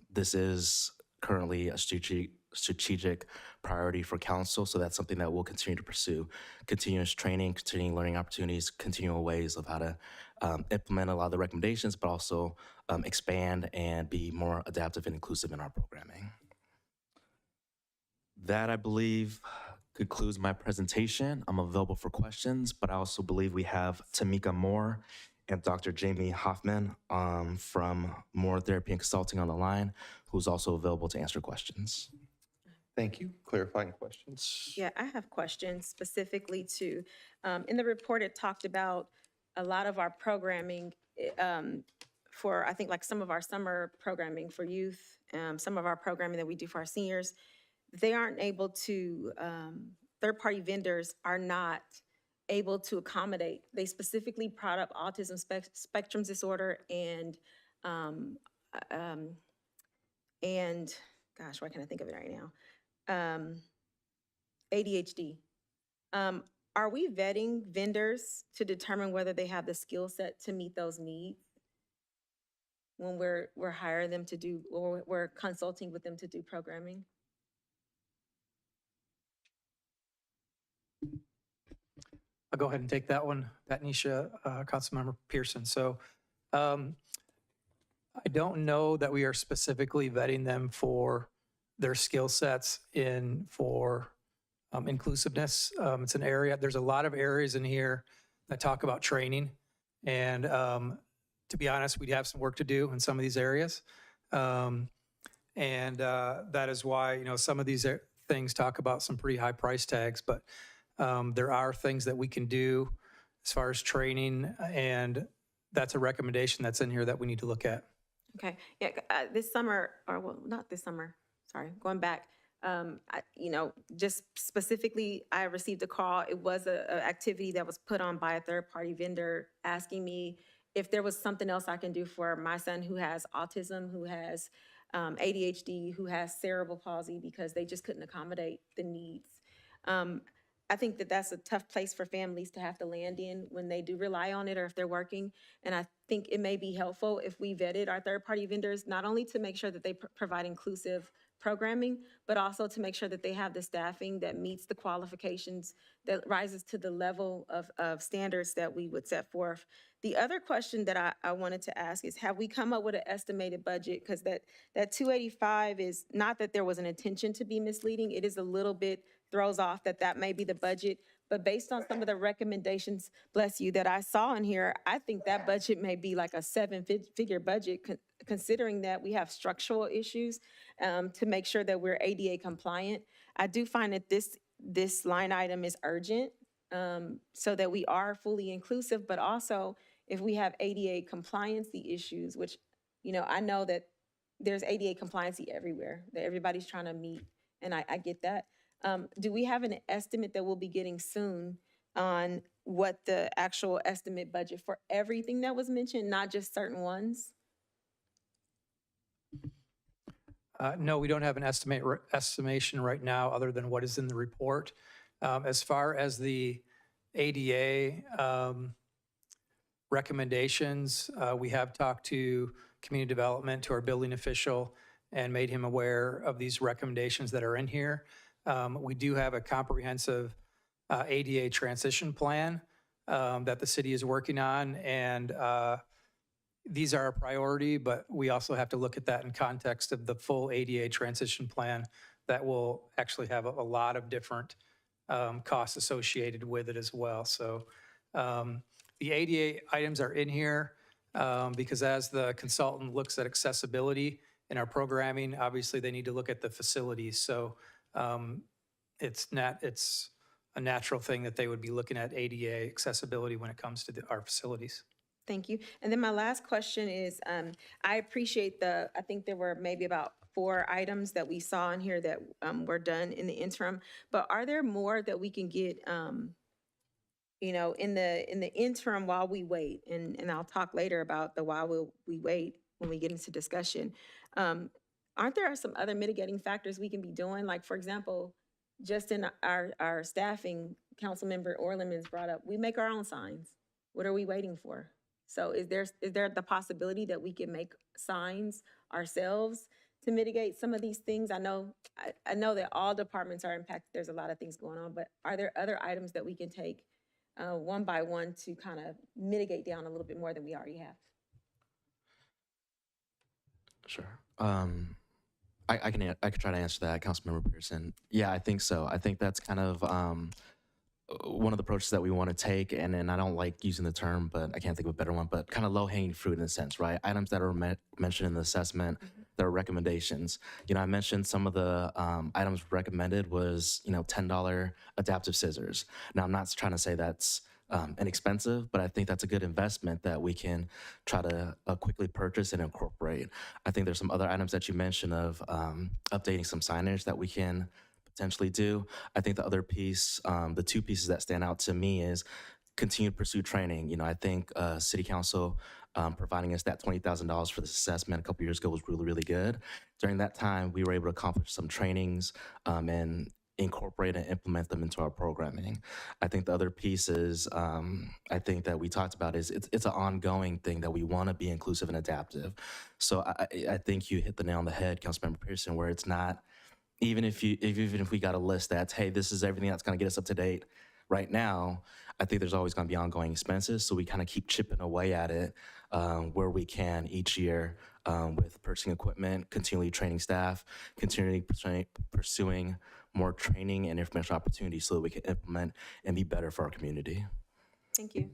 this is currently a strategic priority for council, so that's something that we'll continue to pursue. Continuous training, continuing learning opportunities, continual ways of how to implement a lot of the recommendations, but also expand and be more adaptive and inclusive in our programming. That, I believe, concludes my presentation. I'm available for questions, but I also believe we have Tamika Moore and Dr. Jamie Hoffman from Moore Therapy and Consulting on the line, who's also available to answer questions. Thank you. Clarifying questions? Yeah, I have questions specifically to, in the report, it talked about a lot of our programming for, I think, like some of our summer programming for youth, some of our programming that we do for our seniors. They aren't able to, third-party vendors are not able to accommodate. They specifically brought up autism spectrum disorder and gosh, why can't I think of it right now? ADHD. Are we vetting vendors to determine whether they have the skill set to meet those needs when we're hiring them to do, or we're consulting with them to do programming? I'll go ahead and take that one, Nisha, Councilmember Pearson. So I don't know that we are specifically vetting them for their skill sets for inclusiveness. It's an area, there's a lot of areas in here that talk about training. And to be honest, we'd have some work to do in some of these areas. That is why, some of these things talk about some pretty high price tags, but there are things that we can do as far as training, and that's a recommendation that's in here that we need to look at. Okay, yeah, this summer, or well, not this summer, sorry, going back, just specifically, I received a call. It was an activity that was put on by a third-party vendor asking me if there was something else I can do for my son who has autism, who has ADHD, who has cerebral palsy, because they just couldn't accommodate the needs. I think that that's a tough place for families to have to land in when they do rely on it or if they're working. And I think it may be helpful if we vetted our third-party vendors, not only to make sure that they provide inclusive programming, but also to make sure that they have the staffing that meets the qualifications, that rises to the level of standards that we would set forth. The other question that I wanted to ask is, have we come up with an estimated budget? Because that 285 is not that there was an intention to be misleading. It is a little bit throws off that may be the budget, but based on some of the recommendations, bless you, that I saw in here, I think that budget may be like a seven-figure budget, considering that we have structural issues to make sure that we're ADA compliant. I do find that this line item is urgent so that we are fully inclusive, but also if we have ADA compliancy issues, which, I know that there's ADA compliancy everywhere, that everybody's trying to meet, and I get that. Do we have an estimate that we'll be getting soon on what the actual estimate budget for everything that was mentioned, not just certain ones? No, we don't have an estimation right now other than what is in the report. As far as the ADA recommendations, we have talked to community development, to our building official, and made him aware of these recommendations that are in here. We do have a comprehensive ADA transition plan that the city is working on. And these are a priority, but we also have to look at that in context of the full ADA transition plan that will actually have a lot of different costs associated with it as well. So the ADA items are in here because as the consultant looks at accessibility in our programming, obviously they need to look at the facilities. So it's a natural thing that they would be looking at ADA accessibility when it comes to our facilities. Thank you. And then my last question is, I appreciate I think there were maybe about 4 items that we saw in here that were done in the interim, but are there more that we can get, in the interim while we wait? And I'll talk later about the while we wait when we get into discussion. Aren't there some other mitigating factors we can be doing? Like, for example, just in our staffing, Councilmember Orlemans brought up, we make our own signs. What are we waiting for? So is there the possibility that we can make signs ourselves to mitigate some of these things? I know that all departments are impacted. There's a lot of things going on, but are there other items that we can take one by one to kind of mitigate down a little bit more than we already have? Sure. I can try to answer that, Councilmember Pearson. Yeah, I think so. I think that's kind of one of the approaches that we want to take, and I don't like using the term, but I can't think of a better one, but kind of low-hanging fruit in a sense, right? Items that are mentioned in the assessment, that are recommendations. I mentioned some of the items recommended was, $10 adaptive scissors. Now, I'm not trying to say that's inexpensive, but I think that's a good investment that we can try to quickly purchase and incorporate. I think there's some other items that you mentioned of updating some signage that we can potentially do. I think the other piece, the 2 pieces that stand out to me is continue to pursue training. I think City Council providing us that $20,000 for this assessment a couple years ago was really, really good. During that time, we were able to accomplish some trainings and incorporate and implement them into our programming. I think the other piece is, I think that we talked about is it's an ongoing thing that we want to be inclusive and adaptive. So I think you hit the nail on the head, Councilmember Pearson, where it's not, even if we got a list that's, hey, this is everything that's going to get us up to date right now, I think there's always going to be ongoing expenses. So we kind of keep chipping away at it where we can each year with purchasing equipment, continually training staff, continually pursuing more training and information opportunities so that we can implement and be better for our community. Thank you.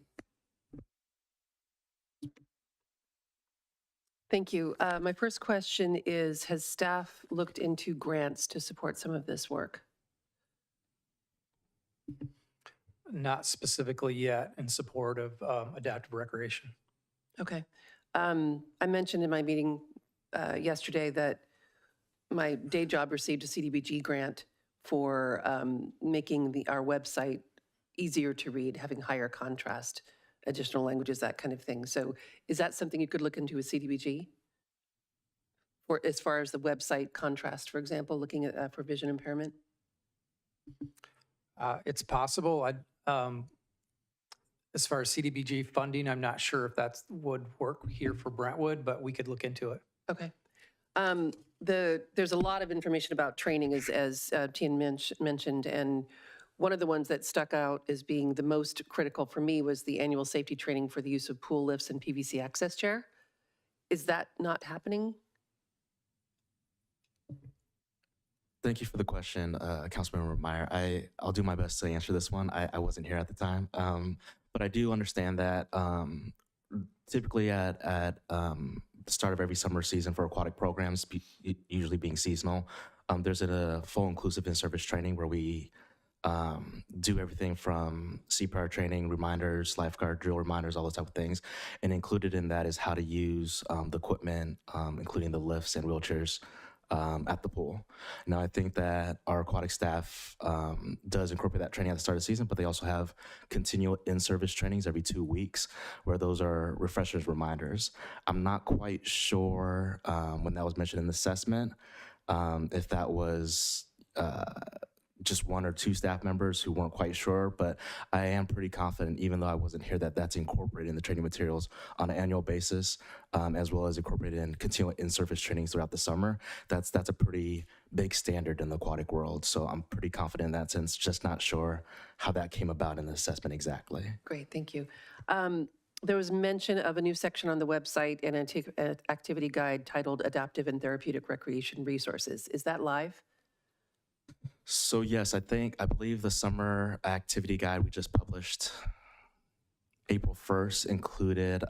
Thank you. My first question is, has staff looked into grants to support some of this work? Not specifically yet in support of adaptive recreation. Okay. I mentioned in my meeting yesterday that my day job received a CDBG grant for making our website easier to read, having higher contrast, additional languages, that kind of thing. So is that something you could look into with CDBG? Or as far as the website contrast, for example, looking at for vision impairment? It's possible. As far as CDBG funding, I'm not sure if that would work here for Brentwood, but we could look into it. Okay. There's a lot of information about training, as Tien mentioned, and one of the ones that stuck out as being the most critical for me was the annual safety training for the use of pool lifts and PVC access chair. Is that not happening? Thank you for the question, Councilmember Meyer. I'll do my best to answer this one. I wasn't here at the time, but I do understand that typically at the start of every summer season for aquatic programs, usually being seasonal, there's a full inclusive in-service training where we do everything from CPR training, reminders, lifeguard drill reminders, all those type of things. And included in that is how to use the equipment, including the lifts and wheelchairs at the pool. Now, I think that our aquatic staff does incorporate that training at the start of the season, but they also have continual in-service trainings every 2 weeks where those are refreshers, reminders. I'm not quite sure when that was mentioned in the assessment, if that was just one or two staff members who weren't quite sure, but I am pretty confident, even though I wasn't here, that that's incorporated in the training materials on an annual basis, as well as incorporated in continual in-service trainings throughout the summer. That's a pretty big standard in the aquatic world, so I'm pretty confident in that sense, just not sure how that came about in the assessment exactly. Great, thank you. There was mention of a new section on the website and an activity guide titled Adaptive and Therapeutic Recreation Resources. Is that live? So yes, I believe the summer activity guide we just published April 1st included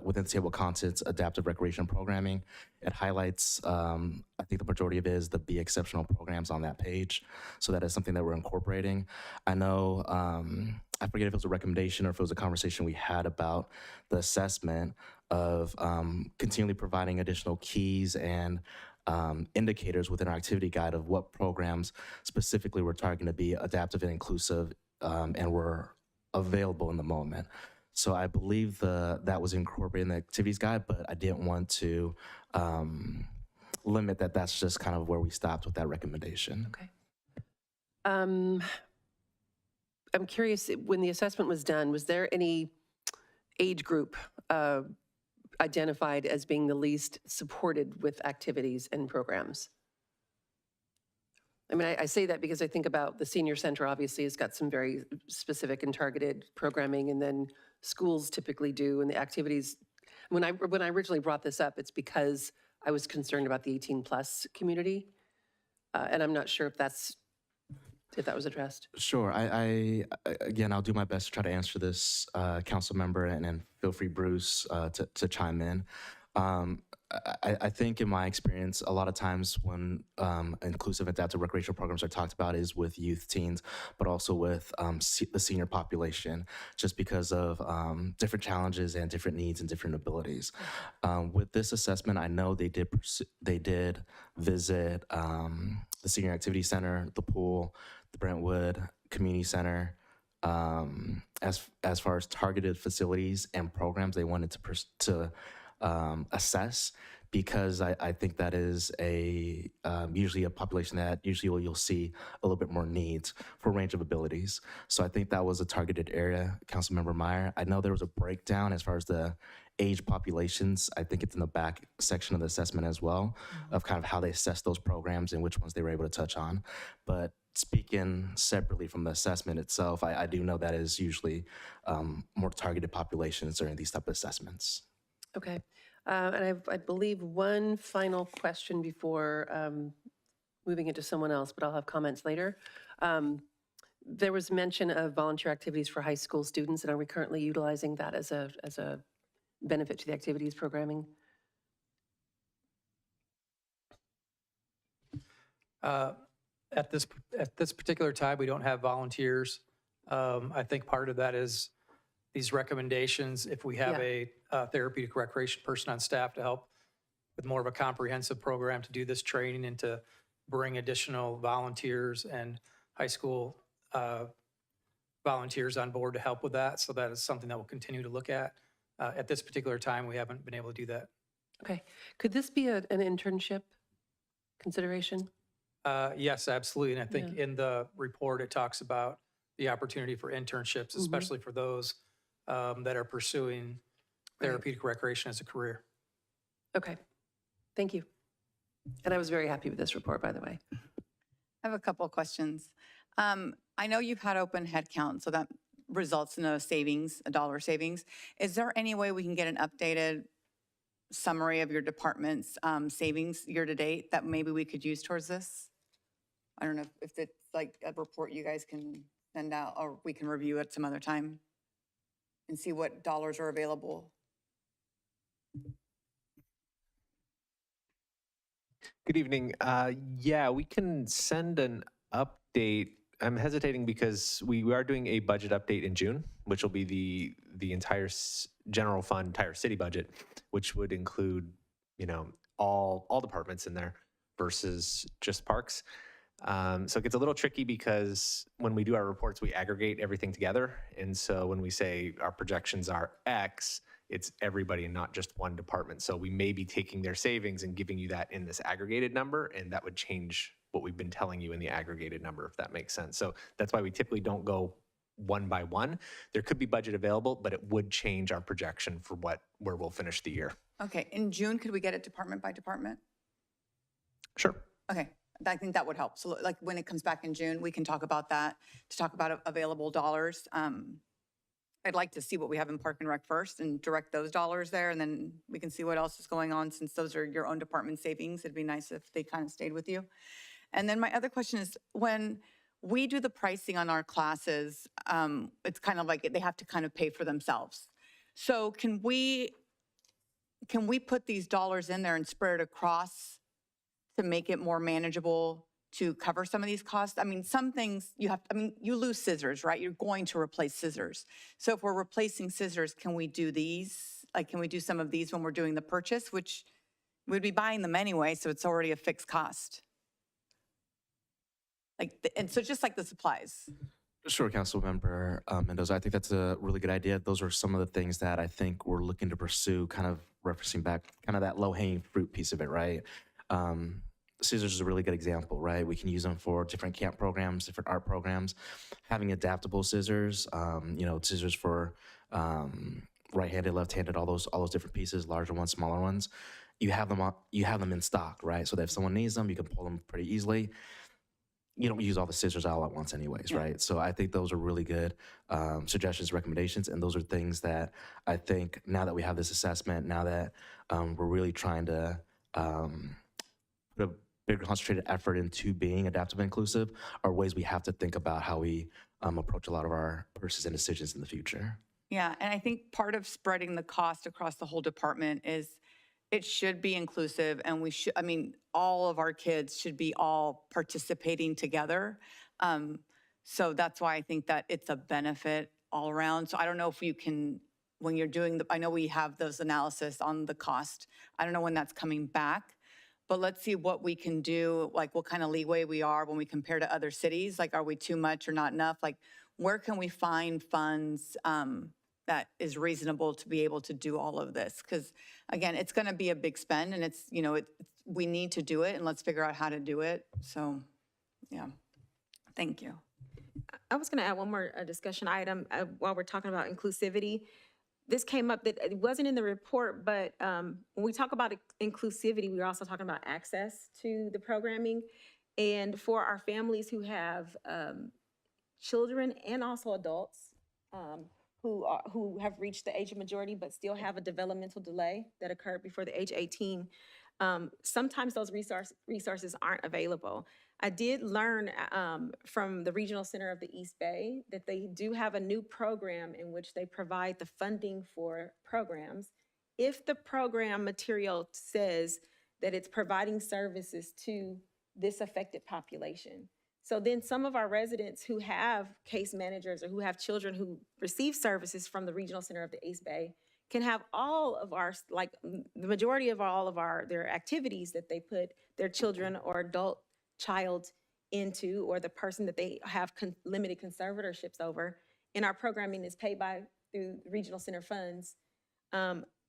within the table of contents, adaptive recreation programming. It highlights, I think the majority of it is the Be Exceptional programs on that page. So that is something that we're incorporating. I know, I forget if it was a recommendation or if it was a conversation we had about the assessment of continually providing additional keys and indicators within our activity guide of what programs specifically we're targeting to be adaptive and inclusive and were available in the moment. So I believe that was incorporated in the activities guide, but I didn't want to limit that. That's just kind of where we stopped with that recommendation. Okay. I'm curious, when the assessment was done, was there any age group identified as being the least supported with activities and programs? I mean, I say that because I think about the senior center obviously has got some very specific and targeted programming, and then schools typically do, and the activities. When I originally brought this up, it's because I was concerned about the 18+ community, and I'm not sure if that was addressed. Sure. Again, I'll do my best to try to answer this, council member, and then feel free, Bruce, to chime in. I think in my experience, a lot of times when inclusive adaptive recreational programs are talked about is with youth, teens, but also with the senior population, just because of different challenges and different needs and different abilities. With this assessment, I know they did visit the Senior Activity Center, the pool, the Brentwood Community Center. As far as targeted facilities and programs they wanted to assess, because I think that is usually a population that usually you'll see a little bit more needs for a range of abilities. So I think that was a targeted area, Councilmember Meyer. I know there was a breakdown as far as the age populations. I think it's in the back section of the assessment as well, of kind of how they assess those programs and which ones they were able to touch on. But speaking separately from the assessment itself, I do know that is usually more targeted populations during these type of assessments. Okay. And I believe one final question before moving into someone else, but I'll have comments later. There was mention of volunteer activities for high school students, and are we currently utilizing that as a benefit to the activities programming? At this particular time, we don't have volunteers. I think part of that is these recommendations. If we have a therapeutic recreation person on staff to help with more of a comprehensive program to do this training and to bring additional volunteers and high school volunteers on board to help with that. So that is something that we'll continue to look at. At this particular time, we haven't been able to do that. Okay. Could this be an internship consideration? Yes, absolutely. And I think in the report, it talks about the opportunity for internships, especially for those that are pursuing therapeutic recreation as a career. Okay. Thank you. And I was very happy with this report, by the way. I have a couple of questions. I know you've had open headcount, so that results in a savings, a dollar savings. Is there any way we can get an updated summary of your department's savings year to date that maybe we could use towards this? I don't know if it's like a report you guys can send out, or we can review it some other time and see what dollars are available. Good evening. Yeah, we can send an update. I'm hesitating because we are doing a budget update in June, which will be the entire general fund, entire city budget, which would include, all departments in there versus just parks. So it gets a little tricky because when we do our reports, we aggregate everything together. And so when we say our projections are X, it's everybody and not just one department. So we may be taking their savings and giving you that in this aggregated number, and that would change what we've been telling you in the aggregated number, if that makes sense. So that's why we typically don't go one by one. There could be budget available, but it would change our projection for where we'll finish the year. Okay, in June, could we get it department by department? Sure. Okay, I think that would help. So like when it comes back in June, we can talk about that, to talk about available dollars. I'd like to see what we have in Park and Rec first and direct those dollars there, and then we can see what else is going on, since those are your own department savings. It'd be nice if they kind of stayed with you. And then my other question is, when we do the pricing on our classes, it's kind of like they have to kind of pay for themselves. So can we put these dollars in there and spread it across to make it more manageable to cover some of these costs? I mean, some things you lose scissors, right? You're going to replace scissors. So if we're replacing scissors, can we do these? Like, can we do some of these when we're doing the purchase, which we'd be buying them anyway, so it's already a fixed cost? And so just like the supplies. Sure, Councilmember Mendoza. I think that's a really good idea. Those are some of the things that I think we're looking to pursue, kind of referencing back, kind of that low-hanging fruit piece of it, right? Scissors is a really good example, right? We can use them for different camp programs, different art programs. Having adaptable scissors, scissors for right-handed, left-handed, all those different pieces, larger ones, smaller ones. You have them in stock, right? So that if someone needs them, you can pull them pretty easily. You don't use all the scissors all at once anyways, right? So I think those are really good suggestions, recommendations, and those are things that I think now that we have this assessment, now that we're really trying to put a bigger concentrated effort into being adaptive and inclusive, are ways we have to think about how we approach a lot of our purchases and decisions in the future. Yeah, and I think part of spreading the cost across the whole department is it should be inclusive, and all of our kids should be all participating together. So that's why I think that it's a benefit all around. So I don't know if you can, when you're doing I know we have those analysis on the cost. I don't know when that's coming back, but let's see what we can do, like what kind of leeway we are when we compare to other cities. Like, are we too much or not enough? Like, where can we find funds that is reasonable to be able to do all of this? Because again, it's going to be a big spend, and we need to do it, and let's figure out how to do it. So, yeah, thank you. I was going to add one more discussion item while we're talking about inclusivity. This came up that it wasn't in the report, but when we talk about inclusivity, we're also talking about access to the programming. And for our families who have children and also adults who have reached the age of majority but still have a developmental delay that occurred before the age 18, sometimes those resources aren't available. I did learn from the Regional Center of the East Bay that they do have a new program in which they provide the funding for programs if the program material says that it's providing services to this affected population. So then some of our residents who have case managers or who have children who receive services from the Regional Center of the East Bay can have all of our, like the majority of all of their activities that they put their children or adult child into, or the person that they have limited conservatorships over, and our programming is paid through regional center funds.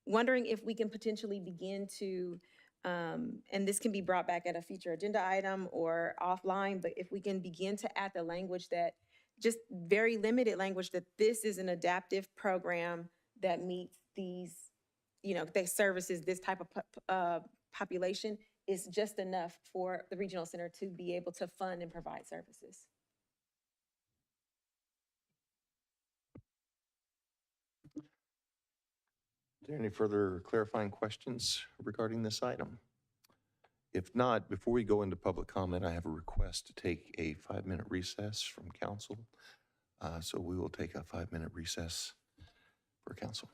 Wondering if we can potentially begin to, and this can be brought back at a future agenda item or offline, but if we can begin to add the language that, just very limited language, that this is an adaptive program that meets these, that services this type of population, is just enough for the regional center to be able to fund and provide services. Is there any further clarifying questions regarding this item? If not, before we go into public comment, I have a request to take a 5-minute recess from council. So we will take a 5-minute recess for council.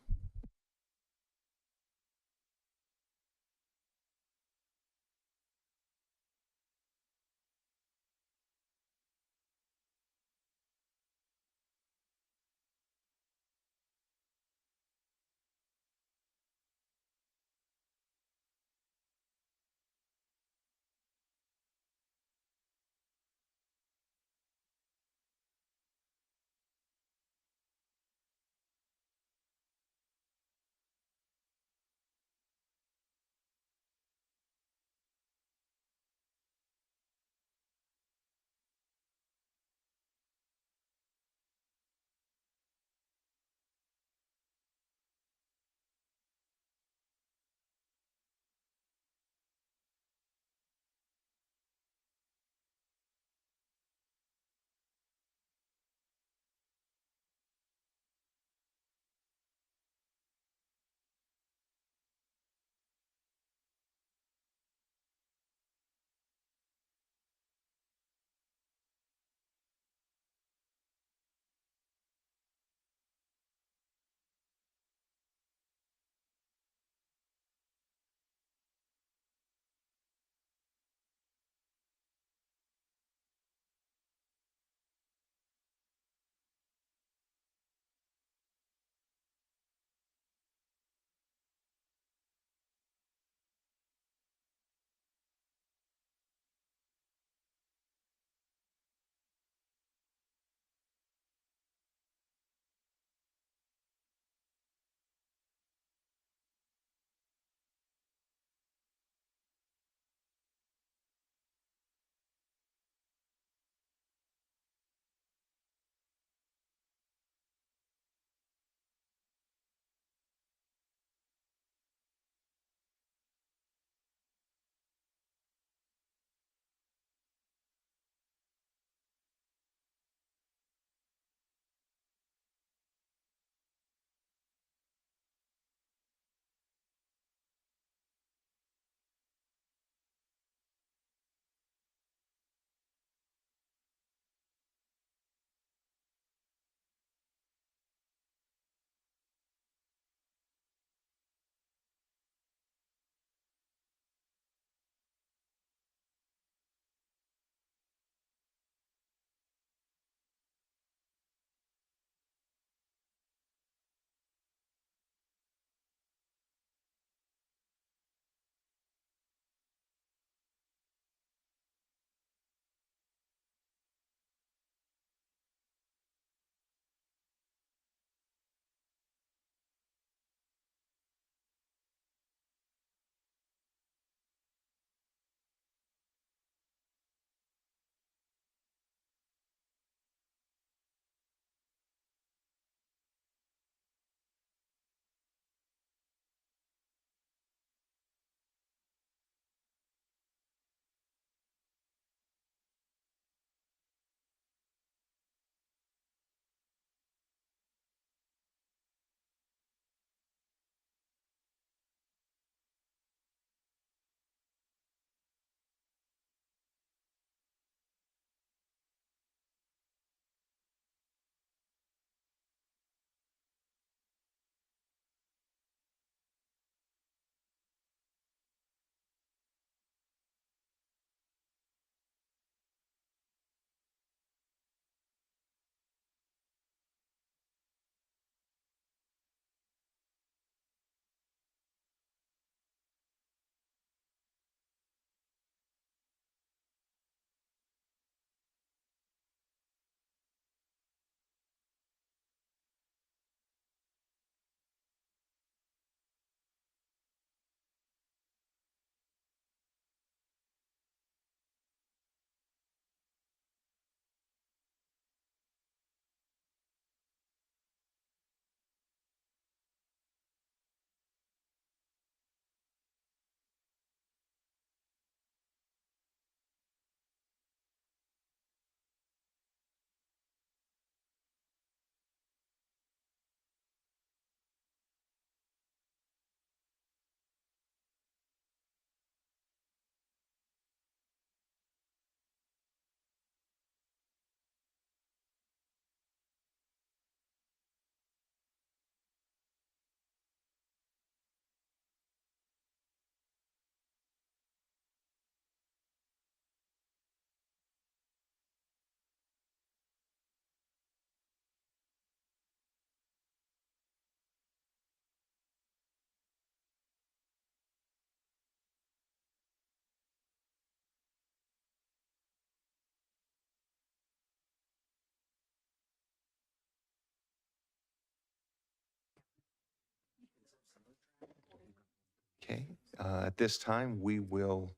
Okay, at this time, we will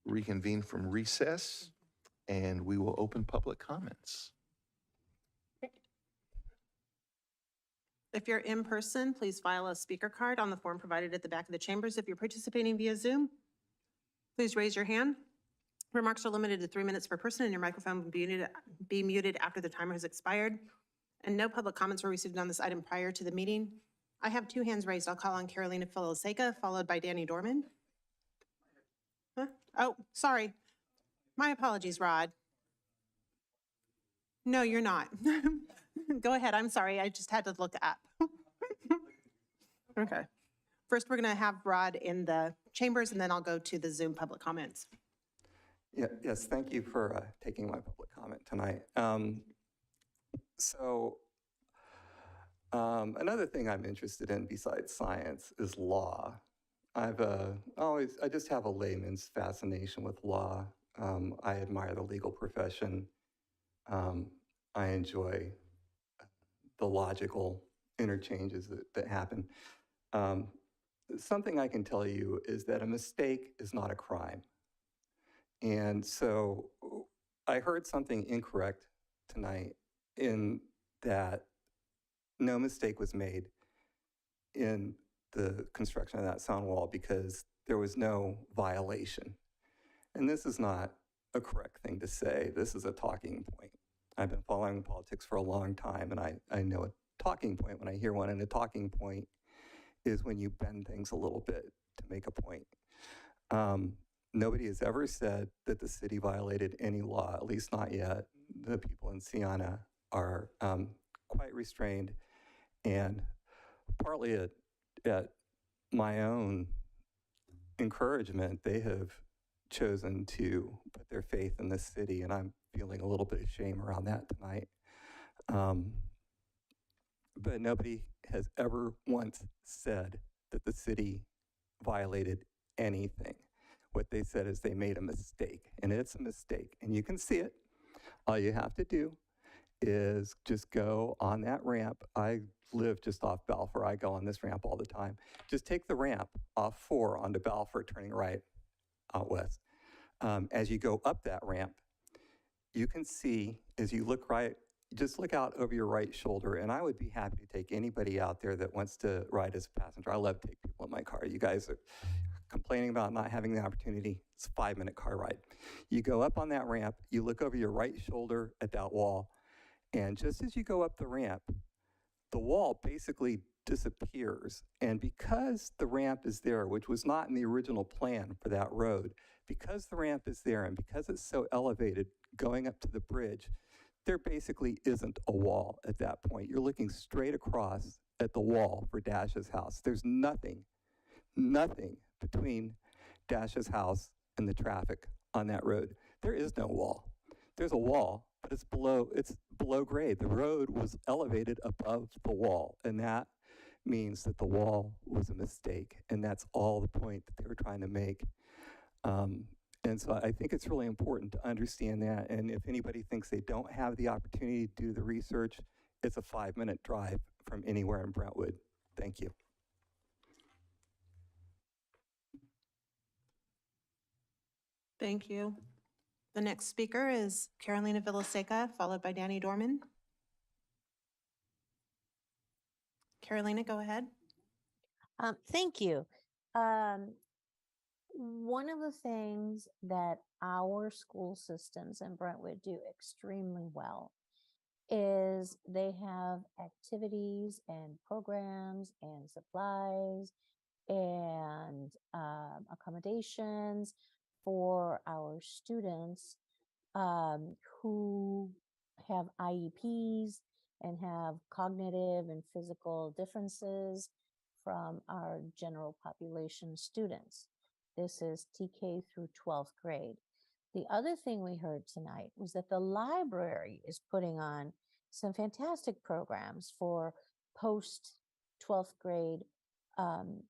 reconvene from recess and we will open public comments. If you're in person, please file a speaker card on the form provided at the back of the chambers. If you're participating via Zoom, please raise your hand. Remarks are limited to 3 minutes per person, and your microphone will be muted after the timer has expired. And no public comments were received on this item prior to the meeting. I have 2 hands raised. I'll call on Carolina Filiseca, followed by Danny Dorman. Huh? Oh, sorry. My apologies, Rod. No, you're not. Go ahead. I'm sorry. I just had to look up. Okay. First, we're going to have Rod in the chambers, and then I'll go to the Zoom public comments. Yeah, yes, thank you for taking my public comment tonight. Another thing I'm interested in besides science is law. I just have a layman's fascination with law. I admire the legal profession. I enjoy the logical interchanges that happen. Something I can tell you is that a mistake is not a crime. And so I heard something incorrect tonight in that no mistake was made in the construction of that sound wall because there was no violation. And this is not a correct thing to say. This is a talking point. I've been following politics for a long time, and I know a talking point when I hear one, and a talking point is when you bend things a little bit to make a point. Nobody has ever said that the city violated any law, at least not yet. The people in Siena are quite restrained, and partly at my own encouragement, they have chosen to put their faith in this city, and I'm feeling a little bit of shame around that tonight. But nobody has ever once said that the city violated anything. What they said is they made a mistake, and it's a mistake, and you can see it. All you have to do is just go on that ramp. I live just off Balfour. I go on this ramp all the time. Just take the ramp off 4 onto Balfour, turning right out west. As you go up that ramp, you can see, as you look right, just look out over your right shoulder, and I would be happy to take anybody out there that wants to ride as a passenger. I love to take people in my car. You guys are complaining about not having the opportunity. It's a 5-minute car ride. You go up on that ramp, you look over your right shoulder at that wall, and just as you go up the ramp, the wall basically disappears. And because the ramp is there, which was not in the original plan for that road, because the ramp is there and because it's so elevated going up to the bridge, there basically isn't a wall at that point. You're looking straight across at the wall for Dash's house. There's nothing between Dash's house and the traffic on that road. There is no wall. There's a wall, but it's below grade. The road was elevated above the wall, and that means that the wall was a mistake, and that's all the point that they were trying to make. And so I think it's really important to understand that, and if anybody thinks they don't have the opportunity to do the research, it's a 5-minute drive from anywhere in Brentwood. Thank you. Thank you. The next speaker is Carolina Filiseca, followed by Danny Dorman. Carolina, go ahead. Thank you. One of the things that our school systems in Brentwood do extremely well is they have activities and programs and supplies and accommodations for our students who have IEPs and have cognitive and physical differences from our general population students. This is TK through 12th grade. The other thing we heard tonight was that the library is putting on some fantastic programs for post 12th grade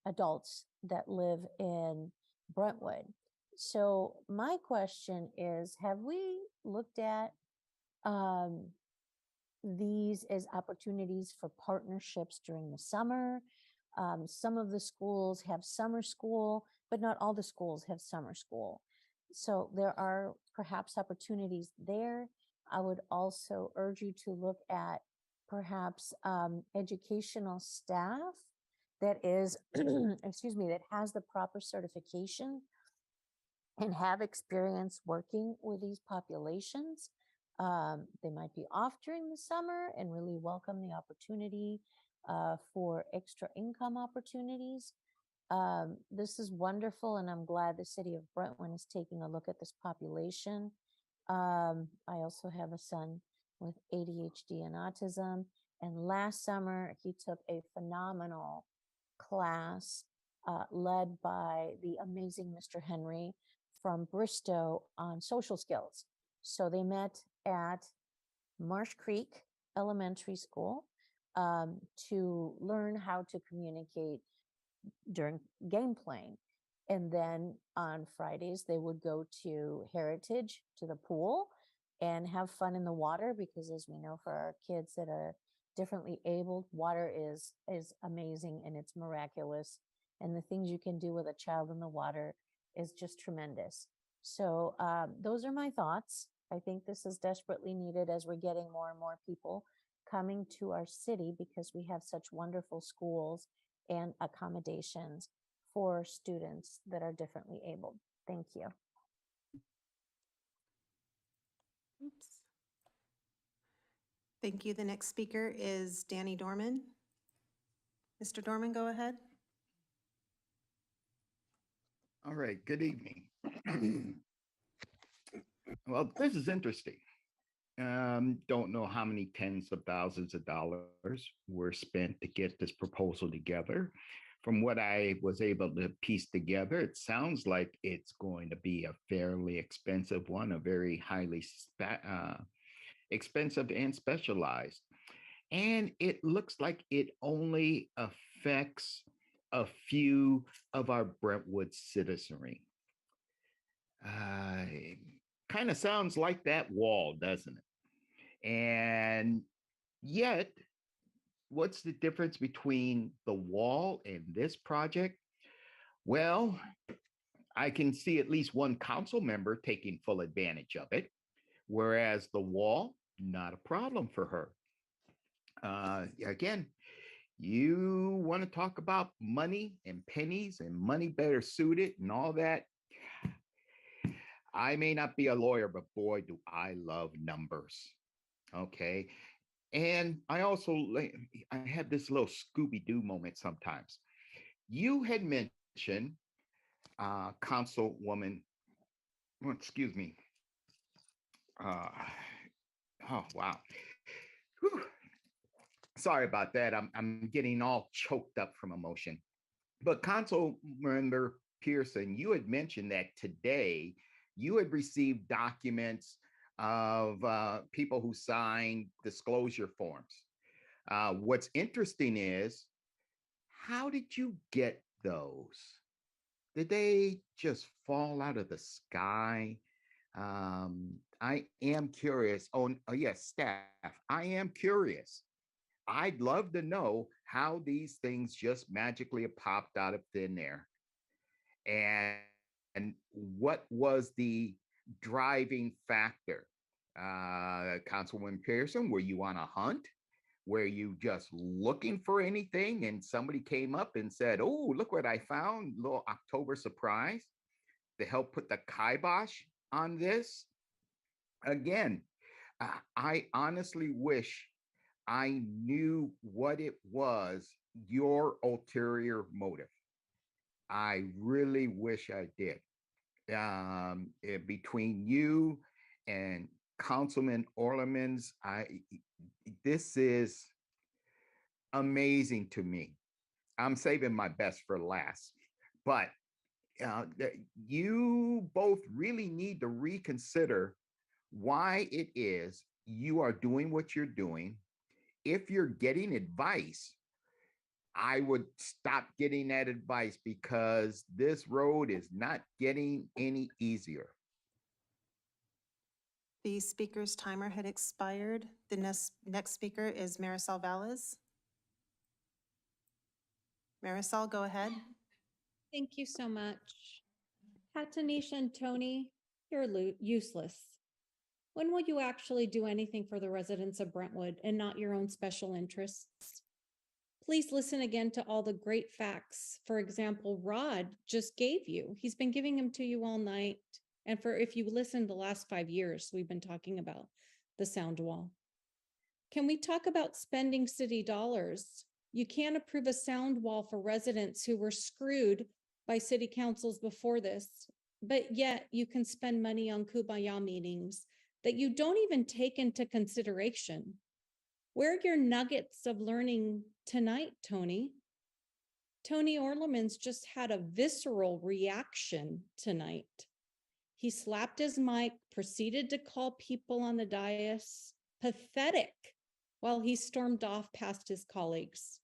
adults that live in Brentwood. So my question is, have we looked at these as opportunities for partnerships during the summer Some of the schools have summer school, but not all the schools have summer school. So there are perhaps opportunities there. I would also urge you to look at perhaps educational staff that is, excuse me, that has the proper certification and have experience working with these populations. They might be off during the summer and really welcome the opportunity for extra income opportunities. This is wonderful, and I'm glad the city of Brentwood is taking a look at this population. I also have a son with ADHD and autism, and last summer he took a phenomenal class led by the amazing Mr. Henry from Bristow on social skills. So they met at Marsh Creek Elementary School to learn how to communicate during game playing. And then on Fridays, they would go to Heritage, to the pool, and have fun in the water, because as we know, for our kids that are differently abled, water is amazing and it's miraculous. And the things you can do with a child in the water is just tremendous. So those are my thoughts. I think this is desperately needed as we're getting more and more people coming to our city, because we have such wonderful schools and accommodations for students that are differently abled. Thank you. Oops. Thank you. The next speaker is Danny Dorman. Mr. Dorman, go ahead. All right, good evening. Well, this is interesting. Don't know how many tens of thousands of dollars were spent to get this proposal together. From what I was able to piece together, it sounds like it's going to be a fairly expensive one, a very highly expensive and specialized. And it looks like it only affects a few of our Brentwood citizenry. Kind of sounds like that wall, doesn't it? And yet, what's the difference between the wall and this project? Well, I can see at least one council member taking full advantage of it, whereas the wall, not a problem for her. Again, you want to talk about money and pennies and money better suited and all that. I may not be a lawyer, but boy, do I love numbers. Okay. And I also, I have this little Scooby-Doo moment sometimes. You had mentioned Councilwoman, well, excuse me. Oh, wow. Whew. Sorry about that. I'm getting all choked up from emotion. But Councilmember Pearson, you had mentioned that today you had received documents of people who signed disclosure forms. What's interesting is, how did you get those? Did they just fall out of the sky? I am curious. Oh, yes, staff. I am curious. I'd love to know how these things just magically popped out of thin air. And what was the driving factor? Councilwoman Pearson, were you on a hunt? Were you just looking for anything and somebody came up and said, oh, look what I found, little October surprise, to help put the kibosh on this? Again, I honestly wish I knew what it was, your ulterior motive. I really wish I did. Between you and Councilman Orlemans, this is amazing to me. I'm saving my best for last, but you both really need to reconsider why it is you are doing what you're doing. If you're getting advice, I would stop getting that advice, because this road is not getting any easier. The speaker's timer had expired. The next speaker is Marisol Valles. Marisol, go ahead. Thank you so much. Tanisha and Tony, you're useless. When will you actually do anything for the residents of Brentwood and not your own special interests? Please listen again to all the great facts. For example, Rod just gave you. He's been giving them to you all night. And if you listen the last 5 years, we've been talking about the sound wall. Can we talk about spending city dollars? You can't approve a sound wall for residents who were screwed by city councils before this, but yet you can spend money on kumbaya meetings that you don't even take into consideration. Where are your nuggets of learning tonight, Tony? Tony Orlemans just had a visceral reaction tonight. He slapped his mic, proceeded to call people on the dais pathetic while he stormed off past his colleagues.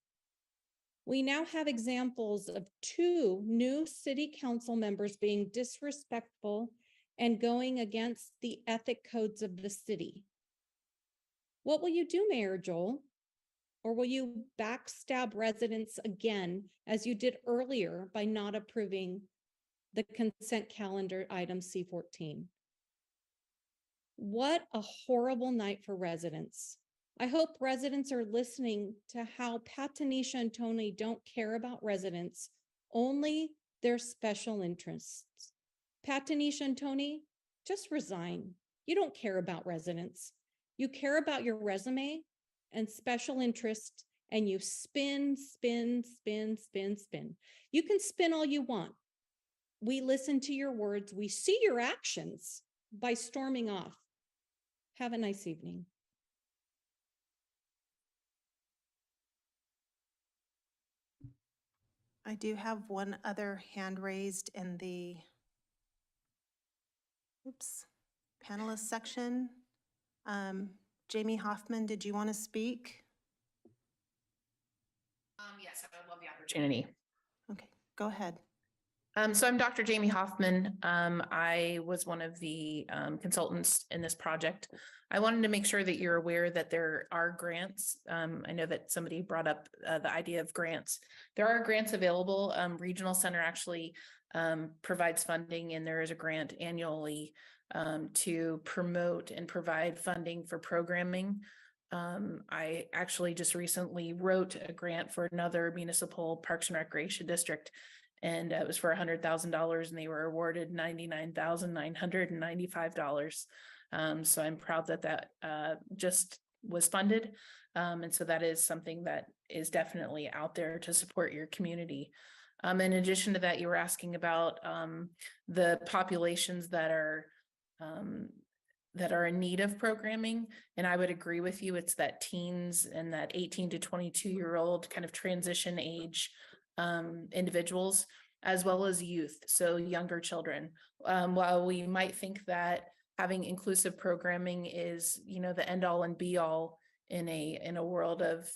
We now have examples of 2 new city council members being disrespectful and going against the ethic codes of the city. What will you do, Mayor Joel? Or will you backstab residents again, as you did earlier by not approving the consent calendar item C14? What a horrible night for residents. I hope residents are listening to how Tanisha and Tony don't care about residents, only their special interests. Tanisha and Tony, just resign. You don't care about residents. You care about your resume and special interest, and you spin. You can spin all you want. We listen to your words. We see your actions by storming off. Have a nice evening. I do have one other hand raised in the panelist section. Jamie Hoffman, did you want to speak? Yes, I would love the opportunity. Okay, go ahead. So I'm Dr. Jamie Hoffman. I was one of the consultants in this project. I wanted to make sure that you're aware that there are grants. I know that somebody brought up the idea of grants. There are grants available. Regional Center actually provides funding, and there is a grant annually to promote and provide funding for programming. I actually just recently wrote a grant for another municipal Parks and Recreation district, and it was for $100,000, and they were awarded $99,995. So I'm proud that that just was funded. And so that is something that is definitely out there to support your community. In addition to that, you were asking about the populations that are in need of programming. And I would agree with you. It's that teens and that 18 to 22-year-old kind of transition age individuals, as well as youth, so younger children. While we might think that having inclusive programming is, the end all and be all in a world of,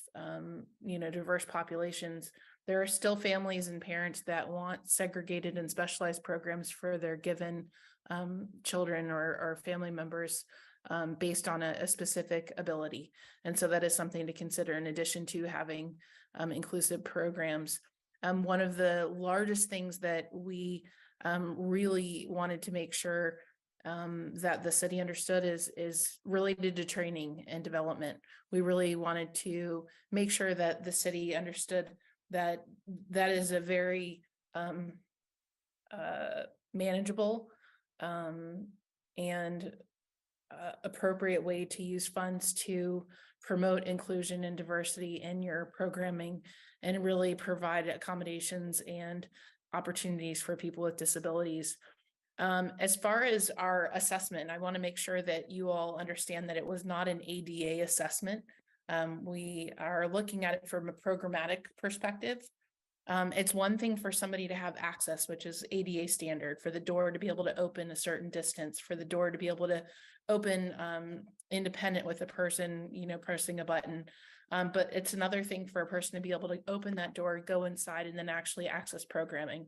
diverse populations, there are still families and parents that want segregated and specialized programs for their given children or family members based on a specific ability. And so that is something to consider in addition to having inclusive programs. One of the largest things that we really wanted to make sure that the city understood is related to training and development. We really wanted to make sure that the city understood that that is a very manageable and appropriate way to use funds to promote inclusion and diversity in your programming and really provide accommodations and opportunities for people with disabilities. As far as our assessment, I want to make sure that you all understand that it was not an ADA assessment. We are looking at it from a programmatic perspective. It's one thing for somebody to have access, which is ADA standard, for the door to be able to open a certain distance, for the door to be able to open independent with a person, pressing a button. But it's another thing for a person to be able to open that door, go inside, and then actually access programming.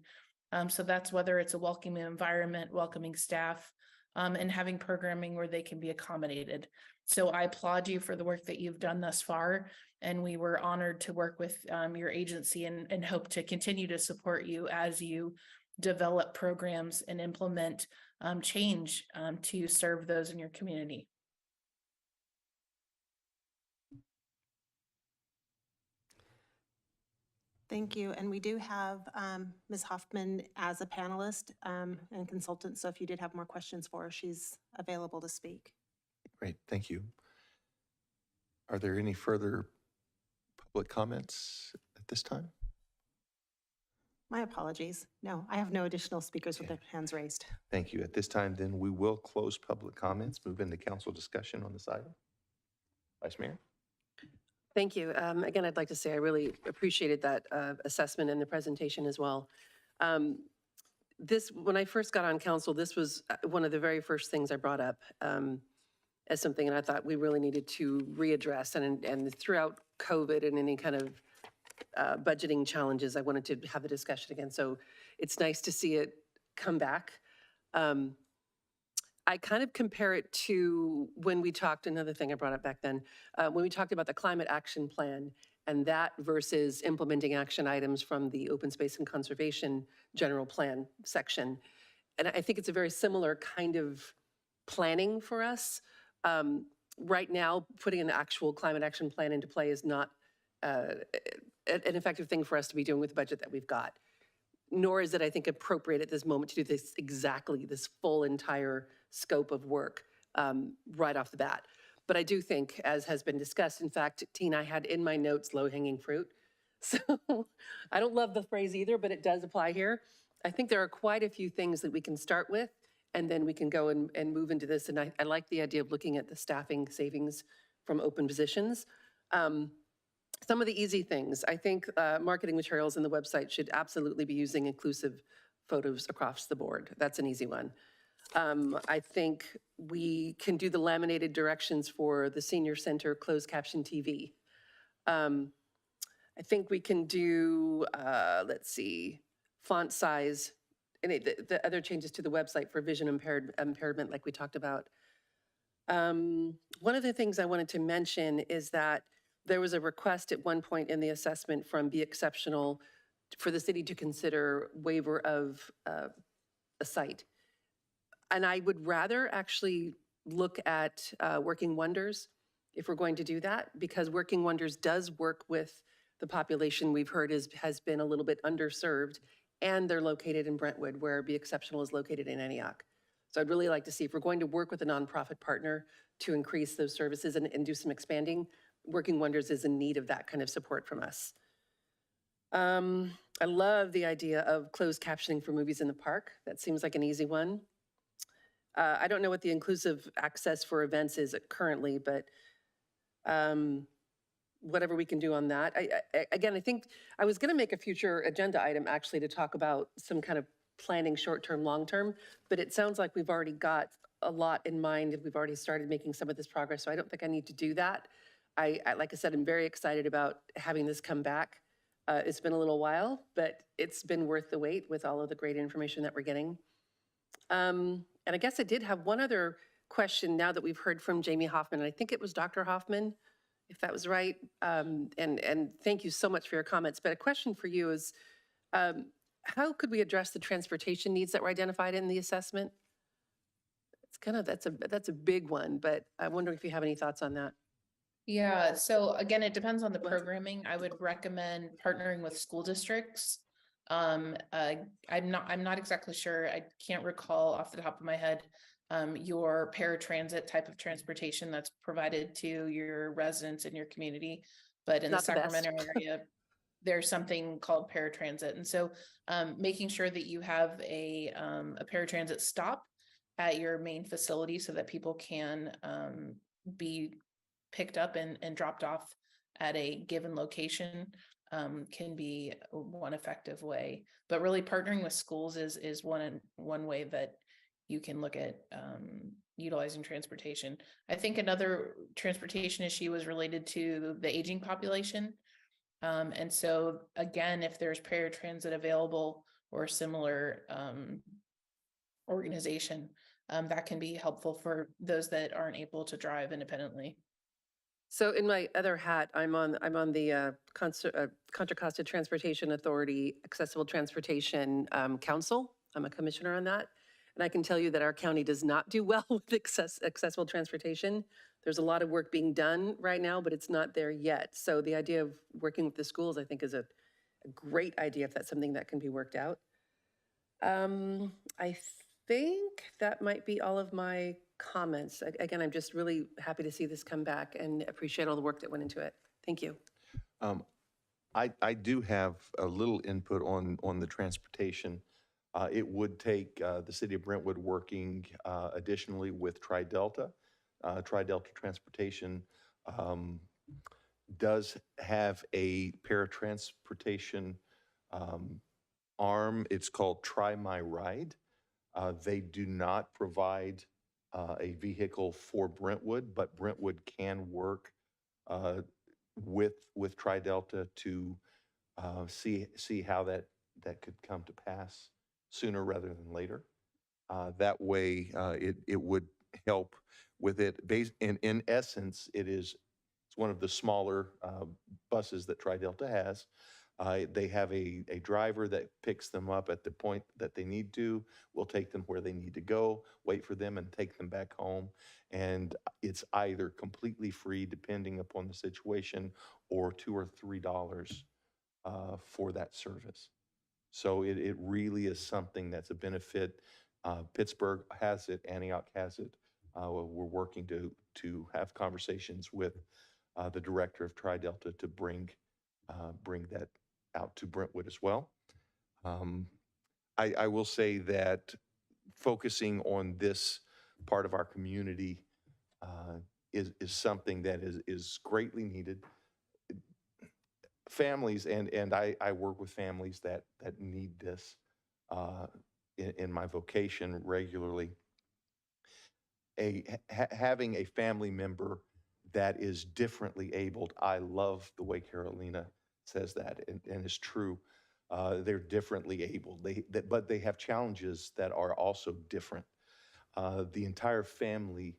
So that's whether it's a welcoming environment, welcoming staff, and having programming where they can be accommodated. So I applaud you for the work that you've done thus far. And we were honored to work with your agency and hope to continue to support you as you develop programs and implement change to serve those in your community. Thank you. And we do have Ms. Hoffman as a panelist and consultant. So if you did have more questions for her, she's available to speak. Great, thank you. Are there any further public comments at this time? My apologies. No, I have no additional speakers with their hands raised. Thank you. At this time, then, we will close public comments, move into council discussion on this item. Vice Mayor? Thank you. Again, I'd like to say I really appreciated that assessment and the presentation as well. When I first got on council, this was one of the very first things I brought up as something, and I thought we really needed to readdress. And throughout COVID and any kind of budgeting challenges, I wanted to have the discussion again. So it's nice to see it come back. I kind of compare it to when we talked, another thing I brought up back then, when we talked about the climate action plan and that versus implementing action items from the open space and conservation general plan section. And I think it's a very similar kind of planning for us. Right now, putting an actual climate action plan into play is not an effective thing for us to be doing with the budget that we've got. Nor is it, I think, appropriate at this moment to do this exactly, this full entire scope of work right off the bat. But I do think, as has been discussed, in fact, Tina, I had in my notes low-hanging fruit. So I don't love the phrase either, but it does apply here. I think there are quite a few things that we can start with, and then we can go and move into this. And I like the idea of looking at the staffing savings from open positions. Some of the easy things, I think marketing materials in the website should absolutely be using inclusive photos across the board. That's an easy one. I think we can do the laminated directions for the senior center closed caption TV. I think we can do, let's see, font size, and the other changes to the website for vision impairment like we talked about. One of the things I wanted to mention is that there was a request at one point in the assessment from Be Exceptional for the city to consider waiver of a site. And I would rather actually look at Working Wonders if we're going to do that, because Working Wonders does work with the population we've heard has been a little bit underserved, and they're located in Brentwood, where Be Exceptional is located in Antioch. So I'd really like to see if we're going to work with a nonprofit partner to increase those services and do some expanding. Working Wonders is in need of that kind of support from us. I love the idea of closed captioning for movies in the park. That seems like an easy one. I don't know what the inclusive access for events is currently, but whatever we can do on that. Again, I think I was gonna make a future agenda item actually to talk about some kind of planning short-term, long-term, but it sounds like we've already got a lot in mind and we've already started making some of this progress, so I don't think I need to do that. Like I said, I'm very excited about having this come back. It's been a little while, but it's been worth the wait with all of the great information that we're getting. And I guess I did have one other question now that we've heard from Jamie Hoffman, and I think it was Dr. Hoffman, if that was right. And thank you so much for your comments. But a question for you is, how could we address the transportation needs that were identified in the assessment? It's kind of, that's a big one, but I wonder if you have any thoughts on that. Yeah, so again, it depends on the programming. I would recommend partnering with school districts. I'm not exactly sure. I can't recall off the top of my head your paratransit type of transportation that's provided to your residents in your community. But in the Sacramento area, there's something called paratransit. And so making sure that you have a paratransit stop at your main facility so that people can be picked up and dropped off at a given location can be one effective way. But really partnering with schools is one way that you can look at utilizing transportation. I think another transportation issue was related to the aging population. And so again, if there's paratransit available or a similar organization, that can be helpful for those that aren't able to drive independently. So in my other hat, I'm on the Contra Costa Transportation Authority Accessible Transportation Council. I'm a commissioner on that. And I can tell you that our county does not do well with accessible transportation. There's a lot of work being done right now, but it's not there yet. So the idea of working with the schools, I think, is a great idea if that's something that can be worked out. I think that might be all of my comments. Again, I'm just really happy to see this come back and appreciate all the work that went into it. Thank you. I do have a little input on the transportation. It would take the city of Brentwood working additionally with Tri-Delta. Tri-Delta Transportation does have a paratransportation arm. It's called Try My Ride. They do not provide a vehicle for Brentwood, but Brentwood can work with Tri-Delta to see how that could come to pass sooner rather than later. That way, it would help with it. In essence, it's one of the smaller buses that Tri-Delta has. They have a driver that picks them up at the point that they need to, will take them where they need to go, wait for them and take them back home. And it's either completely free, depending upon the situation, or $2 or $3 for that service. So it really is something that's a benefit. Pittsburgh has it, Antioch has it. We're working to have conversations with the director of Tri-Delta to bring that out to Brentwood as well. I will say that focusing on this part of our community is something that is greatly needed. Families, and I work with families that need this in my vocation regularly. Having a family member that is differently abled, I love the way Carolina says that, and it's true. They're differently abled, but they have challenges that are also different. The entire family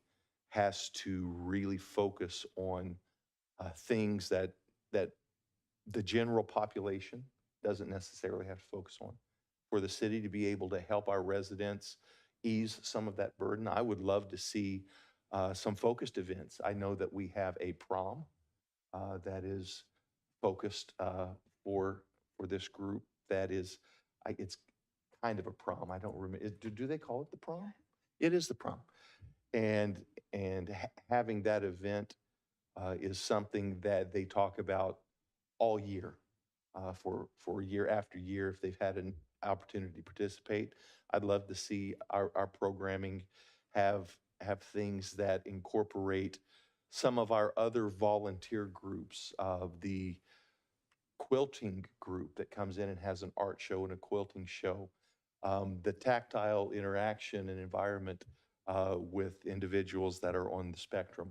has to really focus on things that the general population doesn't necessarily have to focus on. For the city to be able to help our residents ease some of that burden, I would love to see some focused events. I know that we have a prom that is focused for this group. That is, it's kind of a prom. I don't remember. Do they call it the prom? It is the prom. And having that event is something that they talk about all year for year after year. If they've had an opportunity to participate, I'd love to see our programming have things that incorporate some of our other volunteer groups. The quilting group that comes in and has an art show and a quilting show. The tactile interaction and environment with individuals that are on the spectrum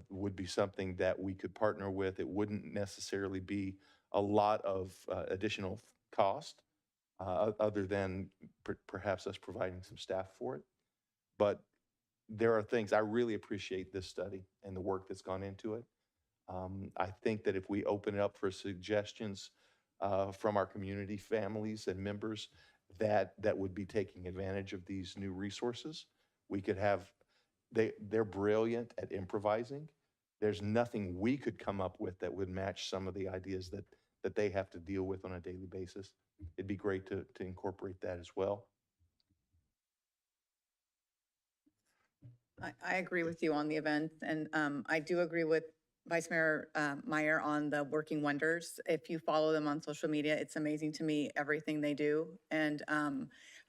would be something that we could partner with. It wouldn't necessarily be a lot of additional cost other than perhaps us providing some staff for it. But there are things, I really appreciate this study and the work that's gone into it. I think that if we open it up for suggestions from our community families and members that would be taking advantage of these new resources, we could have, they're brilliant at improvising. There's nothing we could come up with that would match some of the ideas that they have to deal with on a daily basis. It'd be great to incorporate that as well. I agree with you on the event, and I do agree with Vice Mayor Meyer on the Working Wonders. If you follow them on social media, it's amazing to me everything they do. And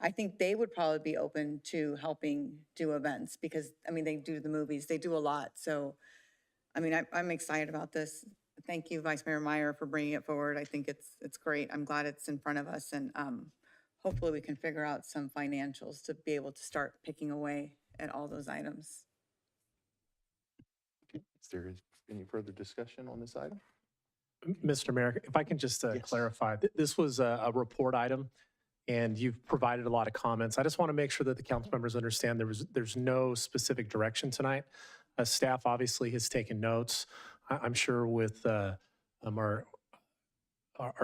I think they would probably be open to helping do events because, I mean, they do the movies, they do a lot. So, I mean, I'm excited about this. Thank you, Vice Mayor Meyer, for bringing it forward. I think it's great. I'm glad it's in front of us, and hopefully we can figure out some financials to be able to start picking away at all those items. Okay. Is there any further discussion on this item? Mr. Mayor, if I can just clarify, this was a report item, and you've provided a lot of comments. I just want to make sure that the council members understand there's no specific direction tonight. Staff obviously has taken notes. I'm sure with our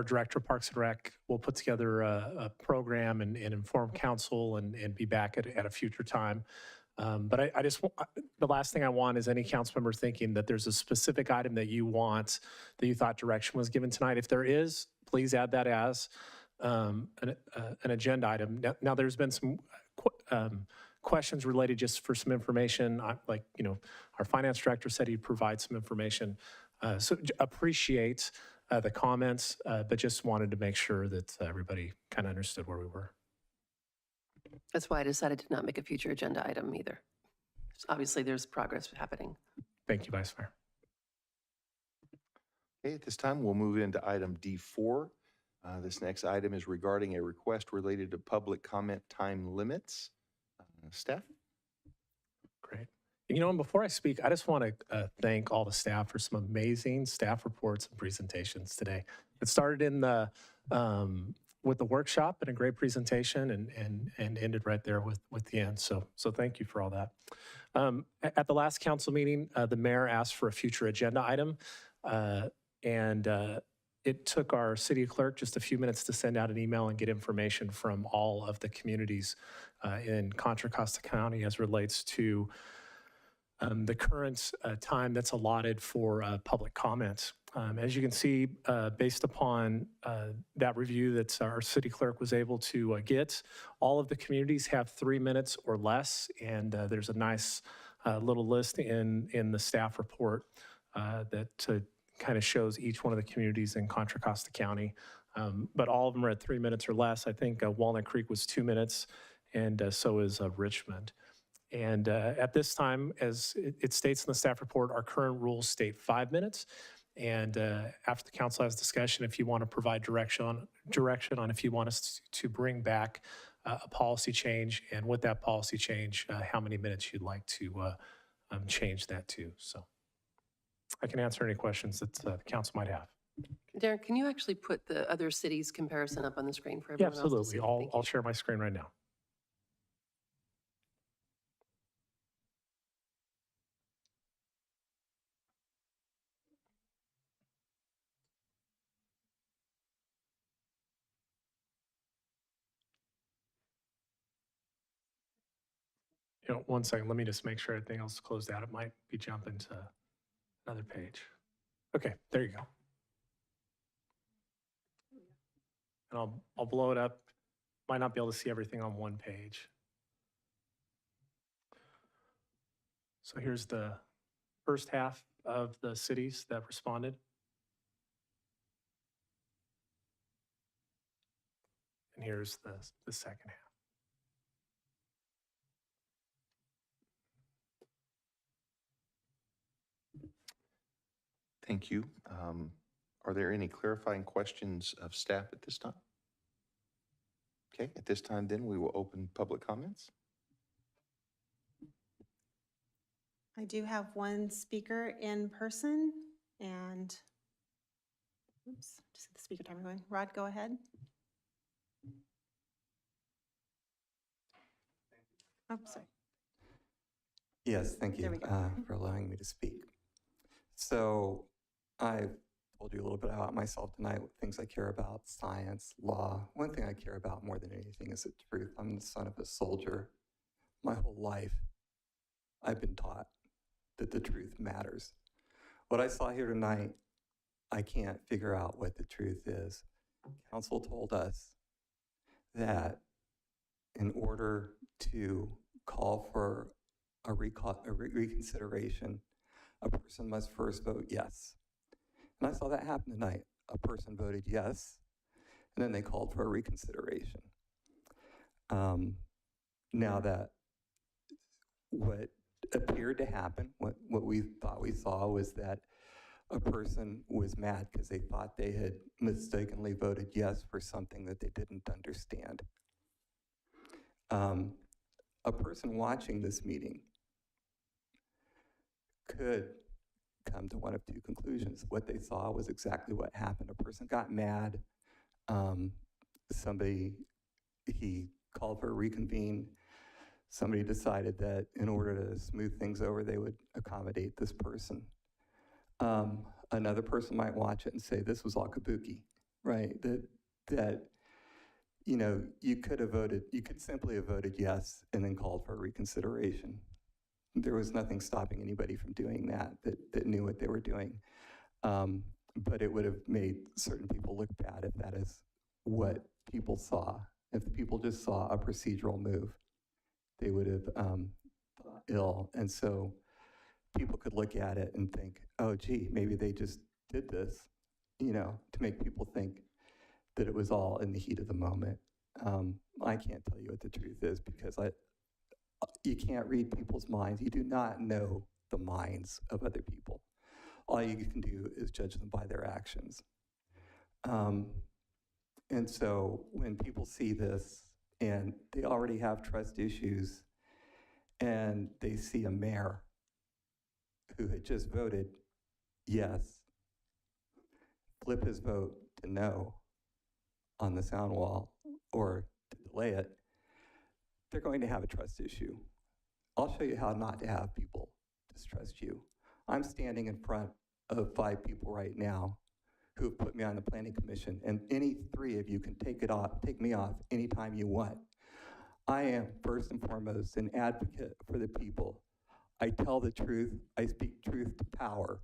Director of Parks and Rec will put together a program and inform council and be back at a future time. But I just, the last thing I want is any council member thinking that there's a specific item that you want, that you thought direction was given tonight. If there is, please add that as an agenda item. Now there's been some questions related just for some information. Like, our finance director said he'd provide some information. So appreciate the comments, but just wanted to make sure that everybody kind of understood where we were. That's why I decided to not make a future agenda item either. So obviously, there's progress happening. Thank you, Vice Mayor. Okay, at this time, we'll move into item D4. This next item is regarding a request related to public comment time limits. Staff? Great. And before I speak, I just want to thank all the staff for some amazing staff reports and presentations today. It started in the with the workshop and a great presentation and ended right there with the end. So thank you for all that. At the last council meeting, the mayor asked for a future agenda item, and it took our city clerk just a few minutes to send out an email and get information from all of the communities in Contra Costa County as relates to the current time that's allotted for public comments. As you can see, based upon that review that our city clerk was able to get, all of the communities have 3 minutes or less, and there's a nice little list in the staff report that kind of shows each one of the communities in Contra Costa County. But all of them are at 3 minutes or less. I think Walnut Creek was 2 minutes, and so is Richmond. And at this time, as it states in the staff report, our current rules state 5 minutes. And after the council has discussion, if you want to provide direction on if you want us to bring back a policy change, and with that policy change, how many minutes you'd like to change that to. So I can answer any questions that the council might have. Darren, can you actually put the other cities comparison up on the screen for Yeah, everyone else? absolutely. I'll share my screen right now. One second, let me just make sure everything else is closed out. It might be jumping to another page. Okay, there you go. And I'll blow it up. Might not be able to see everything on one page. So here's the first half of the cities that responded. And here's the second half. Thank you. Are there any clarifying questions of staff at this time? Okay, at this time then we will open public comments. I do have one speaker in person, and oops, just get the speaker timer going. Rod, go ahead. Oh, sorry. Yes, thank There you we go. for allowing me to speak. So I've told you a little bit about myself tonight, things I care about, science, law. One thing I care about more than anything is the truth. I'm the son of a soldier. My whole life, I've been taught that the truth matters. What I saw here tonight, I can't figure out what the truth is. Council told us that in order to call for a reconsideration, a person must first vote yes. And I saw that happen tonight. A person voted yes, and then they called for a reconsideration. Now that what appeared to happen, what we thought we saw was that a person was mad because they thought they had mistakenly voted yes for something that they didn't understand. A person watching this meeting could come to one of two conclusions. What they saw was exactly what happened. A person got mad. Somebody he called for a reconvene. Somebody decided that in order to smooth things over, they would accommodate this person. Another person might watch it and say, this was all kabuki, right? That you could simply have voted yes and then called for a reconsideration. There was nothing stopping anybody from doing that knew what they were doing. But it would have made certain people look bad if that is what people saw. If the people just saw a procedural move, they would have thought ill. And so people could look at it and think, oh, gee, maybe they just did this, to make people think that it was all in the heat of the moment. I can't tell you what the truth is because you can't read people's minds. You do not know the minds of other people. All you can do is judge them by their actions. And so when people see this and they already have trust issues and they see a mayor who had just voted yes, flip his vote to no on the sound wall or to delay it, they're going to have a trust issue. I'll show you how not to have people distrust you. I'm standing in front of 5 people right now who have put me on the planning commission, and any 3 of you can take me off anytime you want. I am first and foremost an advocate for the people. I tell the truth, I speak truth to power.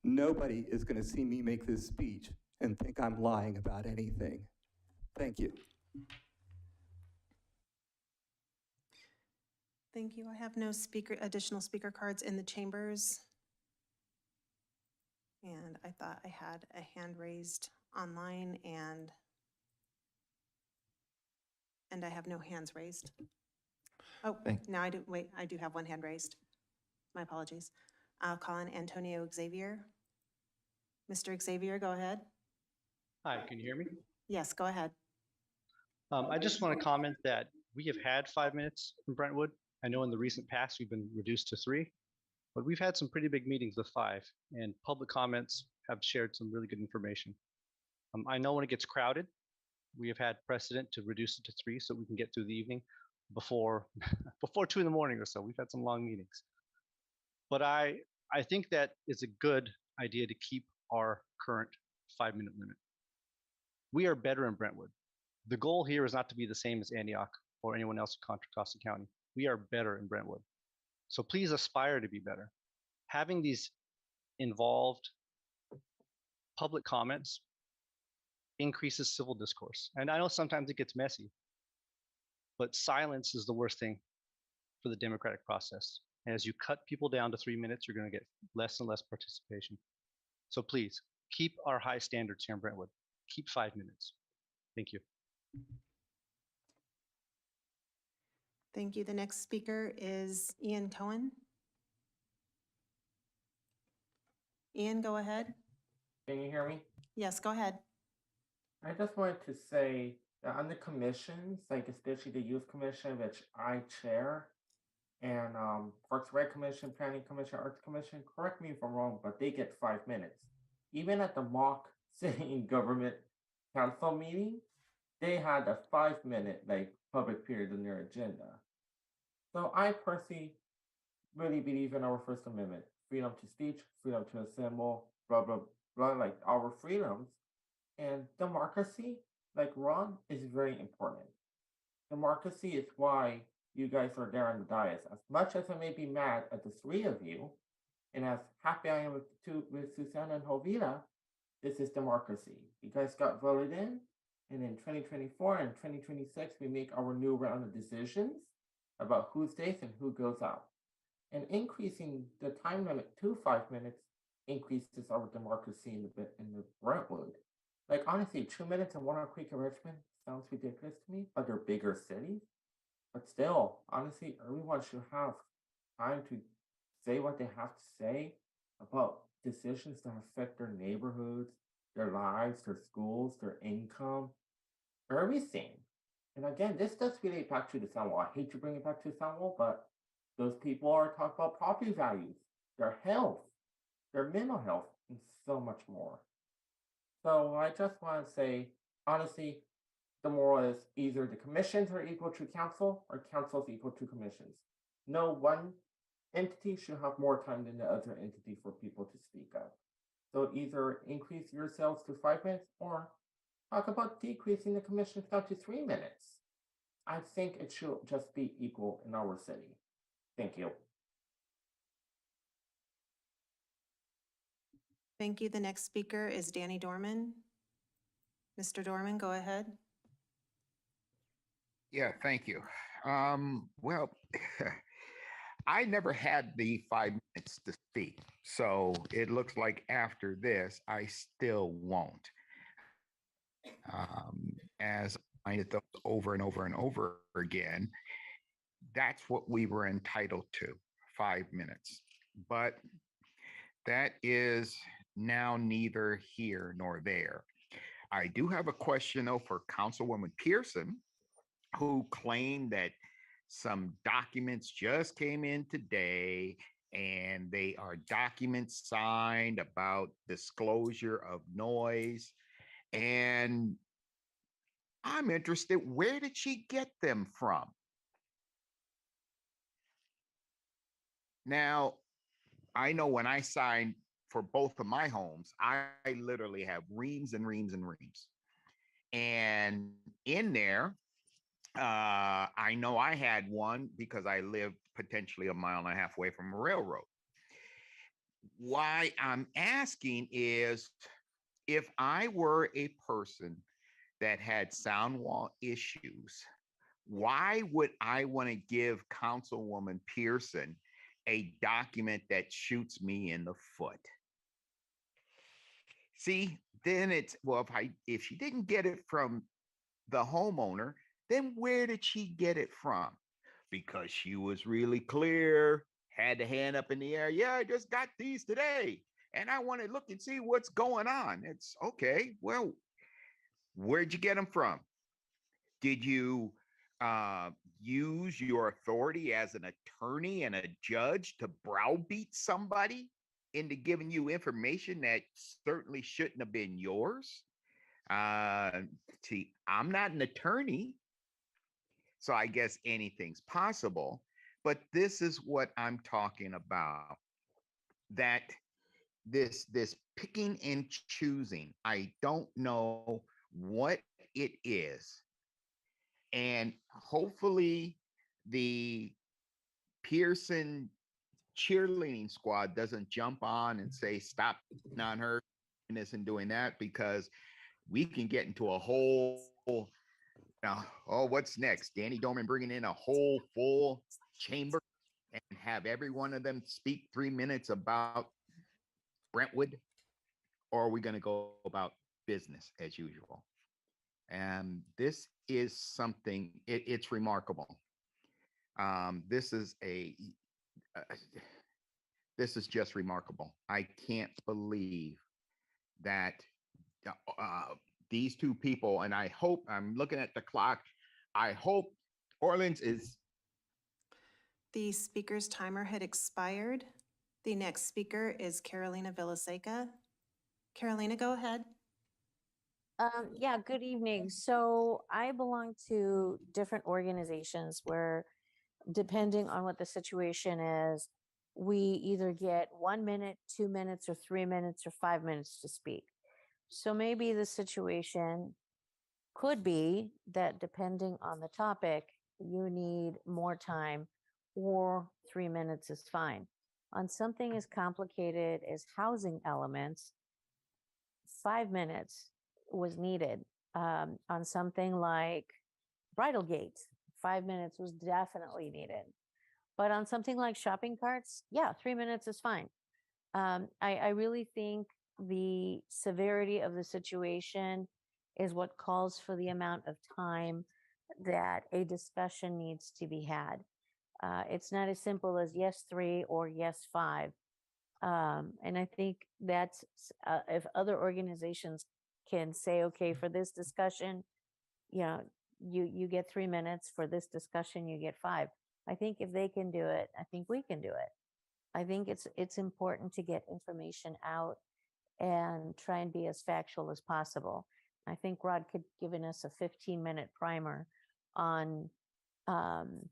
Nobody is going to see me make this speech and think I'm lying about anything. Thank you. Thank you. I have no additional speaker cards in the chambers. And I thought I had a hand raised online and I have no hands raised. Oh, now I do. Wait, I do have one hand raised. My apologies. I'll call on Antonio Xavier. Mr. Xavier, go ahead. Hi, can you hear me? Yes, go ahead. I just want to comment that we have had 5 minutes from Brentwood. I know in the recent past we've been reduced to 3, but we've had some pretty big meetings with 5, and public comments have shared some really good information. I know when it gets crowded, we have had precedent to reduce it to 3 so we can get through the evening before 2 in the morning or so. We've had some long meetings. But I think that it's a good idea to keep our current 5-minute limit. We are better in Brentwood. The goal here is not to be the same as Antioch or anyone else in Contra Costa County. We are better in Brentwood. So please aspire to be better. Having these involved public comments increases civil discourse. And I know sometimes it gets messy, but silence is the worst thing for the democratic process. And as you cut people down to 3 minutes, you're going to get less and less participation. So please keep our high standards here in Brentwood. Keep 5 minutes. Thank you. Thank you. The next speaker is Ian Cohen. Ian, go ahead. Can you hear me? Yes, go ahead. I just wanted to say that on the commissions, like especially the Youth Commission, which I chair, and Parks and Rec Commission, Planning Commission, Arts Commission, correct me if I'm wrong, but they get 5 minutes. Even at the mock city government council meeting, they had a 5-minute public period in their agenda. So I personally really believe in our First Amendment, freedom to speech, freedom to assemble, blah, blah, blah, like our freedoms. And democracy, like Ron, is very important. Democracy is why you guys are there on the dais. As much as I may be mad at the 3 of you, and as happy I am with Susana and Hovila, this is democracy. You guys got voted in, and in 2024 and 2026, we make our new round of decisions about who stays and who goes out. And increasing the time limit to 5 minutes increases our democracy in the Brentwood. Like honestly, 2 minutes in Walnut Creek and Richmond sounds ridiculous to me, but they're bigger cities. But still, honestly, everyone should have time to say what they have to say about decisions that affect their neighborhoods, their lives, their schools, their income, everything. And again, this does relate back to the Sound Wall. I hate to bring it back to the Sound Wall, but those people are talking about property values, their health, their mental health, and so much more. So I just want to say, honestly, the moral is either the commissions are equal to council or council is equal to commissions. No one entity should have more time than the other entity for people to speak up. So either increase yourselves to 5 minutes or talk about decreasing the commissions down to 3 minutes. I think it should just be equal in our city. Thank you. Thank you. The next speaker is Danny Dorman. Mr. Dorman, go ahead. Yeah, thank you. Well, I never had the 5 minutes to speak, so it looks like after this, I still won't. As I did those over and over and over again, that's what we were entitled to, 5 minutes. But that is now neither here nor there. I do have a question, though, for Councilwoman Pearson, who claimed that some documents just came in today and they are documents signed about disclosure of noise. And I'm interested, where did she get them from? Now, I know when I signed for both of my homes, I literally have reams and reams and reams. And in there, I know I had one because I lived potentially a mile and a half away from a railroad. Why I'm asking is if I were a person that had sound wall issues, why would I want to give Councilwoman Pearson a document that shoots me in the foot? See, then it's, well, if she didn't get it from the homeowner, then where did she get it from? Because she was really clear, had the hand up in the air. Yeah, I just got these today. And I want to look and see what's going on. It's okay. Well, where'd you get them from? Did you use your authority as an attorney and a judge to browbeat somebody into giving you information that certainly shouldn't have been yours? See, I'm not an attorney, so I guess anything's possible. But this is what I'm talking about. That this picking and choosing, I don't know what it is. And hopefully the Pearson cheerleading squad doesn't jump on and say, stop on her and this and doing that, because we can get into a whole, oh, what's next? Danny Dorman bringing in a whole full chamber and have every one of them speak 3 minutes about Brentwood? Or are we going to go about business as usual? And this is something, it's remarkable. This is just remarkable. I can't believe that these two people, and I hope, I'm looking at the clock, I hope Orleans is. The speaker's timer had expired. The next speaker is Carolina Villaseca. Carolina, go ahead. Yeah, good evening. So I belong to different organizations where, depending on what the situation is, we either get 1 minute, 2 minutes, or 3 minutes, or 5 minutes to speak. So maybe the situation could be that depending on the topic, you need more time or 3 minutes is fine. On something as complicated as housing elements, 5 minutes was needed. On something like bridal gates, 5 minutes was definitely needed. But on something like shopping carts, yeah, 3 minutes is fine. I really think the severity of the situation is what calls for the amount of time that a discussion needs to be had. It's not as simple as yes, 3 or yes, 5. And I think that's if other organizations can say, okay, for this discussion, you get 3 minutes. For this discussion, you get 5. I think if they can do it, I think we can do it. I think it's important to get information out and try and be as factual as possible. I think Rod could given us a 15-minute primer on um,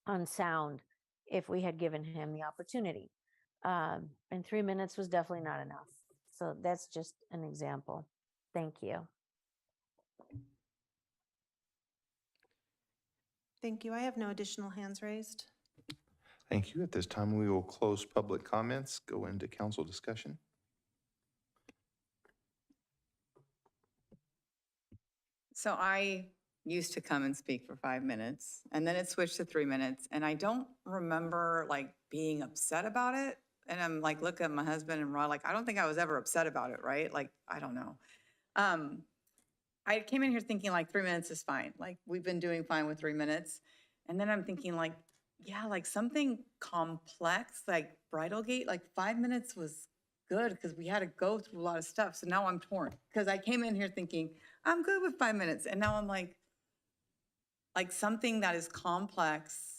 on sound if we had given him the opportunity. And 3 minutes was definitely not enough. So that's just an example. Thank you. Thank you. I have no additional hands raised. Thank you. At this time, we will close public comments, go into council discussion. So I used to come and speak for 5 minutes, and then it switched to 3 minutes, and I don't remember like being upset about it. And I'm like, look at my husband and Rod, like, I don't think I was ever upset about it, right? Like, I don't know. I came in here thinking like 3 minutes is fine. Like, we've been doing fine with 3 minutes. And then I'm thinking like, yeah, like something complex, like Bridal Gate, like 5 minutes was good because we had to go through a lot of stuff. So now I'm torn because I came in here thinking I'm good with 5 minutes. And now I'm like something that is complex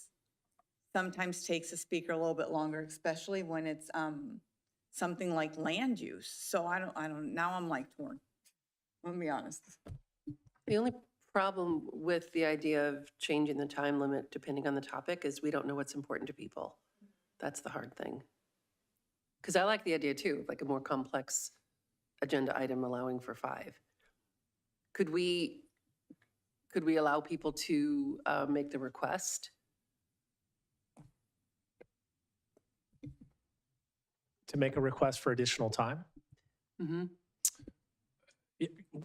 sometimes takes a speaker a little bit longer, especially when it's something like land use. So I don't, now I'm like torn. I'm gonna be honest. The only problem with the idea of changing the time limit depending on the topic is we don't know what's important to people. That's the hard thing. Because I like the idea too, of like a more complex agenda item allowing for 5. Could we allow people to make the request? To make a request for additional time? Mm-hmm.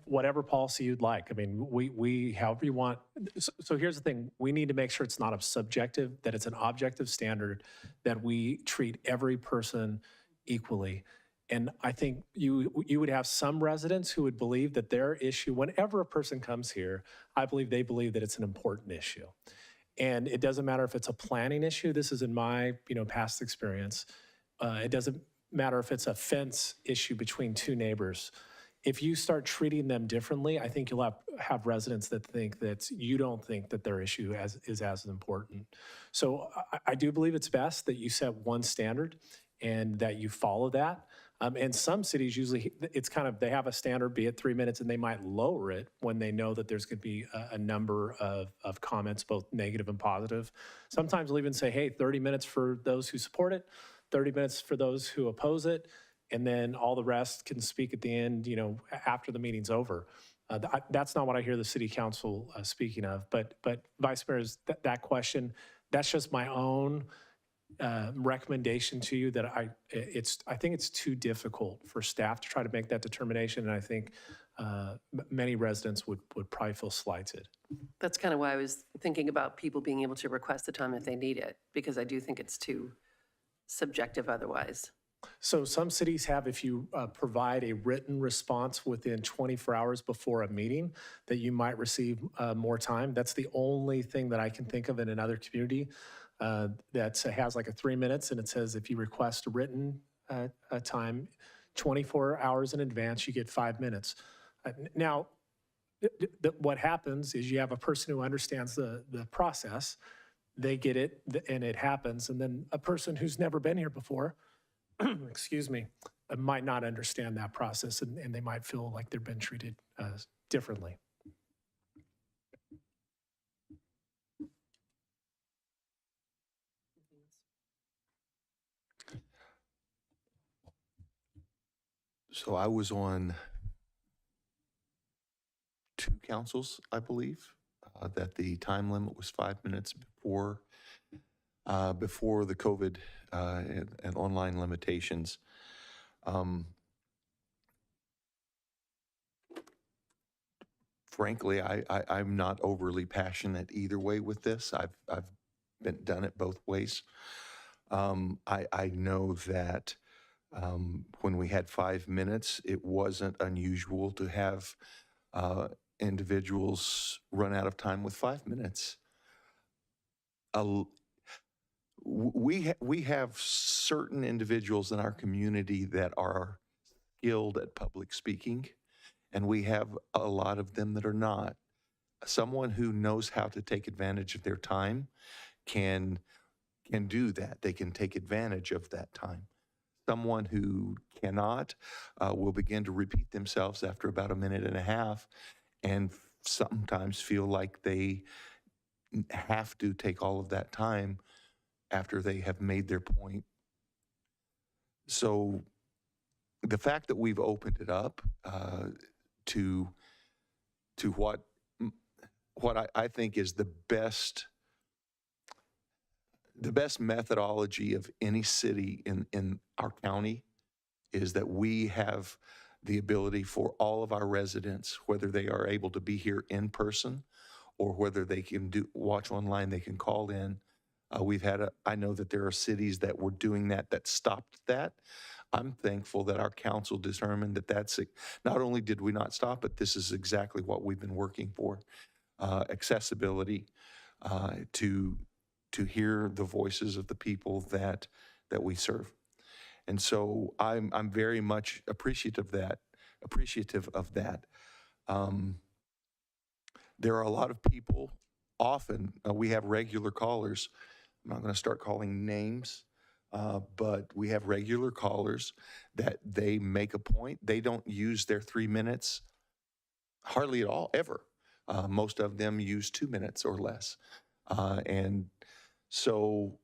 Whatever policy you'd like. I mean, we however you want. So here's the thing. We need to make sure it's not a subjective, that it's an objective standard, that we treat every person equally. And I think you would have some residents who would believe that their issue, whenever a person comes here, I believe they believe that it's an important issue. And it doesn't matter if it's a planning issue. This is in my past experience. It doesn't matter if it's a fence issue between two neighbors. If you start treating them differently, I think you'll have residents that think that you don't think that their issue is as important. So I do believe it's best that you set one standard and that you follow that. And some cities usually, it's kind of, they have a standard, be it 3 minutes, and they might lower it when they know that there's going to be a number of comments, both negative and positive. Sometimes they'll even say, hey, 30 minutes for those who support it, 30 minutes for those who oppose it, and then all the rest can speak at the end, after the meeting's over. That's not what I hear the city council speaking of. But Vice Mayor, that question, that's just my own recommendation to you, that I think it's too difficult for staff to try to make that determination, and I think many residents would probably feel slighted. That's kind of why I was thinking about people being able to request the time if they need it, because I do think it's too subjective otherwise. So some cities have, if you provide a written response within 24 hours before a meeting, that you might receive more time. That's the only thing that I can think of in another community that has like a 3 minutes, and it says if you request a written time 24 hours in advance, you get 5 minutes. Now, what happens is you have a person who understands the process, they get it, and it happens, and then a person who's never been here before, excuse me, might not understand that process, and they might feel like they've been treated differently. So I was on 2 councils, I believe, that the time limit was 5 minutes before the COVID and online limitations. Frankly, I'm not overly passionate either way with this. I've done it both ways. I know that when we had 5 minutes, it wasn't unusual to have individuals run out of time with 5 minutes. We have certain individuals in our community that are skilled at public speaking, and we have a lot of them that are not. Someone who knows how to take advantage of their time can do that. They can take advantage of that time. someone who cannot will begin to repeat themselves after about a minute and a half, and sometimes feel like they have to take all of that time after they have made their point. So the fact that we've opened it up to what I think is the best methodology of any city in our county is that we have the ability for all of our residents, whether they are able to be here in person or whether they can watch online, they can call in. I know that there are cities that were doing that stopped that. I'm thankful that our council determined that not only did we not stop it, this is exactly what we've been working for. Accessibility to hear the voices of the people that we serve. And so I'm very much appreciative of that. There are a lot of people, often we have regular callers. I'm not going to start calling names, but we have regular callers that they make a point. They don't use their 3 minutes hardly at all, ever. Most of them use 2 minutes or less. And so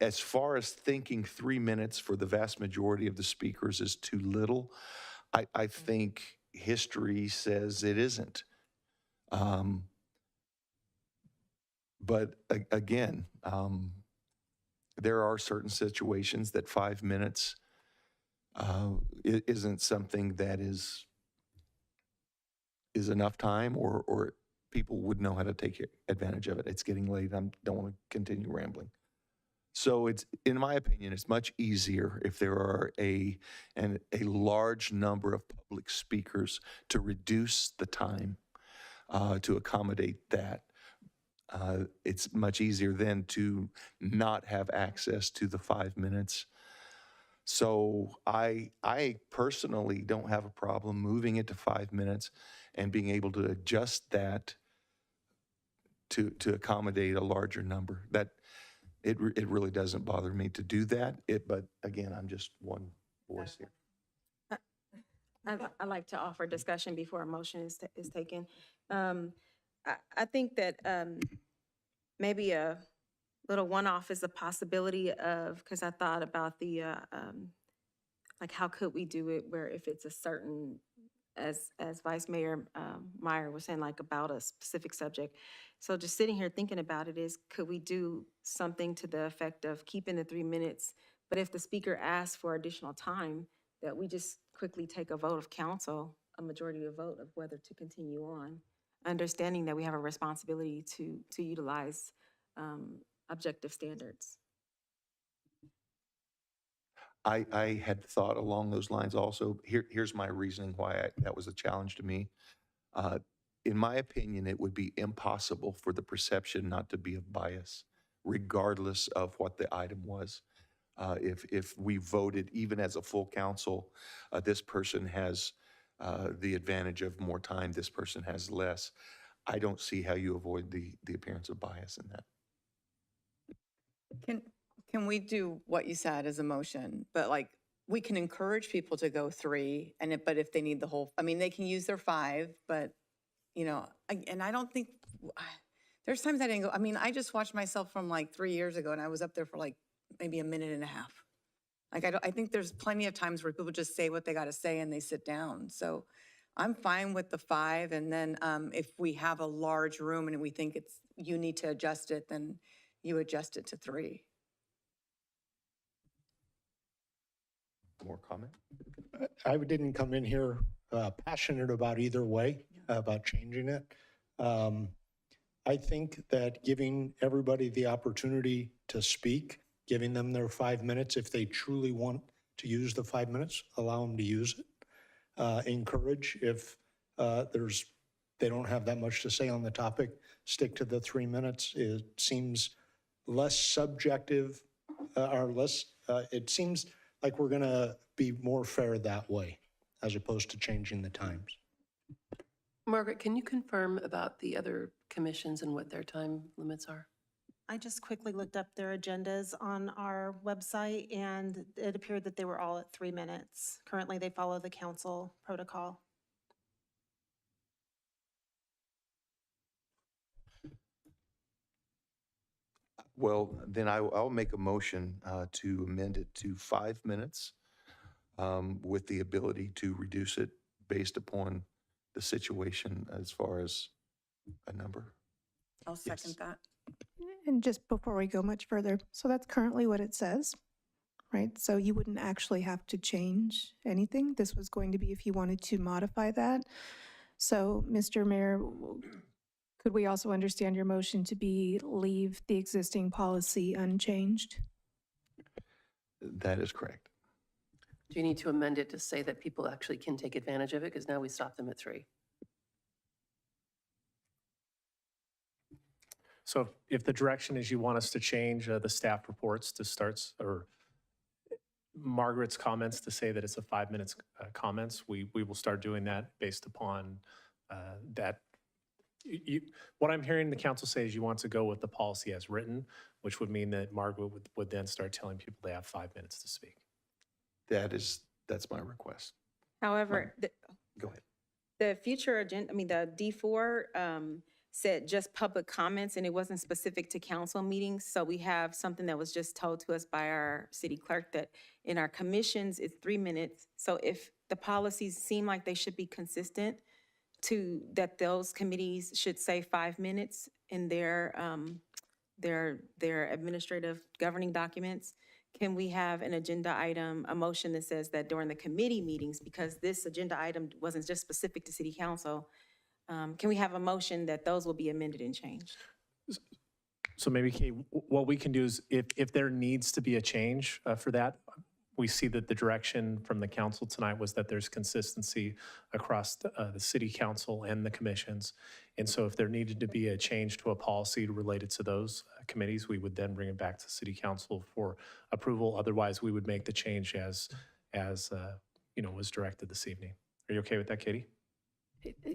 as far as thinking 3 minutes for the vast majority of the speakers is too little, I think history says it isn't. But again, there are certain situations that 5 minutes isn't something that is enough time, or people would know how to take advantage of it. It's getting late. I don't want to continue rambling. So in my opinion, it's much easier if there are a large number of public speakers to reduce the time to accommodate that. It's much easier then to not have access to the 5 minutes. So I personally don't have a problem moving it to 5 minutes and being able to adjust that to accommodate a larger number. That it really doesn't bother me to do that. But again, I'm just one voice here. I'd like to offer discussion before a motion is taken. I think that maybe a little one-off is a possibility of, because I thought about the, like, how could we do it where if it's a certain, as Vice Mayor Meyer was saying, like about a specific subject. So just sitting here thinking about it is, could we do something to the effect of keeping the 3 minutes, but if the speaker asks for additional time, that we just quickly take a vote of council, a majority of vote of whether to continue on, understanding that we have a responsibility to utilize objective standards. I had thought along those lines also. Here's my reasoning why that was a challenge to me. In my opinion, it would be impossible for the perception not to be of bias, regardless of what the item was. If we voted, even as a full council, this person has the advantage of more time, this person has less. I don't see how you avoid the appearance of bias in that. Can we do what you said as a motion, but like, we can encourage people to go 3, but if they need the whole, I mean, they can use their 5, but, you know, and I don't think, there's times I didn't go, I mean, I just watched myself from like 3 years ago and I was up there for like maybe a minute and a half. Like, I think there's plenty of times where people just say what they got to say and they sit down. So I'm fine with the 5. And then if we have a large room and we think you need to adjust it, then you adjust it to 3. More comment? I didn't come in here passionate about either way, about changing it. I think that giving everybody the opportunity to speak, giving them their 5 minutes, if they truly want to use the 5 minutes, allow them to use it. Encourage if they don't have that much to say on the topic, stick to the 3 minutes. It seems less subjective, it seems like we're going to be more fair that way, as opposed to changing the times. Margaret, can you confirm about the other commissions and what their time limits are? I just quickly looked up their agendas on our website, and it appeared that they were all at 3 minutes. Currently, they follow the council protocol. Well, then I'll make a motion to amend it to 5 minutes with the ability to reduce it based upon the situation as far as a number. I'll second that. And just before we go much further, so that's currently what it says, right? So you wouldn't actually have to change anything. This was going to be if you wanted to modify that. So, Mr. Mayor, could we also understand your motion to be leave the existing policy unchanged? That is correct. Do you need to amend it to say that people actually can take advantage of it? Because now we stop them at 3. So if the direction is you want us to change the staff reports to starts, or Margaret's comments to say that it's a 5 minutes comments, we will start doing that based upon that. What I'm hearing the council say is you want to go with the policy as written, which would mean that Margaret would then start telling people they have 5 minutes to speak. That's my request. However, Go ahead. the future agenda, I mean, the D4 said just public comments, and it wasn't specific to council meetings. So we have something that was just told to us by our city clerk that in our commissions, it's 3 minutes. So if the policies seem like they should be consistent to that, those committees should say 5 minutes in their administrative governing documents. Can we have an agenda item, a motion that says that during the committee meetings, because this agenda item wasn't just specific to city council, can we have a motion that those will be amended and changed? So maybe, Kate, what we can do is if there needs to be a change for that, we see that the direction from the council tonight was that there's consistency across the city council and the commissions. And so if there needed to be a change to a policy related to those committees, we would then bring it back to city council for approval. Otherwise, we would make the change as was directed this evening. Are you okay with that, Katie?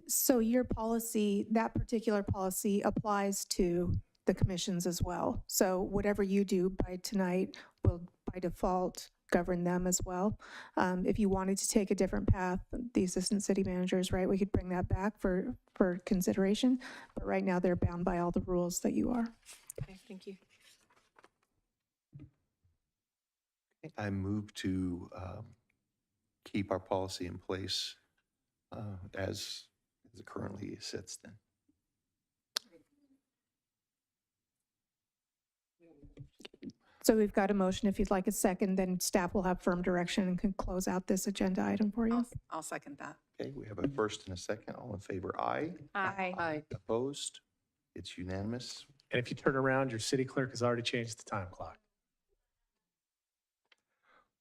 So your policy, that particular policy applies to the commissions as well. So whatever you do by tonight will by default govern them as well. If you wanted to take a different path, the assistant city managers, right, we could bring that back for consideration. But right now they're bound by all the rules that you are. Okay, thank you. I move to keep our policy in place as it currently sits then. So we've got a motion. If you'd like a second, then staff will have firm direction and can close out this agenda item for you. I'll second that. Okay, we have a first and a second. All in favor, aye. Aye. Aye. Opposed? It's unanimous. And if you turn around, your city clerk has already changed the time clock.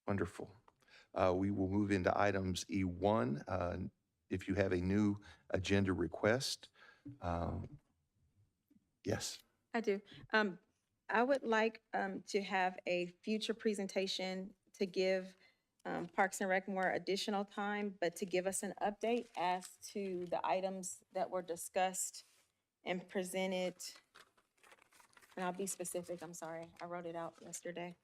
Wonderful. We will move into items E1. If you have a new agenda request, yes. I do. I would like to have a future presentation to give Parks and Rec more additional time, but to give us an update as to the items that were discussed and presented. And I'll be specific, I'm sorry, I wrote it out yesterday.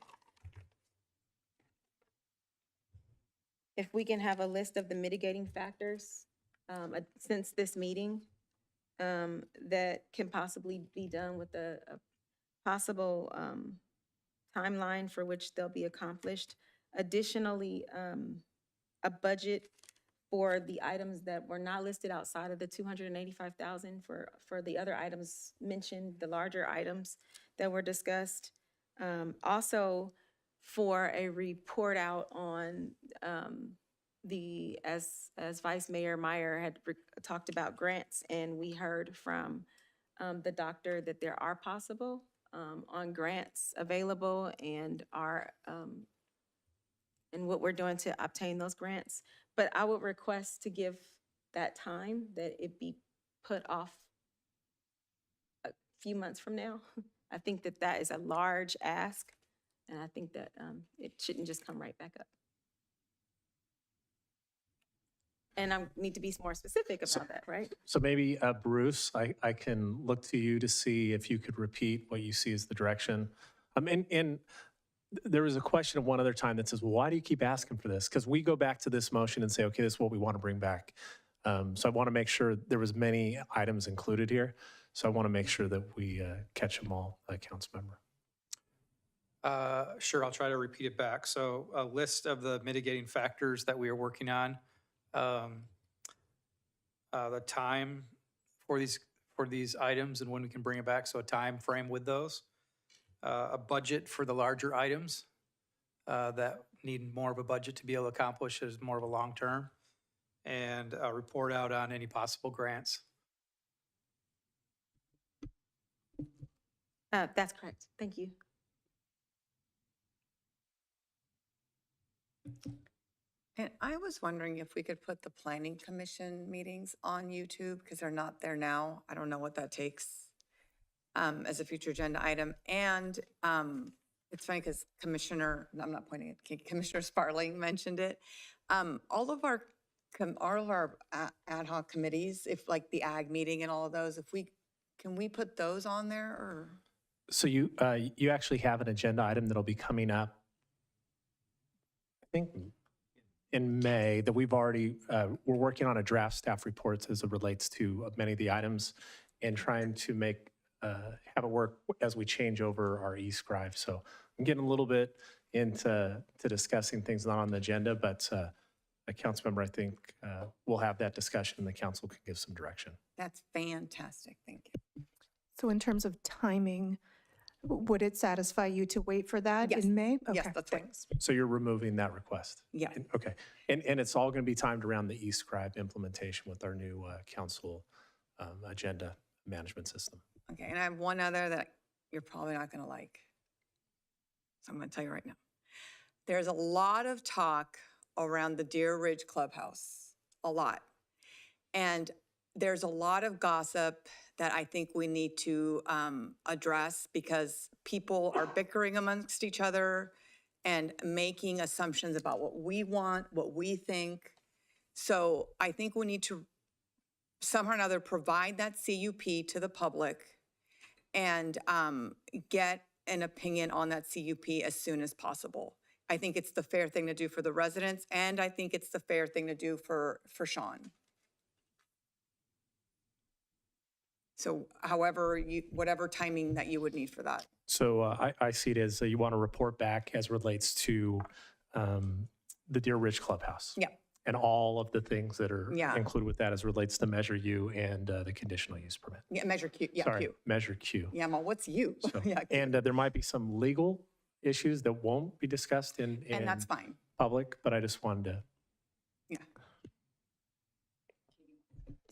If we can have a list of the mitigating factors since this meeting that can possibly be done with a possible timeline for which they'll be accomplished. Additionally, a budget for the items that were not listed outside of the 285,000 for the other items mentioned, the larger items that were discussed. Also, for a report out on as Vice Mayor Meyer had talked about grants, and we heard from the doctor that there are possible on grants available and and what we're doing to obtain those grants. But I would request to give that time, that it be put off a few months from now. I think that that is a large ask, and I think that it shouldn't just come right back up. And I need to be more specific about that, right? So maybe Bruce, I can look to you to see if you could repeat what you see as the direction. And there was a question at one other time that says, well, why do you keep asking for this? Because we go back to this motion and say, okay, this is what we want to bring back. So I want to make sure there was many items included here. So I want to make sure that we catch them all, council member. Sure, I'll try to repeat it back. So a list of the mitigating factors that we are working on. The time for these items and when we can bring it back, so a time frame with those. A budget for the larger items that need more of a budget to be able to accomplish as more of a long term, and a report out on any possible grants. That's correct. Thank you. And I was wondering if we could put the planning commission meetings on YouTube because they're not there now. I don't know what that takes as a future agenda item. And it's funny because Commissioner Sparling mentioned it. All of our ad hoc committees, if like the ag meeting and all of those, can we put those on there or? So you actually have an agenda item that'll be coming up, I think, in May, that we've already, we're working on a draft staff reports as it relates to many of the items and trying to have it work as we change over our e-scribe. So I'm getting a little bit into discussing things not on the agenda, but a council member, I think we'll have that discussion and the council can give some direction. That's fantastic. Thank you. So in terms of timing, would it satisfy you to wait for that Yes. in May? Yes, Okay, that's right. thanks. So you're removing that request? Yeah. Okay. And it's all going to be timed around the e-scribe implementation with our new council agenda management system. Okay, and I have one other that you're probably not going to like. So I'm going to tell you right now. There's a lot of talk around the Deer Ridge Clubhouse, a lot. And there's a lot of gossip that I think we need to address because people are bickering amongst each other and making assumptions about what we want, what we think. So I think we need to somehow or another provide that CUP to the public and get an opinion on that CUP as soon as possible. I think it's the fair thing to do for the residents, and I think it's the fair thing to do for Sean. So however, whatever timing that you would need for that. So I see it as you want to report back as relates to the Deer Ridge Clubhouse. Yeah. And all of the things that are Yeah. included with that as relates to Measure U and the conditional use permit. Yeah, Measure Q. Yeah, Sorry, Q. Measure Q. Yeah, well, what's U? So, Yeah, Q. and there might be some legal issues that won't be discussed in And that's fine. public, but I just wanted to.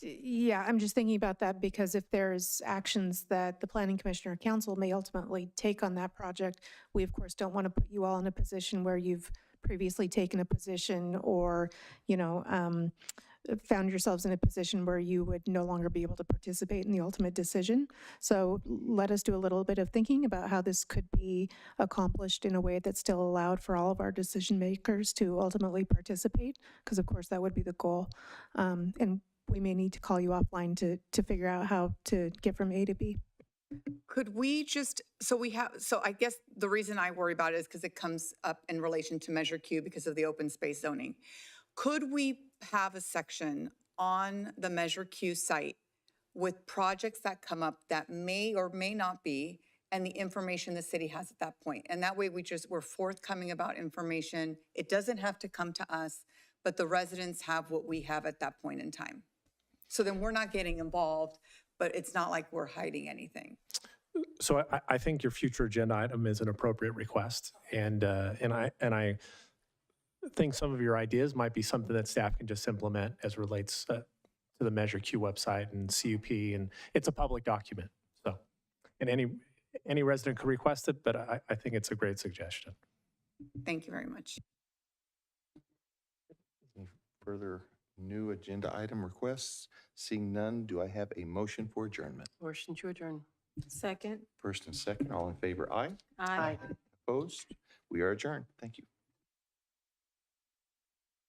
Yeah, I'm just thinking about that because if there's actions that the planning commission or council may ultimately take on that project, we of course don't want to put you all in a position where you've previously taken a position or, found yourselves in a position where you would no longer be able to participate in the ultimate decision. So let us do a little bit of thinking about how this could be accomplished in a way that's still allowed for all of our decision makers to ultimately participate, because of course that would be the goal. And we may need to call you offline to figure out how to get from A to B. Could we just, so I guess the reason I worry about it is because it comes up in relation to Measure Q because of the open space zoning. Could we have a section on the Measure Q site with projects that come up that may or may not be, and the information the city has at that point? And that way we're forthcoming about information. It doesn't have to come to us, but the residents have what we have at that point in time. So then we're not getting involved, but it's not like we're hiding anything. So I think your future agenda item is an appropriate request, and I think some of your ideas might be something that staff can just implement as relates to the Measure Q website and CUP, and it's a public document. So, and any resident could request it, but I think it's a great suggestion. Thank you very much. Any further new agenda item requests? Seeing none, do I have a motion for adjournment? Motion to adjourn. Second. First and second, all in favor, aye. Aye. Opposed? We are adjourned. Thank you.